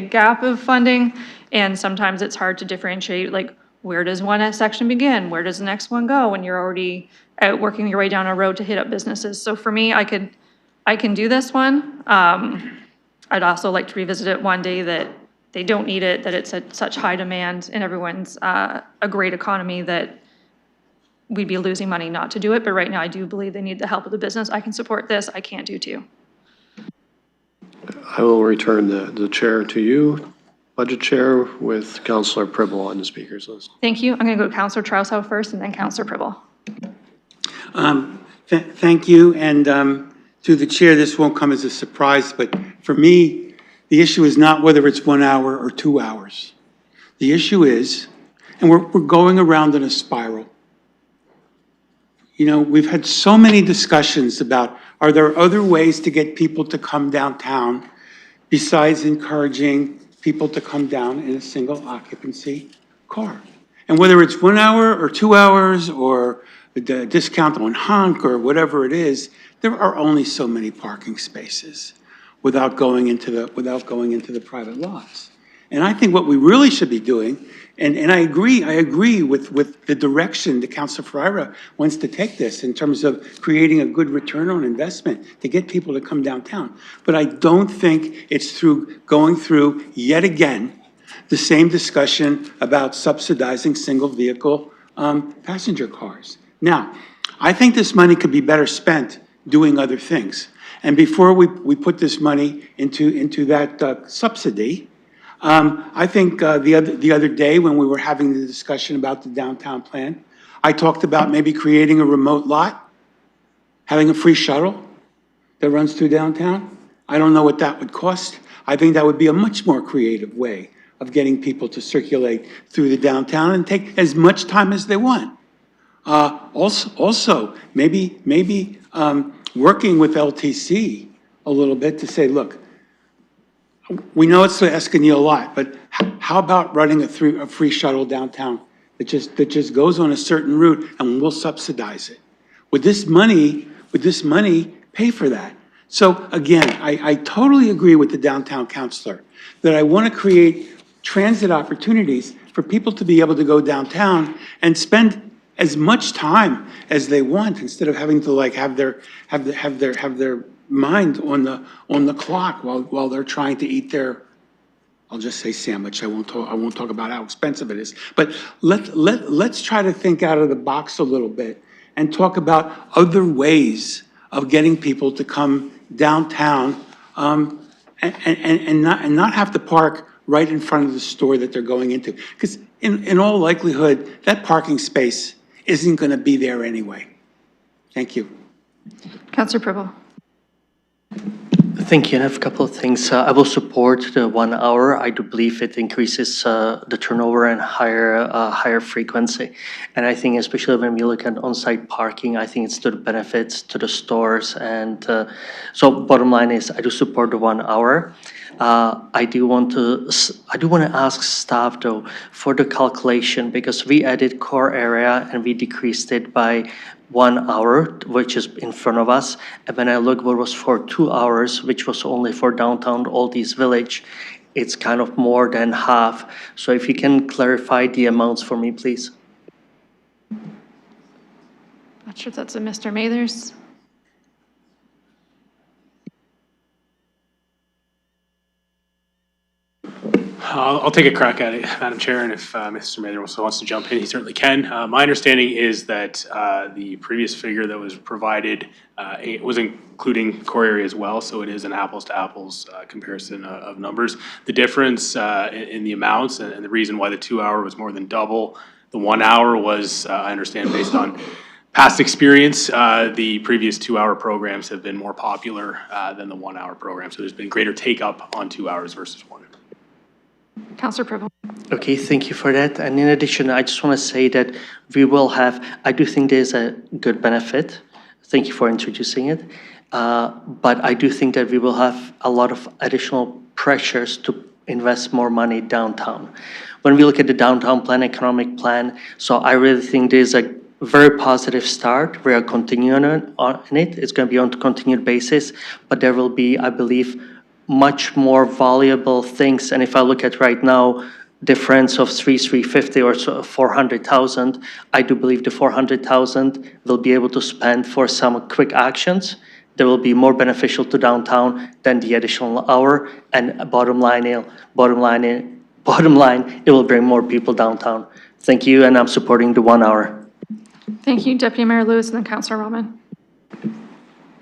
gap of funding. And sometimes it's hard to differentiate, like, where does one section begin? Where does the next one go when you're already out working your way down a road to hit up businesses? So for me, I can do this one. I'd also like to revisit it one day that they don't need it, that it's at such high demand, and everyone's a great economy that we'd be losing money not to do it. But right now, I do believe they need the help of the business. I can support this. I can't do 2. I will return the chair to you, Budget Chair, with Councillor Pribble on the speakers list. Thank you. I'm going to go to Councillor Trousseau first and then Councillor Pribble. Thank you, and to the chair, this won't come as a surprise, but for me, the issue is not whether it's 1 hour or 2 hours. The issue is, and we're going around in a spiral. We've had so many discussions about, are there other ways to get people to come downtown besides encouraging people to come down in a single occupancy car? And whether it's 1 hour or 2 hours or the discount on Honk or whatever it is, there are only so many parking spaces without going into the private lots. And I think what we really should be doing, and I agree with the direction that Councilor Ferreira wants to take this in terms of creating a good return on investment to get people to come downtown. But I don't think it's through going through yet again the same discussion about subsidizing single vehicle passenger cars. Now, I think this money could be better spent doing other things. And before we put this money into that subsidy, I think the other day when we were having the discussion about the downtown plan, I talked about maybe creating a remote lot, having a free shuttle that runs through downtown. I don't know what that would cost. I think that would be a much more creative way of getting people to circulate through the downtown and take as much time as they want. Also, maybe working with LTC a little bit to say, look, we know it's asking you a lot, but how about running a free shuttle downtown that just goes on a certain route and we'll subsidize it? Would this money pay for that? So again, I totally agree with the downtown councilor that I want to create transit opportunities for people to be able to go downtown and spend as much time as they want instead of having to like have their mind on the clock while they're trying to eat their, I'll just say sandwich. I won't talk about how expensive it is. But let's try to think out of the box a little bit and talk about other ways of getting people to come downtown and not have to park right in front of the store that they're going into. Because in all likelihood, that parking space isn't going to be there anyway. Thank you. Councillor Purple. Thank you. I have a couple of things. I will support the 1 hour. I do believe it increases the turnover and higher frequency. And I think especially when we look at on-site parking, I think it's to the benefits to the stores. And so bottom line is I do support the 1 hour. I do want to ask staff though for the calculation, because we added core area and we decreased it by 1 hour, which is in front of us. And when I look what was for 2 hours, which was only for downtown Oldies Village, it's kind of more than half. So if you can clarify the amounts for me, please. Not sure if that's a Mr. Mathers. I'll take a crack at it, Madam Chair, and if Mr. Mather also wants to jump in, he certainly can. My understanding is that the previous figure that was provided it was including core area as well, so it is an apples-to-apples comparison of numbers. The difference in the amounts and the reason why the 2 hour was more than double the 1 hour was, I understand, based on past experience, the previous 2 hour programs have been more popular than the 1 hour program, so there's been greater take-up on 2 hours versus 1. Councillor Purple. Okay, thank you for that. And in addition, I just want to say that we will have, I do think there's a good benefit. Thank you for introducing it. But I do think that we will have a lot of additional pressures to invest more money downtown. When we look at the downtown plan, economic plan, so I really think there's a very positive start. We are continuing on it. It's going to be on a continued basis, but there will be, I believe, much more valuable things. And if I look at right now, difference of 350 or so 400,000, I do believe the 400,000 will be able to spend for some quick actions that will be more beneficial to downtown than the additional hour. And bottom line, it will bring more people downtown. Thank you, and I'm supporting the 1 hour. Thank you, Deputy Mayor Lewis, and then Councillor Roman.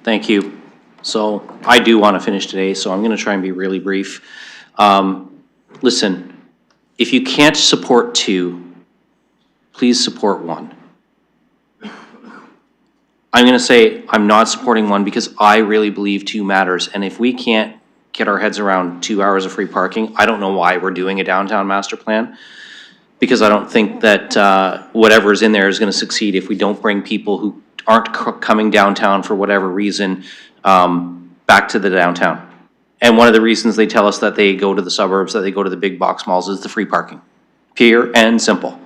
Thank you. So I do want to finish today, so I'm going to try and be really brief. Listen, if you can't support 2, please support 1. I'm going to say I'm not supporting 1 because I really believe 2 matters. And if we can't get our heads around 2 hours of free parking, I don't know why we're doing a downtown master plan, because I don't think that whatever is in there is going to succeed if we don't bring people who aren't coming downtown for whatever reason back to the downtown. And one of the reasons they tell us that they go to the suburbs, that they go to the big box malls, is the free parking. Pure and simple.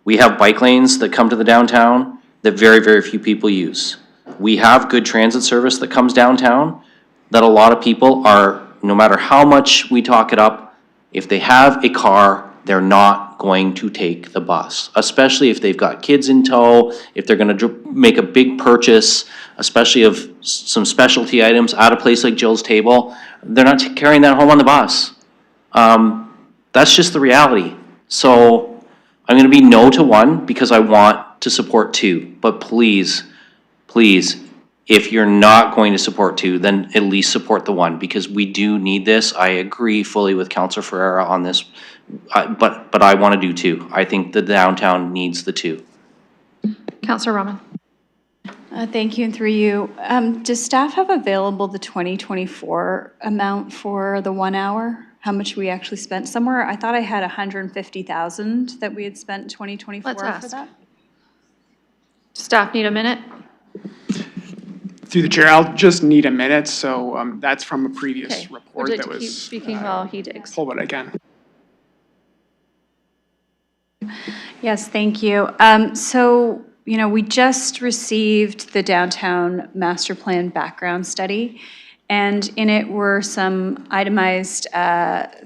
We have bike lanes that come to the downtown that very, very few people use. We have good transit service that comes downtown that a lot of people are, no matter how much we talk it up, if they have a car, they're not going to take the bus, especially if they've got kids in tow, if they're going to make a big purchase, especially of some specialty items at a place like Jill's Table. They're not carrying that home on the bus. That's just the reality. So I'm going to be no to 1 because I want to support 2. But please, please, if you're not going to support 2, then at least support the 1, because we do need this. I agree fully with Councillor Ferreira on this, but I want to do 2. I think the downtown needs the 2. Councillor Roman. Thank you, and through you. Does staff have available the 2024 amount for the 1 hour? How much we actually spent somewhere? I thought I had 150,000 that we had spent in 2024 Let's for ask. that. Staff need a minute. Through the chair, I'll just need a minute, so that's from a previous Okay. report Would you that like to keep was. speaking while he digs? Pull what I can. Yes, thank you. So, you know, we just received the downtown master plan background study, and in it were some itemized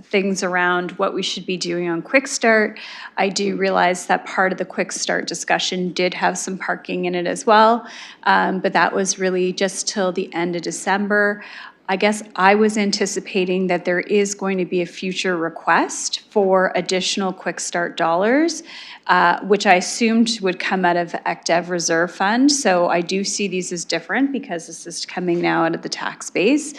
things around what we should be doing on Quick Start. I do realize that part of the Quick Start discussion did have some parking in it as well, but that was really just till the end of December. I guess I was anticipating that there is going to be a future request for additional Quick Start dollars, which I assumed would come out of ECDEV Reserve Fund. So I do see these as different because this is coming now out of the tax base.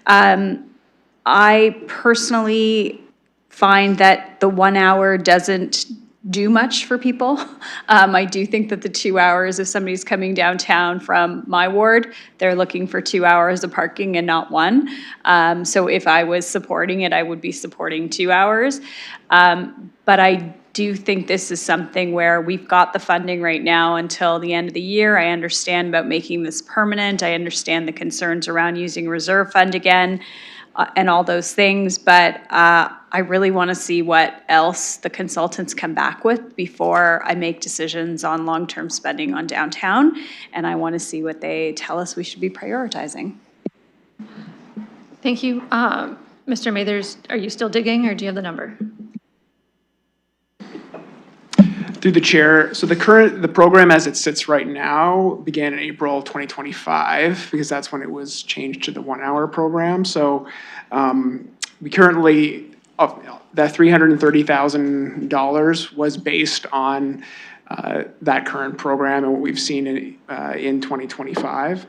I personally find that the 1 hour doesn't do much for people. I do think that the 2 hours, if somebody's coming downtown from my ward, they're looking for 2 hours of parking and not 1. So if I was supporting it, I would be supporting 2 hours. But I do think this is something where we've got the funding right now until the end of the year. I understand about making this permanent. I understand the concerns around using reserve fund again. And all those things, but I really want to see what else the consultants come back with before I make decisions on long-term spending on downtown, and I want to see what they tell us we should be prioritizing. Thank you. Mr. Mathers, are you still digging, or do you have the number? Through the chair, so the program as it sits right now began in April 2025, because that's when it was changed to the 1 hour program. So we currently, that $330,000 was based on that current program and what we've seen in 2025.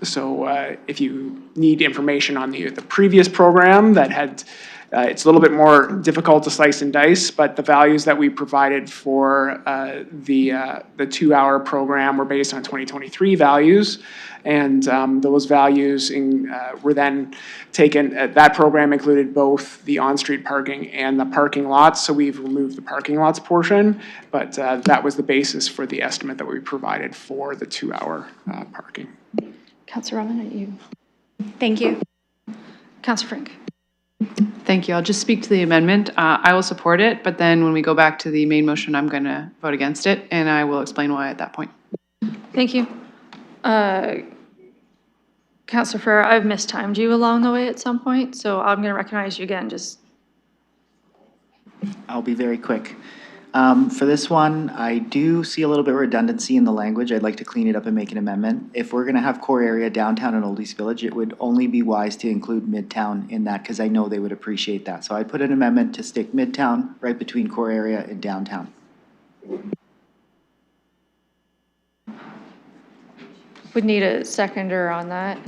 So if you need information on the previous program that had, it's a little bit more difficult to slice and dice, but the values that we provided for the 2 hour program were based on 2023 values. And those values were then taken, that program included both the on-street parking and the parking lots. So we've removed the parking lots portion, but that was the basis for the estimate that we provided for the 2 hour parking. Councillor Roman, are you? Thank you. Councillor Frank. Thank you. I'll just speak to the amendment. I will support it, but then when we go back to the main motion, I'm going to vote against it, and I will explain why at that point. Thank you. Councillor Ferrer, I've mistimed you along the way at some point, so I'm going to recognize you again. I'll be very quick. For this one, I do see a little bit of redundancy in the language. I'd like to clean it up and make an amendment. If we're gonna have core area downtown and Old East Village, it would only be wise to include Midtown in that, because I know they would appreciate that. So I'd put an amendment to stick Midtown right between core area and downtown. Would need a seconder on that.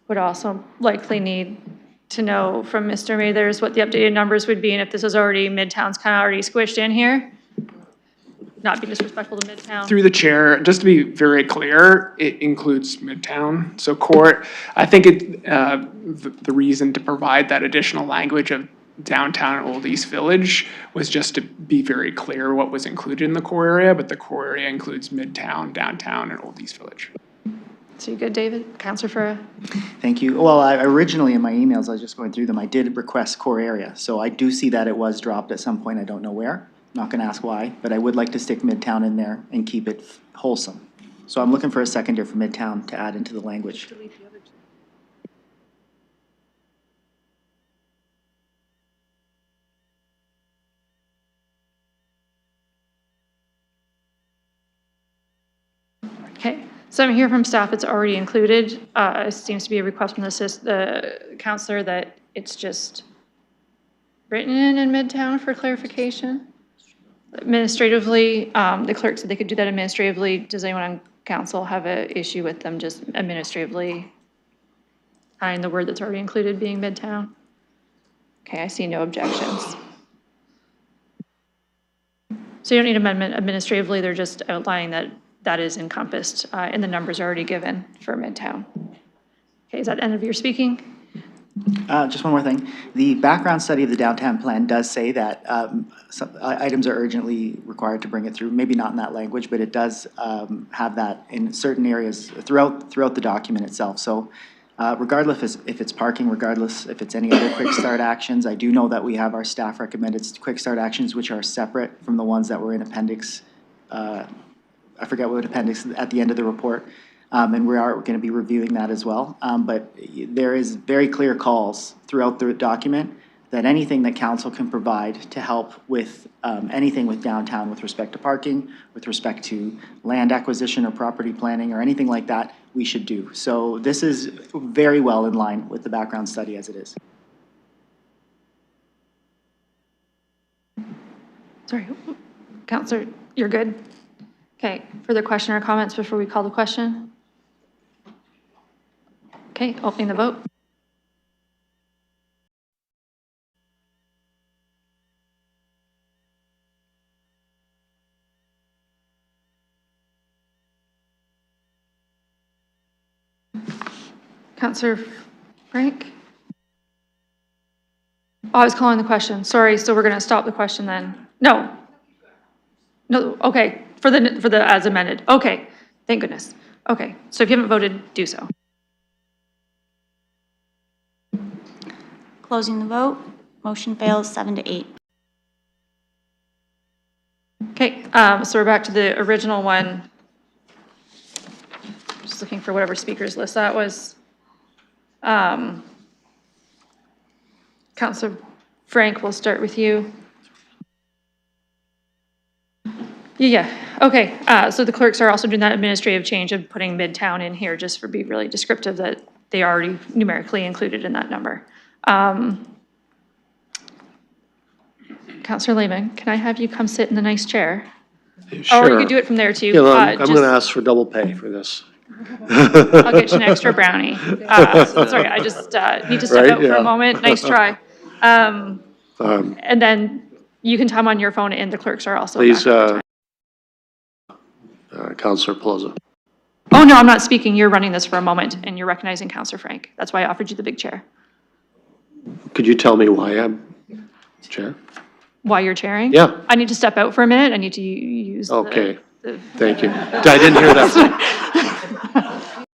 Would also likely need to know from Mr. Mathers what the updated numbers would be, and if this is already, Midtown's kind of already squished in here. Not be disrespectful to Midtown. Through the chair, just to be very clear, it includes Midtown. So core, I think the reason to provide that additional language of downtown and Old East Village was just to be very clear what was included in the core area, but the core area includes Midtown, downtown, and Old East Village. So you good, David? Councillor Ferrer? Thank you. Well, I originally in my emails, I was just going through them, I did request core area. So I do see that it was dropped at some point. I don't know where. Not going to ask why, but I would like to stick Midtown in there and keep it wholesome. So I'm looking for a seconder for Midtown to add into the language. Okay, so I'm hearing from staff, it's already included. It seems to be a request from the councillor that it's just written in Midtown for clarification. Administratively, the clerk said they could do that administratively. Does anyone on council have an issue with them just administratively adding the word that's already included being Midtown? Okay, I see no objections. So you don't need amendment administratively, they're just outlining that that is encompassed and the numbers are already given for Midtown. Okay, is that the end of your speaking? Just one more thing. The background study of the downtown plan does say that some items are urgently required to bring it through. Maybe not in that language, but it does have that in certain areas throughout the document itself. So regardless if it's parking, regardless if it's any other quick start actions, I do know that we have our staff recommended quick start actions, which are separate from the ones that were in appendix, I forget what appendix, at the end of the report. And we are going to be reviewing that as well. But there is very clear calls throughout the document that anything that council can provide to help with anything with downtown with respect to parking, with respect to land acquisition or property planning or anything like that, we should do. So this is very well in line with the background study as it is. Sorry, Counselor, you're good? Okay, further question or comments before we call the question? Okay, opening the vote. Counselor Frank? Oh, I was calling the question. Sorry, so we're going to stop the question then. No. No, okay, for the as amended. Okay, thank goodness. Okay, so if you haven't voted, do so. Closing the vote. Motion fails 7-8. Okay, so we're back to the original one. Just looking for whatever speakers list that was. Counselor Frank, we'll start with you. Yeah, okay, so the clerks are also doing that administrative change of putting Midtown in here just for be really descriptive that they are already numerically included in that number. Counselor Lehman, can I have you come sit in the nice chair? Sure. Or you could do it from there too. Yeah, I'm just- going to ask for double pay for this. I'll get you an extra brownie. Sorry, I just need to step Right, out for yeah. a moment. Nice try. And then you can time on your phone and the clerks are also Please, back. Counselor Pelosi. Oh, no, I'm not speaking. You're running this for a moment and you're recognizing Counselor Frank. That's why I offered you the big chair. Could you tell me why I'm chair? While you're chairing? Yeah. I need to step out for a minute. I need to use Okay, the thank you. I didn't hear that.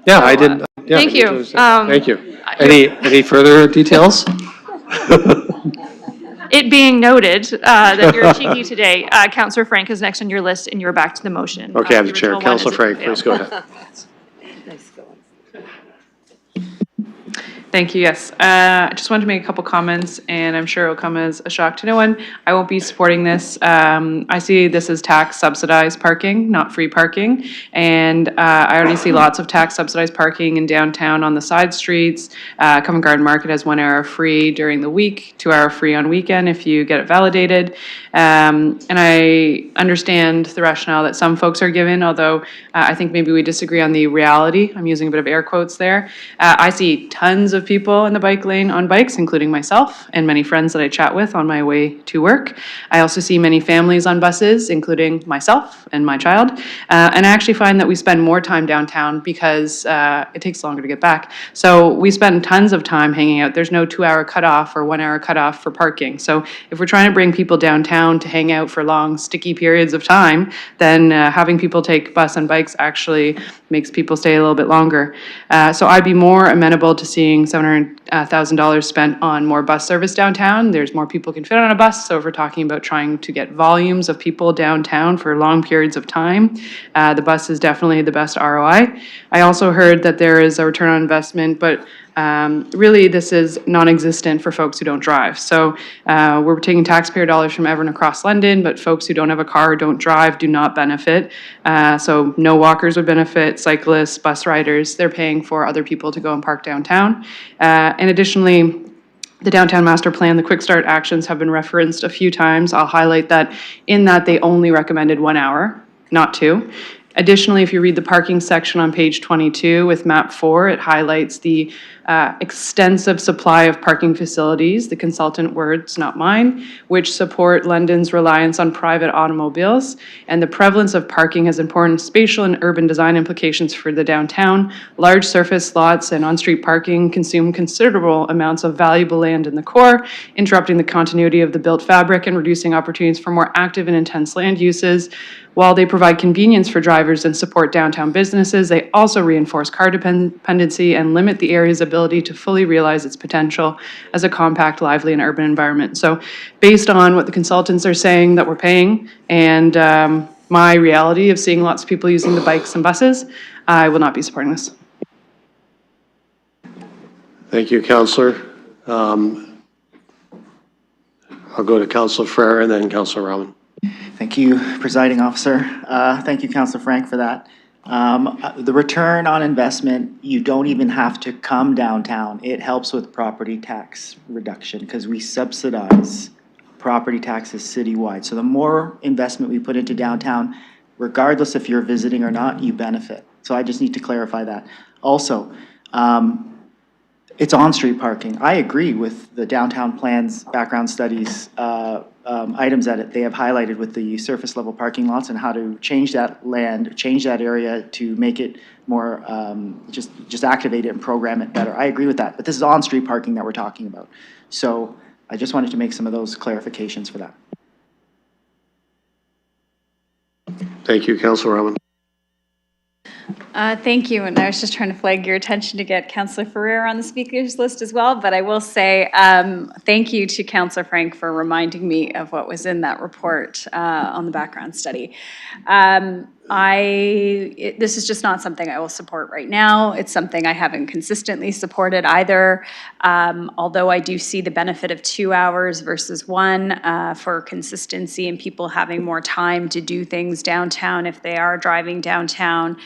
Yeah, I didn't. Yeah, Thank you. Thank you. Any further details? It being noted that you're cheeky today, Counselor Frank is next on your list and you're back to the motion. Okay, I'm The the chair. original one Counselor is Frank, failed. please go ahead. Thank you, yes. I just wanted to make a couple comments, and I'm sure it will come as a shock to no one. I won't be supporting this. I see this as tax subsidized parking, not free parking. And I already see lots of tax subsidized parking in downtown on the side streets. Covent Garden Market has 1 hour free during the week, 2 hour free on weekend if you get it validated. And I understand the rationale that some folks are given, although I think maybe we disagree on the reality. I'm using a bit of air quotes there. I see tons of people in the bike lane on bikes, including myself and many friends that I chat with on my way to work. I also see many families on buses, including myself and my child. And I actually find that we spend more time downtown because it takes longer to get back. So we spend tons of time hanging out. There's no 2 hour cutoff or 1 hour cutoff for parking. So if we're trying to bring people downtown to hang out for long, sticky periods of time, then having people take bus and bikes actually makes people stay a little bit longer. So I'd be more amenable to seeing $700,000 spent on more bus service downtown. There's more people can fit on a bus, so if we're talking about trying to get volumes of people downtown for long periods of time, the bus is definitely the best ROI. I also heard that there is a return on investment, but really this is non-existent for folks who don't drive. So we're taking taxpayer dollars from everyone across London, but folks who don't have a car or don't drive do not benefit. So no walkers would benefit, cyclists, bus riders, they're paying for other people to go and park downtown. And additionally, the downtown master plan, the quick start actions have been referenced a few times. I'll highlight that in that they only recommended 1 hour, not 2. Additionally, if you read the parking section on page 22 with map 4, it highlights the extensive supply of parking facilities, the consultant words, not mine, which support London's reliance on private automobiles. And the prevalence of parking has important spatial and urban design implications for the downtown. Large surface lots and on-street parking consume considerable amounts of valuable land in the core, interrupting the continuity of the built fabric and reducing opportunities for more active and intense land uses. While they provide convenience for drivers and support downtown businesses, they also reinforce car dependency and limit the area's ability to fully realize its potential as a compact, lively, and urban environment. So based on what the consultants are saying that we're paying and my reality of seeing lots of people using the bikes and buses, I will not be supporting this. Thank you, Counselor. I'll go to Counselor Frere and then Counselor Rahman. Thank you, Presiding Officer. Thank you, Councilor Frank, for that. The return on investment, you don't even have to come downtown. It helps with property tax reduction because we subsidize property taxes citywide. So the more investment we put into downtown, regardless if you're visiting or not, you benefit. So I just need to clarify that. Also, it's on-street parking. I agree with the downtown plans, background studies, items that they have highlighted with the surface level parking lots and how to change that land, change that area to make it more, just activate it and program it better. I agree with that, but this is on-street parking that we're talking about. So I just wanted to make some of those clarifications for that. Thank you, Councilor Rahman. Thank you, and I was just trying to flag your attention to get Councillor Ferrer on the speakers list as well, but I will say thank you to Councillor Frank for reminding me of what was in that report on the background study. This is just not something I will support right now. It's something I haven't consistently supported either, although I do see the benefit of 2 hours versus 1 for consistency and people having more time to do things downtown if they are driving downtown.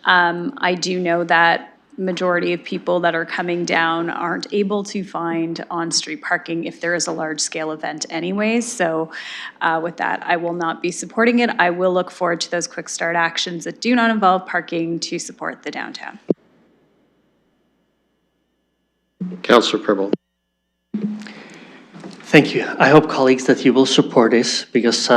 I do know that majority of people that are coming down aren't able to find on-street parking if there is a large-scale event anyways. So with that, I will not be supporting it. I will look forward to those quick start actions that do not involve parking to support the downtown. Councilor Purble. Thank you. I hope, colleagues, that you will support this because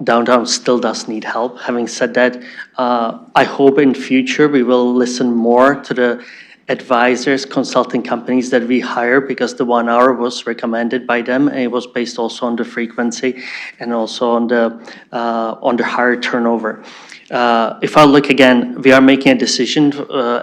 downtown still does need help. Having said that, I hope in future we will listen more to the advisors, consulting companies that we hire because the 1 hour was recommended by them and it was based also on the frequency and also on the higher turnover. If I look again, we are making a decision,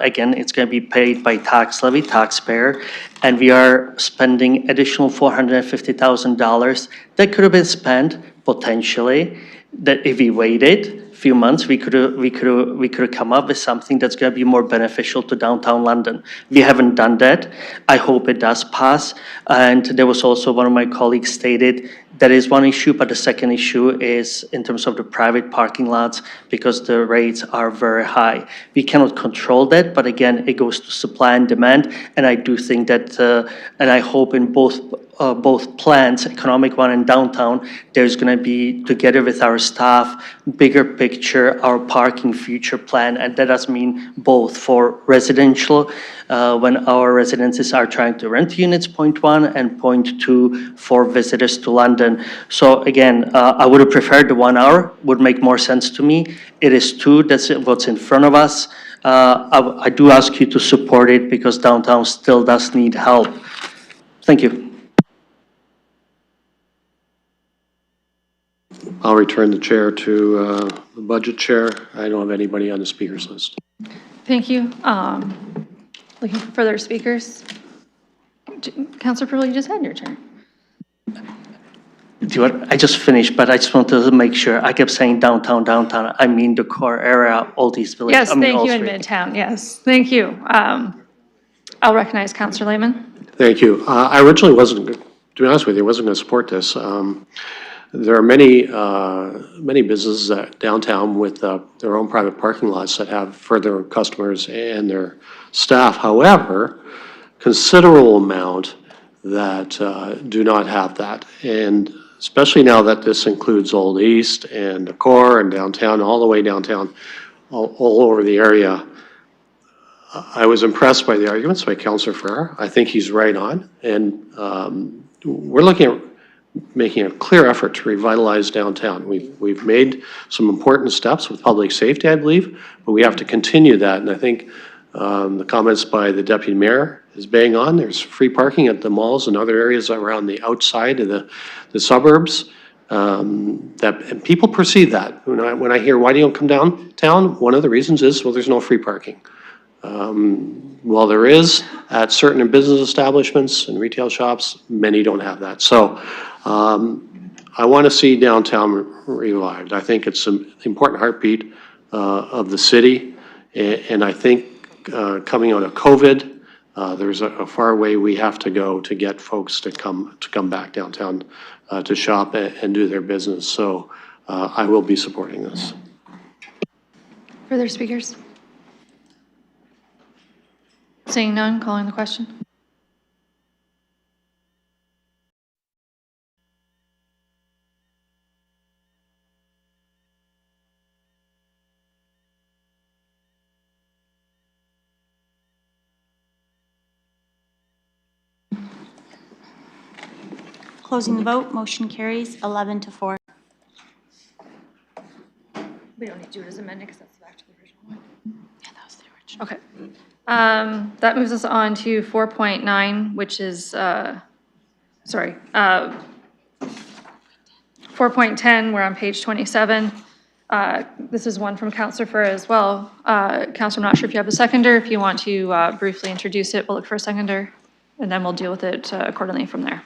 again, it's going to be paid by tax levy, taxpayer, and we are spending additional $450,000 that could have been spent potentially, that if we waited a few months, we could have come up with something that's going to be more beneficial to downtown London. We haven't done that. I hope it does pass. And there was also one of my colleagues stated that is one issue, but the second issue is in terms of the private parking lots because the rates are very high. We cannot control that, but again, it goes to supply and demand. And I do think that, and I hope in both plans, economic one and downtown, there's going to be, together with our staff, bigger picture, our parking future plan. And that does mean both for residential, when our residences are trying to rent units, point 1, and point 2 for visitors to London. So again, I would have preferred the 1 hour, would make more sense to me. It is 2, that's what's in front of us. I do ask you to support it because downtown still does need help. Thank you. I'll return the chair to the budget chair. I don't have anybody on the speakers list. Thank you. Looking for further speakers? Councilor Purble, you just had your turn. I just finished, but I just wanted to make sure. I kept saying downtown, downtown. I mean the core area, all these villages. Yes, thank you in Midtown, yes. Thank you. I'll recognize Councilor Lehman. Thank you. I originally wasn't, to be honest with you, I wasn't going to support this. There are many businesses downtown with their own private parking lots that have further customers and their staff. However, considerable amount that do not have that. And especially now that this includes Old East and the core and downtown, all the way downtown, all over the area. I was impressed by the arguments by Councilor Ferrer. I think he's right on. And we're looking at making a clear effort to revitalize downtown. We've made some important steps with public safety, I believe, but we have to continue that. And I think the comments by the deputy mayor is bang on. There's free parking at the malls and other areas around the outside of the suburbs. And people perceive that. When I hear, why do you don't come downtown? One of the reasons is, well, there's no free parking. Well, there is at certain business establishments and retail shops, many don't have that. So I want to see downtown revived. I think it's an important heartbeat of the city. And I think coming out of COVID, there's a far way we have to go to get folks to come back downtown to shop and do their business. So I will be supporting this. Further speakers? Seeing none, calling the question. Closing the vote, motion carries 11 to 4. We don't need to do it as amended because that's back to the original one. Yeah, that was the original. Okay. That moves us on to 4.9, which is, 4.10, we're on page 27. This is one from Councillor Ferrer as well. Councillor, I'm not sure if you have a seconder. If you want to briefly introduce it, we'll look for a seconder, and then we'll deal with it accordingly from there.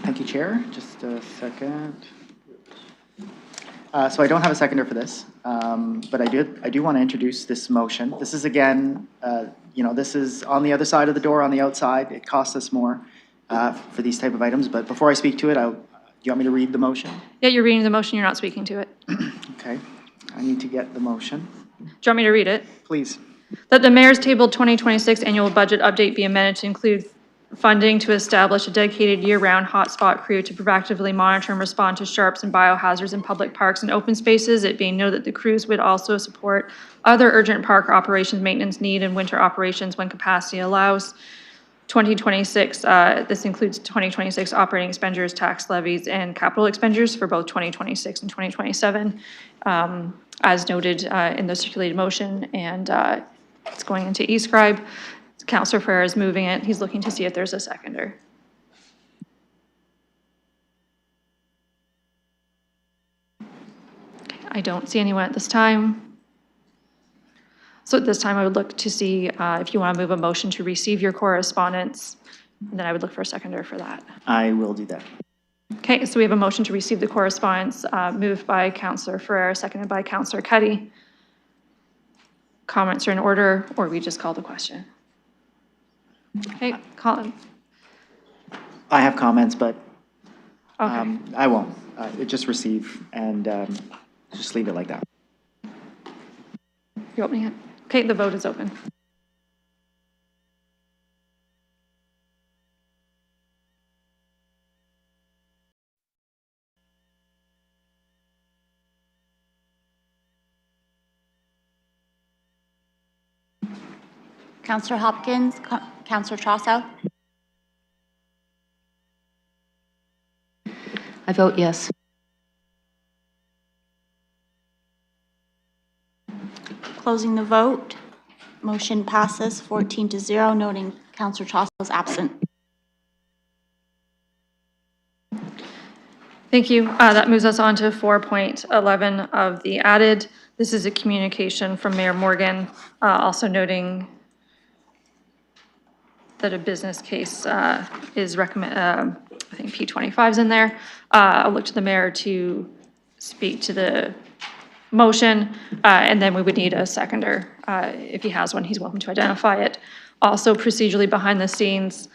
Thank you, Chair. Just a second. So I don't have a seconder for this, but I do want to introduce this motion. This is again, this is on the other side of the door, on the outside. It costs us more for these type of items. But before I speak to it, do you want me to read the motion? Yeah, you're reading the motion, you're not speaking to it. Okay. I need to get the motion. Do you want me to read it? Please. That the mayor's tabled 2026 annual budget update be amended to include funding to establish a dedicated year-round hotspot crew to proactively monitor and respond to sharps and biohazards in public parks and open spaces. It being noted that the crews would also support other urgent park operations, maintenance need, and winter operations when capacity allows. 2026, this includes 2026 operating expenditures, tax levies, and capital expenditures for both 2026 and 2027, as noted in the circulated motion, and it's going into eScribe. Councillor Ferrer is moving it. He's looking to see if there's a seconder. I don't see anyone at this time. So at this time, I would look to see if you want to move a motion to receive your correspondence, and then I would look for a seconder for that. I will do that. Okay, so we have a motion to receive the correspondence moved by Councillor Ferrer, seconded by Councillor Cuddy. Comments are in order, or we just call the question? Okay, Colin. I have comments, but Okay. I won't. Just receive and just leave it like that. You're opening it? Okay, the vote is open. Councillor Hopkins, Councillor Trossau. I vote yes. Closing the vote, motion passes 14 to 0, noting Councillor Trossau is absent. Thank you. That moves us on to 4.11 of the added. This is a communication from Mayor Morgan, also noting that a business case is recommend. I think P25 is in there. I'll look to the mayor to speak to the motion, and then we would need a seconder. If he has one, he's welcome to identify it. Also procedurally behind the scenes,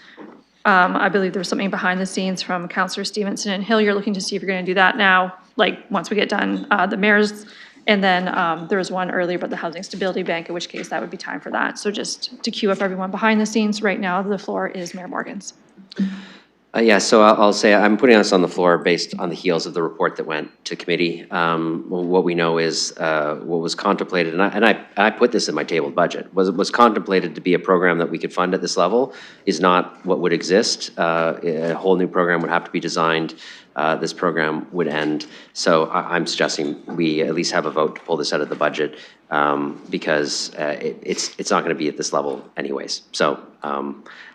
I believe there was something behind the scenes from Councillor Stevenson and Hill. You're looking to see if you're going to do that now, like once we get done the mayor's. And then there was one earlier about the Housing Stability Bank, in which case that would be time for that. So just to queue up everyone behind the scenes, right now the floor is Mayor Morgan's. Yeah, so I'll say I'm putting this on the floor based on the heels of the report that went to committee. What we know is what was contemplated, and I put this in my tabled budget, was contemplated to be a program that we could fund at this level is not what would exist. A whole new program would have to be designed. This program would end. So I'm suggesting we at least have a vote to pull this out of the budget because it's not going to be at this level anyways. So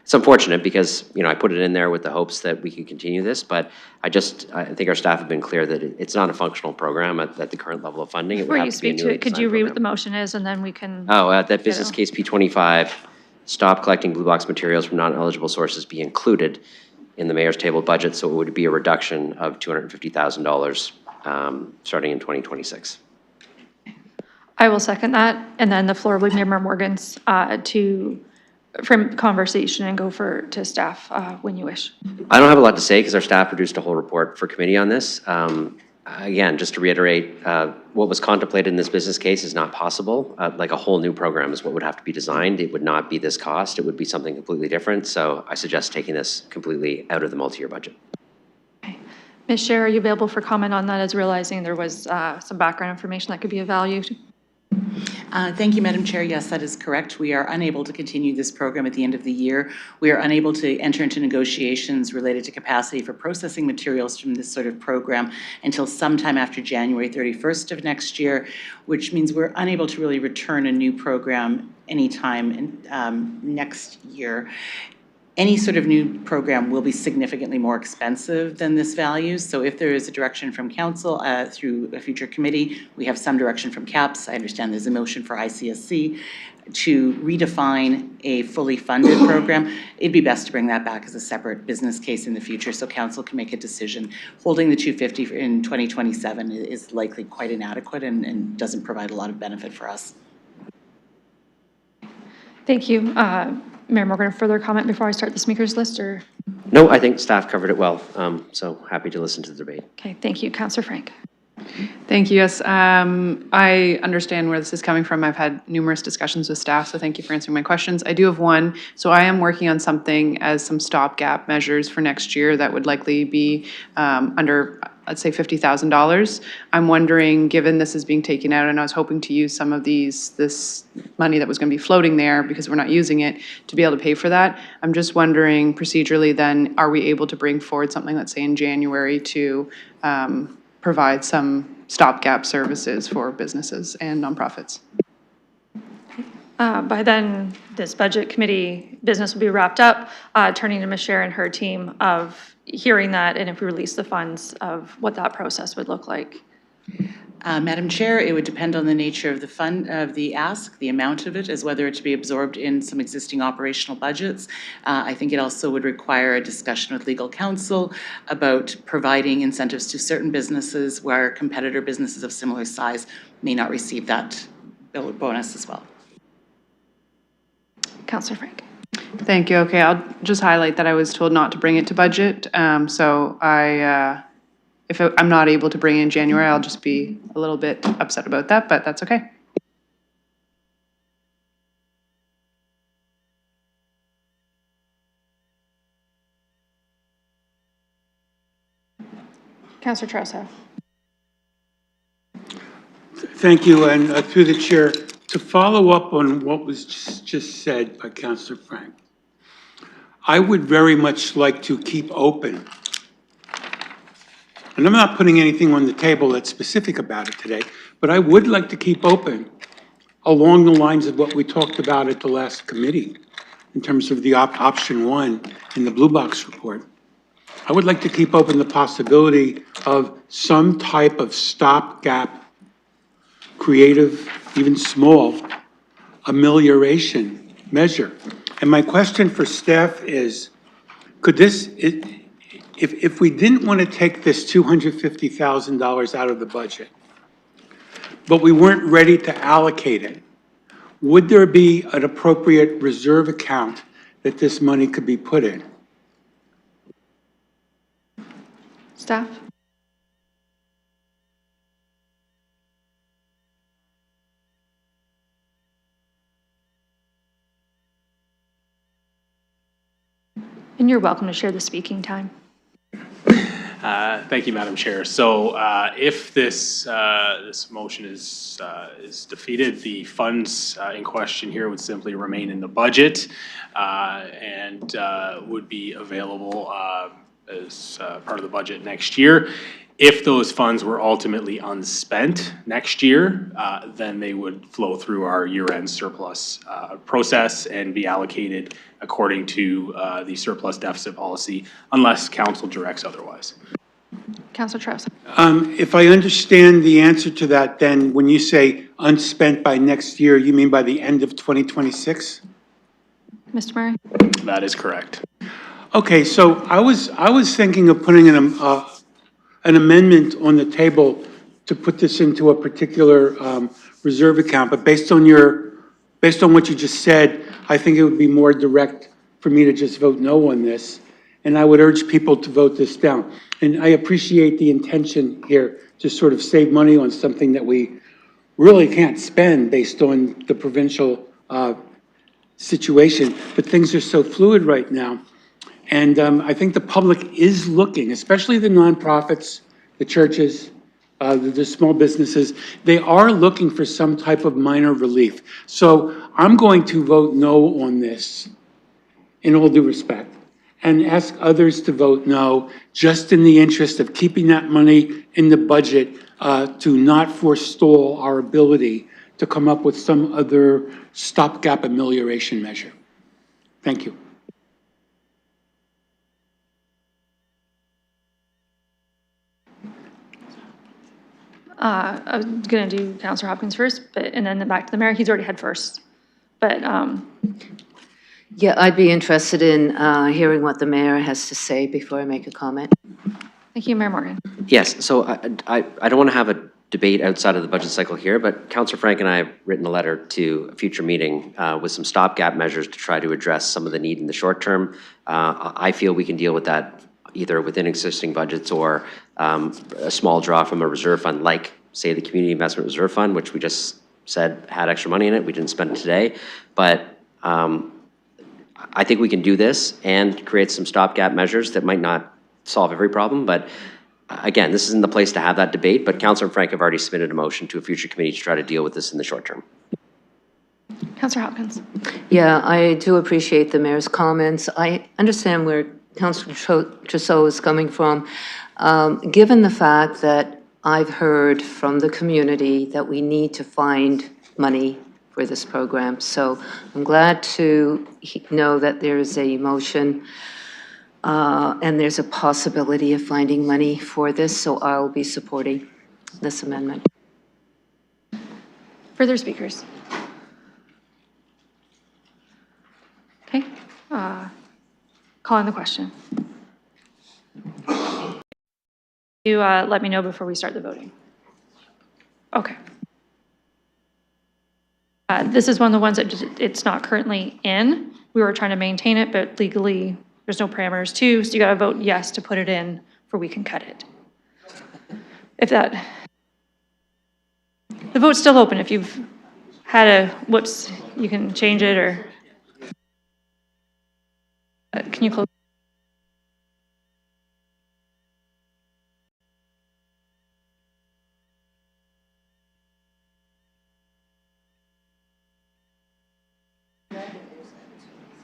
it's unfortunate because, I put it in there with the hopes that we could continue this, but I think our staff have been clear that it's not a functional program at the current level of funding. It would Before have you to be a speak to newly it, could designed you read program. what the motion is, and then we can. That business case P25, stop collecting blue box materials from non-eligible sources be included in the mayor's tabled budget, so it would be a reduction of $250,000 starting in 2026. I will second that, and then the floor will be Mayor Morgan's to frame conversation and go to staff when you wish. I don't have a lot to say because our staff produced a whole report for committee on this. Again, just to reiterate, what was contemplated in this business case is not possible. Like a whole new program is what would have to be designed. It would not be this cost. It would be something completely different. So I suggest taking this completely out of the multi-year budget. Ms. Scher, are you available for comment on that, as realizing there was some background information that could be of value? Thank you, Madam Chair. Yes, that is correct. We are unable to continue this program at the end of the year. We are unable to enter into negotiations related to capacity for processing materials from this sort of program until sometime after January 31st of next year, which means we're unable to really return a new program anytime next year. Any sort of new program will be significantly more expensive than this value. So if there is a direction from council through a future committee, we have some direction from CAPS. I understand there's a motion for ICSC to redefine a fully funded program. It'd be best to bring that back as a separate business case in the future so council can make a decision. Holding the 250 in 2027 is likely quite inadequate and doesn't provide a lot of benefit for us. Thank you. Mayor Morgan, further comment before I start the speakers list, or? No, I think staff covered it well. So happy to listen to the debate. Okay, thank you. Councillor Frank. Thank you. Yes, I understand where this is coming from. I've had numerous discussions with staff, so thank you for answering my questions. I do have one. So I am working on something as some stopgap measures for next year that would likely be under, let's say, $50,000. I'm wondering, given this is being taken out, and I was hoping to use some of this money that was going to be floating there because we're not using it to be able to pay for that. I'm just wondering procedurally then, are we able to bring forward something, let's say in January, to provide some stopgap services for businesses and nonprofits? By then, this budget committee business will be wrapped up, turning to Ms. Scher and her team of hearing that, and if we release the funds, of what that process would look like. Madam Chair, it would depend on the nature of the fund, of the ask, the amount of it, as whether it to be absorbed in some existing operational budgets. I think it also would require a discussion with legal counsel about providing incentives to certain businesses where competitor businesses of similar size may not receive that bonus as well. Councillor Frank. Thank you. Okay, I'll just highlight that I was told not to bring it to budget. So if I'm not able to bring it in January, I'll just be a little bit upset about that, but that's okay. Councillor Trousseau. Thank you, and through the chair, to follow up on what was just said by Councillor Frank, I would very much like to keep open, and I'm not putting anything on the table that's specific about it today, but I would like to keep open along the lines of what we talked about at the last committee in terms of the option one in the Blue Box report. I would like to keep open the possibility of some type of stopgap, creative, even small, amelioration measure. And my question for staff is, could this, if we didn't want to take this $250,000 out of the budget, but we weren't ready to allocate it, would there be an appropriate reserve account that this money could be put in? Staff? And you're welcome to share the speaking time. Thank you, Madam Chair. So if this motion is defeated, the funds in question here would simply remain in the budget and would be available as part of the budget next year. If those funds were ultimately unspent next year, then they would flow through our year-end surplus process and be allocated according to the surplus deficit policy, unless council directs otherwise. Councillor Trousseau. If I understand the answer to that, then when you say unspent by next year, you mean by the end of 2026? Mr. Murray? That is correct. Okay, so I was thinking of putting an amendment on the table to put this into a particular reserve account, but based on what you just said, I think it would be more direct for me to just vote no on this and I would urge people to vote this down. And I appreciate the intention here to sort of save money on something that we really can't spend based on the provincial situation, but things are so fluid right now. And I think the public is looking, especially the nonprofits, the churches, the small businesses, they are looking for some type of minor relief. So I'm going to vote no on this, in all due respect, and ask others to vote no, just in the interest of keeping that money in the budget to not forestall our ability to come up with some other stopgap amelioration measure. Thank you. I was gonna do Counselor Hopkins first, and then back to the mayor. He's already had first. But, Yeah, I'd be interested in hearing what the mayor has to say before I make a comment. thank you, Mayor Morgan. Yes, so I don't want to have a debate outside of the budget cycle here, but Councillor Frank and I have written a letter to a future meeting with some stopgap measures to try to address some of the need in the short term. I feel we can deal with that either within existing budgets or a small draw from a reserve fund, like, say, the Community Investment Reserve Fund, which we just said had extra money in it. We didn't spend it today. But I think we can do this and create some stopgap measures that might not solve every problem, but again, this isn't the place to have that debate, but Councillor Frank have already submitted a motion to a future committee to try to deal with this in the short term. Counselor Hopkins. Yeah, I do appreciate the mayor's comments. I understand where Councillor Trousseau is coming from. Given the fact that I've heard from the community that we need to find money for this program, so I'm glad to know that there is a motion and there's a possibility of finding money for this, so I'll be supporting this amendment. Further speakers? Okay, calling the question. You let me know before we start the voting. Okay. This is one of the ones that it's not currently in. We were trying to maintain it, but legally, there's no parameters too, so you gotta vote yes to put it in for we can cut it. If that, the vote's still open. If you've had a whoops, you can change it or, can you close?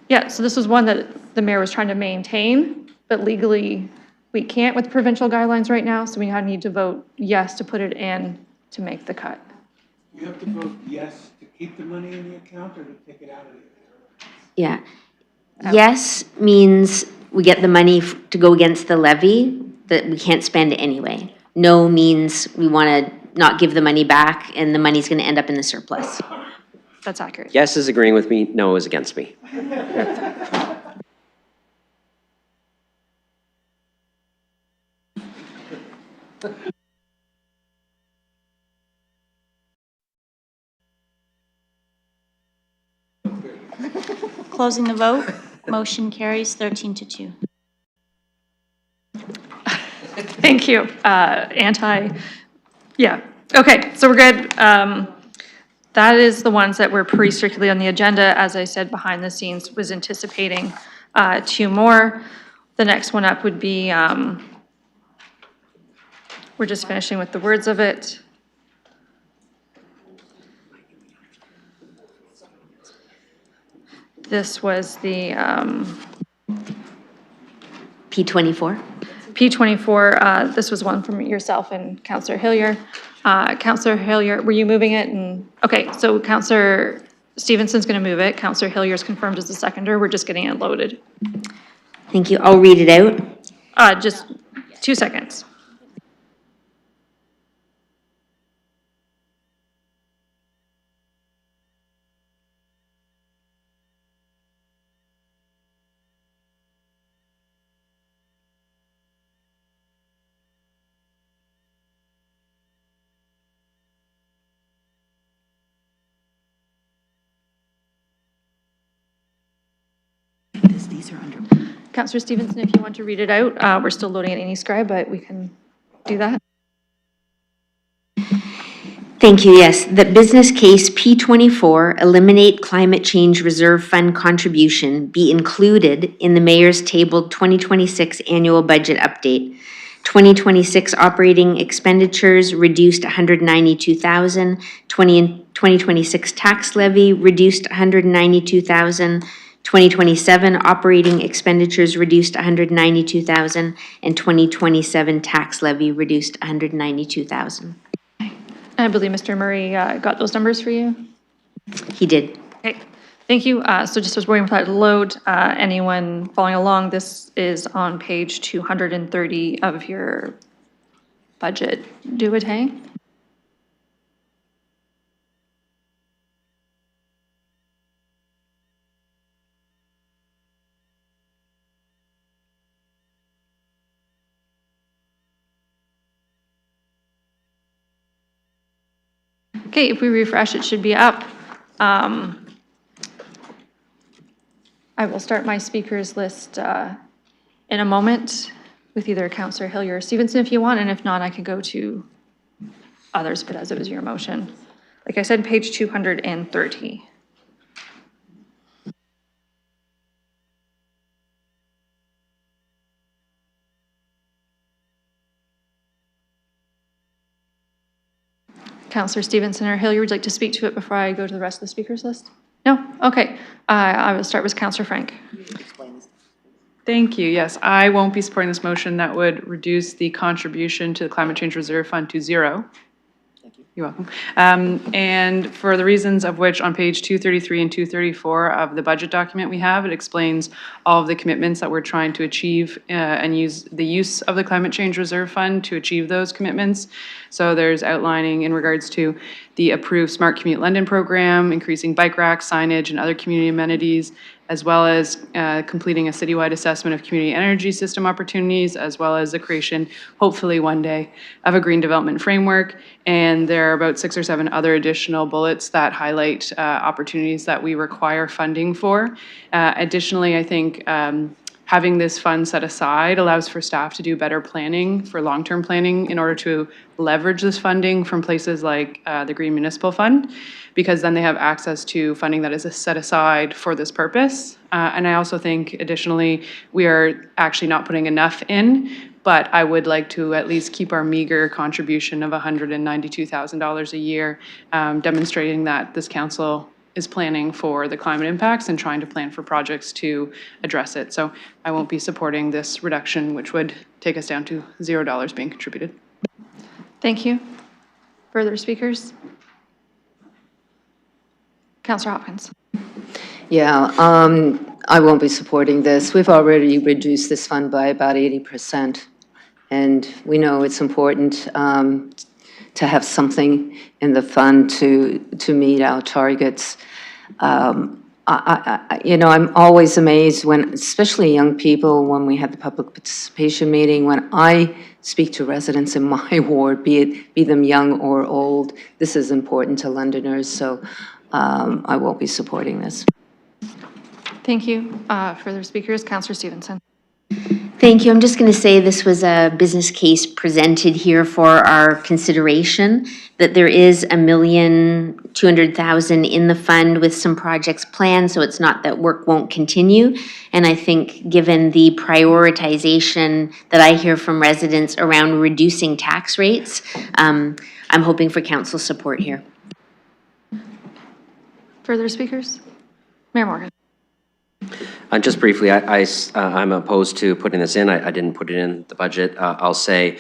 Yeah, so this was one that the mayor was trying to maintain, but legally we can't with provincial guidelines right now, so we need to vote yes to put it in to make the cut. You have to vote yes to keep the money in the account or to take it out of the account? Yeah. Yes means we get the money to go against the levy that we can't spend anyway. No means we want to not give the money back and the money's going to end up in the surplus. That's accurate. Yes is agreeing with me, no is against me. Closing the vote. Motion carries 13-2. Thank you. Yeah, okay, so we're good. That is the ones that were pretty strictly on the agenda. As I said, behind the scenes was anticipating 2 more. The next one up would be, we're just finishing with the words of it. This was the P24? P24, this was one from yourself and Councillor Hillier. Councillor Hillier, were you moving it? And okay, so Councillor Stevenson's going to move it. Councillor Hillier's confirmed as the seconder. We're just getting it loaded. Thank you. I'll read it out. Just 2 seconds. These are under. Counselor Stevenson, if you want to read it out, we're still loading at AnyScribe, but we can do that. Thank you, yes. The business case P24, eliminate climate change reserve fund contribution, be included in the mayor's tabled 2026 annual budget update. 2026 operating expenditures reduced 192,000, 2026 tax levy reduced 192,000, 2027 operating expenditures reduced 192,000, and 2027 tax levy reduced 192,000. I believe Mr. Murray got those numbers for you. He did. Okay, thank you. So just as waiting for that to load, anyone following along, this is on page 230 of your budget duotang. Okay, if we refresh, it should be up. I will start my speakers list in a moment with either Councillor Hillier or Stevenson if you want, and if not, I could go to others, but as it was your motion. Like I said, page 230. Councillor Stevenson or Hillier, would you like to speak to it before I go to the rest of the speakers list? No? Okay. I will start with Councillor Frank. Thank you. Yes, I won't be supporting this motion that would reduce the contribution to the Climate Change Reserve Fund to zero. You're welcome. And for the reasons of which on page 233 and 234 of the budget document we have, it explains all of the commitments that we're trying to achieve and use the use of the Climate Change Reserve Fund to achieve those commitments. So there's outlining in regards to the approved Smart Commute London program, increasing bike racks, signage, and other community amenities, as well as completing a citywide assessment of community energy system opportunities, as well as the creation, hopefully one day, of a green development framework. And there are about 6 or 7 other additional bullets that highlight opportunities that we require funding for. Additionally, I think having this fund set aside allows for staff to do better planning, for long-term planning, in order to leverage this funding from places like the Green Municipal Fund, because then they have access to funding that is set aside for this purpose. And I also think additionally, we are actually not putting enough in, but I would like to at least keep our meager contribution of $192,000 a year, demonstrating that this council is planning for the climate impacts and trying to plan for projects to address it. So I won't be supporting this reduction, which would take us down to $0 being contributed. Thank you. Further speakers? Councillor Hopkins. Yeah, I won't be supporting this. We've already reduced this fund by about 80%. And we know it's important to have something in the fund to meet our targets. I'm always amazed when, especially young people, when we have the public participation meeting, when I speak to residents in my ward, be them young or old, this is important to Londoners, so I won't be supporting this. Thank you. Further speakers? Councillor Stevenson. Thank you. I'm just going to say this was a business case presented here for our consideration, that there is $1,200,000 in the fund with some projects planned, so it's not that work won't continue. And I think given the prioritization that I hear from residents around reducing tax rates, I'm hoping for council support here. Further speakers? Mayor Morgan. Just briefly, I'm opposed to putting this in. I didn't put it in the budget. I'll say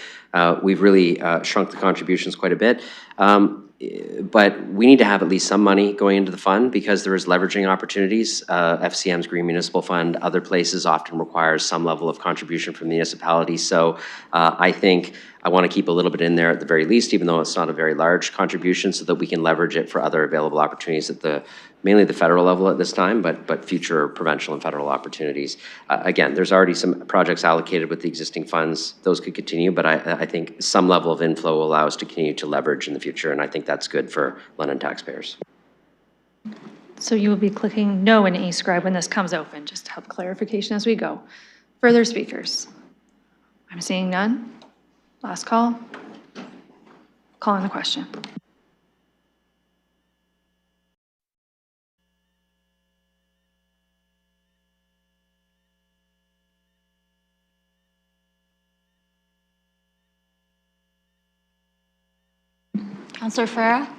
we've really shrunk the contributions quite a bit. But we need to have at least some money going into the fund because there is leveraging opportunities. FCM's Green Municipal Fund, other places often requires some level of contribution from the municipality. So I think I want to keep a little bit in there at the very least, even though it's not a very large contribution, so that we can leverage it for other available opportunities at mainly the federal level at this time, but future provincial and federal opportunities. Again, there's already some projects allocated with the existing funds. Those could continue, but I think some level of inflow will allow us to continue to leverage in the future, and I think that's good for London taxpayers. So you will be clicking no in eScribe when this comes open, just to help clarification as we go. Further speakers? I'm seeing none. Last call. Calling the question. Counselor Farah?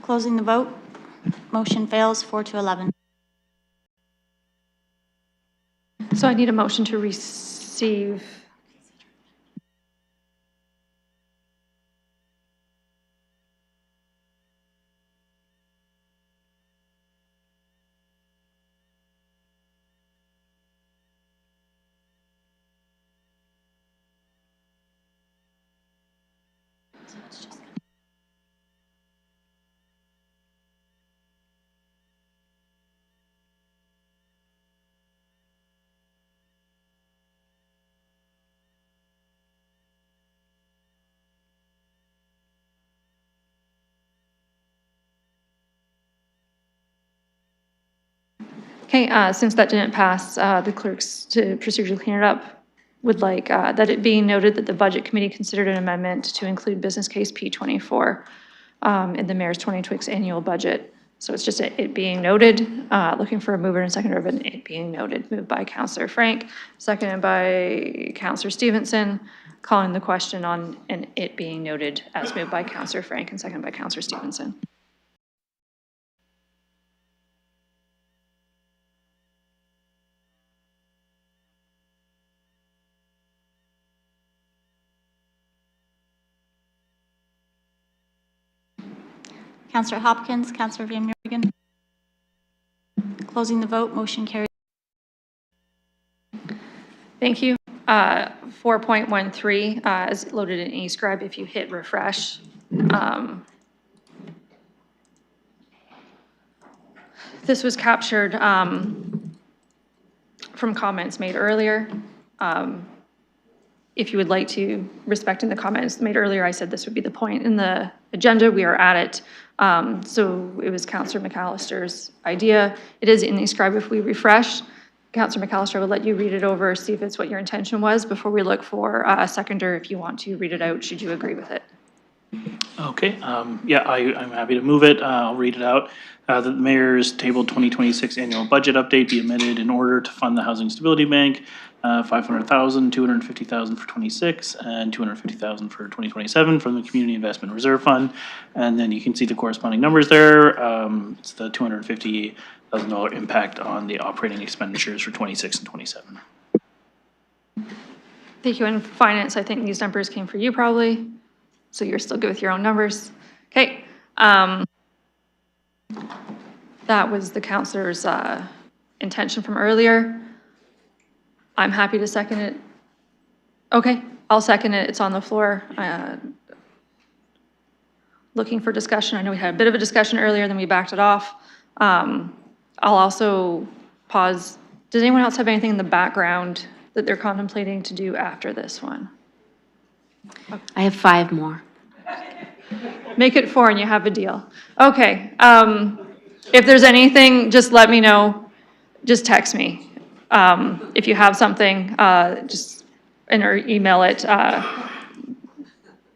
Closing the vote. Motion fails 4-11. So I need a motion to receive. Okay, since that didn't pass, the clerks, to procedurally clean it up, would like that it being noted that the Budget Committee considered an amendment to include business case P24 in the mayor's 2026 annual budget. So it's just it being noted, looking for a mover and seconder of it being noted. Moved by Councillor Frank, seconded by Councillor Stevenson, calling the question on and it being noted as moved by Councillor Frank and seconded by Councillor Stevenson. Counselor Hopkins, Counselor Van Miergen. Closing the vote, motion carries. Thank you. 4.13 is loaded in eScribe. If you hit refresh, this was captured from comments made earlier. If you would like to, respecting the comments made earlier, I said this would be the point in the agenda. We are at it. So it was Councillor McAllister's idea. It is in eScribe. If we refresh, Councillor McAllister, I will let you read it over, see if it's what your intention was before we look for a seconder if you want to read it out, should you agree with it. Okay, yeah, I'm happy to move it. I'll read it out. That the mayor's tabled 2026 annual budget update be amended in order to fund the Housing Stability Bank, 500,000, 250,000 for 26, and 250,000 for 2027 from the Community Investment Reserve Fund. And then you can see the corresponding numbers there. It's the $250,000 impact on the operating expenditures for 26 and 27. Thank you. And finance, I think these numbers came for you probably. So you're still good with your own numbers. Okay. That was the councillor's intention from earlier. I'm happy to second it. Okay, I'll second it. It's on the floor. Looking for discussion. I know we had a bit of a discussion earlier, then we backed it off. I'll also pause. Does anyone else have anything in the background that they're contemplating to do after this one? I have 5 more. Make it 4 and you have a deal. Okay, if there's anything, just let me know. Just text me. If you have something, just or email it to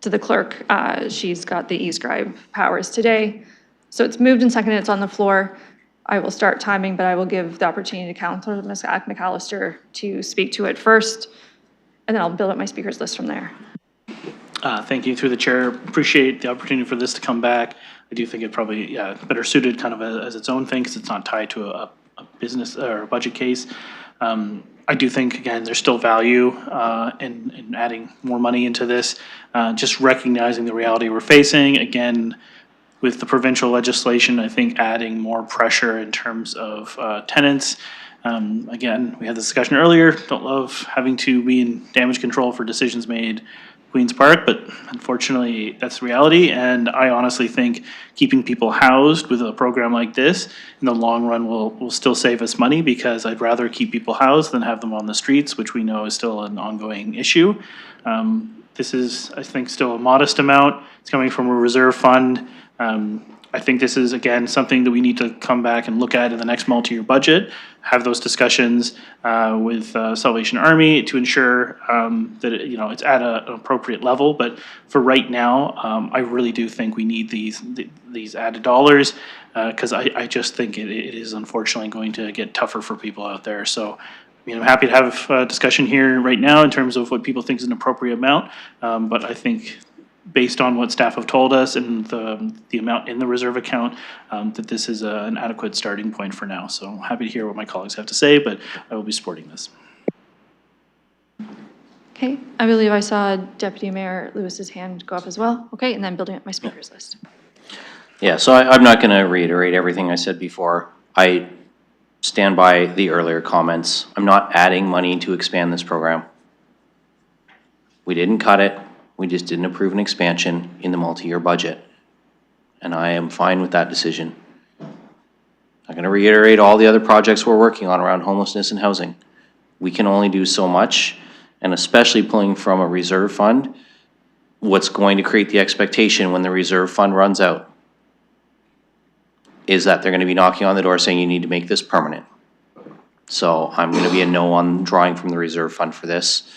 the clerk. She's got the eScribe powers today. So it's moved and seconded, it's on the floor. I will start timing, but I will give the opportunity to Councillor McAllister to speak to it first, and then I'll build up my speakers list from there. Thank you through the chair. Appreciate the opportunity for this to come back. I do think it probably, better suited kind of as its own thing because it's not tied to a business or a budget case. I do think, again, there's still value in adding more money into this, just recognizing the reality we're facing. Again, with the provincial legislation, I think adding more pressure in terms of tenants. Again, we had this discussion earlier, don't love having to be in damage control for decisions made Queen's Park, but unfortunately, that's the reality. And I honestly think keeping people housed with a program like this in the long run will still save us money, because I'd rather keep people housed than have them on the streets, which we know is still an ongoing issue. This is, I think, still a modest amount. It's coming from a reserve fund. I think this is, again, something that we need to come back and look at in the next multi-year budget, have those discussions with Salvation Army to ensure that it's at an appropriate level. But for right now, I really do think we need these added dollars, because I just think it is unfortunately going to get tougher for people out there. So I'm happy to have a discussion here right now in terms of what people think is an appropriate amount, but I think based on what staff have told us and the amount in the reserve account, that this is an adequate starting point for now. So happy to hear what my colleagues have to say, but I will be supporting this. Okay, I believe I saw Deputy Mayor Lewis's hand go up as well. Okay, and then building up my speakers list. Yeah, so I'm not going to reiterate everything I said before. I stand by the earlier comments. I'm not adding money to expand this program. We didn't cut it. We just didn't approve an expansion in the multi-year budget. And I am fine with that decision. I'm going to reiterate all the other projects we're working on around homelessness and housing. We can only do so much, and especially pulling from a reserve fund, what's going to create the expectation when the reserve fund runs out is that they're going to be knocking on the door saying you need to make this permanent. So I'm going to be a no on drawing from the reserve fund for this.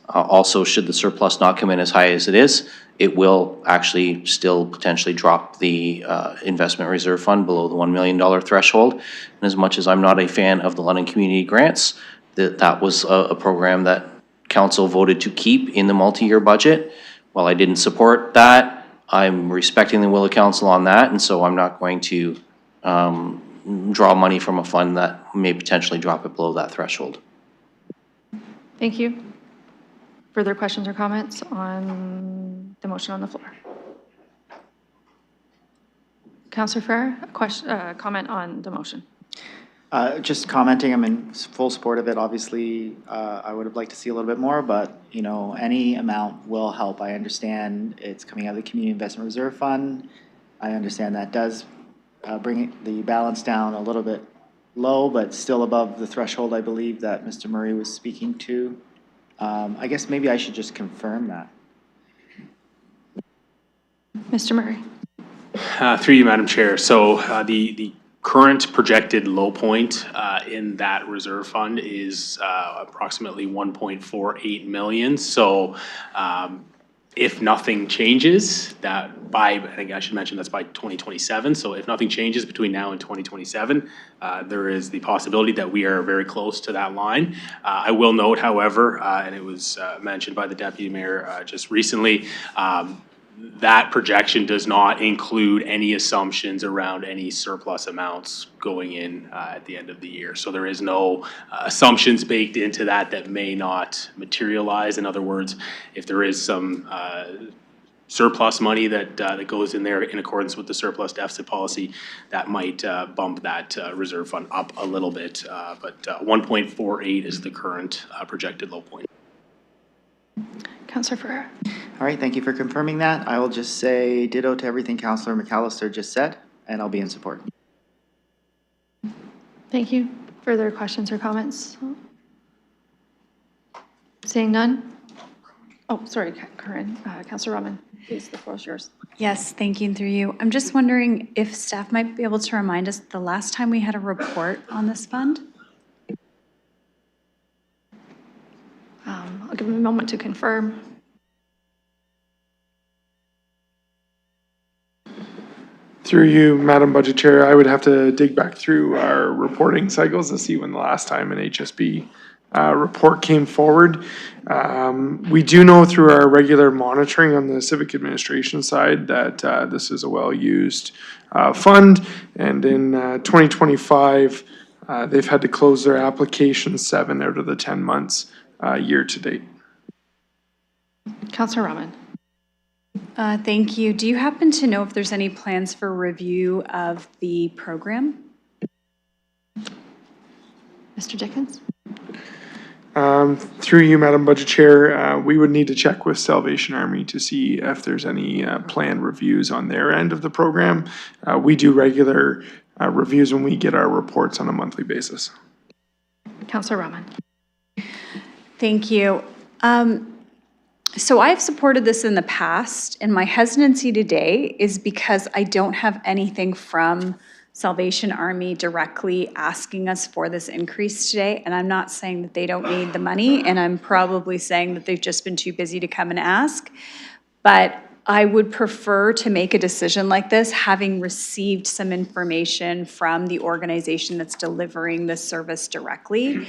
Also, should the surplus not come in as high as it is, it will actually still potentially drop the investment reserve fund below the $1 million threshold. And as much as I'm not a fan of the London Community Grants, that was a program that council voted to keep in the multi-year budget. While I didn't support that, I'm respecting the will of council on that, and so I'm not going to draw money from a fund that may potentially drop it below that threshold. Thank you. Further questions or comments on the motion on the floor? Councillor Farrer, a comment on the motion. Just commenting, I'm in full support of it. Obviously, I would have liked to see a little bit more, but, any amount will help. I understand it's coming out of the Community Investment Reserve Fund. I understand that does bring the balance down a little bit low, but still above the threshold, I believe, that Mr. Murray was speaking to. I guess maybe I should just confirm that. Mr. Murray. Through you, Madam Chair. So the current projected low point in that reserve fund is approximately 1.48 million. So if nothing changes, that by, I think I should mention that's by 2027. So if nothing changes between now and 2027, there is the possibility that we are very close to that line. I will note, however, and it was mentioned by the Deputy Mayor just recently, that projection does not include any assumptions around any surplus amounts going in at the end of the year. So there is no assumptions baked into that may not materialize. In other words, if there is some surplus money that goes in there in accordance with the surplus deficit policy, that might bump that reserve fund up a little bit. But 1.48 is the current projected low point. Councillor Ferrer. All right, thank you for confirming that. I will just say ditto to everything Councillor McAllister just said, and I'll be in support. Thank you. Further questions or comments? Seeing none? Oh, sorry, Corinne. Councillor Rahman, please, the floor is yours. Yes, thank you, and through you. I'm just wondering if staff might be able to remind us the last time we had a report on this fund? I'll give him a moment to confirm. Through you, Madam Budget Chair, I would have to dig back through our reporting cycles to see when the last time an HSB report came forward. We do know through our regular monitoring on the civic administration side that this is a well-used fund, and in 2025, they've had to close their application 7 out of the 10 months year to date. Councillor Rahman. Thank you. Do you happen to know if there's any plans for review of the program? Mr. Dickens? Through you, Madam Budget Chair, we would need to check with Salvation Army to see if there's any planned reviews on their end of the program. We do regular reviews when we get our reports on a monthly basis. Councillor Rahman. Thank you. So I've supported this in the past, and my hesitancy today is because I don't have anything from Salvation Army directly asking us for this increase today. And I'm not saying that they don't need the money, and I'm probably saying that they've just been too busy to come and ask. But I would prefer to make a decision like this, having received some information from the organization that's delivering this service directly.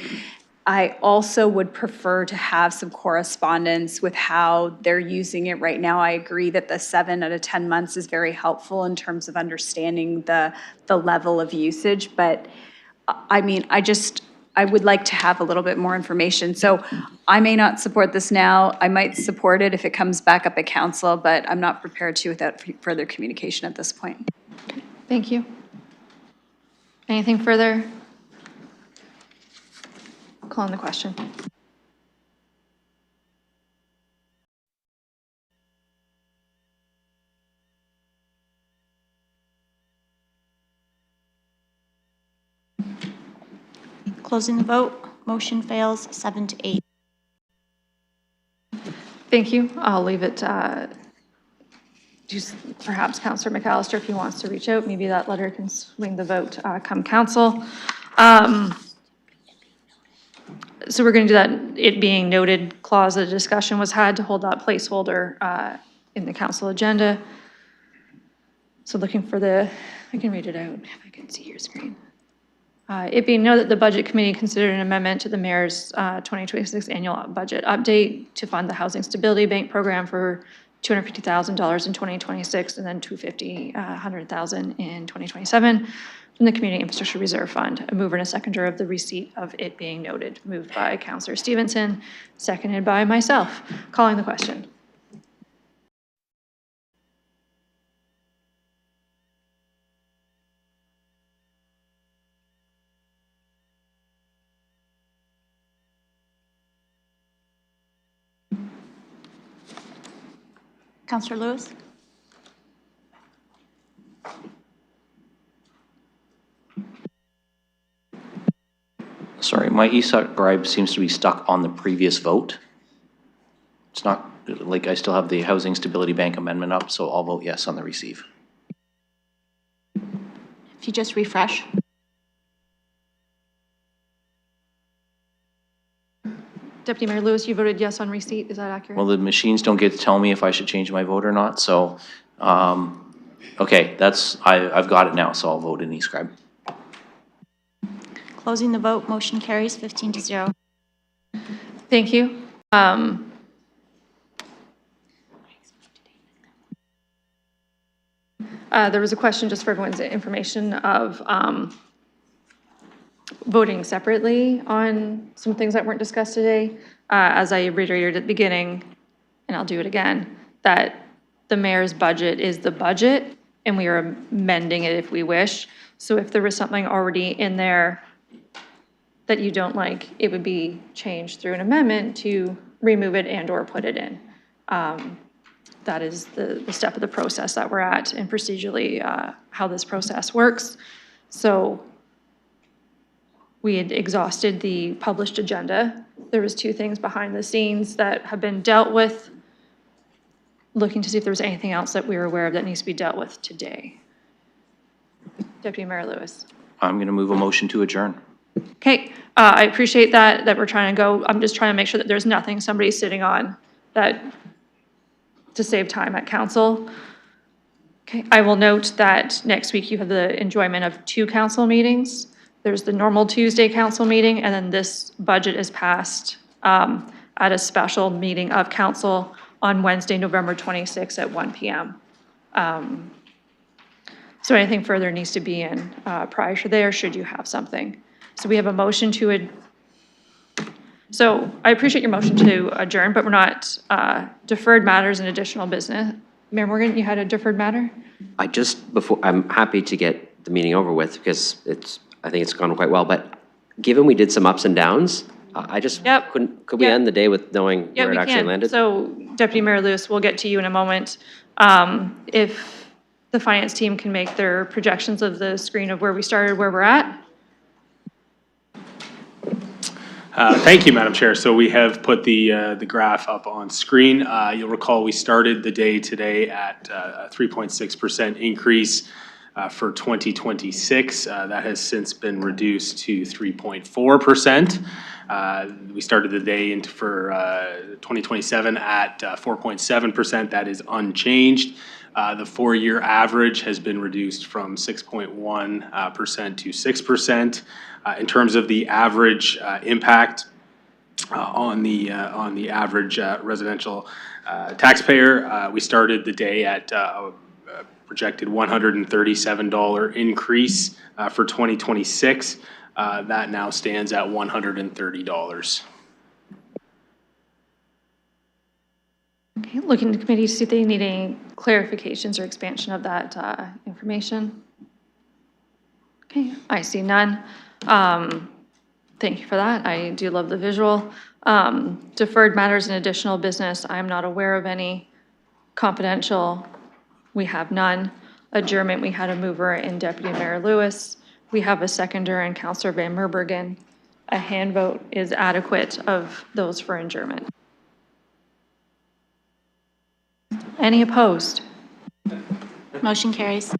I also would prefer to have some correspondence with how they're using it right now. I agree that the 7 out of 10 months is very helpful in terms of understanding the level of usage, but I mean, I would like to have a little bit more information. So I may not support this now. I might support it if it comes back up at council, but I'm not prepared to without further communication at this point. Thank you. Anything further? Call on the question. Closing the vote. Motion fails 7-8. Thank you. I'll leave it perhaps Councillor McAllister, if he wants to reach out, maybe that letter can swing the vote come council. So we're going to do that, it being noted clause of discussion was had to hold that placeholder in the council agenda. So looking for I can read it out if I can see your screen. It being noted that the Budget Committee considered an amendment to the Mayor's 2026 annual budget update to fund the Housing Stability Bank program for $250,000 in 2026 and then $100,000 in 2027 from the Community Infrastructure Reserve Fund. A mover and a seconder of the receipt of it being noted. Moved by Councillor Stevenson, seconded by myself. Calling the question. Councillor Lewis? Sorry, my e-scribe seems to be stuck on the previous vote. It's not, like, I still have the Housing Stability Bank amendment up, so I'll vote yes on the receive. If you just refresh. Deputy Mayor Lewis, you voted yes on receipt, is that accurate? Well, the machines don't get to tell me if I should change my vote or not, so, okay, I've got it now, so I'll vote in e-scribe. Closing the vote, motion carries 15-0. Thank you. There was a question, just for everyone's information, of voting separately on some things that weren't discussed today. As I reiterated at the beginning, and I'll do it again, that the mayor's budget is the budget, and we are amending it if we wish. So if there was something already in there that you don't like, it would be changed through an amendment to remove it and or put it in. That is the step of the process that we're at, and procedurally how this process works. So we had exhausted the published agenda. There was 2 things behind the scenes that have been dealt with, looking to see if there was anything else that we were aware of that needs to be dealt with today. Deputy Mayor Lewis. I'm going to move a motion to adjourn. Okay, I appreciate that we're trying to go. I'm just trying to make sure that there's nothing somebody's sitting on that to save time at council. Okay, I will note that next week you have the enjoyment of 2 council meetings. There's the normal Tuesday council meeting, and then this budget is passed at a special meeting of council on Wednesday, November 26th at 1 p.m. So anything further needs to be in prior to there, should you have something. So we have a motion to so I appreciate your motion to adjourn, but we're not deferred matters and additional business. Mayor Morgan, you had a deferred matter? I'm happy to get the meeting over with because I think it's gone quite well, but given we did some ups and downs, I just Yep. could we Yep. end the day with knowing Yeah, where we it actually can. landed? So Deputy Mayor Lewis, we'll get to you in a moment. If the finance team can make their projections of the screen of where we started, where we're at. Thank you, Madam Chair. So we have put the graph up on screen. You'll recall we started the day today at a 3.6% increase for 2026. That has since been reduced to 3.4%. We started the day for 2027 at 4.7%. That is unchanged. The four-year average has been reduced from 6.1% to 6%. In terms of the average impact on the average residential taxpayer, we started the day at a projected $137 increase for 2026. That now stands at $130. Okay, looking to committee to see if they need any clarifications or expansion of that information. Okay, I see none. Thank you for that. I do love the visual. Deferred matters and additional business, I am not aware of any. Confidential, we have none. Adjournment, we had a mover in Deputy Mayor Lewis. We have a seconder in Councillor Van Merbergen. A hand vote is adequate of those for adjournment. Any opposed? Motion carries.